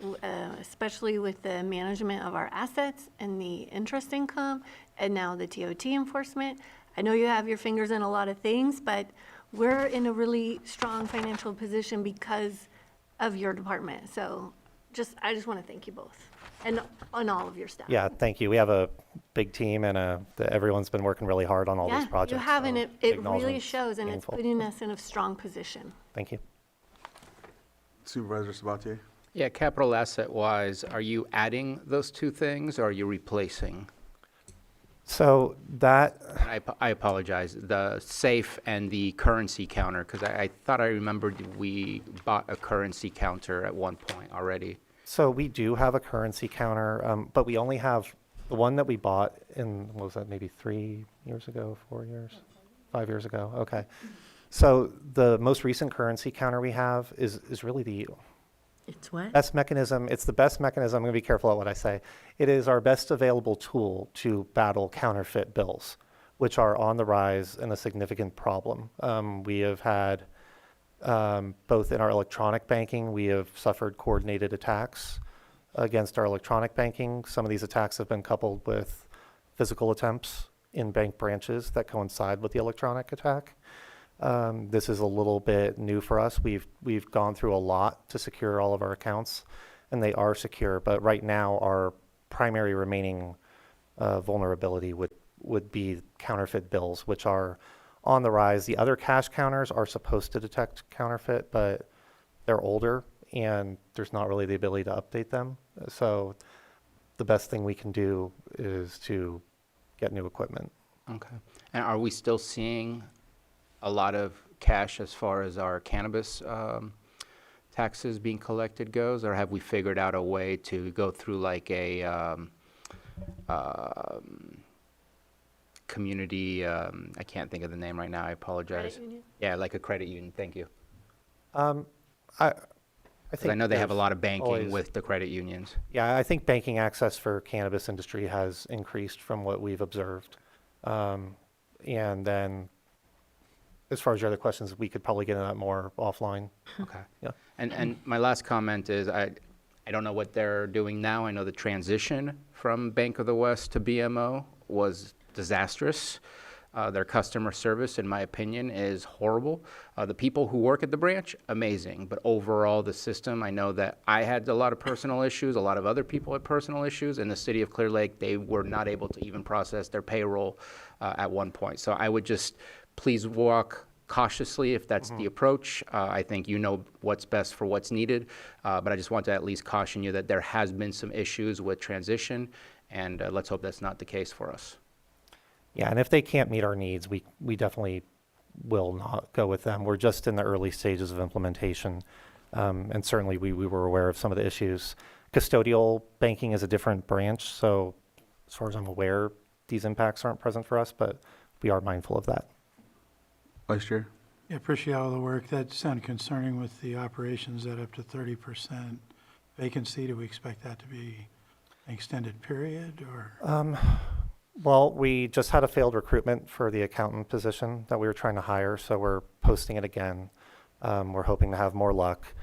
especially with the management of our assets and the interest income, and now the TOT enforcement. I know you have your fingers in a lot of things, but we're in a really strong financial position because of your department. So I just want to thank you both and on all of your staff. Yeah, thank you. We have a big team and everyone's been working really hard on all these projects. You have, and so it really acknowledgement's shows, and it's meaningful. putting us in a strong position. Thank you. Supervisor Sabatier? Yeah, capital asset-wise, are you adding those two things, or are you replacing? So that, I apologize, the safe and the currency counter, because I thought I remembered we bought a currency counter at one point already. so we do have a currency counter, but we only have the one that we bought in, what was that, maybe 3 years ago, 4 years? 5 years ago, okay. So the most recent currency counter we have is really the It's what? best mechanism. It's the best mechanism. I'm going to be careful at what I say. It is our best available tool to battle counterfeit bills, which are on the rise and a significant problem. We have had, both in our electronic banking, we have suffered coordinated attacks against our electronic banking. Some of these attacks have been coupled with physical attempts in bank branches that coincide with the electronic attack. This is a little bit new for us. We've gone through a lot to secure all of our accounts, and they are secure. But right now, our primary remaining vulnerability would be counterfeit bills, which are on the rise. The other cash counters are supposed to detect counterfeit, but they're older, and there's not really the ability to update them. So the best thing we can do is to get new equipment. Okay. And are we still seeing a lot of cash as far as our cannabis taxes being collected goes, or have we figured out a way to go through like a community, I can't think of the name right now, I apologize. Credit union? Yeah, like a credit union, thank you. I 'Cause think I know they have a there's lot of banking always- with the credit unions. Yeah, I think banking access for cannabis industry has increased from what we've observed. And then, as far as your other questions, we could probably get into that more offline. Okay. Yeah. And my last comment is, I don't know what they're doing now. I know the transition from Bank of the West to BMO was disastrous. Their customer service, in my opinion, is horrible. The people who work at the branch, amazing. But overall, the system, I know that I had a lot of personal issues. A lot of other people had personal issues. In the city of Clear Lake, they were not able to even process their payroll at one point. So I would just please walk cautiously if that's the approach. I think you know what's best for what's needed. But I just want to at least caution you that there has been some issues with transition. And let's hope that's not the case for us. Yeah, and if they can't meet our needs, we definitely will not go with them. We're just in the early stages of implementation. And certainly we were aware of some of the issues. Custodial banking is a different branch, so as far as I'm aware, these impacts aren't present for us, but we are mindful of that. Vice Chair? Yeah, appreciate all the work. That sounded concerning with the operations at up to 30% vacancy. Do we expect that to be an extended period or? Well, we just had a failed recruitment for the accountant position that we were trying to hire, so we're posting it again. We're hoping to have more luck.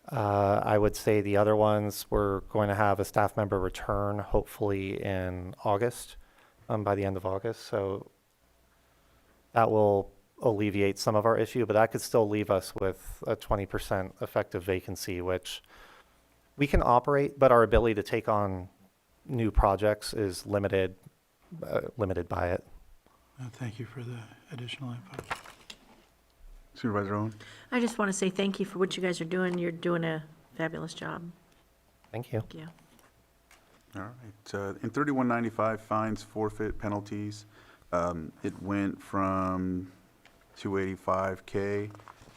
I would say the other ones, we're going to have a staff member return hopefully in August, by the end of August. So that will alleviate some of our issue, but that could still leave us with a 20% effective vacancy, which we can operate, but our ability to take on new projects is limited by it. Thank you for the additional info. Supervisor Owen? I just want to say thank you for what you guys are doing. You're doing a fabulous job. Thank you. Thank you. All right. In 3195, fines, forfeit, penalties, it went from 285K,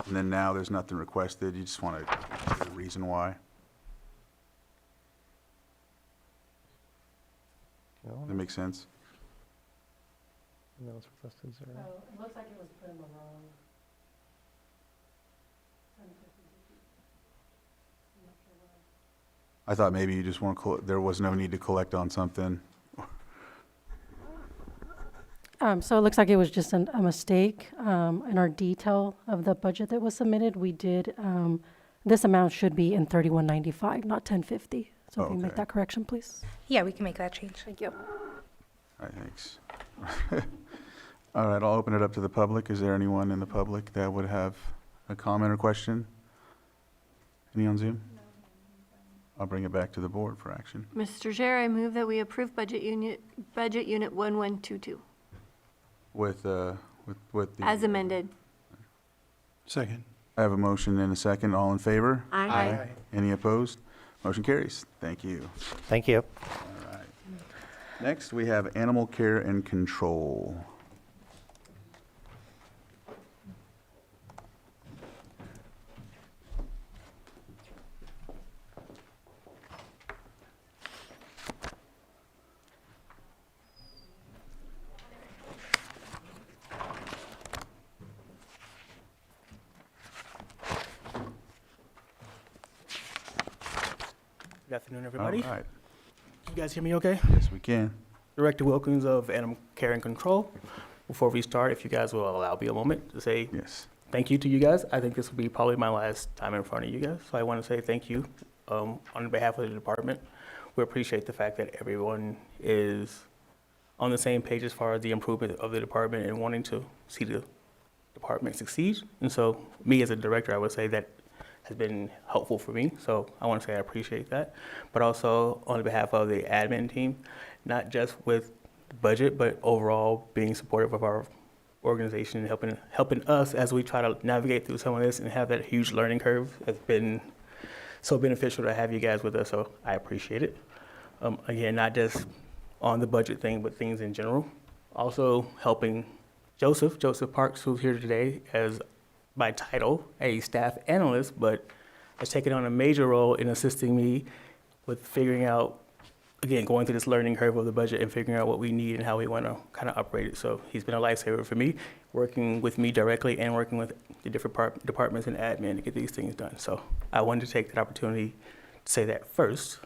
and then now there's nothing requested. You just want to give a reason why? That makes sense? No, it's requested zero. It looks like it was put in the wrong. I thought maybe you just want to, there was no need to collect on something. So it looks like it was just a mistake in our detail of the budget that was submitted. We did, this amount should be in 3195, not 1050. So if you make Okay. that correction, please. Yeah, we can make that change. Thank you. All right, thanks. All right, I'll open it up to the public. Is there anyone in the public that would have a comment or question? Any on Zoom? I'll bring it back to the board for action. Mr. Chair, I move that we approve Budget Unit 1122 With the. as amended. Second. I have a motion and a second. All in favor? Aye. Any opposed? Motion carries. Thank you. Thank you. All right. Next, we have animal care and control. Good afternoon, everybody. All right. Can you guys hear me okay? Yes, we can. Director Wilkins of Animal Care and Control. Before we start, if you guys will allow me a moment to say Yes. thank you to you guys. I think this will be probably my last time in front of you guys. So I want to say thank you on behalf of the department. We appreciate the fact that everyone is on the same page as far as the improvement of the department and wanting to see the department succeed. And so me as a director, I would say that has been helpful for me. So I want to say I appreciate that. But also on behalf of the admin team, not just with the budget, but overall being supportive of our organization and helping us as we try to navigate through some of this and have that huge learning curve. Has been so beneficial to have you guys with us, so I appreciate it. Again, not just on the budget thing, but things in general. Also helping Joseph Parks, who's here today as by title, a staff analyst, but has taken on a major role in assisting me with figuring out, again, going through this learning curve of the budget and figuring out what we need and how we want to kind of operate it. So he's been a lifesaver for me, working with me directly and working with the different departments and admin to get these things done. So I wanted to take that opportunity to say that first,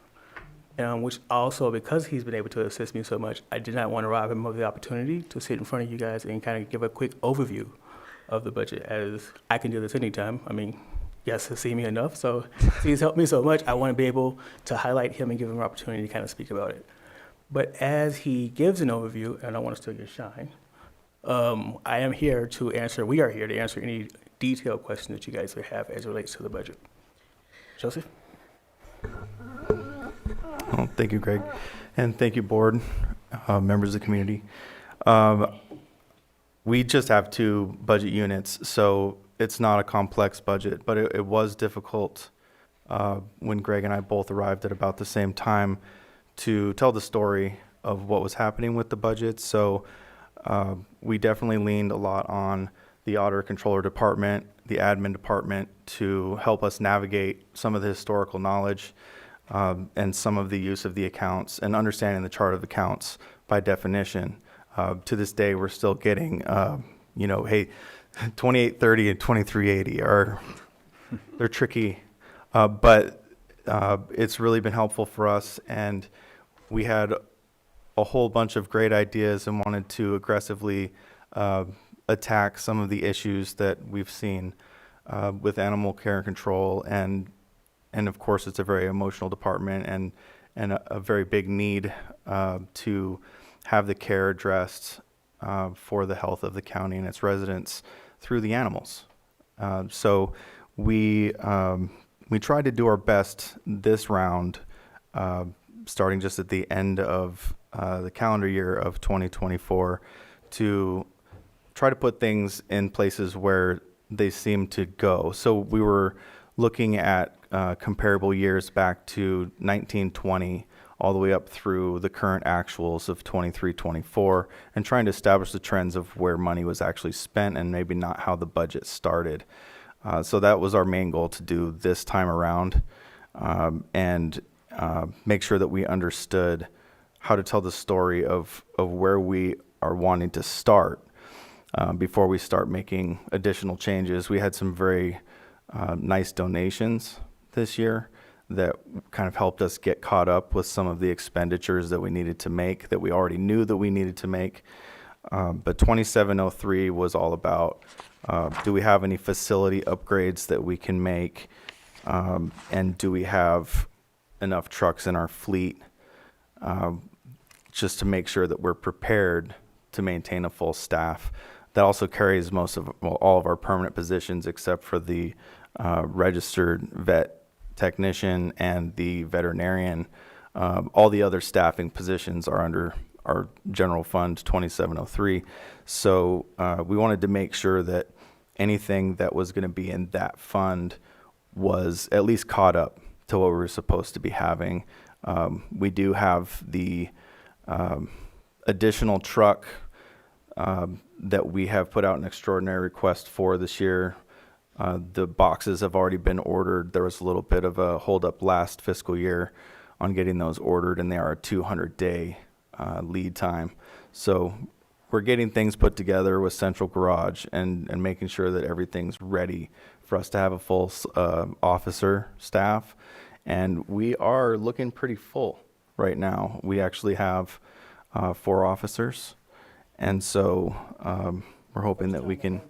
which also, because he's been able to assist me so much, I did not want to rob him of the opportunity to sit in front of you guys and kind of give a quick overview of the budget, as I can do this anytime. I mean, yes, he's seen me enough, so he's helped me so much. I want to be able to highlight him and give him an opportunity to kind of speak about it. But as he gives an overview, and I want to steal your shine, we are here to answer any detailed questions that you guys may have as it relates to the budget. Joseph? Oh, thank you, Greg. And thank you, board, members of the community. We just have 2 budget units, so it's not a complex budget, but it was difficult when Greg and I both arrived at about the same time to tell the story of what was happening with the budget. So we definitely leaned a lot on the auditor controller department, the admin department, to help us navigate some of the historical knowledge and some of the use of the accounts and understanding the chart of accounts by definition. To this day, we're still getting, hey, 2830 and 2380 they're tricky, but it's really been helpful for us. And we had a whole bunch of great ideas and wanted to aggressively attack some of the issues that we've seen with animal care and control. And of course, it's a very emotional department and a very big need to have the care addressed for the health of the county and its residents through the animals. So we tried to do our best this round, starting just at the end of the calendar year of 2024, to try to put things in places where they seem to go. So we were looking at comparable years back to 1920 all the way up through the current actuals of 23-24, and trying to establish the trends of where money was actually spent and maybe not how the budget started. So that was our main goal to do this time around, and make sure that we understood how to tell the story of where we are wanting to start before we start making additional changes. We had some very nice donations this year that kind of helped us get caught up with some of the expenditures that we needed to make, that we already knew that we needed to make. But 2703 was all about, do we have any facility upgrades that we can make? And do we have enough trucks in our fleet just to make sure that we're prepared to maintain a full staff. That also carries all of our permanent positions except for the registered vet technician and the veterinarian. All the other staffing positions are under our general fund 2703. So we wanted to make sure that anything that was going to be in that fund was at least caught up to what we were supposed to be having. We do have the additional truck that we have put out an extraordinary request for this year. The boxes have already been ordered. There was a little bit of a holdup last fiscal year on getting those ordered, and they are a 200-day lead time. So we're getting things put together with Central Garage and making sure that everything's ready for us to have a full officer staff. And we are looking pretty full right now. We actually have 4 officers. And so we're hoping that we can,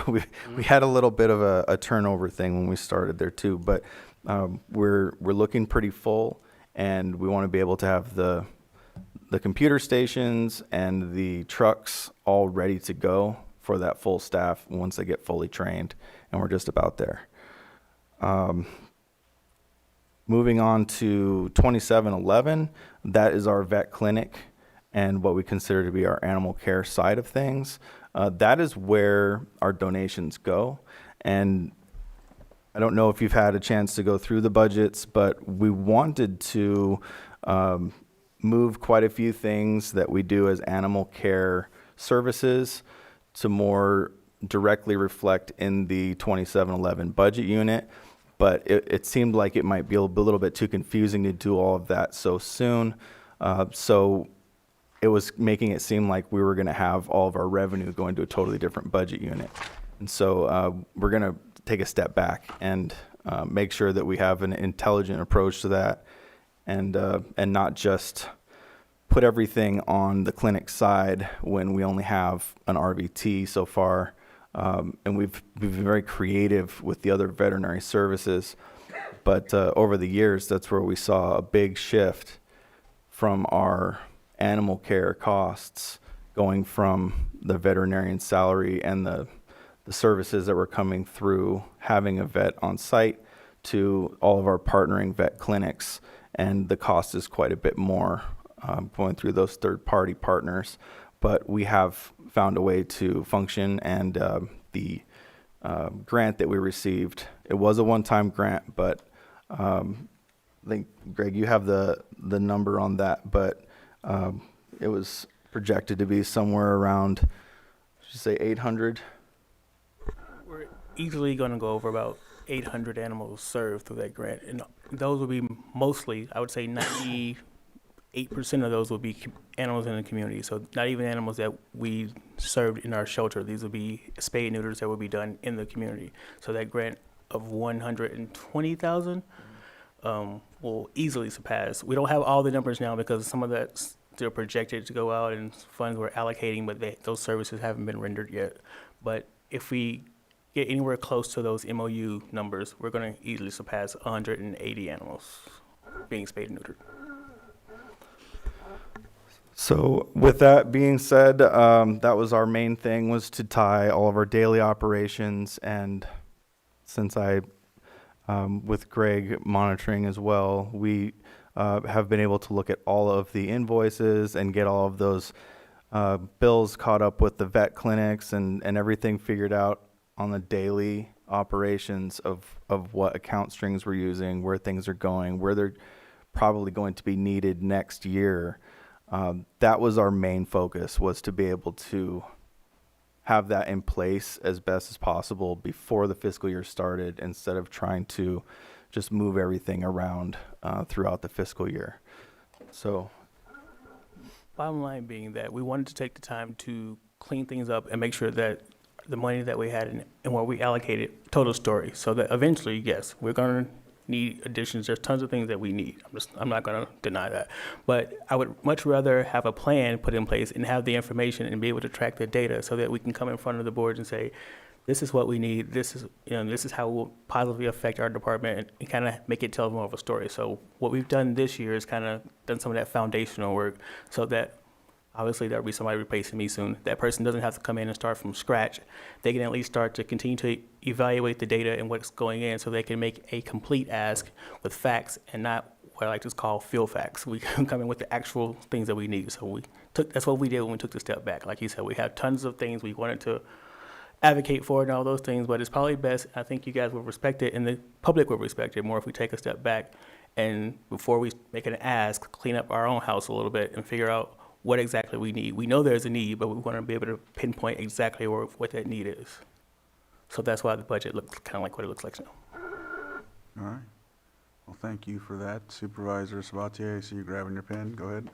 we had a little bit of a turnover thing when we started there too, but we're looking pretty full, and we want to be able to have the computer stations and the trucks all ready to go for that full staff once they get fully trained, and we're just about there. Moving on to 2711, that is our vet clinic and what we consider to be our animal care side of things. That is where our donations go. And I don't know if you've had a chance to go through the budgets, but we wanted to move quite a few things that we do as animal care services to more directly reflect in the 2711 budget unit. But it seemed like it might be a little bit too confusing to do all of that so soon. So it was making it seem like we were going to have all of our revenue going to a totally different budget unit. And so we're going to take a step back and make sure that we have an intelligent approach to that, and not just put everything on the clinic side when we only have an RVT so far. And we've been very creative with the other veterinary services. But over the years, that's where we saw a big shift from our animal care costs going from the veterinarian salary and the services that were coming through having a vet on site to all of our partnering vet clinics. And the cost is quite a bit more going through those third-party partners. But we have found a way to function, and the grant that we received, it was a one-time grant, but I think, Greg, you have the number on that, but it was projected to be somewhere around, should say 800? We're easily going to go over about 800 animals served through that grant, and those will be mostly, I would say 98% of those will be animals in the community. So not even animals that we served in our shelter. These will be spay and neuters that will be done in the community. So that grant of 120,000 will easily surpass. We don't have all the numbers now because some of that's still projected to go out and funds we're allocating, but those services haven't been rendered yet. But if we get anywhere close to those MOU numbers, we're going to easily surpass 180 animals being spayed and neutered. So with that being said, that was our main thing, was to tie all of our daily operations. And since with Greg monitoring as well, we have been able to look at all of the invoices and get all of those bills caught up with the vet clinics and everything figured out on the daily operations of what account strings we're using, where things are going, where they're probably going to be needed next year. That was our main focus, was to be able to have that in place as best as possible before the fiscal year started, instead of trying to just move everything around throughout the fiscal year. So, bottom line being that we wanted to take the time to clean things up and make sure that the money that we had and what we allocated told a story, so that eventually, yes, we're going to need additions. There's tons of things that we need. I'm not going to deny that. But I would much rather have a plan put in place and have the information and be able to track the data so that we can come in front of the board and say, this is what we need. This is how it will positively affect our department, and kind of make it tell more of a story. So what we've done this year is kind of done some of that foundational work so that Obviously, there'll be somebody replacing me soon. That person doesn't have to come in and start from scratch. They can at least start to continue to evaluate the data and what's going in so they can make a complete ask with facts and not what I like to call field facts. We can come in with the actual things that we need. So that's what we did when we took the step back. Like you said, we have tons of things we wanted to advocate for and all those things, but it's probably best, I think you guys will respect it and the public will respect it more if we take a step back and before we make an ask, clean up our own house a little bit and figure out what exactly we need. We know there's a need, but we want to be able to pinpoint exactly what that need is. So that's why the budget looks kind of like what it looks like now. All right. Well, thank you for that. Supervisor Sabatier, I see you grabbing your pen. Go ahead.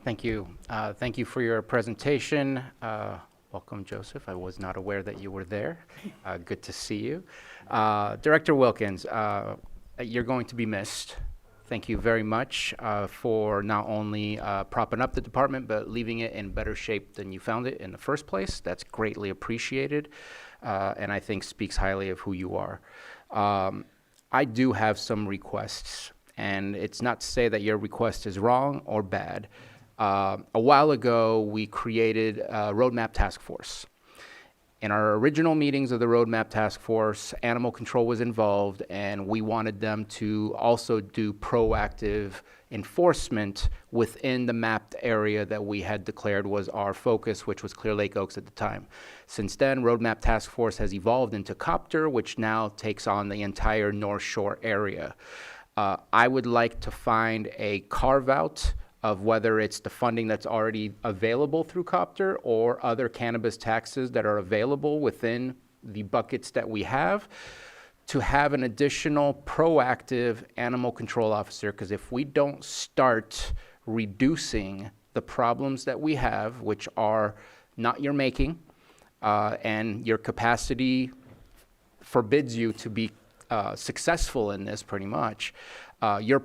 Thank you. Thank you for your presentation. Welcome, Joseph. I was not aware that you were there. Good to see you. Director Wilkins, you're going to be missed. Thank you very much for not only propping up the department, but leaving it in better shape than you found it in the first place. That's greatly appreciated, and I think speaks highly of who you are. I do have some requests, and it's not to say that your request is wrong or bad. A while ago, we created a roadmap task force. In our original meetings of the roadmap task force, animal control was involved, and we wanted them to also do proactive enforcement within the mapped area that we had declared was our focus, which was Clear Lake Oaks at the time. Since then, roadmap task force has evolved into COPTER, which now takes on the entire North Shore area. I would like to find a carve-out of whether it's the funding that's already available through COPTER or other cannabis taxes that are available within the buckets that we have, to have an additional proactive animal control officer, because if we don't start reducing the problems that we have, which are not your making, and your capacity forbids you to be successful in this pretty much, you're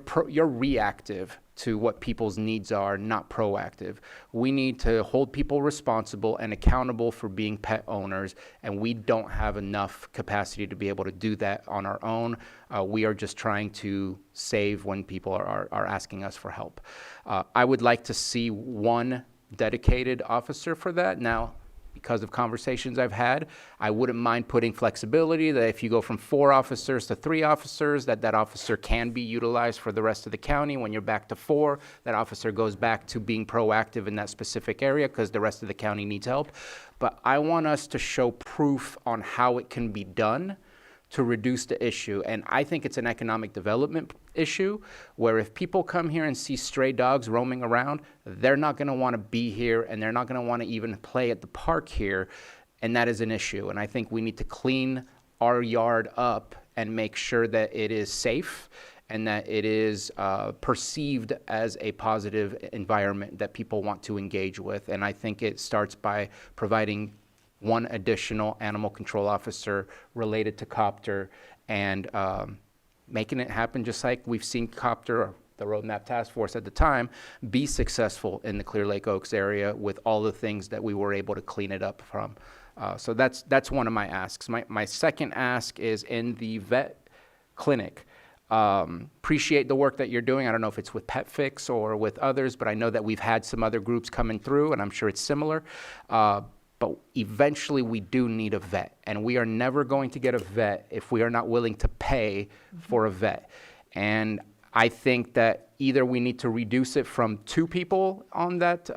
reactive to what people's needs are, not proactive. We need to hold people responsible and accountable for being pet owners, and we don't have enough capacity to be able to do that on our own. We are just trying to save when people are asking us for help. I would like to see one dedicated officer for that. Now, because of conversations I've had, I wouldn't mind putting flexibility that if you go from 4 officers to 3 officers, that officer can be utilized for the rest of the county. When you're back to 4, that officer goes back to being proactive in that specific area because the rest of the county needs help. But I want us to show proof on how it can be done to reduce the issue. And I think it's an economic development issue where if people come here and see stray dogs roaming around, they're not gonna wanna be here and they're not gonna wanna even play at the park here, and that is an issue. And I think we need to clean our yard up and make sure that it is safe and that it is perceived as a positive environment that people want to engage with. And I think it starts by providing one additional animal control officer related to COPTER and making it happen just like we've seen COPTER, or the Roadmap Task Force at the time, be successful in the Clear Lake Oaks area with all the things that we were able to clean it up from. So that's one of my asks. My second ask is in the vet clinic. Appreciate the work that you're doing. I don't know if it's with PetFix or with others, but I know that we've had some other groups coming through, and I'm sure it's similar. But eventually we do need a vet, and we are never going to get a vet if we are not willing to pay for a vet. And I think that either we need to reduce it from 2 people on that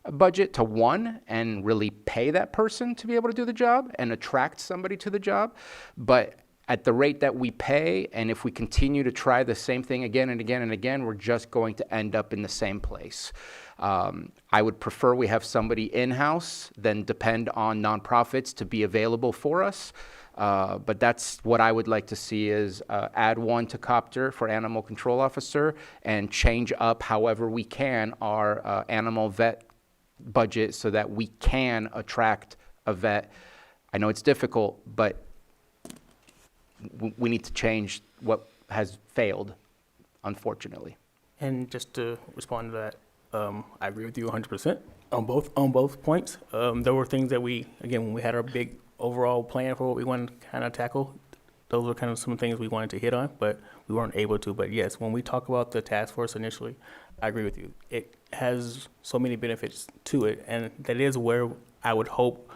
budget to 1 and really pay that person to be able to do the job and attract somebody to the job. But at the rate that we pay, and if we continue to try the same thing again and again and again, we're just going to end up in the same place. I would prefer we have somebody in-house than depend on nonprofits to be available for us. But that's what I would like to see is add 1 to COPTER for animal control officer and change up however we can our animal vet budget so that we can attract a vet. I know it's difficult, but we need to change what has failed, unfortunately. And just to respond to that, I agree with you 100% on both points. There were things that when we had our big overall plan for what we wanted to kind of tackle, those were kind of some things we wanted to hit on, but we weren't able to. But yes, when we talk about the task force initially, I agree with you. It has so many benefits to it, and that is where I would hope,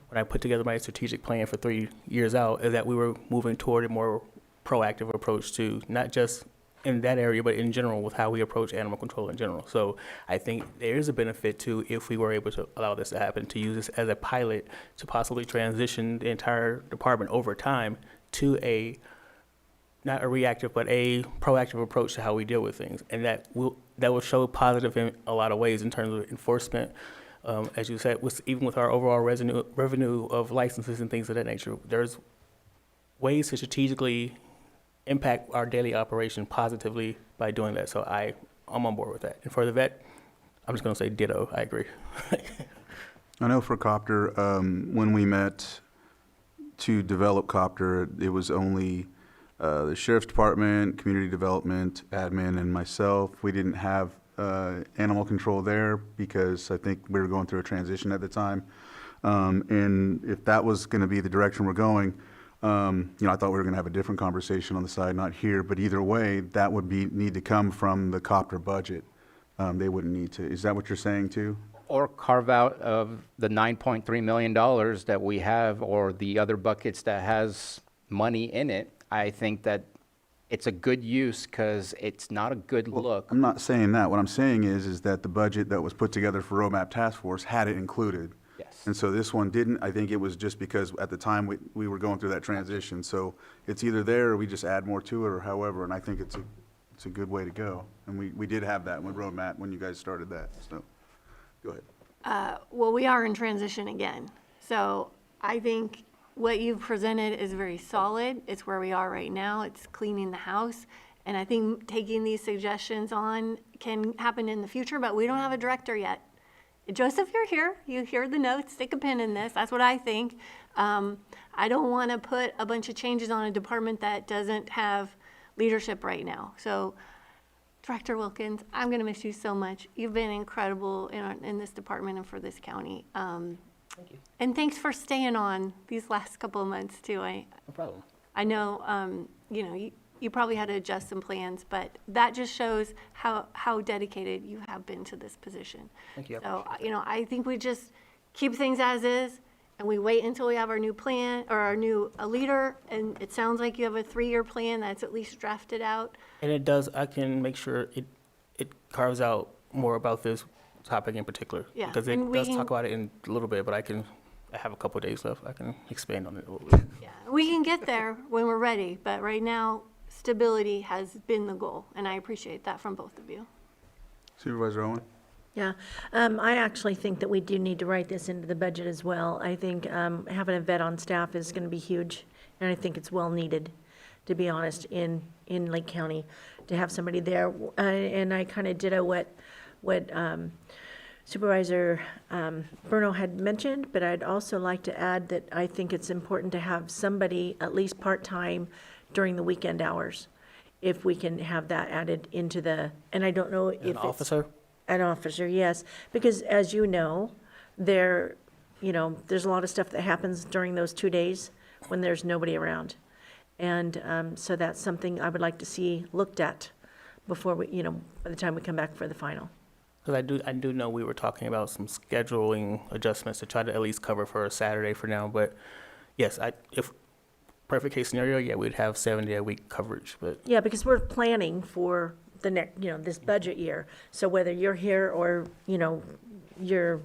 when I put together my strategic plan for 3 years out, is that we were moving toward a more proactive approach to not just in that area, but in general with how we approach animal control in general. So I think there is a benefit to, if we were able to allow this to happen, to use this as a pilot to possibly transition the entire department over time to a, not a reactive, but a proactive approach to how we deal with things. And that will show positive in a lot of ways in terms of enforcement. As you said, even with our overall revenue of licenses and things of that nature, there's ways to strategically impact our daily operation positively by doing that. So I'm on board with that. And for the vet, I'm just going to say ditto. I agree. I know for Copter, when we met to develop Copter, it was only the Sheriff's Department, Community Development, Admin, and myself. We didn't have animal control there because I think we were going through a transition at the time. And if that was going to be the direction we're going, I thought we were going to have a different conversation on the side, not here. But either way, that would need to come from the Copter budget. They wouldn't need to. Is that what you're saying too? Or carve out of the $9.3 million that we have, or the other buckets that has money in it. I think that it's a good use because it's not a good look. I'm not saying that. What I'm saying is that the budget that was put together for Roadmap Task Force had it included. Yes. And so this one didn't. I think it was just because at the time we were going through that transition. So it's either there or we just add more to it or however. And I think it's a good way to go. And we did have that with Roadmap when you guys started that. So go ahead. Well, we are in transition again. So I think what you've presented is very solid. It's where we are right now. It's cleaning the house. And I think taking these suggestions on can happen in the future, but we don't have a director yet. Joseph, you're here. You hear the notes. Stick a pin in this. That's what I think. I don't want to put a bunch of changes on a department that doesn't have leadership right now. So, Director Wilkins, I'm going to miss you so much. You've been incredible in this department and for this county. Thank you. And thanks for staying on these last couple of months too. No problem. I know, you probably had to adjust some plans, but that just shows how dedicated you have been to this position. Thank you. So, I think we just keep things as is, and we wait until we have our new plan, or our new leader, and it sounds like you have a 3-year plan that's at least drafted out. And it does, I can make sure it carves out more about this topic in particular. Yeah, Because it and we does can- talk about it in a little bit, but I have a couple of days left. I can expand on it a little bit. Yeah, we can get there when we're ready, but right now, stability has been the goal, and I appreciate that from both of you. Supervisor Owen? Yeah, I actually think that we do need to write this into the budget as well. I think having a vet on staff is going to be huge, and I think it's well needed, to be honest, in Lake County, to have somebody there. And I kind of ditto what Supervisor Bruno had mentioned, but I'd also like to add that I think it's important to have somebody at least part-time during the weekend hours, if we can have that added into the, and I don't know if it's. An officer? An officer, yes, because as you know, there's a lot of stuff that happens during those 2 days when there's nobody around. And so that's something I would like to see looked at before we, by the time we come back for the final. Because I do know we were talking about some scheduling adjustments to try to at least cover for a Saturday for now. But yes, if perfect case scenario, yeah, we'd have 7-day-a-week coverage. But Yeah, because we're planning for the next, this budget year. So whether you're here or, you're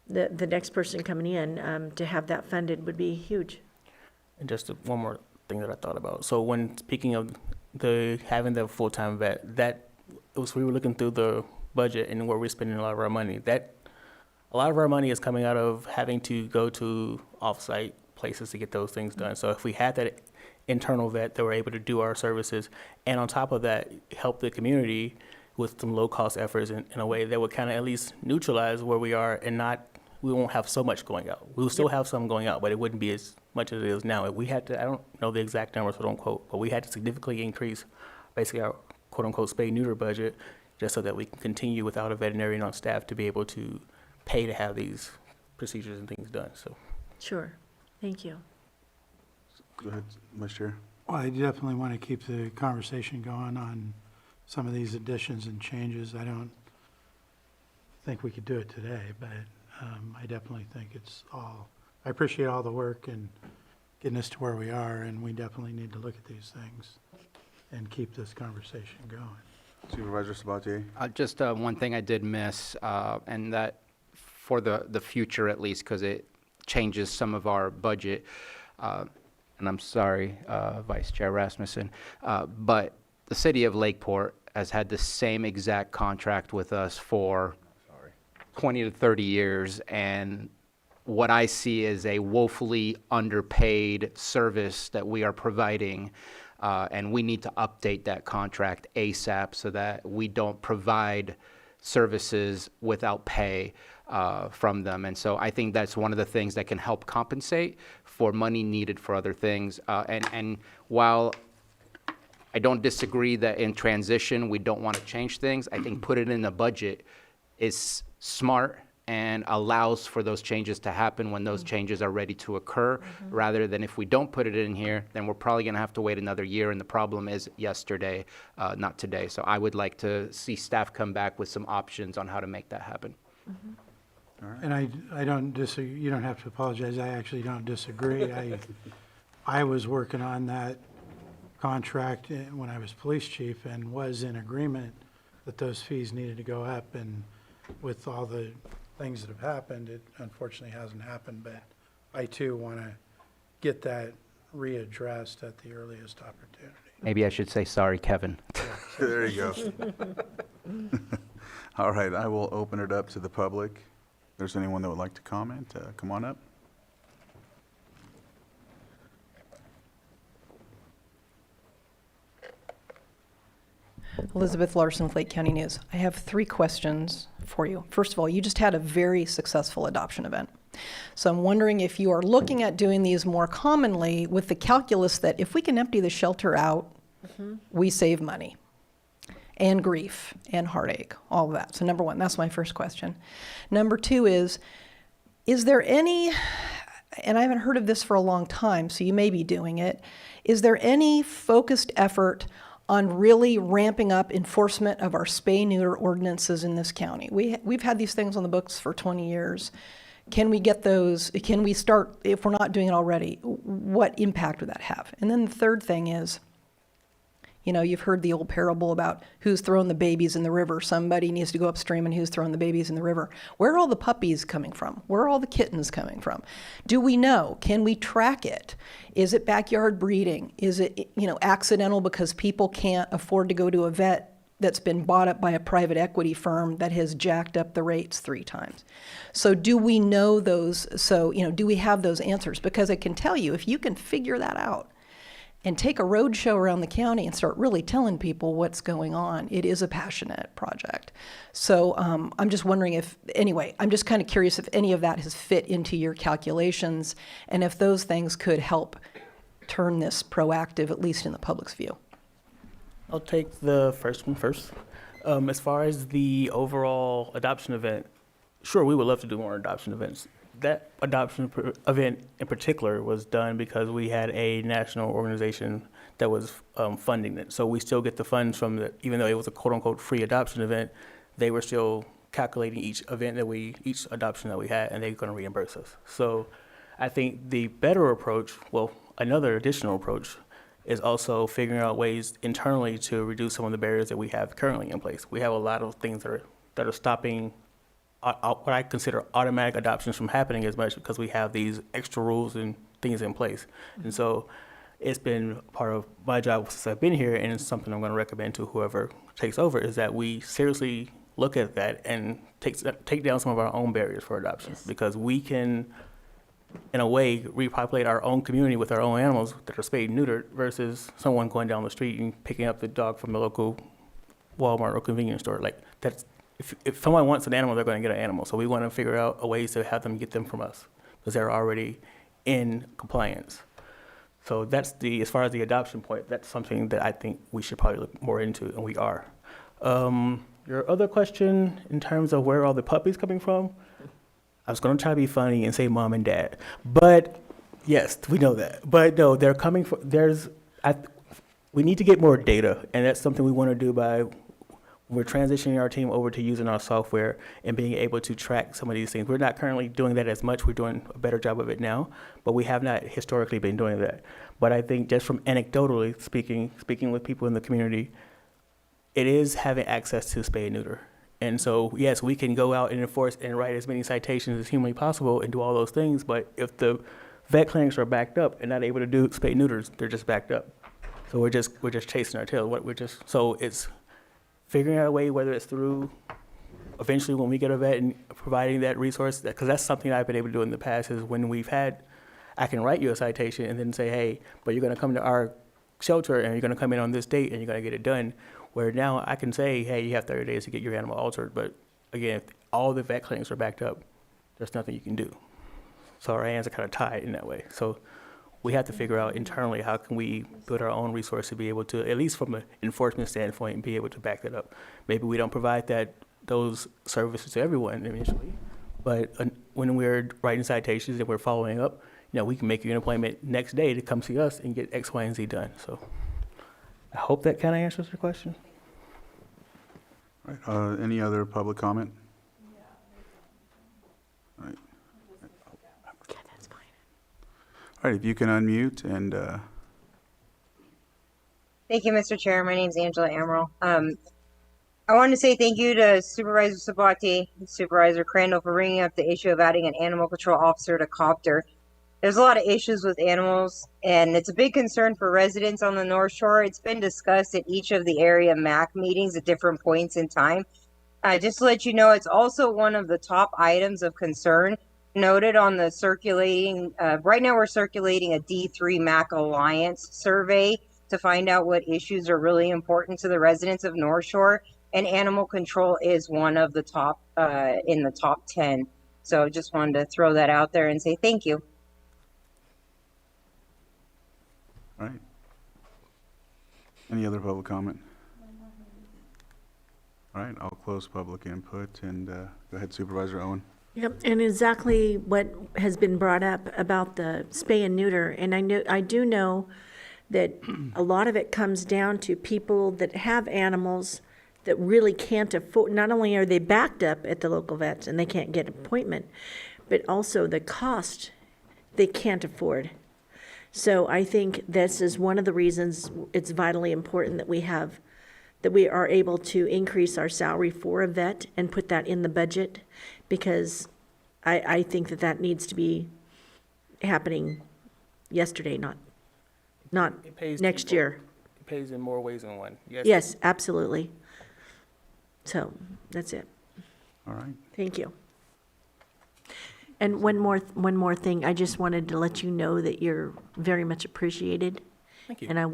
the next person coming in, to have that funded would be huge. And just one more thing that I thought about. So when speaking of having the full-time vet, we were looking through the budget and where we're spending a lot of our money. A lot of our money is coming out of having to go to off-site places to get those things done. So if we had that internal vet that were able to do our services, and on top of that, help the community with some low-cost efforts in a way that would kind of at least neutralize where we are, and we won't have so much going out. We will still have some going out, but it wouldn't be as much as it is now. If we had to, I don't know the exact numbers, so don't quote, but we had to significantly increase basically our quote-unquote spay-neuter budget just so that we can continue without a veterinarian on staff to be able to pay to have these procedures and things done. So. Sure. Thank you. Go ahead, Vice Chair. Well, I definitely want to keep the conversation going on some of these additions and changes. I don't think we could do it today, but I definitely think I appreciate all the work and getting us to where we are, and we definitely need to look at these things and keep this conversation going. Supervisor Sabatier? Just one thing I did miss, and that for the future at least, because it changes some of our budget, and I'm sorry, Vice Chair Rasmussen, but the city of Lakeport has had the same exact contract with us for 20 to 30 years, and what I see is a woefully underpaid service that we are providing, and we need to update that contract ASAP so that we don't provide services without pay from them. And so I think that's one of the things that can help compensate for money needed for other things. And while I don't disagree that in transition we don't want to change things, I think put it in the budget is smart and allows for those changes to happen when those changes are ready to occur, rather than if we don't put it in here, then we're probably going to have to wait another year, and the problem is yesterday, not today. So I would like to see staff come back with some options on how to make that happen. And I don't disagree, you don't have to apologize, I actually don't disagree. I was working on that contract when I was police chief and was in agreement that those fees needed to go up, and with all the things that have happened, it unfortunately hasn't happened, but I too want to get that readdressed at the earliest opportunity. Maybe I should say sorry, Kevin. There you go. All right, I will open it up to the public. If there's anyone that would like to comment, come on up. Elizabeth Larson with Lake County News. I have 3 questions for you. First of all, you just had a very successful adoption event. So I'm wondering if you are looking at doing these more commonly with the calculus that if we can empty the shelter out, we save money and grief and heartache, all of that. So number 1, that's my first question. Number 2 is there any, and I haven't heard of this for a long time, so you may be doing it, is there any focused effort on really ramping up enforcement of our spay-neuter ordinances in this county? We've had these things on the books for 20 years. Can we get those, can we start, if we're not doing it already, what impact would that have? And then the third thing is, you know, you've heard the old parable about who's throwing the babies in the river. Somebody needs to go upstream and who's throwing the babies in the river. Where are all the puppies coming from? Where are all the kittens coming from? Do we know? Can we track it? Is it backyard breeding? Is it, you know, accidental because people can't afford to go to a vet that's been bought up by a private equity firm that has jacked up the rates 3 times? So do we know those? So, you know, do we have those answers? Because I can tell you, if you can figure that out, and take a road show around the county and start really telling people what's going on, it is a passionate project. So I'm just wondering if, anyway, I'm just kind of curious if any of that has fit into your calculations and if those things could help turn this proactive, at least in the public's view. I'll take the first one first. As far as the overall adoption event, sure, we would love to do more adoption events. That adoption event in particular was done because we had a national organization that was funding it. So we still get the funds from the, even though it was a quote-unquote free adoption event, they were still calculating each adoption that we had, and they're going to reimburse us. So I think the better approach, well, another additional approach, is also figuring out ways internally to reduce some of the barriers that we have currently in place. We have a lot of things that are stopping what I consider automatic adoptions from happening as much because we have these extra rules and things in place. And so it's been part of my job since I've been here, and it's something I'm going to recommend to whoever takes over, is that we seriously look at that and take down some of our own barriers for adoption. Yes. Because we can, in a way, repopulate our own community with our own animals that are spayed and neutered versus someone going down the street and picking up the dog from the local Walmart or convenience store. Like, that's, if someone wants an animal, they're going to get an animal. So we want to figure out a ways to have them get them from us because they're already in compliance. So that's as far as the adoption point, that's something that I think we should probably look more into, and we are. Your other question in terms of where are all the puppies coming from, I was going to try to be funny and say mom and dad. But yes, we know that. But no, they're coming from, we need to get more data, and that's something we want to do by, we're transitioning our team over to using our software and being able to track some of these things. We're not currently doing that as much. We're doing a better job of it now, but we have not historically been doing that. But I think just from anecdotally speaking with people in the community, it is having access to spay and neuter. And so, yes, we can go out and enforce and write as many citations as humanly possible and do all those things, but if the vet clinics are backed up and not able to do spay neuters, they're just backed up. So we're just chasing our tail. So it's figuring out a way, whether it's through eventually when we get a vet and providing that resource, because that's something I've been able to do in the past, is when we've had, I can write you a citation and then say, hey, but you're going to come to our shelter and you're going to come in on this date and you're going to get it done. Where now I can say, hey, you have 30 days to get your animal altered. But again, if all the vet clinics are backed up, there's nothing you can do. So our hands are kind of tied in that way. So we have to figure out internally how can we build our own resource to be able to, at least from an enforcement standpoint, be able to back that up. Maybe we don't provide those services to everyone initially, but when we're writing citations and we're following up, we can make you an appointment next day to come see us and get X, Y, and Z done. So I hope that kind of answers your question. All right, any other public comment? All right. Yeah, that's fine. All right, if you can unmute and, Thank you, Mr. Chair. My name is Angela Amaral. I wanted to say thank you to Supervisor Sabati and Supervisor Crandall for bringing up the issue of adding an animal control officer to Copter. There's a lot of issues with animals, and it's a big concern for residents on the North Shore. It's been discussed at each of the area MAC meetings at different points in time. Just to let you know, it's also one of the top items of concern noted on the circulating, right now we're circulating a D3 MAC Alliance survey to find out what issues are really important to the residents of North Shore, and animal control is one of the top, in the top 10. So just wanted to throw that out there and say thank you. all right. Any other public comment? All right, I'll close public input and go ahead, Supervisor Owen. Yep, and exactly what has been brought up about the spay and neuter, and I do know that a lot of it comes down to people that have animals that really can't afford, not only are they backed up at the local vets and they can't get an appointment, but also the cost they can't afford. So I think this is one of the reasons it's vitally important that we are able to increase our salary for a vet and put that in the budget, because I think that needs to be happening yesterday, not It pays next people. year. It pays in more ways than one. Yes, absolutely. So that's it. All right. Thank you. And one more thing, I just wanted to let you know that you're very much appreciated. Thank you. And I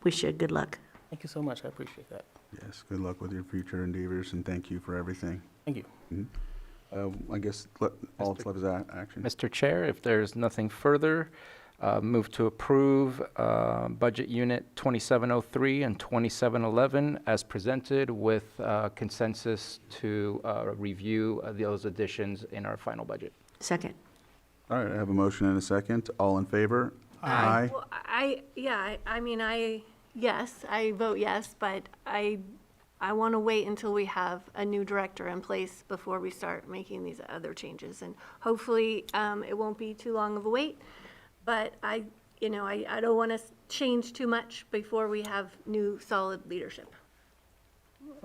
wish you good luck. Thank you so much. I appreciate that. Yes, good luck with your future endeavors, and thank you for everything. Thank you. I guess all that's left is action. Mr. Chair, if there's nothing further, move to approve Budget Unit 2703 and 2711 as presented with consensus to review those additions in our final budget. Second. All right, I have a motion and a second. All in favor? Aye. Well, yes, I vote yes, but I want to wait until we have a new director in place before we start making these other changes. And hopefully, it won't be too long of a wait. But I don't want to change too much before we have new solid leadership.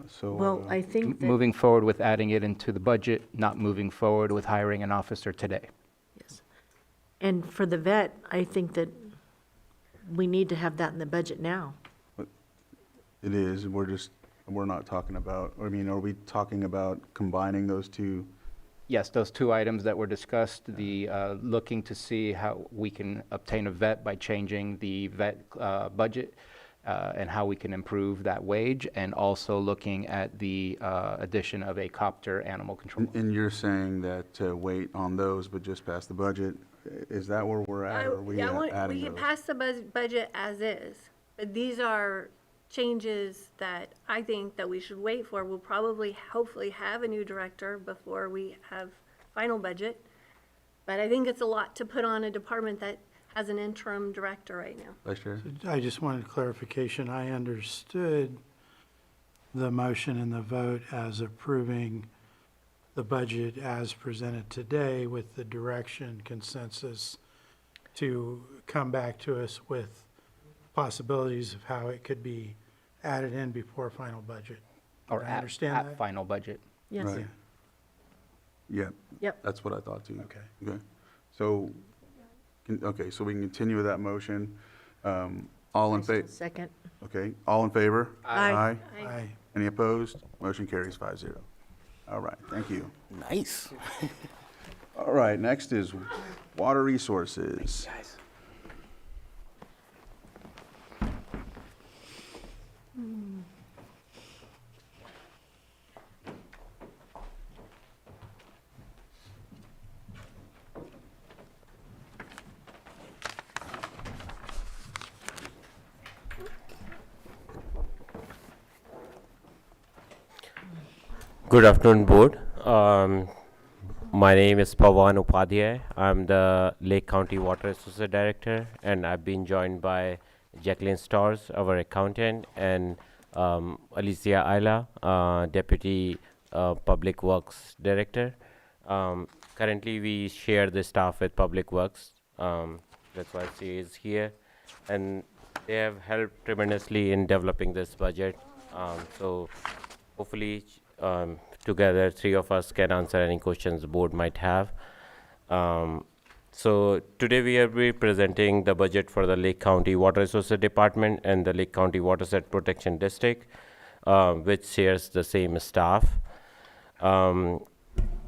So, Well, I think that, Moving forward with adding it into the budget, not moving forward with hiring an officer today. yes. And for the vet, I think that we need to have that in the budget now. it is, we're not talking about, are we talking about combining those two? Yes, those two items that were discussed, the looking to see how we can obtain a vet by changing the vet budget and how we can improve that wage, and also looking at the addition of a copter animal control. And you're saying that wait on those, but just pass the budget? Is that where we're at, or are we adding We can those? pass the budget as is, but these are changes that I think that we should wait for. We'll probably, hopefully have a new director before we have final budget. But I think it's a lot to put on a department that has an interim director right now. Vice Chair? I just wanted clarification. I understood the motion and the vote as approving the budget as presented today with the direction consensus to come back to us with possibilities of how it could be added in before final budget. Or Did I at understand that? final budget. Yes. Right. Yeah. Yep. That's what I thought too. Okay. Okay. So, okay, so we can continue with that motion. All in favor? Second. Okay, all in favor? Aye. Aye. Any opposed? Motion carries 5-0. All right, thank you. Nice. All right, next is water resources. Good afternoon, board. My name is Pawan Upadhyay. I'm the Lake County Water Associate Director, and I've been joined by Jacqueline Stars, our accountant, and Alicia Ayla, Deputy Public Works Director. Currently, we share the staff with Public Works. That's why she is here, and they have helped tremendously in developing this budget. So hopefully, together, three of us can answer any questions the board might have. So today we are presenting the budget for the Lake County Water Resources Department and the Lake County Watershed Protection District, which shares the same staff. A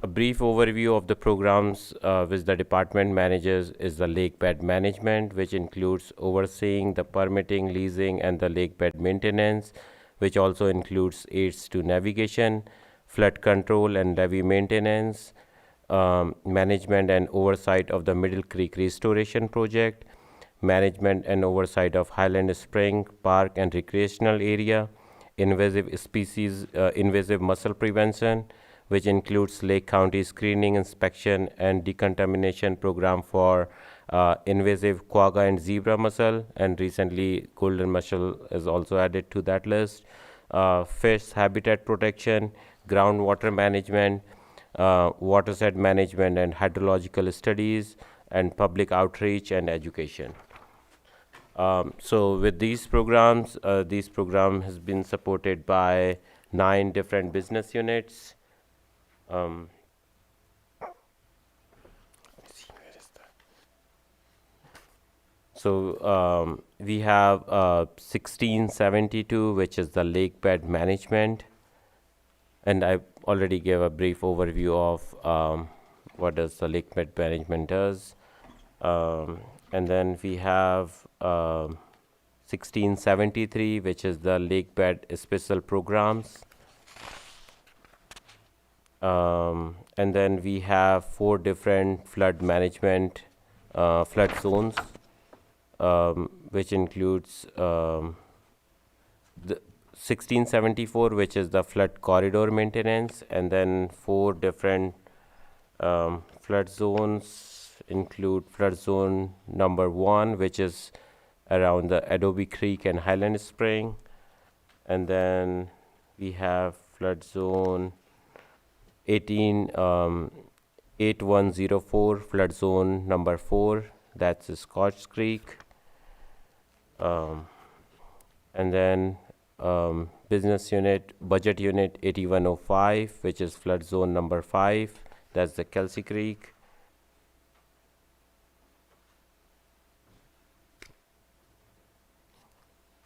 brief overview of the programs which the department manages is the lake bed management, which includes overseeing the permitting, leasing, and the lake bed maintenance, which also includes aids to navigation, flood control and levee maintenance, management and oversight of the Middle Creek Restoration Project, management and oversight of Highland Spring Park and Recreational Area, invasive species, invasive mussel prevention, which includes Lake County screening, inspection, and decontamination program for invasive quagga and zebra mussel, and recently golden mussel is also added to that list. Fish habitat protection, groundwater management, watershed management and hydrological studies, and public outreach and education. So with these programs, this program has been supported by 9 different business units. So we have 1672, which is the lake bed management, and I already gave a brief overview of what does the lake bed management does. And then we have 1673, which is the lake bed special programs. And then we have 4 different flood management flood zones, which includes the 1674, which is the flood corridor maintenance, and then 4 different flood zones include flood zone number 1, which is around the Adobe Creek and Highland Spring, and then we have flood zone 8104, flood zone number 4, that's Scotch Creek. And then business unit, budget unit 8105, which is flood zone number 5, that's the Kelsey Creek.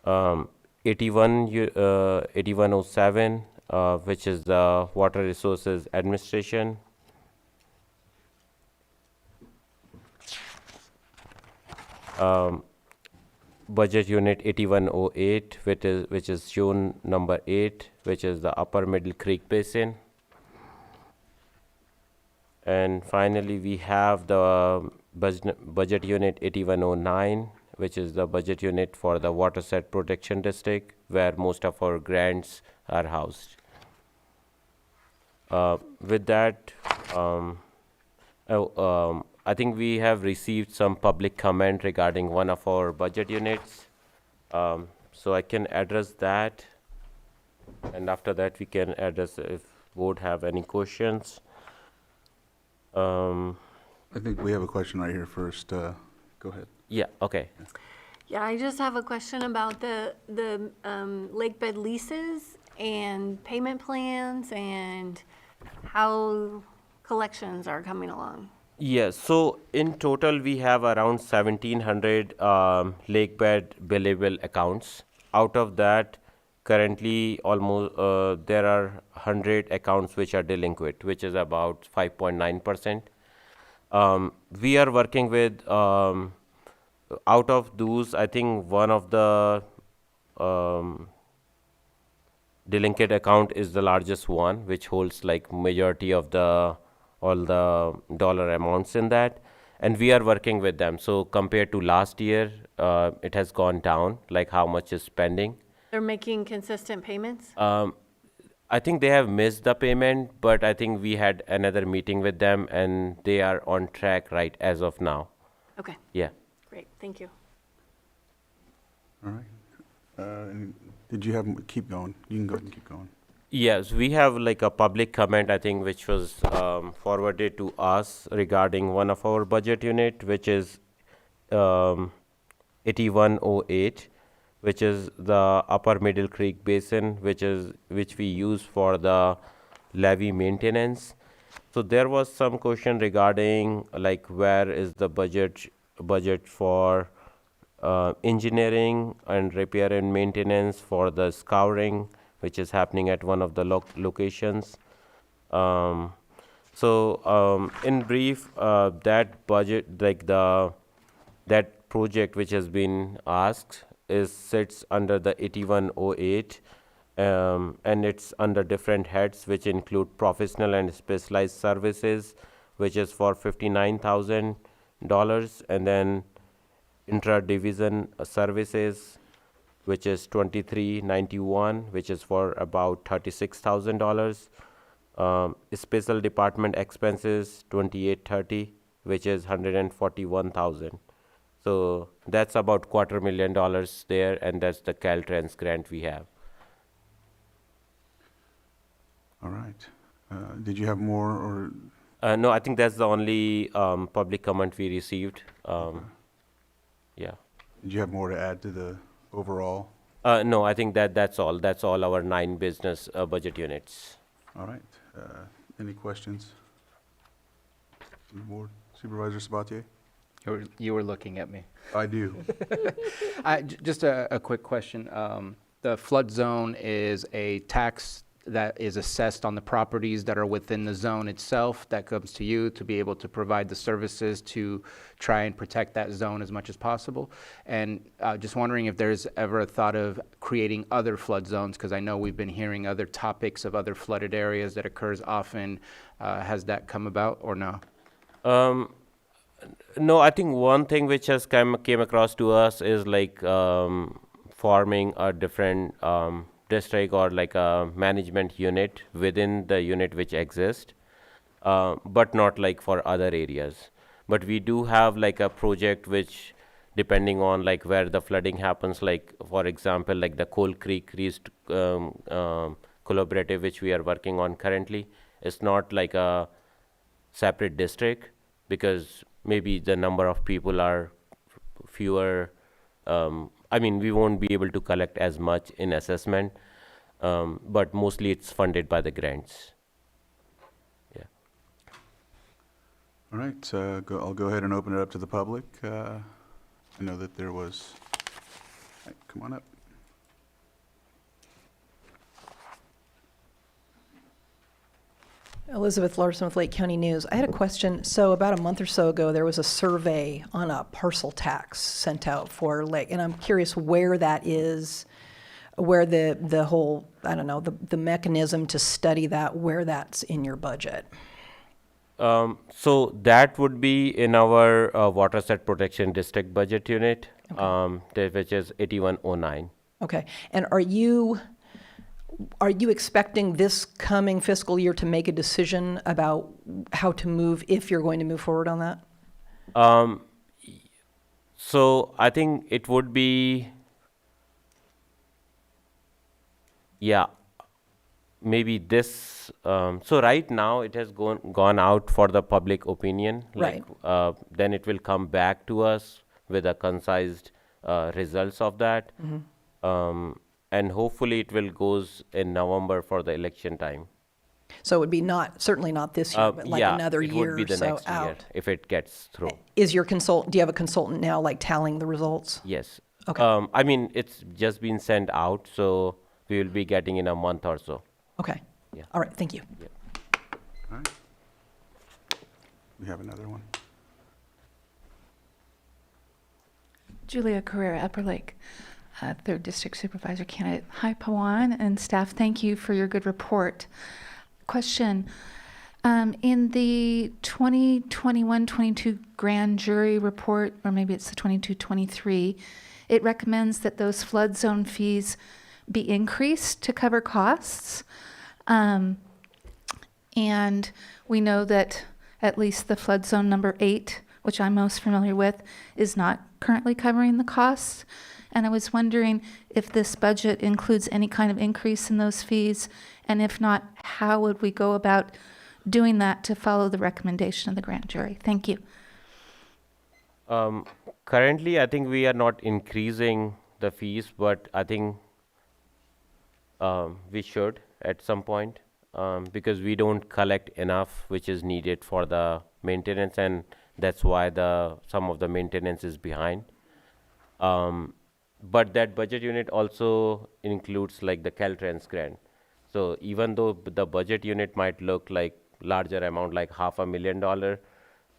Um, 8107, which is the Water Resources Administration. Budget unit 8108, which is zone number 8, which is the Upper Middle Creek Basin. And finally, we have the budget unit 8109, which is the budget unit for the Watershed Protection District, where most of our grants are housed. With that, I think we have received some public comment regarding one of our budget units, so I can address that. And after that, we can address if board have any questions. I think we have a question right here first. Go ahead. Yeah, okay. Yeah, I just have a question about the lake bed leases and payment plans and how collections are coming along. Yes, so in total, we have around 1,700 lake bed billable accounts. Out of that, currently almost there are 100 accounts which are delinquent, which is about 5.9%. We are working with, out of those, I think one of the delinquent account is the largest one, which holds like majority of all the dollar amounts in that. And we are working with them. So compared to last year, it has gone down, like how much is spending. They're making consistent payments? I think they have missed the payment, but I think we had another meeting with them and they are on track right as of now. Okay. Yeah. Great, thank you. All right. And did you have, keep going. You can go ahead and keep going. Yes, we have like a public comment, I think, which was forwarded to us regarding one of our budget unit, which is 8108, which is the Upper Middle Creek Basin, which we use for the levee maintenance. So there was some question regarding like where is the budget for engineering and repair and maintenance for the scouring, which is happening at one of the locations. In brief, that budget, like that project which has been asked, sits under the 8108, and it's under different heads, which include professional and specialized services, which is for $59,000, and then intra-division services, which is $2391, which is for about $36,000. Special department expenses $2830, which is $141,000. So that's about $250,000 there, and that's the Caltrans grant we have. All right. Did you have more or? No, I think that's the only public comment we received. Yeah. Did you have more to add to the overall? No, I think that's all. That's all our 9 business budget units. All right. Any questions? From the board? Supervisor Sabatier? You were looking at me. I do. Just a quick question. The flood zone is a tax that is assessed on the properties that are within the zone itself that comes to you to be able to provide the services to try and protect that zone as much as possible. And just wondering if there's ever a thought of creating other flood zones, because I know we've been hearing other topics of other flooded areas that occurs often. Has that come about or no? No, I think one thing which has came across to us is like forming a different district or like a management unit within the unit which exists, but not like for other areas. But we do have like a project which, depending on like where the flooding happens, like for example, like the Coal Creek collaborative, which we are working on currently, it's not like a separate district because maybe the number of people are fewer. I mean, we won't be able to collect as much in assessment, but mostly it's funded by the grants. Yeah. All right. I'll go ahead and open it up to the public. I know that there was. Hey, come on up. Elizabeth Larson with Lake County News. I had a question. So about a month or so ago, there was a survey on a parcel tax sent out for Lake, and I'm curious where that is, where the whole, I don't know, the mechanism to study that, where that's in your budget. So that would be in our Water Asset Protection District budget unit, okay. Which is 8109. Okay. And are you expecting this coming fiscal year to make a decision about how to move, if you're going to move forward on that? So I think it would be, yeah, maybe this, so right now it has gone out for the public opinion. Right. Then it will come back to us with a concise results of that. And hopefully it will goes in November for the election time. So it would be certainly not this year, but like another it year would be or the so next year out. if it gets through. Is your consultant, do you have a consultant now like tallying the results? Yes. Okay. I mean, it's just been sent out, so we will be getting in a month or so. Okay. Yeah. All right, thank you. All right. We have another one. Julia Carrera, Upper Lake, 3rd District Supervisor candidate. Hi, Pawan and staff. Thank you for your good report. Question. In the 2021-22 grand jury report, or maybe it's the 22-23, it recommends that those flood zone fees be increased to cover costs. And we know that at least the flood zone number 8, which I'm most familiar with, is not currently covering the costs. And I was wondering if this budget includes any kind of increase in those fees, and if not, how would we go about doing that to follow the recommendation of the grand jury? Thank you. Currently, I think we are not increasing the fees, but I think we should at some point because we don't collect enough, which is needed for the maintenance, and that's why some of the maintenance is behind. But that budget unit also includes like the Caltrans grant. So even though the budget unit might look like larger amount, like $500,000,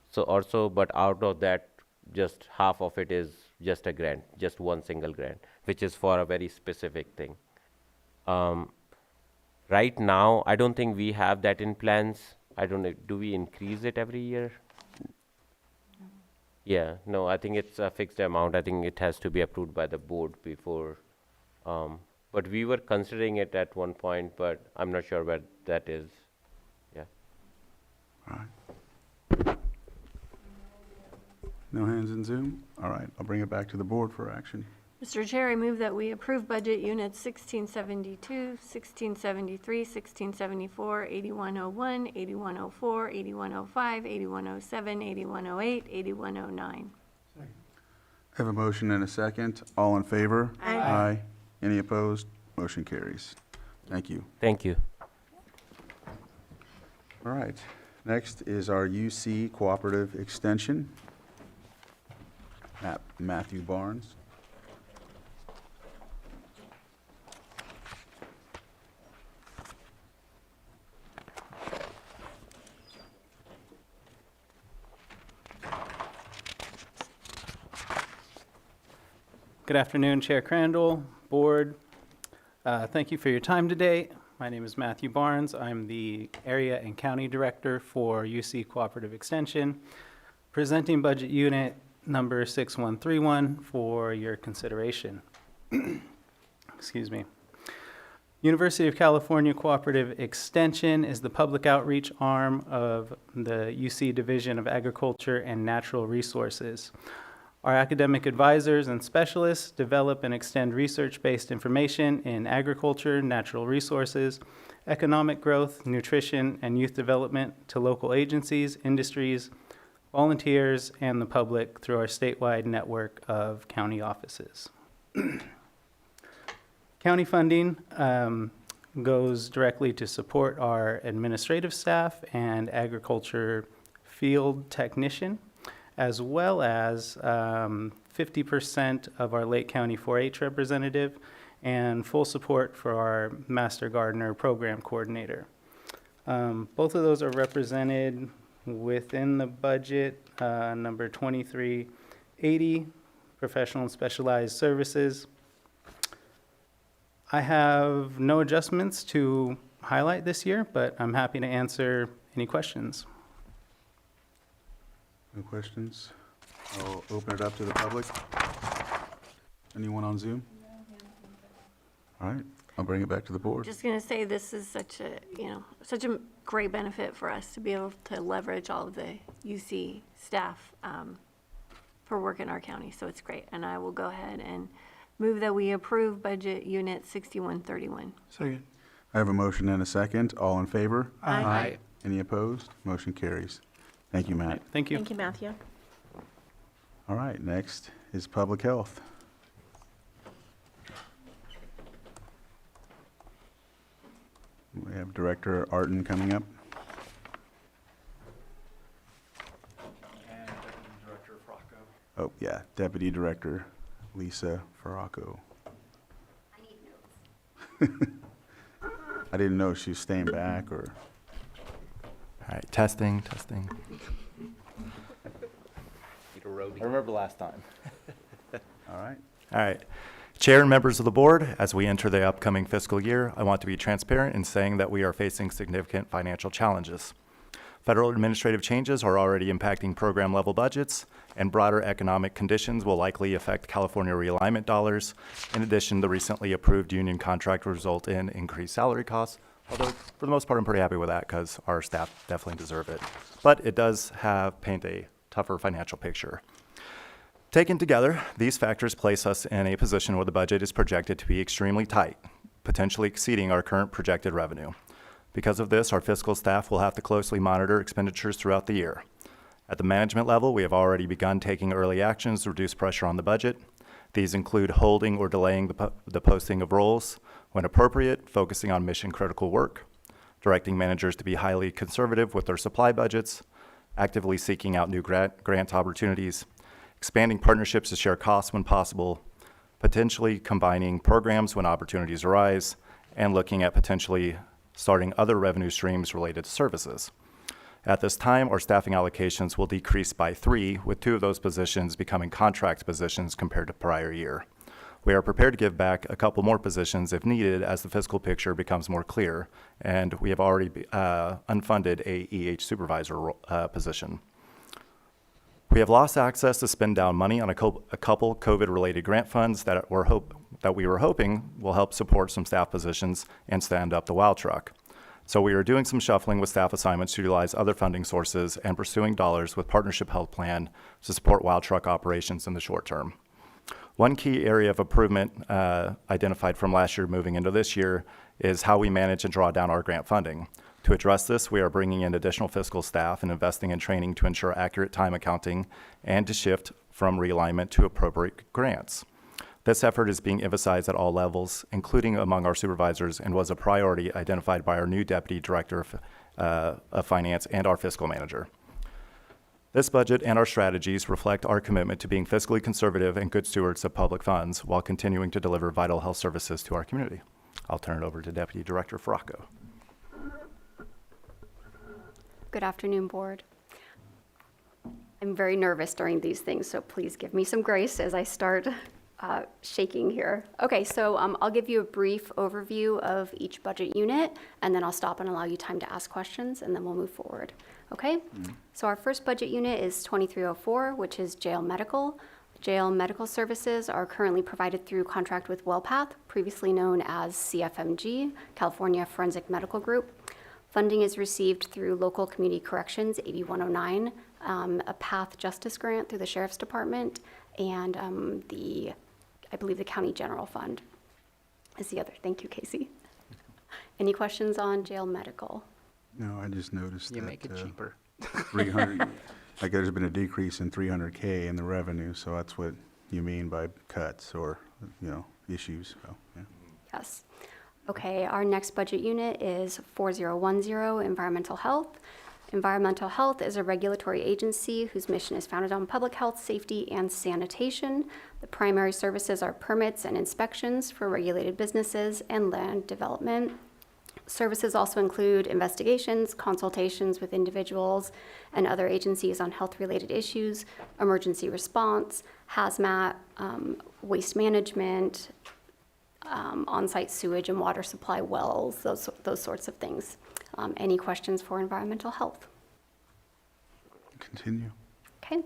so also, but out of that, just half of it is just a grant, just one single grant, which is for a very specific thing. Right now, I don't think we have that in plans. I don't know, do we increase it every year? Yeah, no, I think it's a fixed amount. I think it has to be approved by the board before. But we were considering it at one point, but I'm not sure where that is. Yeah. All right. No hands in Zoom? All right, I'll bring it back to the board for action. Mr. Chair, I move that we approve budget units 1672, 1673, 1674, 8101, 8104, 8105, 8107, 8108, 8109. I have a motion and a second. All in favor? Aye. Aye. Any opposed? Motion carries. Thank you. Thank you. All right. Next is our UC Cooperative Extension. Matthew Barnes. Good afternoon, Chair Crandall, Board. Thank you for your time today. My name is Matthew Barnes. I'm the Area and County Director for UC Cooperative Extension, presenting budget unit number 6131 for your consideration. Excuse me. University of California Cooperative Extension is the public outreach arm of the UC Division of Agriculture and Natural Resources. Our academic advisors and specialists develop and extend research-based information in agriculture, natural resources, economic growth, nutrition, and youth development to local agencies, industries, volunteers, and the public through our statewide network of county offices. County funding goes directly to support our administrative staff and agriculture field technician, as well as 50% of our Lake County 4-H representative and full support for our Master Gardener Program Coordinator. Both of those are represented within the budget, number 2380, Professional and Specialized Services. I have no adjustments to highlight this year, but I'm happy to answer any questions. No questions? I'll open it up to the public. Anyone on Zoom? All right, I'll bring it back to the board. Just going to say this is such a great benefit for us to be able to leverage all of the UC staff for work in our county. So it's great. And I will go ahead and move that we approve budget unit 6131. Second. I I have a motion and a second. All in favor? Aye. Any opposed? Motion carries. Thank you, Matt. Thank you. Thank you, Matthew. All right, next is public health. We have Director Arden coming up. And Deputy Director Frocco. Oh, yeah, Deputy Director Lisa Farraco. I need notes. I didn't know if she was staying back or. All right, testing. I remember last time. All right. All right. Chair and members of the board, as we enter the upcoming fiscal year, I want to be transparent in saying that we are facing significant financial challenges. Federal administrative changes are already impacting program level budgets, and broader economic conditions will likely affect California realignment dollars. In addition, the recently approved union contract will result in increased salary costs, although for the most part I'm pretty happy with that because our staff definitely deserve it. But it does paint a tougher financial picture. Taken together, these factors place us in a position where the budget is projected to be extremely tight, potentially exceeding our current projected revenue. Because of this, our fiscal staff will have to closely monitor expenditures throughout the year. At the management level, we have already begun taking early actions to reduce pressure on the budget. These include holding or delaying the posting of roles when appropriate, focusing on mission-critical work, directing managers to be highly conservative with their supply budgets, actively seeking out new grant opportunities, expanding partnerships to share costs when possible, potentially combining programs when opportunities arise, and looking at potentially starting other revenue streams related to services. At this time, our staffing allocations will decrease by 3, with 2 of those positions becoming contract positions compared to prior year. We are prepared to give back a couple more positions if needed as the fiscal picture becomes more clear, and we have already unfunded a EH supervisor position. We have lost access to spend down money on a couple COVID-related grant funds that we were hoping will help support some staff positions and stand up the WOW truck. So we are doing some shuffling with staff assignments to utilize other funding sources and pursuing dollars with Partnership Health Plan to support WOW truck operations in the short term. One key area of improvement identified from last year moving into this year is how we manage and draw down our grant funding. To address this, we are bringing in additional fiscal staff and investing in training to ensure accurate time accounting and to shift from realignment to appropriate grants. This effort is being emphasized at all levels, including among our supervisors, and was a priority identified by our new Deputy Director of Finance and our fiscal manager. This budget and our strategies reflect our commitment to being fiscally conservative and good stewards of public funds while continuing to deliver vital health services to our community. I'll turn it over to Deputy Director Frocco. Good afternoon, board. I'm very nervous during these things, so please give me some grace as I start shaking here. Okay, so I'll give you a brief overview of each budget unit, and then I'll stop and allow you time to ask questions, and then we'll move forward. Okay? So our first budget unit is 2304, which is jail medical. Jail medical services are currently provided through contract with WellPath, previously known as CFMG, California Forensic Medical Group. Funding is received through Local Community Corrections 8109, a PATH Justice Grant through the Sheriff's Department, and I believe the County General Fund is the other. Thank you, Casey. Any questions on jail medical? No, I just noticed You that make it cheaper. 300, like there's been a decrease in 300K in the revenue, so that's what you mean by cuts or, issues, so, yeah. Yes. Okay, our next budget unit is 4010, Environmental Health. Environmental Health is a regulatory agency whose mission is founded on public health, safety, and sanitation. The primary services are permits and inspections for regulated businesses and land development. Services also include investigations, consultations with individuals and other agencies on health-related issues, emergency response, hazmat, waste management, on-site sewage and water supply wells, those sorts of things. Any questions for environmental health? Continue. Okay.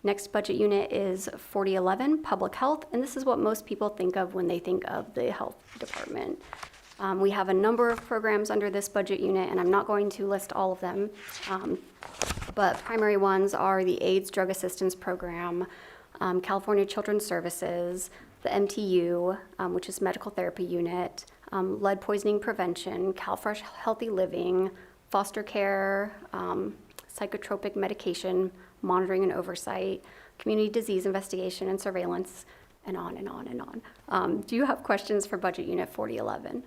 Next budget unit is 4011, Public Health, and this is what most people think of when they think of the health department. We have a number of programs under this budget unit, and I'm not going to list all of them, but primary ones are the AIDS Drug Assistance Program, California Children's Services, the MTU, which is Medical Therapy Unit, lead poisoning prevention, CalFresh Healthy Living, foster care, psychotropic medication, monitoring and oversight, community disease investigation and surveillance, and on and on and on. Do you have questions for Budget Unit 4011?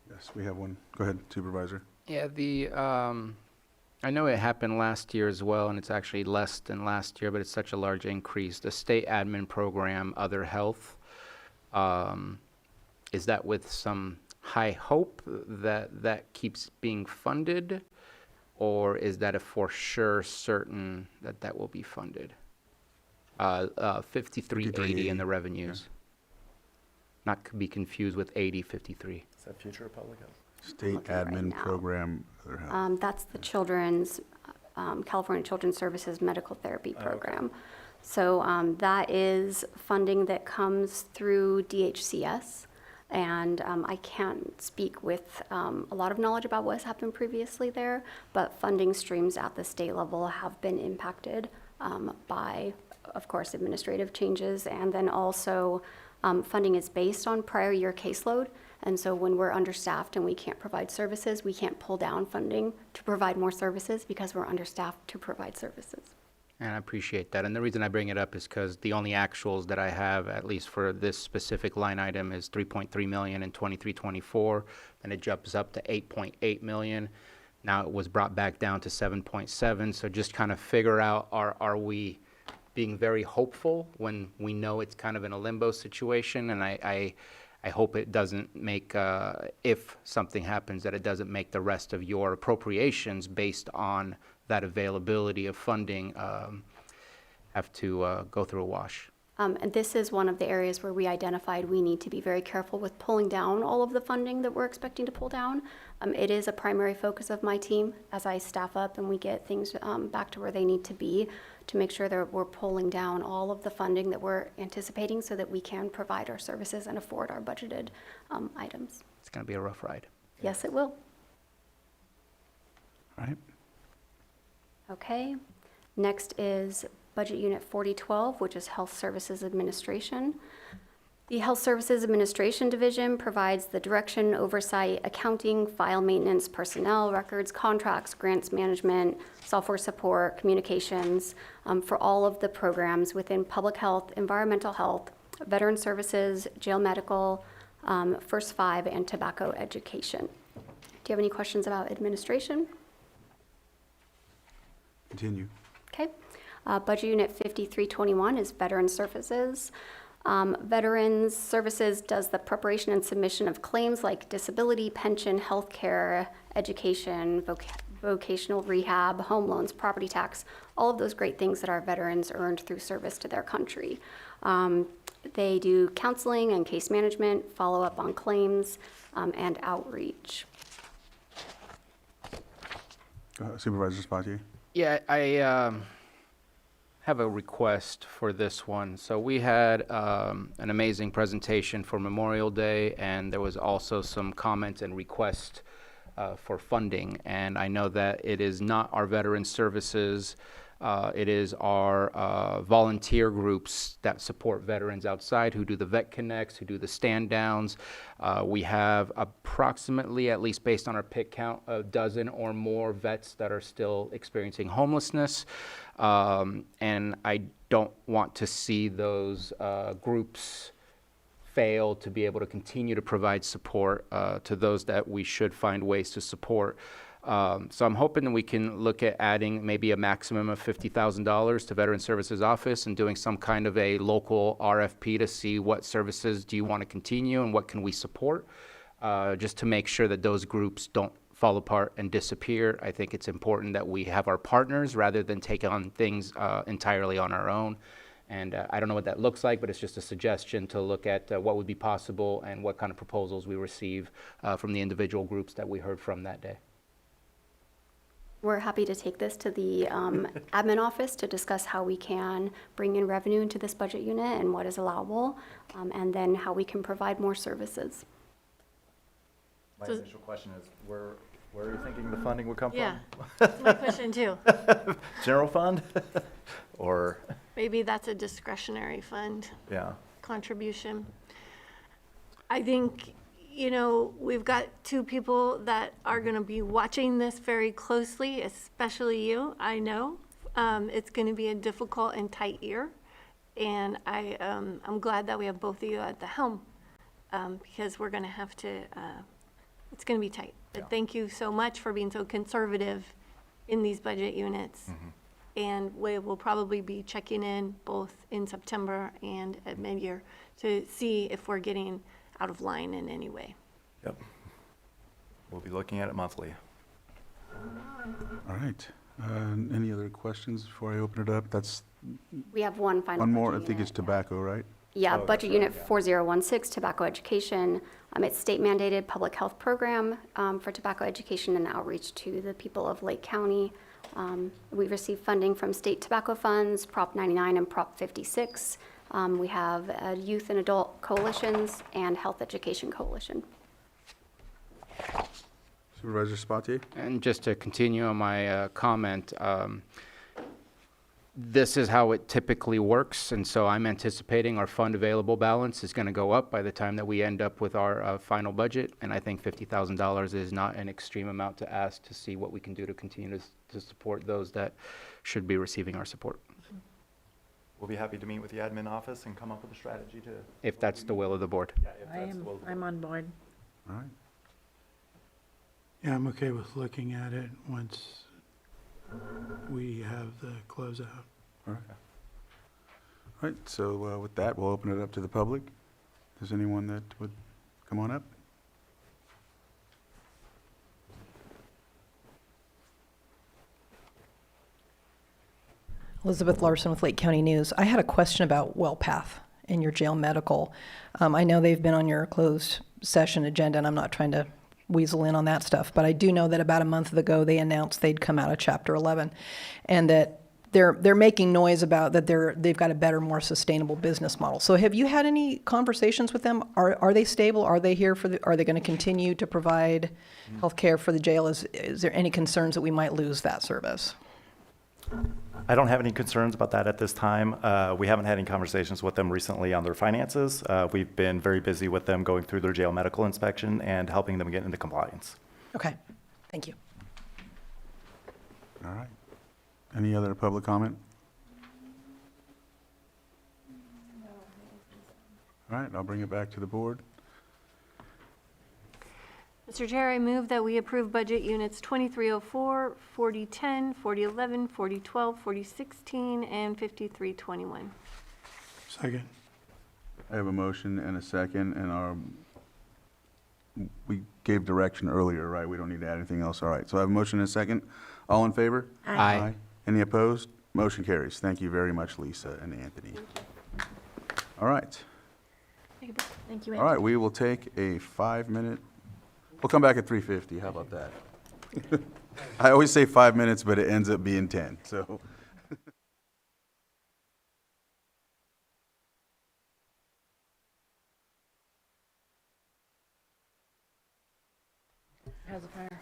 Yes, we have one. Go ahead, Supervisor. Yeah, I know it happened last year as well, and it's actually less than last year, but it's such a large increase. The state admin program, Other Health, is that with some high hope that that keeps being funded, or is that a for sure certain that that will be funded? 5380 in the revenues. Yeah. Not to be confused with 8053. Is that future of public health? State looking right admin now. program. Other Health. That's the California Children's Services Medical Therapy Program. So that is funding that comes through DHCS. And I can't speak with a lot of knowledge about what has happened previously there, but funding streams at the state level have been impacted by, of course, administrative changes. And then also funding is based on prior year caseload. And so when we're understaffed and we can't provide services, we can't pull down funding to provide more services because we're understaffed to provide services. And I appreciate that. And the reason I bring it up is because the only actuals that I have, at least for this specific line item, is 3.3 million in 23-24, and it jumps up to 8.8 million. Now it was brought back down to 7.7. So just kind of figure out, are we being very hopeful when we know it's kind of in a limbo situation? And I hope it doesn't make, if something happens, that it doesn't make the rest of your appropriations based on that availability of funding have to go through a wash. And this is one of the areas where we identified we need to be very careful with pulling down all of the funding that we're expecting to pull down. It is a primary focus of my team as I staff up and we get things back to where they need to be, to make sure that we're pulling down all of the funding that we're anticipating so that we can provide our services and afford our budgeted items. It's going to be a rough ride. Yes, it will. All right. Okay. Next is Budget Unit 4012, which is Health Services Administration. The Health Services Administration Division provides the direction, oversight, accounting, file maintenance, personnel, records, contracts, grants management, software support, communications for all of the programs within public health, environmental health, veteran services, jail medical, First Five, and tobacco education. Do you have any questions about administration? Continue. Okay. Budget Unit 5321 is Veteran Services. Veterans Services does the preparation and submission of claims like disability, pension, health care, education, vocational rehab, home loans, property tax, all of those great things that our veterans earned through service to their country. They do counseling and case management, follow-up on claims, and outreach. Supervisor Spatier. Yeah, I have a request for this one. So we had an amazing presentation for Memorial Day, and there was also some comments and requests for funding. And I know that it is not our veteran services, it is our volunteer groups that support veterans outside, who do the Vet Connects, who do the stand downs. We have approximately, at least based on our pick count, a dozen or more vets that are still experiencing homelessness. And I don't want to see those groups fail to be able to continue to provide support to those that we should find ways to support. So I'm hoping that we can look at adding maybe a maximum of $50,000 to Veteran Services Office and doing some kind of a local RFP to see what services do you want to continue and what can we support, just to make sure that those groups don't fall apart and disappear. I think it's important that we have our partners rather than take on things entirely on our own. And I don't know what that looks like, but it's just a suggestion to look at what would be possible and what kind of proposals we receive from the individual groups that we heard from that day. We're happy to take this to the admin office to discuss how we can bring in revenue into this budget unit and what is allowable, and then how we can provide more services. My initial question is, where are you thinking the funding would come Yeah, from? that's my question too. General fund? Or, Maybe that's a discretionary fund yeah. contribution. I think, you know, we've got two people that are going to be watching this very closely, especially you, I know. It's going to be a difficult and tight year, and I'm glad that we have both of you at the helm, because we're going to have to, it's going to be tight. But thank you so much for being so conservative in these budget units. And we will probably be checking in both in September and at mid-year to see if we're getting out of line in any way. Yep. We'll be looking at it monthly. All right. Any other questions before I open it up? That's We have one final. one more. I budget think unit. it's tobacco, right? Yeah, Oh, Budget that's Unit right, yeah. 4016, Tobacco Education. It's state-mandated public health program for tobacco education and outreach to the people of Lake County. We receive funding from state tobacco funds, Prop 99 and Prop 56. We have youth and adult coalitions and health education coalition. Supervisor Sabatier? And just to continue on my comment, this is how it typically works, and so I'm anticipating our fund available balance is going to go up by the time that we end up with our final budget, and I think $50,000 is not an extreme amount to ask to see what we can do to continue to support those that should be receiving our support, We'll be happy to meet with the admin office and come up with a strategy to. if that's the will of the board. Yeah, if that's the will of the I'm on board. All right. Yeah, I'm okay with looking at it once we have the closeout. All right. All right, so with that, we'll open it up to the public. Is anyone that would come on up? Elizabeth Larson with Lake County News. I had a question about WellPath and your jail medical. I know they've been on your closed session agenda, and I'm not trying to weasel in on that stuff, but I do know that about a month ago they announced they'd come out of Chapter 11, and that they're making noise about that they've got a better, more sustainable business model. So have you had any conversations with them? Are they stable? Are they here are they going to continue to provide health care for the jail? Is there any concerns that we might lose that service? I don't have any concerns about that at this time. We haven't had any conversations with them recently on their finances. We've been very busy with them going through their jail medical inspection and helping them get into compliance. Okay, thank you. All right. Any other public comment? All right, I'll bring it back to the board. Mr. Chair, I move that we approve budget units 2304, 4010, 4011, 4012, 4016, and 5321. Second. I have a motion and a second, and we gave direction earlier, right? We don't need to add anything else. All right, so I have a motion and a second. All in favor? Aye. Any opposed? Motion carries. Thank you very much, Lisa and Anthony. All right. Thank you, All right, we will take a 5-minute, we'll come back at 3:50. How about that? I always say 5 minutes, but it ends up being 10, so. How's the fire?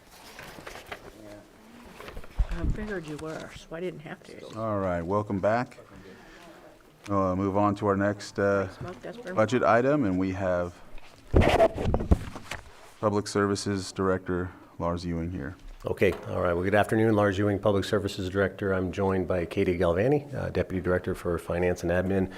I figured you were, so I didn't have to. All right, welcome back. Move on to our next Smoke, that's for me. budget item, and we have Public Services Director Lars Ewing here. Okay, all right. Well, good afternoon. Lars Ewing, Public Services Director. I'm joined by Katie Galvani, Deputy Director for Finance and Admin,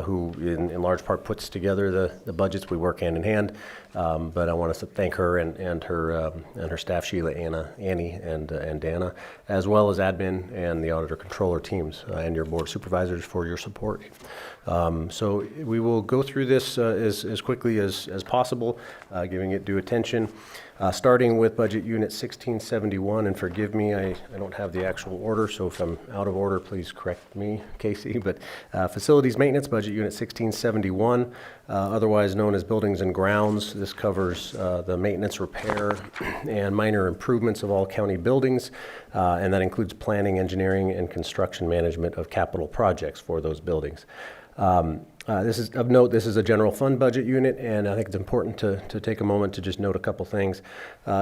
who in large part puts together the budgets. We work hand in hand, but I want to thank her and her staff, Sheila, Annie, and Dana, as well as Admin and the Auditor Controller teams and your Board of Supervisors for your support. So we will go through this as quickly as possible, giving it due attention. Starting with Budget Unit 1671, and forgive me, I don't have the actual order, so if I'm out of order, please correct me, Casey, but Facilities Maintenance, Budget Unit 1671, otherwise known as Buildings and Grounds. This covers the maintenance, repair, and minor improvements of all county buildings, and that includes planning, engineering, and construction management of capital projects for those buildings. This is of note, this is a general fund budget unit, and I think it's important to take a moment to just note a couple things.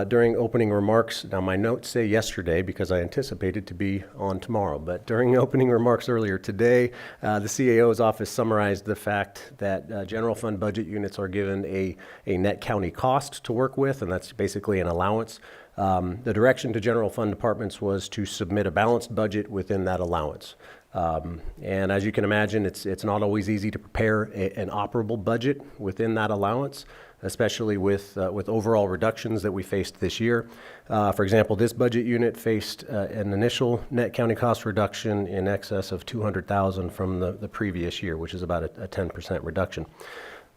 During opening remarks, now my notes say yesterday because I anticipated to be on tomorrow, but during opening remarks earlier today, the CAO's office summarized the fact that general fund budget units are given a net county cost to work with, and that's basically an allowance. The direction to general fund departments was to submit a balanced budget within that allowance. And as you can imagine, it's not always easy to prepare an operable budget within that allowance, especially with overall reductions that we faced this year. For example, this budget unit faced an initial net county cost reduction in excess of $200,000 from the previous year, which is about a 10% reduction.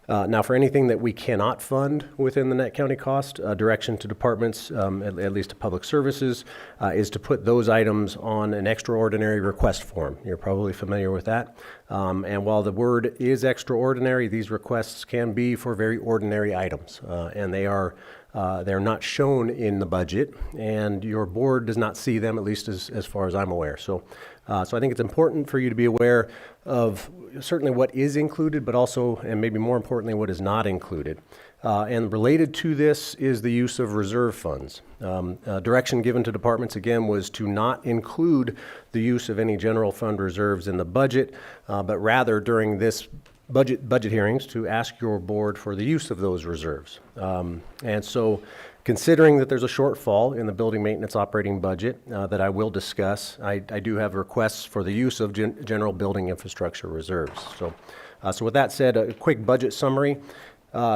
Now, for anything that we cannot fund within the net county cost, direction to departments, at least to public services, is to put those items on an extraordinary request form. You're probably familiar with that. And while the word is extraordinary, these requests can be for very ordinary items, and they're not shown in the budget, and your board does not see them, at least as far as I'm aware. So I think it's important for you to be aware of certainly what is included, but also, and maybe more importantly, what is not included. And related to this is the use of reserve funds. Direction given to departments, again, was to not include the use of any general fund reserves in the budget, but rather during this budget hearings to ask your board for the use of those reserves. And so considering that there's a shortfall in the building maintenance operating budget that I will discuss, I do have requests for the use of general building infrastructure reserves. So with that said, a quick budget summary.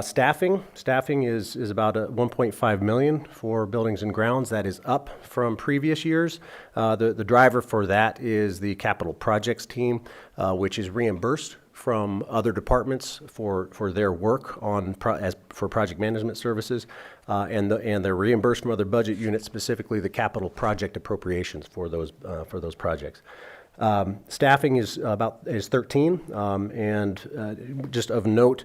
Staffing is about $1.5 million for buildings and grounds. That is up from previous years. The driver for that is the capital projects team, which is reimbursed from other departments for their work on for project management services, and they're reimbursed from other budget units, specifically the capital project appropriations for those projects. Staffing is 13, and just of note,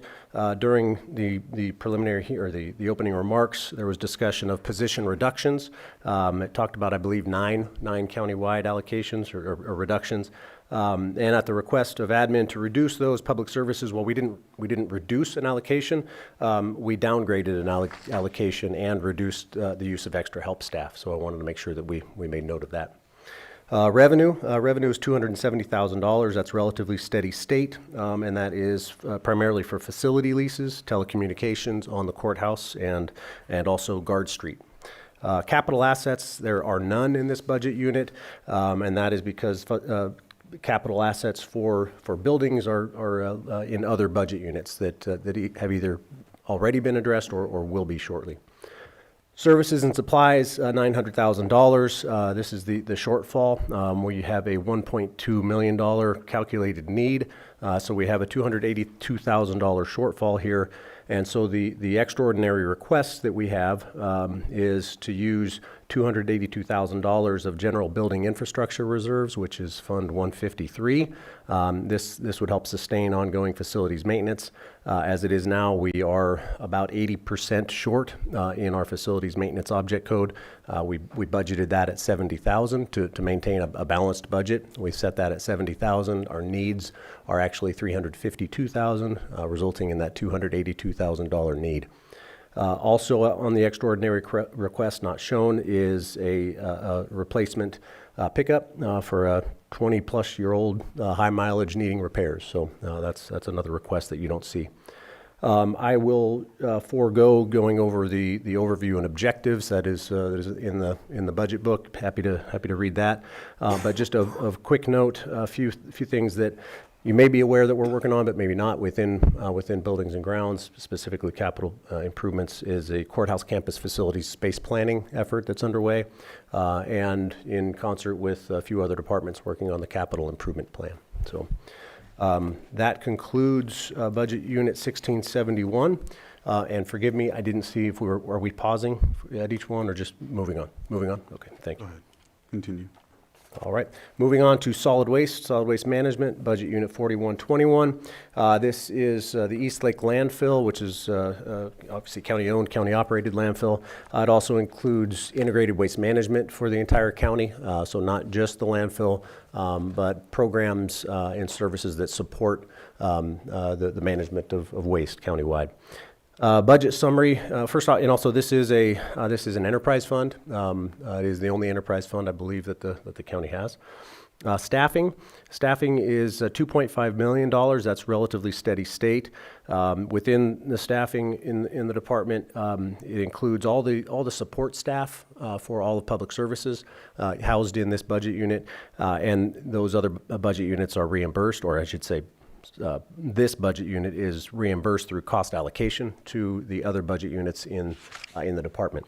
during the preliminary or the opening remarks, there was discussion of position reductions. It talked about, I believe, nine countywide allocations or reductions. And at the request of admin to reduce those public services, well, we didn't reduce an allocation. We downgraded an allocation and reduced the use of extra help staff. So I wanted to make sure that we made note of that. Revenue is $270,000. That's relatively steady state, and that is primarily for facility leases, telecommunications on the courthouse, and also Guard Street. Capital assets, there are none in this budget unit, and that is because capital assets for buildings are in other budget units that have either already been addressed or will be shortly. Services and supplies, $900,000. This is the shortfall. We have a $1.2 million calculated need. So we have a $282,000 shortfall here. And so the extraordinary request that we have is to use $282,000 of general building infrastructure reserves, which is Fund 153. This would help sustain ongoing facilities maintenance. As it is now, we are about 80% short in our facilities maintenance object code. We budgeted that at $70,000 to maintain a balanced budget. We set that at $70,000. Our needs are actually $352,000, resulting in that $282,000 need. Also on the extraordinary request not shown is a replacement pickup for a 20-plus-year-old high mileage needing repairs. So that's another request that you don't see. I will forego going over the overview and objectives. That is in the budget book. Happy to read that. But just of quick note, a few things that you may be aware that we're working on, but maybe not within buildings and grounds, specifically capital improvements, is a courthouse campus facilities space planning effort that's underway, and in concert with a few other departments working on the capital improvement plan. So that concludes Budget Unit 1671. And forgive me, I didn't see if are we pausing at each one or just moving on? Moving on? Okay, thank you. Go ahead. Continue. All right, moving on to solid waste management, budget unit 4121. This is the East Lake landfill, which is obviously county-owned, county-operated landfill. It also includes integrated waste management for the entire county, so not just the landfill, but programs and services that support the management of waste countywide. Budget summary, first off, and also this is an enterprise fund. It is the only enterprise fund I believe that the county has. Staffing is $2.5 million. That's relatively steady state. Within the staffing in the department, it includes all the support staff for all of public services housed in this budget unit, and those other budget units are reimbursed, or I should say, this budget unit is reimbursed through cost allocation to the other budget units in the department.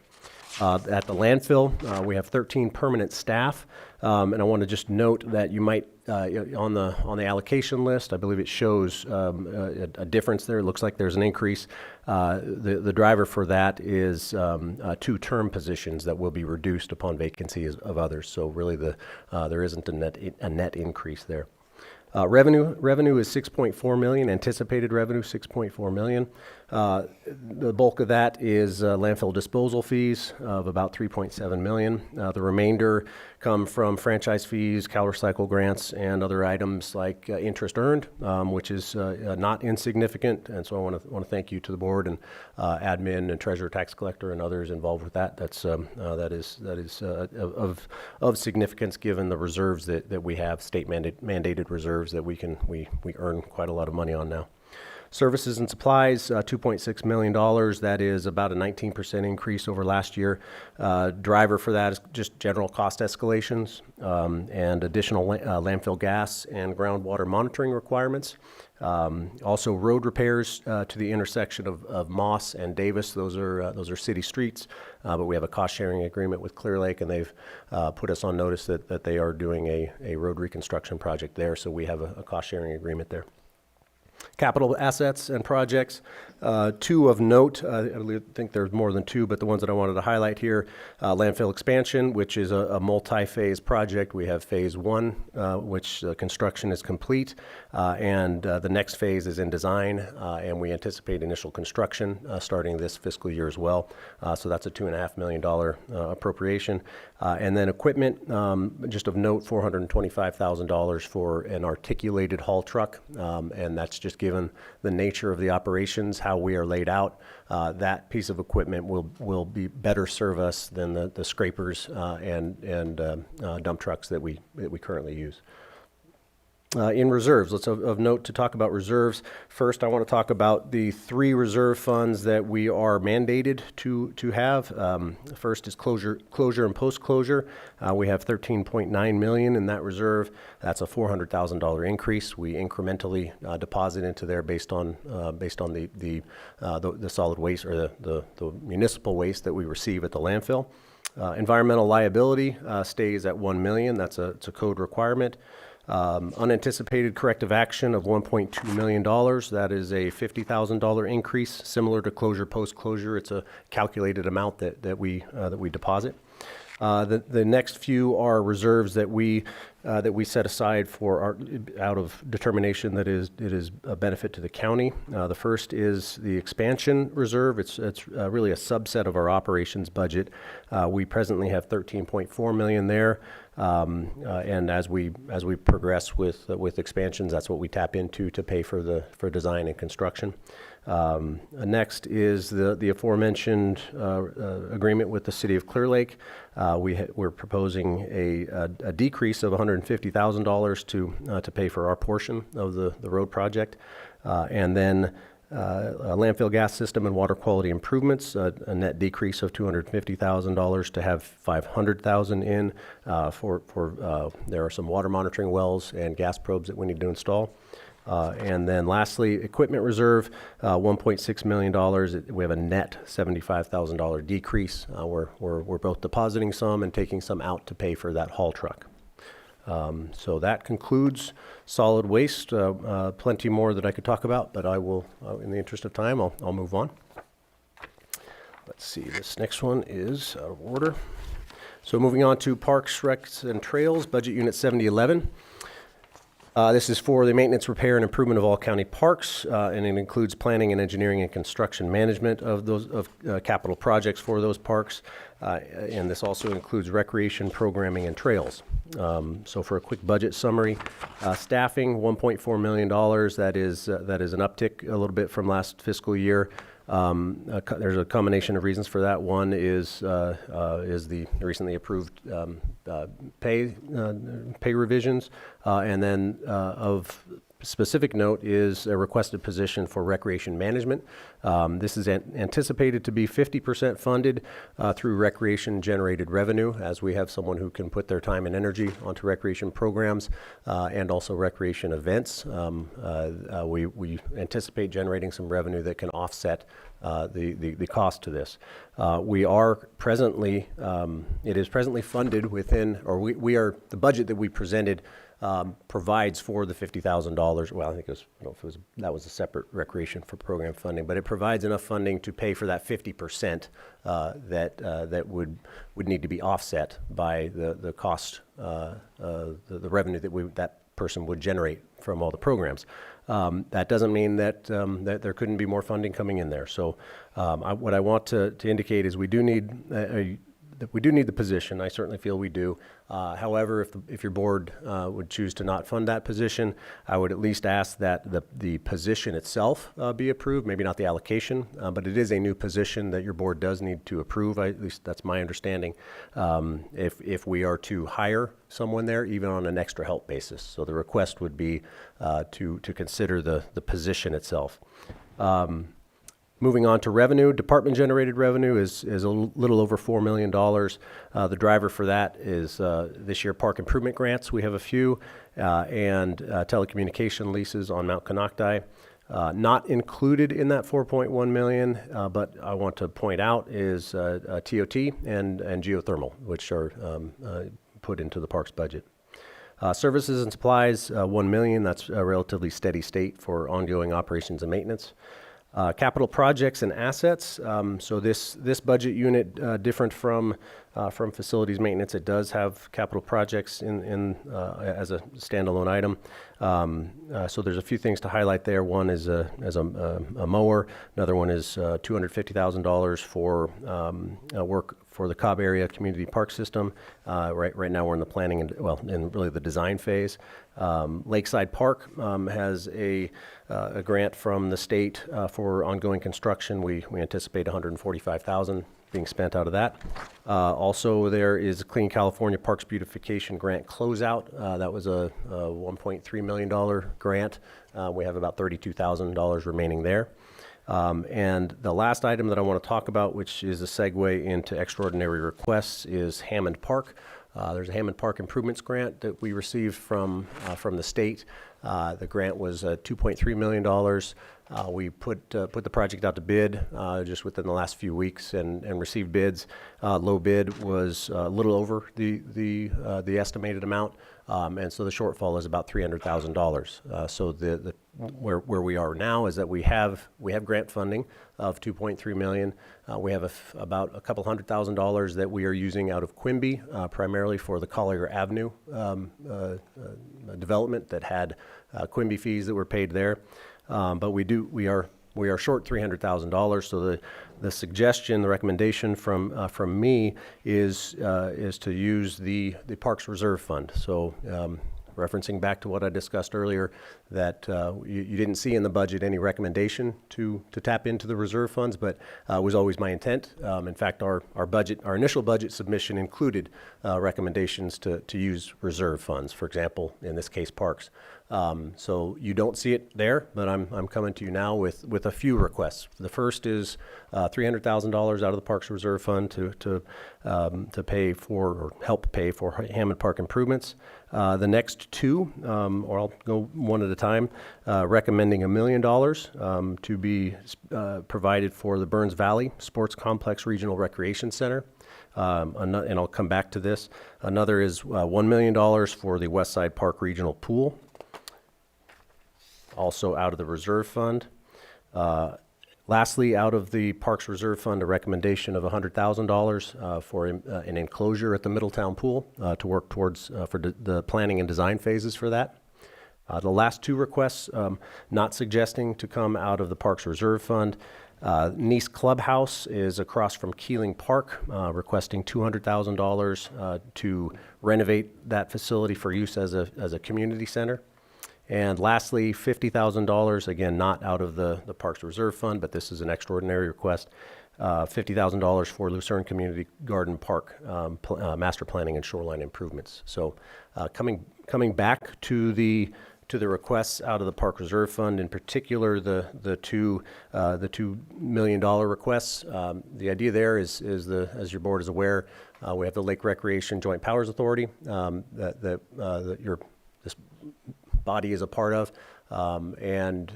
At the landfill, we have 13 permanent staff, and I want to just note that you might, on the allocation list, I believe it shows a difference there. It looks like there's an increase. The driver for that is 2 term positions that will be reduced upon vacancy of others. So really, there isn't a net increase there. Revenue is $6.4 million. Anticipated revenue $6.4 million. The bulk of that is landfill disposal fees of about $3.7 million. The remainder come from franchise fees, CalRecycle grants, and other items like interest earned, which is not insignificant. And so I want to thank you to the board and admin and treasurer, tax collector, and others involved with that. That is of significance given the reserves that we have, state mandated reserves that we earn quite a lot of money on now. Services and supplies, $2.6 million. That is about a 19% increase over last year. Driver for that is just general cost escalations and additional landfill gas and groundwater monitoring requirements. Also road repairs to the intersection of Moss and Davis. Those are city streets, but we have a cost sharing agreement with Clear Lake, and they've put us on notice that they are doing a road reconstruction project there, so we have a cost sharing agreement there. Capital assets and projects, 2 of note. I think there's more than 2, but the ones that I wanted to highlight here, landfill expansion, which is a multi-phase project. We have phase 1, which construction is complete, and the next phase is in design, and we anticipate initial construction starting this fiscal year as well. So that's a $2.5 million appropriation. And then equipment, just of note, $425,000 for an articulated haul truck, and that's just given the nature of the operations, how we are laid out. That piece of equipment will be better serve us than the scrapers and dump trucks that we currently use. In reserves, let's of note to talk about reserves. First, I want to talk about the 3 reserve funds that we are mandated to have. First is closure and post-closure. We have $13.9 million in that reserve. That's a $400,000 increase. We incrementally deposit into there based on the solid waste or the municipal waste that we receive at the landfill. Environmental liability stays at $1 million. It's a code requirement. Unanticipated corrective action of $1.2 million. That is a $50,000 increase, similar to closure post-closure. It's a calculated amount that we deposit. The next few are reserves that we set aside out of determination that it is a benefit to the county. The first is the expansion reserve. It's really a subset of our operations budget. We presently have $13.4 million there. And as we progress with expansions, that's what we tap into to pay for design and construction. Next is the aforementioned agreement with the City of Clear Lake. We're proposing a decrease of $150,000 to pay for our portion of the road project, and then landfill gas system and water quality improvements, a net decrease of $250,000 to have $500,000 in for there are some water monitoring wells and gas probes that we need to install. And then lastly, equipment reserve, $1.6 million. We have a net $75,000 decrease. We're both depositing some and taking some out to pay for that haul truck. So that concludes solid waste. Plenty more that I could talk about, but I will, in the interest of time, I'll move on. Let's see, this next one is out of order. So moving on to Parks, Recs, and Trails, Budget Unit 7011. This is for the maintenance, repair, and improvement of all county parks, and it includes planning and engineering and construction management of those capital projects for those parks. And this also includes recreation, programming, and trails. So for a quick budget summary, staffing, $1.4 million. That is an uptick a little bit from last fiscal year. There's a combination of reasons for that. One is the recently approved pay revisions, and then of specific note is a requested position for recreation management. This is anticipated to be 50% funded through recreation-generated revenue, as we have someone who can put their time and energy onto recreation programs and also recreation events. We anticipate generating some revenue that can offset the cost to this. We are presently, it is presently funded within, or we are, the budget that we presented provides for the $50,000. Well, I think it was, I don't know if it was, that was a separate recreation for program funding, but it provides enough funding to pay for that 50% that would need to be offset by the cost, the revenue that person would generate from all the programs. That doesn't mean that there couldn't be more funding coming in there. So what I want to indicate is we do need the position. I certainly feel we do. However, if your board would choose to not fund that position, I would at least ask that the position itself be approved, maybe not the allocation, but it is a new position that your board does need to approve. At least that's my understanding. If we are to hire someone there, even on an extra help basis. So the request would be to consider the position itself. Moving on to revenue, department-generated revenue is a little over $4 million. The driver for that is this year park improvement grants. We have a few, and telecommunication leases on Mount Konocti. Not included in that 4.1 million, but I want to point out is TOT and geothermal, which are put into the parks budget. Services and supplies, 1 million. That's a relatively steady state for ongoing operations and maintenance. Capital projects and assets. So this budget unit, different from facilities maintenance, it does have capital projects as a standalone item. So there's a few things to highlight there. One is a mower. Another one is $250,000 for work for the Cobb Area Community Park System. Right now we're in the planning and really the design phase. Lakeside Park has a grant from the state for ongoing construction. We anticipate $145,000 being spent out of that. Also, there is a Clean California Parks Beautification Grant closeout. That was a $1.3 million grant. We have about $32,000 remaining there. And the last item that I want to talk about, which is a segue into extraordinary requests, is Hammond Park. There's a Hammond Park Improvements Grant that we received from the state. The grant was $2.3 million. We put the project out to bid just within the last few weeks and received bids. Low bid was a little over the estimated amount, and so the shortfall is about $300,000. So where we are now is that we have grant funding of $2.3 million. We have about a couple $100,000 that we are using out of Quimby, primarily for the Collier Avenue development that had Quimby fees that were paid there. But we are short $300,000. So the suggestion, the recommendation from me is to use the Parks Reserve Fund. So referencing back to what I discussed earlier, that you didn't see in the budget any recommendation to tap into the reserve funds, but it was always my intent. In fact, our initial budget submission included recommendations to use reserve funds, for example, in this case, parks. So you don't see it there, but I'm coming to you now with a few requests. The first is $300,000 out of the Parks Reserve Fund to pay for or help pay for Hammond Park improvements. The next two, or I'll go one at a time, recommending $1 million to be provided for the Burns Valley Sports Complex Regional Recreation Center. And I'll come back to this. Another is $1 million for the West Side Park Regional Pool, also out of the reserve fund. Lastly, out of the Parks Reserve Fund, a recommendation of $100,000 for an enclosure at the Middletown Pool to work towards for the planning and design phases for that. The last two requests, not suggesting to come out of the Parks Reserve Fund. Nice Clubhouse is across from Keeling Park, requesting $200,000 to renovate that facility for use as a community center. And lastly, $50,000, again, not out of the Parks Reserve Fund, but this is an extraordinary request, $50,000 for Lucerne Community Garden Park master planning and shoreline improvements. So coming back to the requests out of the Park Reserve Fund, in particular the $2 million requests. The idea there is as your board is aware, we have the Lake Recreation Joint Powers Authority that this body is a part of, and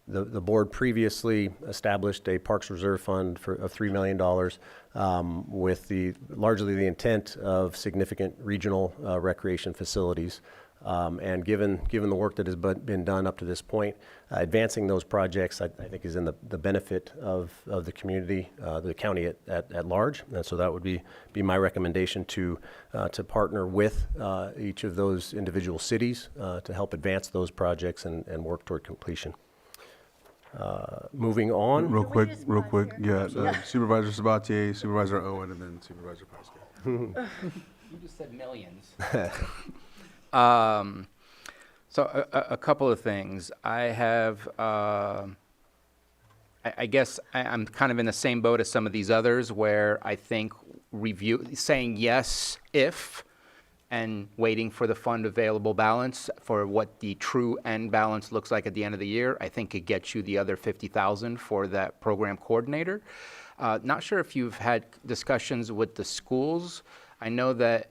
the board previously established a Parks Reserve Fund of $3 million with largely the intent of significant regional recreation facilities. And given the work that has been done up to this point, advancing those projects, I think, is in the benefit of the community, the county at large. And so that would be my recommendation to partner with each of those individual cities to help advance those projects and work toward completion. Moving on. Real quick. Yeah, Supervisor Sabatier, Supervisor Owen, and then Supervisor Pascal. You just said millions. So a couple of things. I have, I guess I'm kind of in the same boat as some of these others where I think saying yes if and waiting for the fund available balance for what the true end balance looks like at the end of the year, I think it gets you the other $50,000 for that program coordinator. Not sure if you've had discussions with the schools. I know that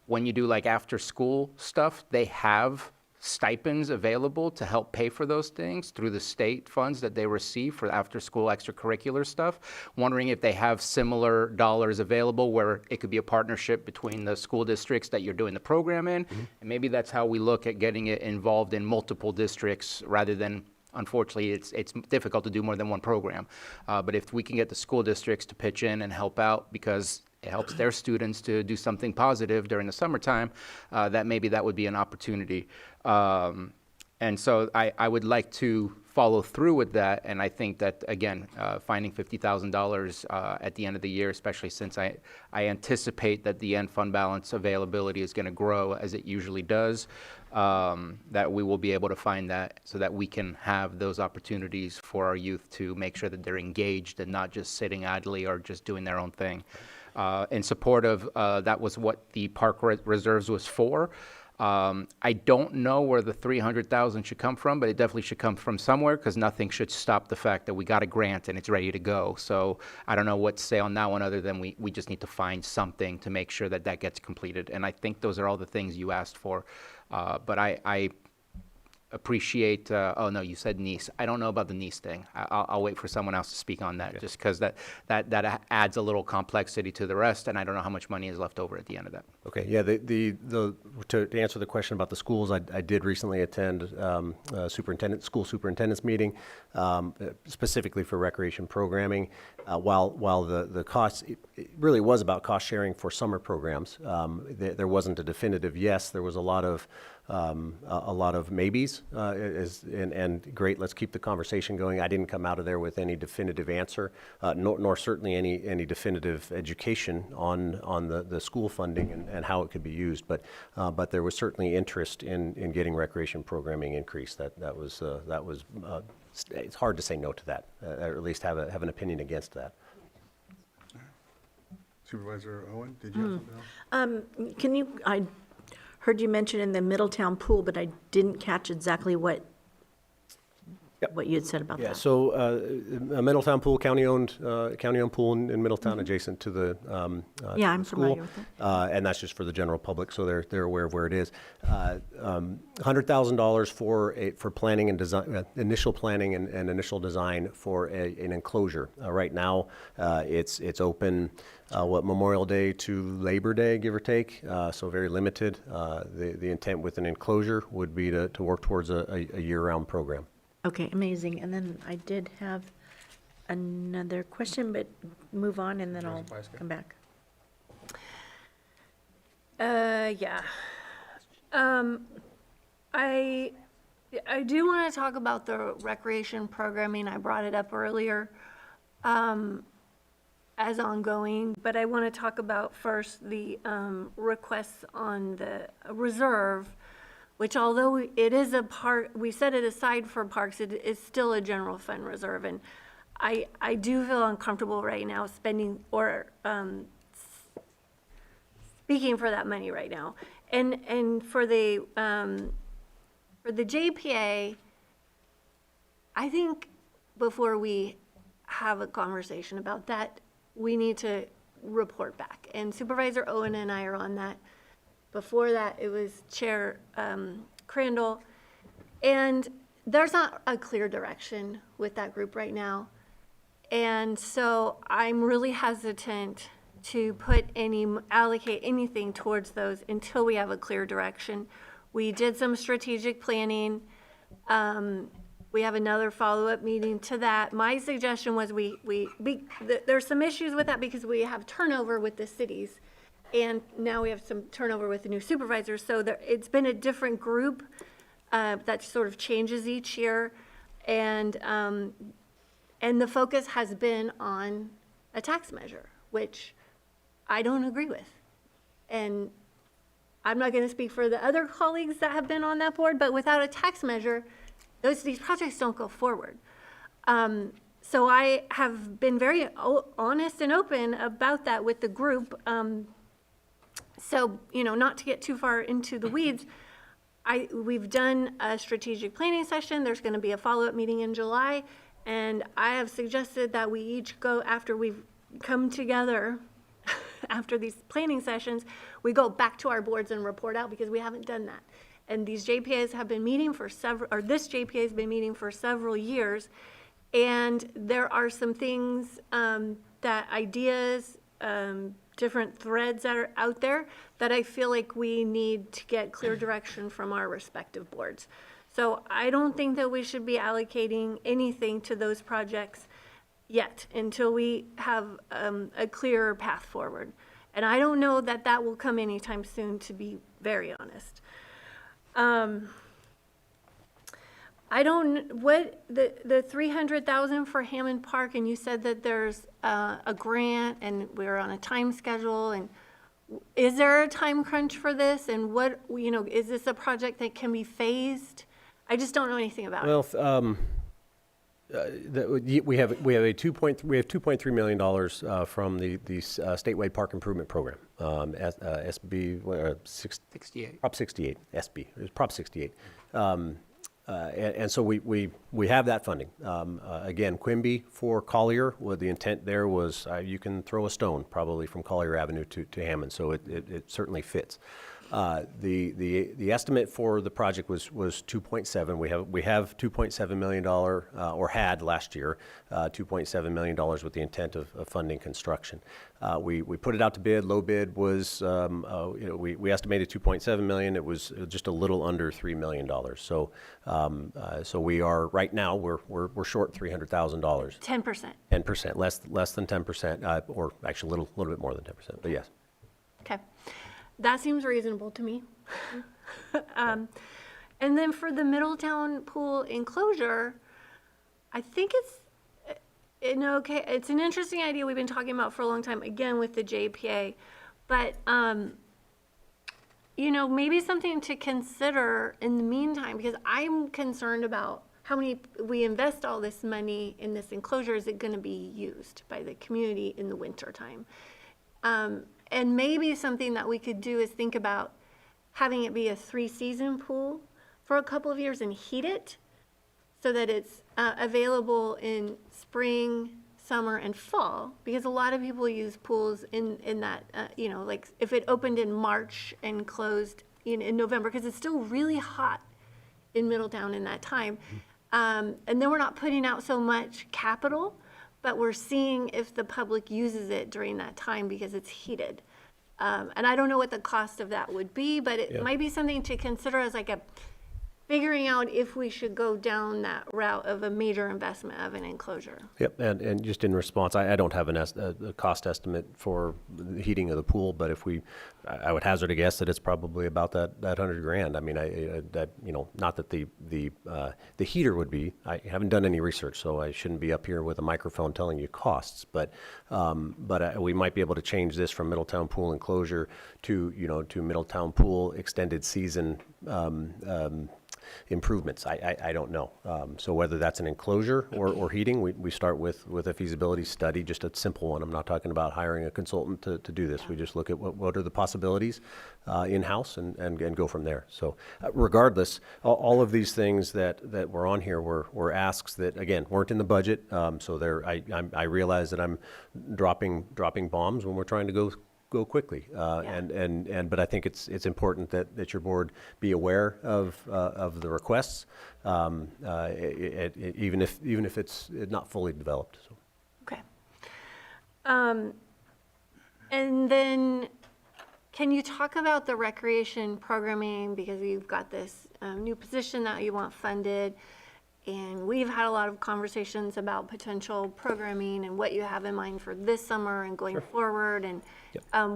when you do like after school stuff, they have stipends available to help pay for those things through the state funds that they receive for after school extracurricular stuff. Wondering if they have similar dollars available where it could be a partnership between the school districts that you're doing the program in. Mm-hmm. And maybe that's how we look at getting it involved in multiple districts rather than, unfortunately, it's difficult to do more than one program. But if we can get the school districts to pitch in and help out because it helps their students to do something positive during the summertime, that would be an opportunity. And so I would like to follow through with that. And I think that, again, finding $50,000 at the end of the year, especially since I anticipate that the end fund balance availability is going to grow as it usually does, that we will be able to find that so that we can have those opportunities for our youth to make sure that they're engaged and not just sitting idly or just doing their own thing. In support of, that was what the park reserves was for. I don't know where the $300,000 should come from, but it definitely should come from somewhere because nothing should stop the fact that we got a grant and it's ready to go. So I don't know what to say on that one other than we just need to find something to make sure that that gets completed. And I think those are all the things you asked for. But I appreciate, oh no, you said Nice. I don't know about the Nice thing. I'll wait for someone else to speak on that, just because that adds a little complexity to the rest, and I don't know how much money is left over at the end of that. Okay, yeah, to answer the question about the schools, I did recently attend a school superintendent's meeting, specifically for recreation programming. While the cost, it really was about cost sharing for summer programs. There wasn't a definitive yes. There was a lot of maybes, and great, let's keep the conversation going. I didn't come out of there with any definitive answer, nor certainly any definitive education on the school funding and how it could be used. But there was certainly interest in getting recreation programming increased. That was it's hard to say no to that, or at least have an opinion against that. Supervisor Owen, did you have something else? I heard you mention in the Middletown pool, but I didn't catch exactly what you had said about that. Yeah, so a Middletown pool, county-owned pool in Middletown, adjacent to the yeah, I'm school. familiar with it. And that's just for the general public, so they're aware of where it is. $100,000 for planning and design, initial planning and initial design for an enclosure. Right now, it's open. Memorial Day to Labor Day, give or take, so very limited. The intent with an enclosure would be to work towards a year-round program. Okay, amazing. And then I did have another question, but move on and then I'll come back. Yeah. I do want to talk about the recreation programming. I brought it up earlier as ongoing, but I want to talk about first the requests on the reserve, which although it is a part, we set it aside for parks, it is still a general fund reserve. And I do feel uncomfortable right now spending or speaking for that money right now. And for the JPA, I think before we have a conversation about that, we need to report back. And Supervisor Owen and I are on that. Before that, it was Chair Crandall. And there's not a clear direction with that group right now. And so I'm really hesitant to allocate anything towards those until we have a clear direction. We did some strategic planning. We have another follow-up meeting to that. My suggestion was there's some issues with that because we have turnover with the cities, and now we have some turnover with the new supervisors. So it's been a different group that sort of changes each year, and the focus has been on a tax measure, which I don't agree with. And I'm not going to speak for the other colleagues that have been on that board, but without a tax measure, these projects don't go forward. So I have been very honest and open about that with the group. So, not to get too far into the weeds, we've done a strategic planning session. There's going to be a follow-up meeting in July, and I have suggested that we each go after we've come together after these planning sessions, we go back to our boards and report out because we haven't done that. And these JPAs have been meeting for this JPA has been meeting for several years. And there are some things ideas, different threads that are out there that I feel like we need to get clear direction from our respective boards. So I don't think that we should be allocating anything to those projects yet until we have a clearer path forward. And I don't know that that will come anytime soon, to be very honest. I don't, the 300,000 for Hammond Park, and you said that there's a grant and we're on a time schedule, and is there a time crunch for this? And what, is this a project that can be phased? I just don't know anything about it. Well, we have $2.3 million from the statewide park improvement program, SB 68. Prop 68, SB. It was Prop 68. And so we have that funding. Again, Quimby for Collier, the intent there was you can throw a stone probably from Collier Avenue to Hammond, so it certainly fits. The estimate for the project was 2.7. We have $2.7 million, or had last year, $2.7 million with the intent of funding construction. We put it out to bid. Low bid was, we estimated 2.7 million. It was just a little under $3 million. So, so we are right now we're short $300,000. 10%. 10%, less than 10%, or actually a little bit more than 10%. But yes. Okay. That seems reasonable to me. And then for the Middletown pool enclosure, I think it's an interesting idea we've been talking about for a long time, again, with the JPA. But, maybe something to consider in the meantime, because I'm concerned about how many, we invest all this money in this enclosure, is it going to be used by the community in the wintertime? And maybe something that we could do is think about having it be a 3-season pool for a couple of years and heat it so that it's available in spring, summer, and fall. Because a lot of people use pools in that, like if it opened in March and closed in November, because it's still really hot in Middletown in that time. And then we're not putting out so much capital, but we're seeing if the public uses it during that time because it's heated. And I don't know what the cost of that would be, but it might be something to consider as like figuring out if we should go down that route of a major investment of an enclosure. Yep, and just in response, I don't have a cost estimate for the heating of the pool, but if I would hazard a guess that it's probably about that $100,000. I mean, that, you know, not that the heater would be. I haven't done any research, so I shouldn't be up here with a microphone telling you costs. But we might be able to change this from Middletown Pool enclosure to Middletown Pool extended season improvements. I don't know. So whether that's an enclosure or heating, we start with a feasibility study, just a simple one. I'm not talking about hiring a consultant to do this. We just look at what are the possibilities in-house and go from there. So regardless, all of these things that were on here were asks that, again, weren't in the budget. So I realize that I'm dropping bombs when we're trying to go quickly, but I think it's important that your board be aware of the requests, even if it's not fully developed. So. Okay. And then, can you talk about the recreation programming, because you've got this new position that you want funded, and we've had a lot of conversations about potential programming and what you have in mind for this summer and going forward, and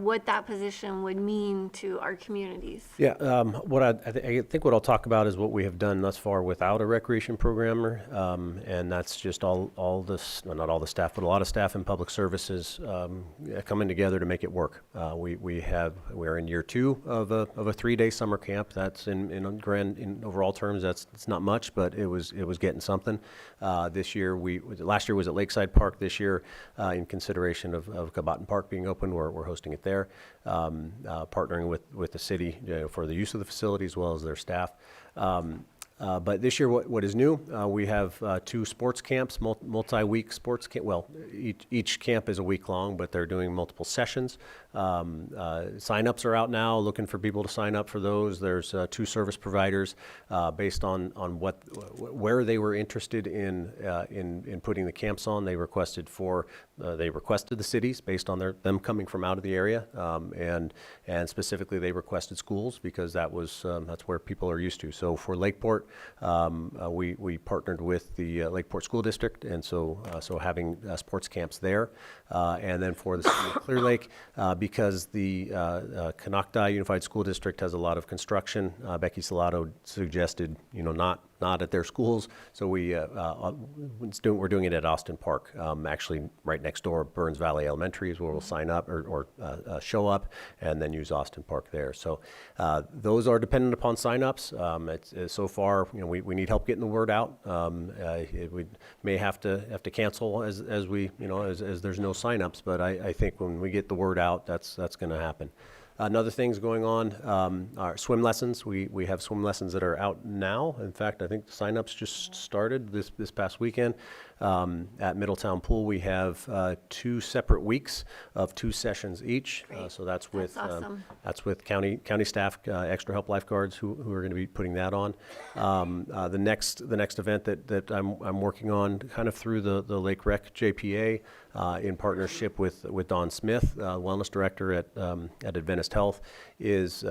what that position would mean to our communities. Yeah, I think what I'll talk about is what we have done thus far without a recreation programmer, and that's just all this, well, not all the staff, but a lot of staff in public services coming together to make it work. We're in year 2 of a 3-day summer camp. That's in overall terms, it's not much, but it was getting something. Last year was at Lakeside Park. This year, in consideration of Cabotin Park being open, we're hosting it there, partnering with the city for the use of the facility as well as their staff. But this year, what is new, we have 2 sports camps, multi-week sports camp. Well, each camp is a week long, but they're doing multiple sessions. Sign-ups are out now, looking for people to sign up for those. There's 2 service providers based on where they were interested in putting the camps on. They requested the cities based on them coming from out of the area, and specifically they requested schools because that's where people are used to. So for Lakeport, we partnered with the Lakeport School District, and so having sports camps there, and then for the city of Clear Lake, because the Canocti Unified School District has a lot of construction, Becky Salato suggested not at their schools, so we're doing it at Austin Park, actually right next door. Burns Valley Elementary is where we'll sign up or show up, and then use Austin Park there. So those are dependent upon sign-ups. So far, we need help getting the word out. We may have to cancel as there's no sign-ups, but I think when we get the word out, that's going to happen. Another thing's going on are swim lessons. We have swim lessons that are out now. In fact, I think the sign-ups just started this past weekend. At Middletown Pool, we have 2 separate weeks of 2 sessions each. So that's with awesome. That's with county staff, extra help lifeguards who are going to be putting that on. The next event that I'm working on, kind of through the Lake Rec JPA, in partnership with Don Smith, wellness director at Adventist Health, is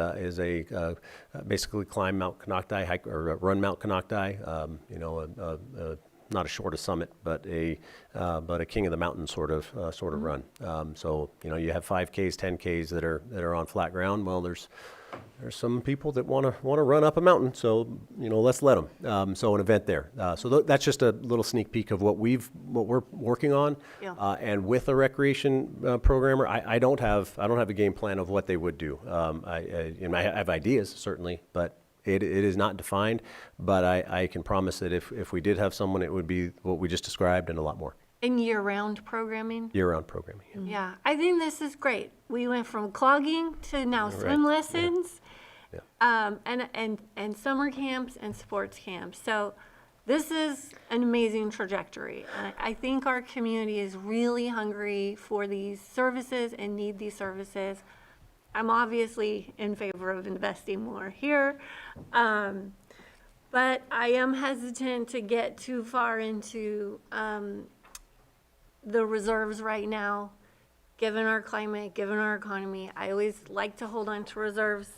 basically climb Mount Canocti, hike or run Mount Canocti. Not a short summit, but a king of the mountain sort of run. So you have 5Ks, 10Ks that are on flat ground. Well, there's some people that want to run up a mountain, so let's let them. So an event there. So that's just a little sneak peek of what we're working on. Yeah. And with a recreation programmer, I don't have a game plan of what they would do. I have ideas certainly, but it is not defined. But I can promise that if we did have someone, it would be what we just described and a lot more. And year-round programming? Year-round programming. Yeah. Yeah, I think this is great. We went from clogging to now swim lessons, and summer camps and sports camps. So this is an amazing trajectory. And I think our community is really hungry for these services and need these services. I'm obviously in favor of investing more here, but I am hesitant to get too far into the reserves right now, given our climate, given our economy. I always like to hold on to reserves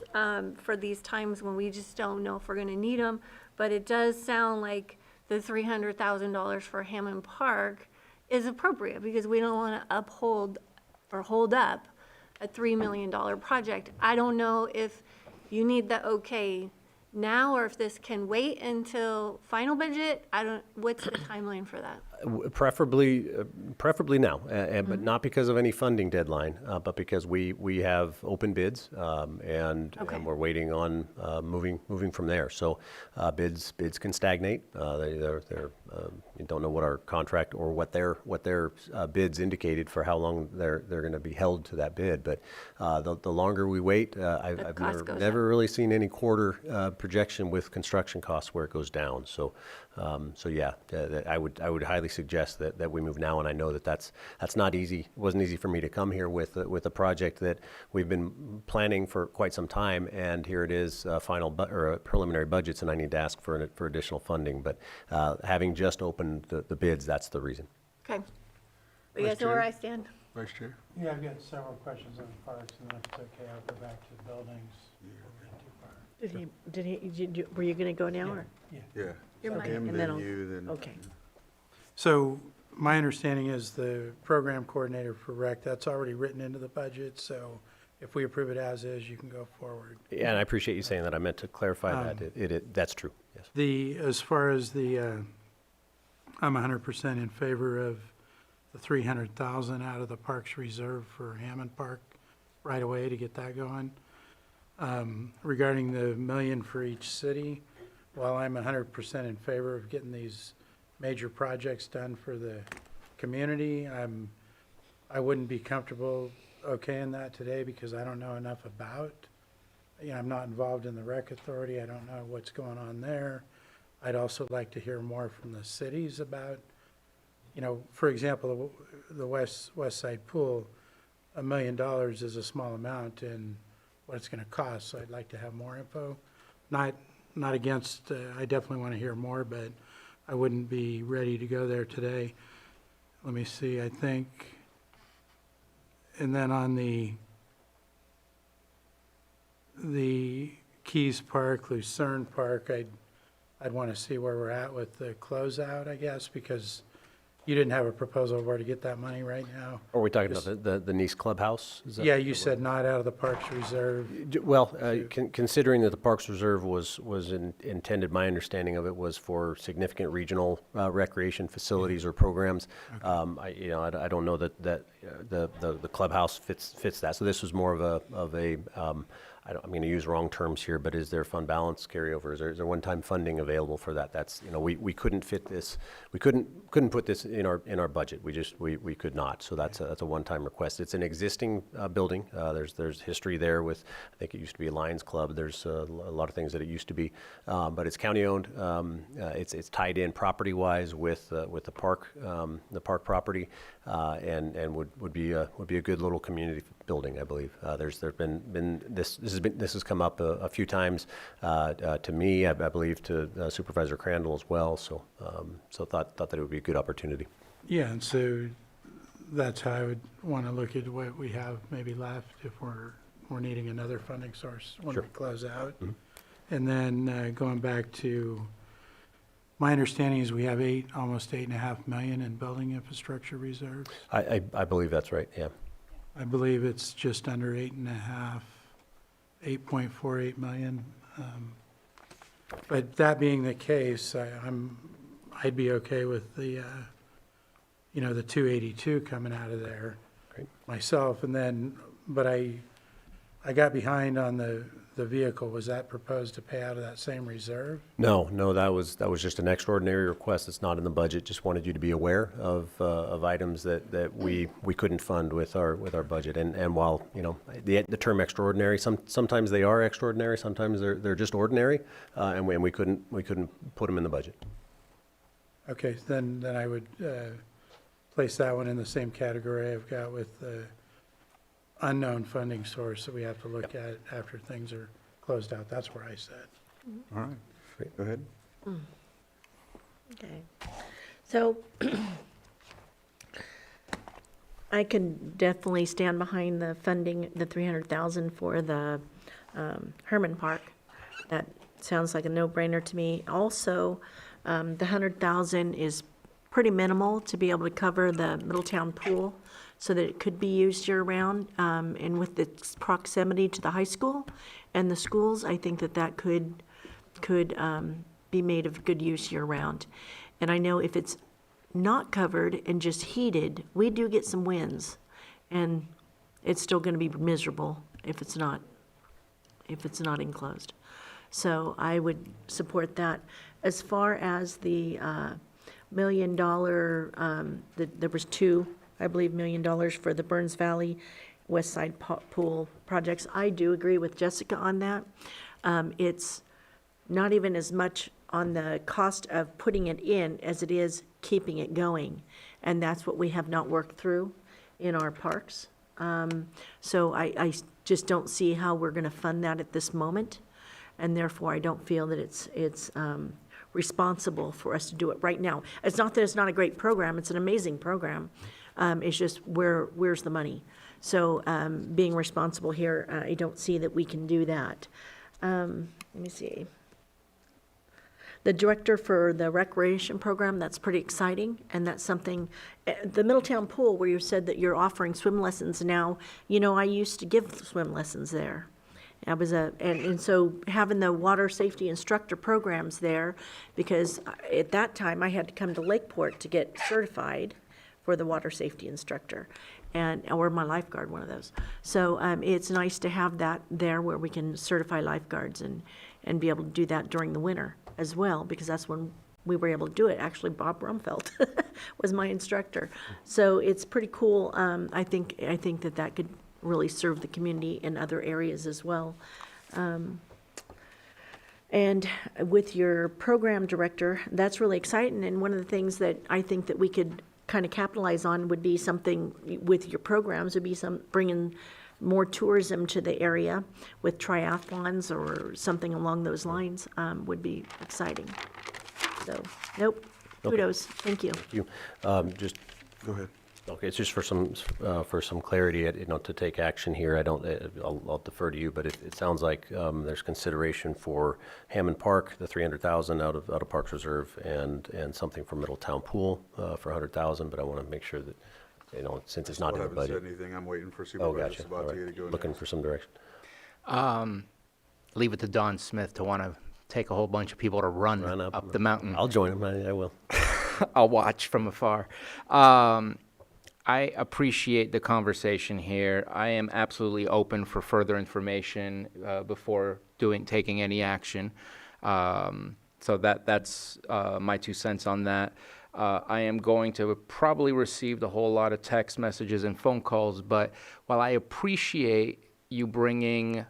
for these times when we just don't know if we're going to need them. but it does sound like the $300,000 for Hammond Park is appropriate, because we don't want to uphold or hold up a $3 million project. I don't know if you need the okay now, or if this can wait until final budget. What's the timeline for that? Preferably now, but not because of any funding deadline, but because we have open bids, and we're waiting on moving from there. So bids can stagnate. You don't know what our contract or what their bids indicated for how long they're going to be held to that bid. But the longer we wait, I've never really seen any quarter projection with construction costs where it goes down. So yeah, I would highly suggest that we move now, and I know that's not easy. It wasn't easy for me to come here with a project that we've been planning for quite some time, and here it is, preliminary budgets, and I need to ask for additional funding. But having just opened the bids, that's the reason. Okay. You guys know where I stand? Vice Chair? Yeah, I've got several questions on parks, and if it's okay, I'll go back to buildings. Were you going to go now, or? Yeah. Your mic. Him, And then then you, then. Okay. So my understanding is the program coordinator for rec, that's already written into the budget, so if we approve it as is, you can go forward. Yeah, and I appreciate you saying that. I meant to clarify that. That's true, yes. As far as I'm 100% in favor of the 300,000 out of the Parks Reserve for Hammond Park right away to get that going. Regarding the $1 million for each city, while I'm 100% in favor of getting these major projects done for the community, I wouldn't be comfortable okaying that today because I don't know enough about. I'm not involved in the rec authority. I don't know what's going on there. I'd also like to hear more from the cities about, for example, the West Side Pool, $1 million is a small amount in what it's going to cost, so I'd like to have more info. Not against, I definitely want to hear more, but I wouldn't be ready to go there today. Let me see, I think, and then on the Keys Park, Lucerne Park, I'd want to see where we're at with the closeout, I guess, because you didn't have a proposal of where to get that money right now. Are we talking about the Nice Clubhouse? Is that Yeah, you said not out of the Parks Reserve. Well, considering that the Parks Reserve was intended, my understanding of it was for significant regional recreation facilities or programs. Okay. I don't know that the clubhouse fits that. So this was more of a I'm going to use wrong terms here, but is there fund balance carryover? Is there one-time funding available for that? That's we couldn't fit this. We couldn't put this in our budget. We could not. So that's a one-time request. It's an existing building. There's history there with, I think it used to be a Lions Club. There's a lot of things that it used to be, but it's county owned. It's tied in property-wise with the park property, and would be a good little community building, I believe. There's been this has come up a few times to me, I believe to Supervisor Crandall as well. So thought that it would be a good opportunity. Yeah, and so that's how I would want to look at what we have maybe left if we're needing another funding source when we close out. Mm-hmm. And then going back to my understanding is we have almost $8.5 million in building infrastructure reserves. I believe that's right. Yeah. I believe it's just under 8.48 million. But that being the case, I'd be okay with the the 282 coming out of there. Great. Myself, and then, but I got behind on the vehicle. Was that proposed to pay out of that same reserve? No, that was just an extraordinary request. It's not in the budget. Just wanted you to be aware of items that we couldn't fund with our budget. And while the term extraordinary, sometimes they are extraordinary, sometimes they're just ordinary, and we couldn't put them in the budget. Okay, then I would place that one in the same category I've got with the unknown funding source that we have to look at after things are closed out. That's where I said. All right. Great. Go ahead. Okay. So I can definitely stand behind the funding, the $300,000 for the Herman Park. That sounds like a no-brainer to me. Also, the 100,000 is pretty minimal to be able to cover the Middletown pool so that it could be used year-round. And with its proximity to the high school and the schools, I think that could be made of good use year-round. And I know if it's not covered and just heated, we do get some winds, and it's still going to be miserable if it's not enclosed. So I would support that. As far as the $1 million, there was two, I believe, $1 million for the Burns Valley West Side Pool projects. I do agree with Jessica on that. It's not even as much on the cost of putting it in as it is keeping it going. And that's what we have not worked through in our parks. So I just don't see how we're going to fund that at this moment. And therefore, I don't feel that it's responsible for us to do it right now. It's not that it's not a great program. It's an amazing program. It's just where's the money? So being responsible here, I don't see that we can do that. Let me see. The director for the recreation program, that's pretty exciting, and that's something, the Middletown Pool, where you said that you're offering swim lessons now, I used to give swim lessons there. I was and so having the water safety instructor programs there, because at that time I had to come to Lakeport to get certified for the water safety instructor, or my lifeguard, one of those. So it's nice to have that there where we can certify lifeguards and be able to do that during the winter as well, because that's when we were able to do it. Actually, Bob Rumfeld was my instructor. So it's pretty cool. I think that could really serve the community in other areas as well. And with your program director, that's really exciting. And one of the things that I think that we could kind of capitalize on would be something with your programs, would be bringing more tourism to the area with triathlons or something along those lines would be exciting. So, nope, kudos, thank you. Thank you. Just Go ahead. Okay, it's just for some clarity, to take action here. I'll defer to you, but it sounds like there's consideration for Hammond Park, the 300,000 out of Parks Reserve, and something for Middletown Pool for 100,000. But I want to make sure that since it's not in the budget. I haven't said anything. I'm waiting for Supervisor All right. to go Looking next. for some direction. Leave it to Don Smith to want to take a whole bunch of people to run up the mountain. I'll join him. I will. I'll watch from afar. I appreciate the conversation here. I am absolutely open for further information before taking any action. So that's my 2 cents on that. I am going to probably receive a whole lot of text messages and phone calls, but while I appreciate you bringing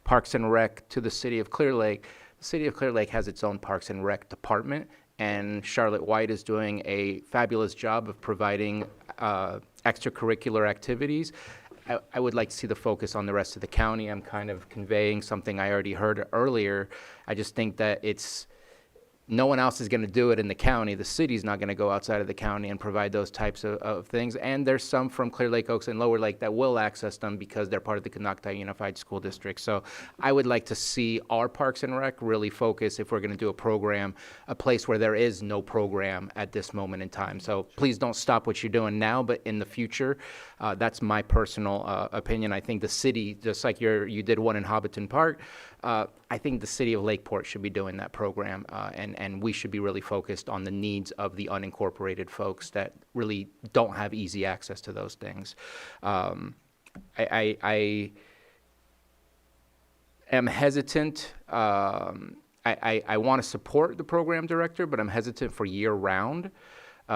Parks and Rec to the City of Clear Lake, the City of Clear Lake has its own Parks and Rec department, and Charlotte White is doing a fabulous job of providing extracurricular activities. I would like to see the focus on the rest of the county. I'm kind of conveying something I already heard earlier. I just think that no one else is going to do it in the county. The city's not going to go outside of the county and provide those types of things. And there's some from Clear Lake, Oaks, and Lower Lake that will access them because they're part of the Canocti Unified School District. So I would like to see our Parks and Rec really focus, if we're going to do a program, a place where there is no program at this moment in time. So please don't stop what you're doing now, but in the future, that's my personal opinion. I think the city, just like you did one in Hobbiton Park, I think the city of Lakeport should be doing that program, and we should be really focused on the needs of the unincorporated folks that really don't have easy access to those things. I am hesitant. I want to support the program director, but I'm hesitant for year-round.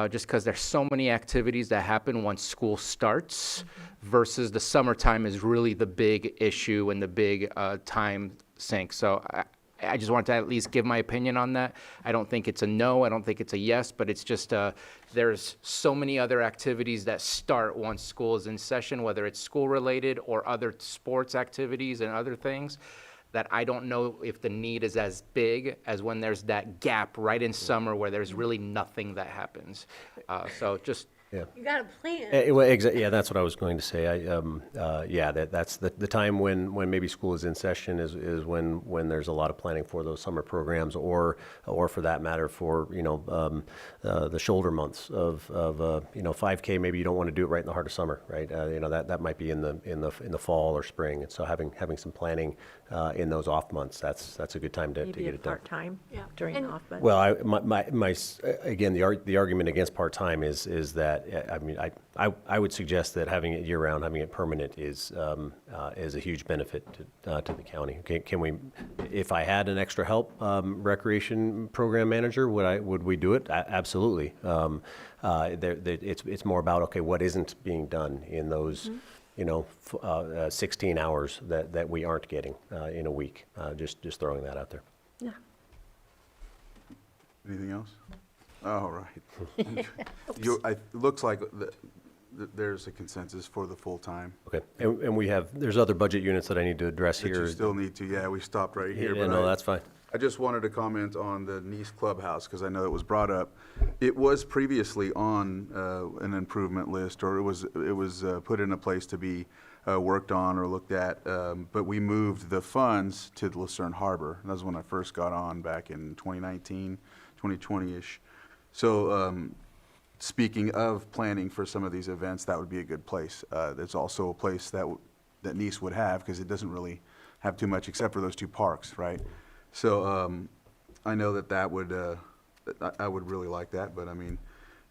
Just because there's so many activities that happen once school starts versus the summertime is really the big issue and the big time sink. So I just want to at least give my opinion on that. I don't think it's a no, I don't think it's a yes, but it's just there's so many other activities that start once school is in session, whether it's school-related or other sports activities and other things, that I don't know if the need is as big as when there's that gap right in summer where there's really nothing that happens. So just Yeah. You got a plan. Yeah, that's what I was going to say. That's the time when maybe school is in session is when there's a lot of planning for those summer programs, or for that matter for the shoulder months of 5K. Maybe you don't want to do it right in the heart of summer, right? That might be in the fall or spring, and so having some planning in those off months, that's a good time to Maybe get it done. part-time during the off months. Well, again, the argument against part-time is that, I mean, I would suggest that having it year-round, having it permanent is a huge benefit to the county. Can we, if I had an extra help recreation program manager, would we do it? Absolutely. It's more about, okay, what isn't being done in those 16 hours that we aren't getting in a week. Just throwing that out there. Yeah. Anything else? All right. It looks like there's a consensus for the full-time. Okay, and there's other budget units that I need to address That here. you still need to, yeah, we stopped right here. Yeah, but no, that's fine. I just wanted to comment on the Nice Clubhouse, because I know it was brought up. It was previously on an improvement list, or it was put in a place to be worked on or looked at, but we moved the funds to Lucerne Harbor. That was when I first got on back in 2019, 2020-ish. So speaking of planning for some of these events, that would be a good place. There's also a place that Nice would have, because it doesn't really have too much except for those two parks, right? So I know that would, I would really like that, but I mean,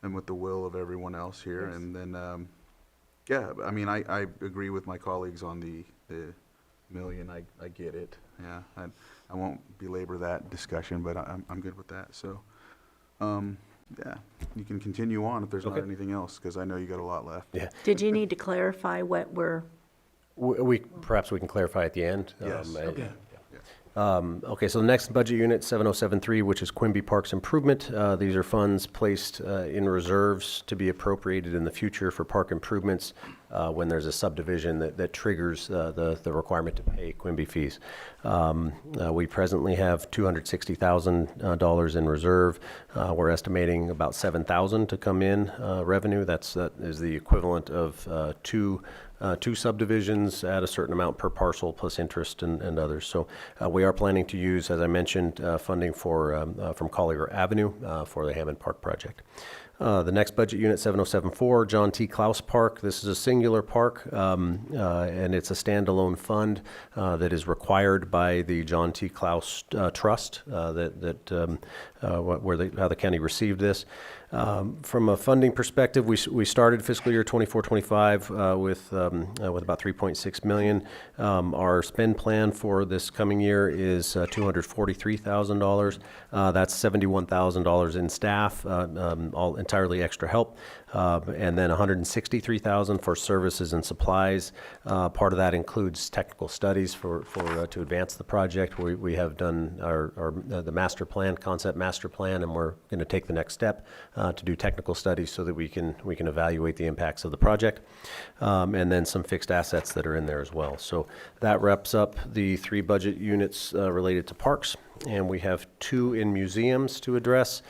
and with the will of everyone else here. Yes. And then, yeah, I mean, I agree with my colleagues on the million. I get it. Yeah, I won't belabor that discussion, but I'm good with that. So, yeah, you can continue on if there's not anything else, because I know you got a lot left. Yeah. Did you need to clarify what we're? Perhaps we can clarify at the end. Yes. Okay. Okay, so the next budget unit, 7073, which is Quimby Parks Improvement. These are funds placed in reserves to be appropriated in the future for park improvements when there's a subdivision that triggers the requirement to pay Quimby fees. We presently have $260,000 in reserve. We're estimating about $7,000 to come in revenue. That is the equivalent of two subdivisions at a certain amount per parcel, plus interest and others. So we are planning to use, as I mentioned, funding from Collier Avenue for the Hammond Park project. The next budget unit, 7074, John T. Klaus Park. This is a singular park, and it's a standalone fund that is required by the John T. Klaus Trust, how the county received this. From a funding perspective, we started fiscal year 24-25 with about $3.6 million. Our spend plan for this coming year is $243,000. That's $71,000 in staff, all entirely extra help, and then $163,000 for services and supplies. Part of that includes technical studies to advance the project. We have done the master plan, concept master plan, and we're going to take the next step to do technical studies so that we can evaluate the impacts of the project, and then some fixed assets that are in there as well. So that wraps up the 3 budget units related to parks. And we have 2 in museums to address,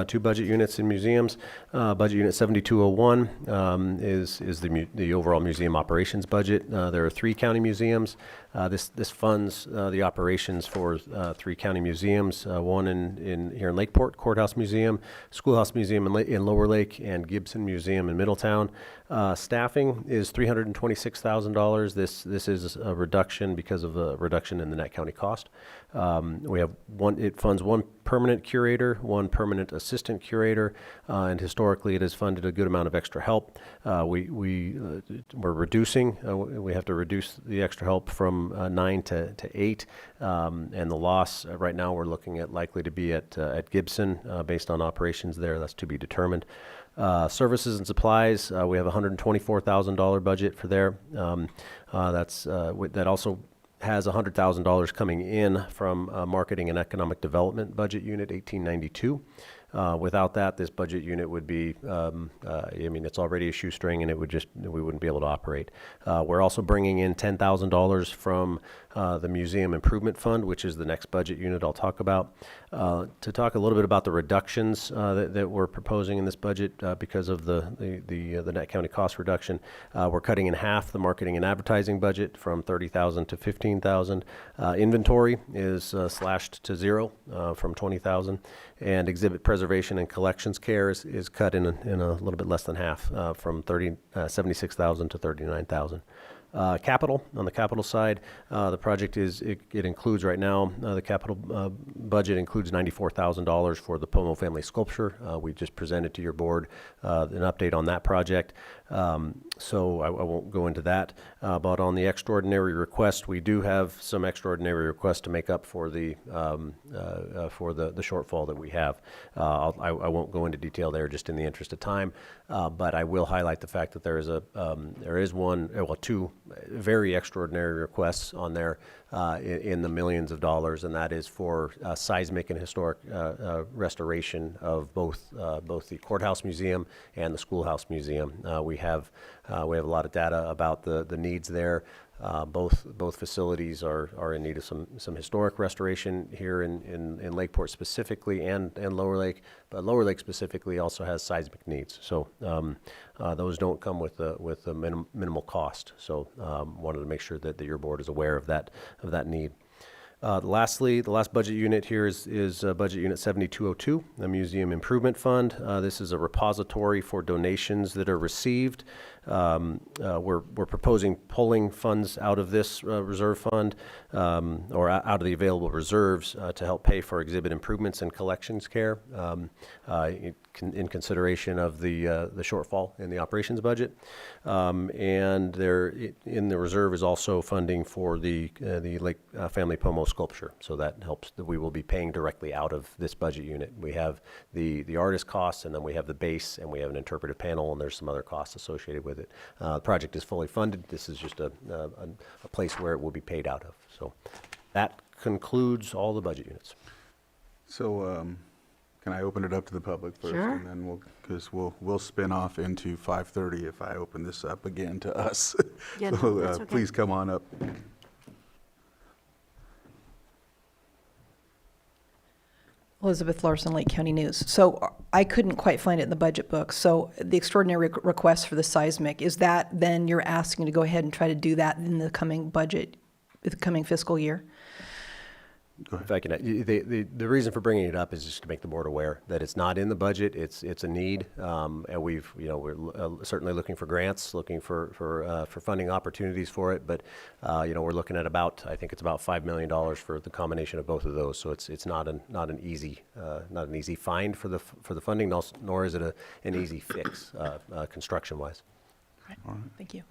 2 budget units in museums. Budget unit 7201 is the overall museum operations budget. There are 3 county museums. This funds the operations for 3 county museums, one here in Lakeport, Courthouse Museum, Schoolhouse Museum in Lower Lake, and Gibson Museum in Middletown. Staffing is $326,000. This is a reduction because of a reduction in the net county cost. It funds 1 permanent curator, 1 permanent assistant curator, and historically it has funded a good amount of extra help. We're reducing, we have to reduce the extra help from 9 to 8, and the loss right now we're looking at likely to be at Gibson based on operations there. That's to be determined. Services and supplies, we have a $124,000 budget for there. That also has $100,000 coming in from Marketing and Economic Development budget unit 1892. Without that, this budget unit would be, I mean, it's already a shoestring, and we wouldn't be able to operate. We're also bringing in $10,000 from the Museum Improvement Fund, which is the next budget unit I'll talk about. To talk a little bit about the reductions that we're proposing in this budget because of the net county cost reduction, we're cutting in half the marketing and advertising budget from $30,000 to $15,000. Inventory is slashed to zero from $20,000, and exhibit preservation and collections care is cut in a little bit less than half from $76,000 to $39,000. Capital, on the capital side, the project it includes right now, the capital budget includes $94,000 for the Pomo family sculpture. We just presented to your board an update on that project, so I won't go into that. But on the extraordinary request, we do have some extraordinary requests to make up for the shortfall that we have. I won't go into detail there just in the interest of time, but I will highlight the fact that there is two very extraordinary requests on there in the millions of dollars, and that is for seismic and historic restoration of both the Courthouse Museum and the Schoolhouse Museum. We have a lot of data about the needs there. Both facilities are in need of some historic restoration here in Lakeport specifically and Lower Lake, but Lower Lake specifically also has seismic needs. So those don't come with a minimal cost. So wanted to make sure that your board is aware of that need. Lastly, the last budget unit here is budget unit 7202, the Museum Improvement Fund. This is a repository for donations that are received. We're proposing pulling funds out of this reserve fund or out of the available reserves to help pay for exhibit improvements and collections care in consideration of the shortfall in the operations budget. And there in the reserve is also funding for the Lake Family Pomo sculpture. So that helps that we will be paying directly out of this budget unit. We have the artist costs, and then we have the base, and we have an interpretive panel, and there's some other costs associated with it. The project is fully funded. This is just a place where it will be paid out of. So that concludes all the budget units. So can I open it up to the public first? Sure. And then because we'll spin off into 5:30 if I open this up again to us. Yeah, no, So that's okay. please come on up. Elizabeth Larson, Lake County News. So I couldn't quite find it in the budget book. So the extraordinary request for the seismic, is that then you're asking to go ahead and try to do that in the coming budget, the coming fiscal year? If I can, the reason for bringing it up is just to make the board aware that it's not in the budget. It's a need, and we're certainly looking for grants, looking for funding opportunities for it. But we're looking at I think it's about $5 million for the combination of both of those. So it's not an easy find for the funding, nor is it an easy fix construction wise. All right. Thank you.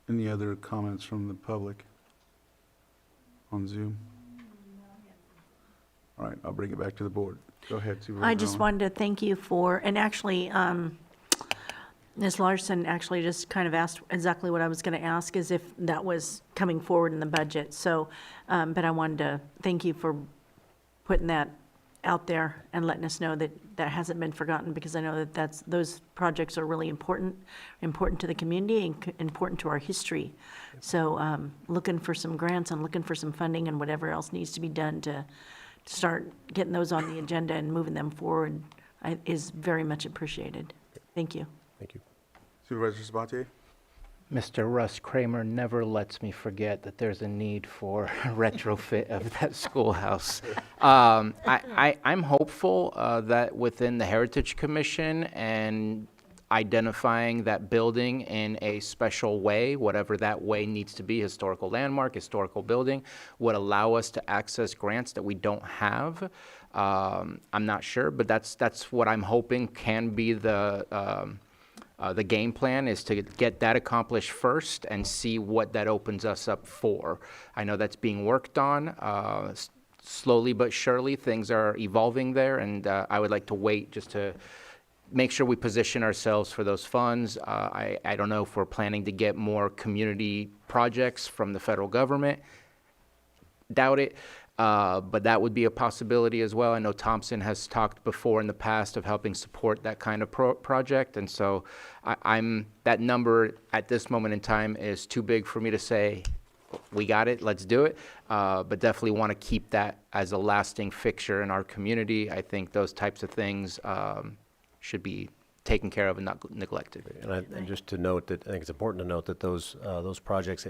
Any other comments from the public on Zoom? All right, I'll bring it back to the board. Go ahead, Supervisor. I just Allen. wanted to thank you for, and actually, Ms. Larson actually just kind of asked exactly what I was going to ask, is if that was coming forward in the budget. So, but I wanted to thank you for putting that out there and letting us know that that hasn't been forgotten, because I know that those projects are really important to the community and important to our history. So looking for some grants and looking for some funding and whatever else needs to be done to start getting those on the agenda and moving them forward is very much appreciated. Thank you. Thank you. Supervisor Sabatier? Mr. Russ Kramer never lets me forget that there's a need for a retrofit of that schoolhouse. I'm hopeful that within the Heritage Commission and identifying that building in a special way, whatever that way needs to be, historical landmark, historical building, would allow us to access grants that we don't have. I'm not sure, but that's what I'm hoping can be the game plan, is to get that accomplished first and see what that opens us up for. I know that's being worked on. Slowly but surely, things are evolving there, and I would like to wait just to make sure we position ourselves for those funds. I don't know if we're planning to get more community projects from the federal government. Doubt it. but that would be a possibility as well. I know Thompson has talked before in the past of helping support that kind of project, and so that number at this moment in time is too big for me to say, we got it, let's do it, but definitely want to keep that as a lasting fixture in our community. I think those types of things should be taken care of and not neglected. And just to note that, I think it's important to note that those projects,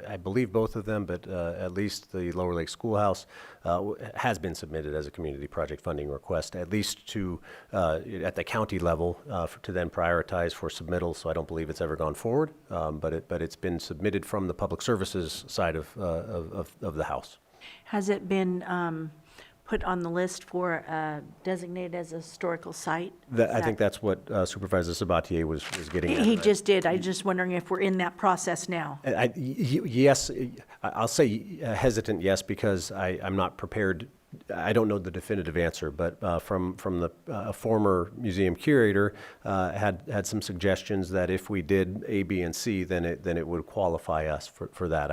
I believe both of them, but at least the Lower Lake Schoolhouse has been submitted as a community project funding request, at least to, at the county level, to then prioritize for submittal. So I don't believe it's ever gone forward, but it's been submitted from the public services side of the House. Has it been put on the list for designated as a historical site? I think that's what Supervisor Sabatier was getting at. He just did. I'm just wondering if we're in that process now. Yes, I'll say hesitant yes, because I'm not prepared. I don't know the definitive answer, but from the former museum curator had some suggestions that if we did A, B, and C, then it would qualify us for that.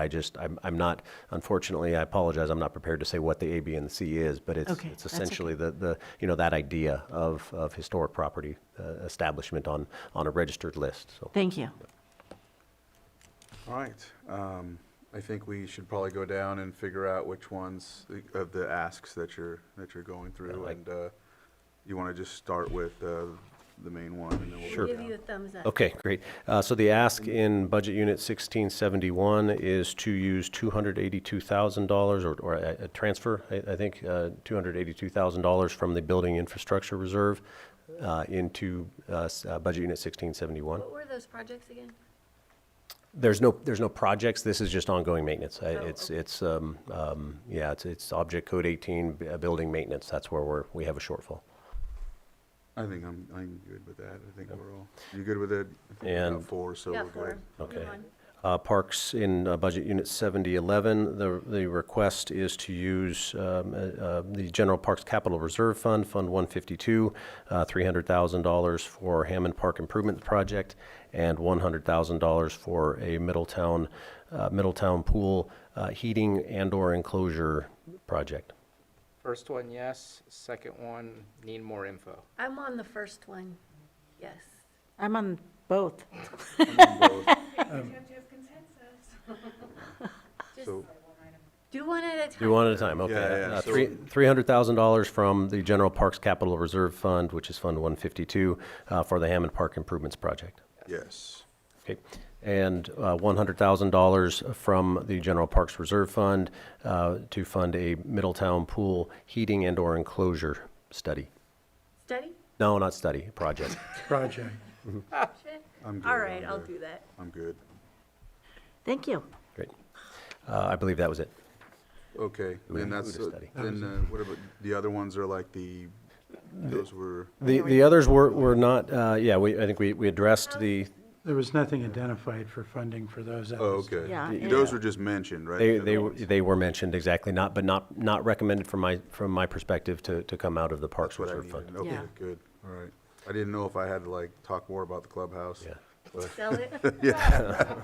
I'm not, unfortunately, I apologize, I'm not prepared to say what the A, B, and the C is, but it's essentially the that idea of historic property establishment on a registered list. So. Thank you. All right. I think we should probably go down and figure out which ones of the asks that you're going through, and you want to just start with the main one, and then we'll Sure. go Give down. you a thumbs up. Okay, great. So the ask in Budget Unit 1671 is to use $282,000 or a transfer, I think, $282,000 from the Building Infrastructure Reserve into Budget Unit 1671. What were those projects again? There's no projects. This is just ongoing maintenance. It's Object Code 18 building maintenance. That's where we have a shortfall. I think I'm good with that. I think we're all, you good with it? I think we got And- 4, so Yeah, we're 4. good. Okay. Move on. Parks in Budget Unit 7011, the request is to use the General Parks Capital Reserve Fund, Fund 152, $300,000 for Hammond Park Improvement Project, and $100,000 for a Middletown Pool heating and/or enclosure project. First one, yes. Second one, need more info. I'm on the first one. Yes. I'm on both. So, Do one at a time. Do one at a time, okay. Yeah, so- $300,000 from the General Parks Capital Reserve Fund, which is Fund 152, for the Hammond Park Improvements Project. yes. Okay. And $100,000 from the General Parks Reserve Fund to fund a Middletown Pool heating and/or enclosure study. Study? No, not study, project. Project. I'm good. All right, I'm I'll good. do that. I'm good. Thank you. Great. I believe that was it. Okay, Who- then that's, who to study. then what about, the other ones are like those were, The others were not, I think we addressed the, There was nothing identified for funding for those. at oh, this time. okay. Yeah, Those were just mentioned, right? they were mentioned, exactly, but not recommended from my perspective to come out of the Parks That's what I Reserve Fund. needed. Okay, Yeah. good, all right. I didn't know if I had to like talk more about the clubhouse. Yeah. but- Sell it? Yeah.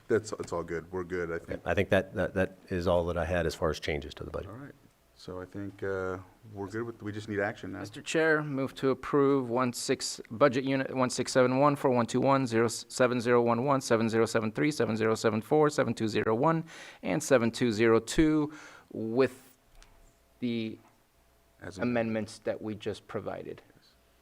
It's all good. We're good, I think. I think that is all that I had as far as changes to the budget. All right. So I think we're good with, we just need action now. Mr. Chair, move to approve Budget Unit 1671 for 121-07011, 7073, 7074, 7201, and 7202 with the As a- amendments that we just provided.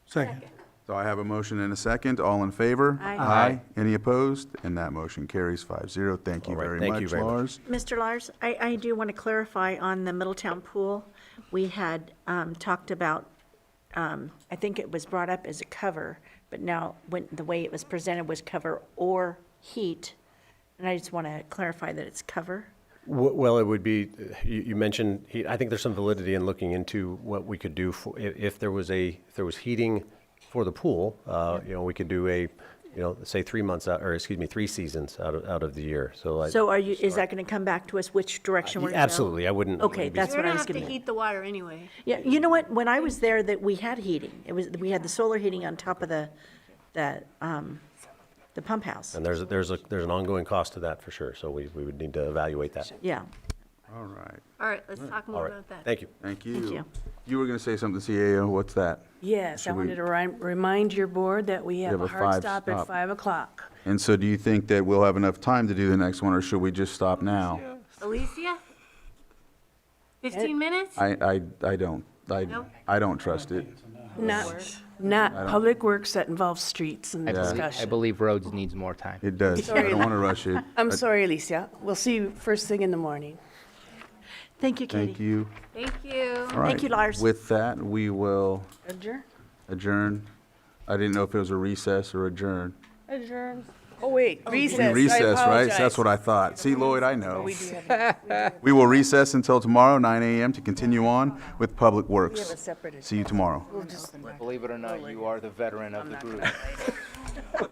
Second. So I have a motion and a second. All in favor? Aye. Aye. Any opposed? And that motion carries 5-0. Thank you All right, very thank you much, very much. Lars. Mr. Lars, I do want to clarify on the Middletown Pool. We had talked about, I think it was brought up as a cover, but now the way it was presented was cover or heat. And I just want to clarify that it's cover. Well, it would be, you mentioned, I think there's some validity in looking into what we could do if there was heating for the pool. We could do say 3 months out, or 3 seasons out of the year. So So is that going to come back to us, which direction we're going to go? absolutely, I wouldn't. Okay, wouldn't be- that's You're what I gonna was have to getting at. heat the water anyway. Yeah, you know what, when I was there, that we had heating. We had the solar heating on top of the pump house. And there's an ongoing cost to that for sure. So we would need to evaluate that. Yeah. All right. All right, let's talk All more right. about that. Thank you. Thank you. Thank you. You were going to say something, CAO. What's that? Yes, I Should we- wanted to remind your board that we have have a a hard stop stop. at 5 o'clock. And so do you think that we'll have enough time to do the next one, or should we just stop now? Alicia? 15 minutes? I don't. No? I don't trust it. Not don't- public works that involves streets and I believe, discussion. I believe roads needs more time. It does. I Sorry. don't want to rush it. I'm sorry, Alicia. We'll see you first thing in the morning. Thank you, Katie. Thank you. Thank you. All right. you, Lars. With that, we will Adjourn? adjourn. I didn't know if it was a recess or adjourn. Adjourn. Oh, wait, recess. We I recess, right? apologize. That's what I thought. See, Lloyd, I know. We do have We will recess until tomorrow, 9 a.m. to continue on with Public we have a Works. separate. See you tomorrow. We'll just. Believe it or not, you are the veteran of the group.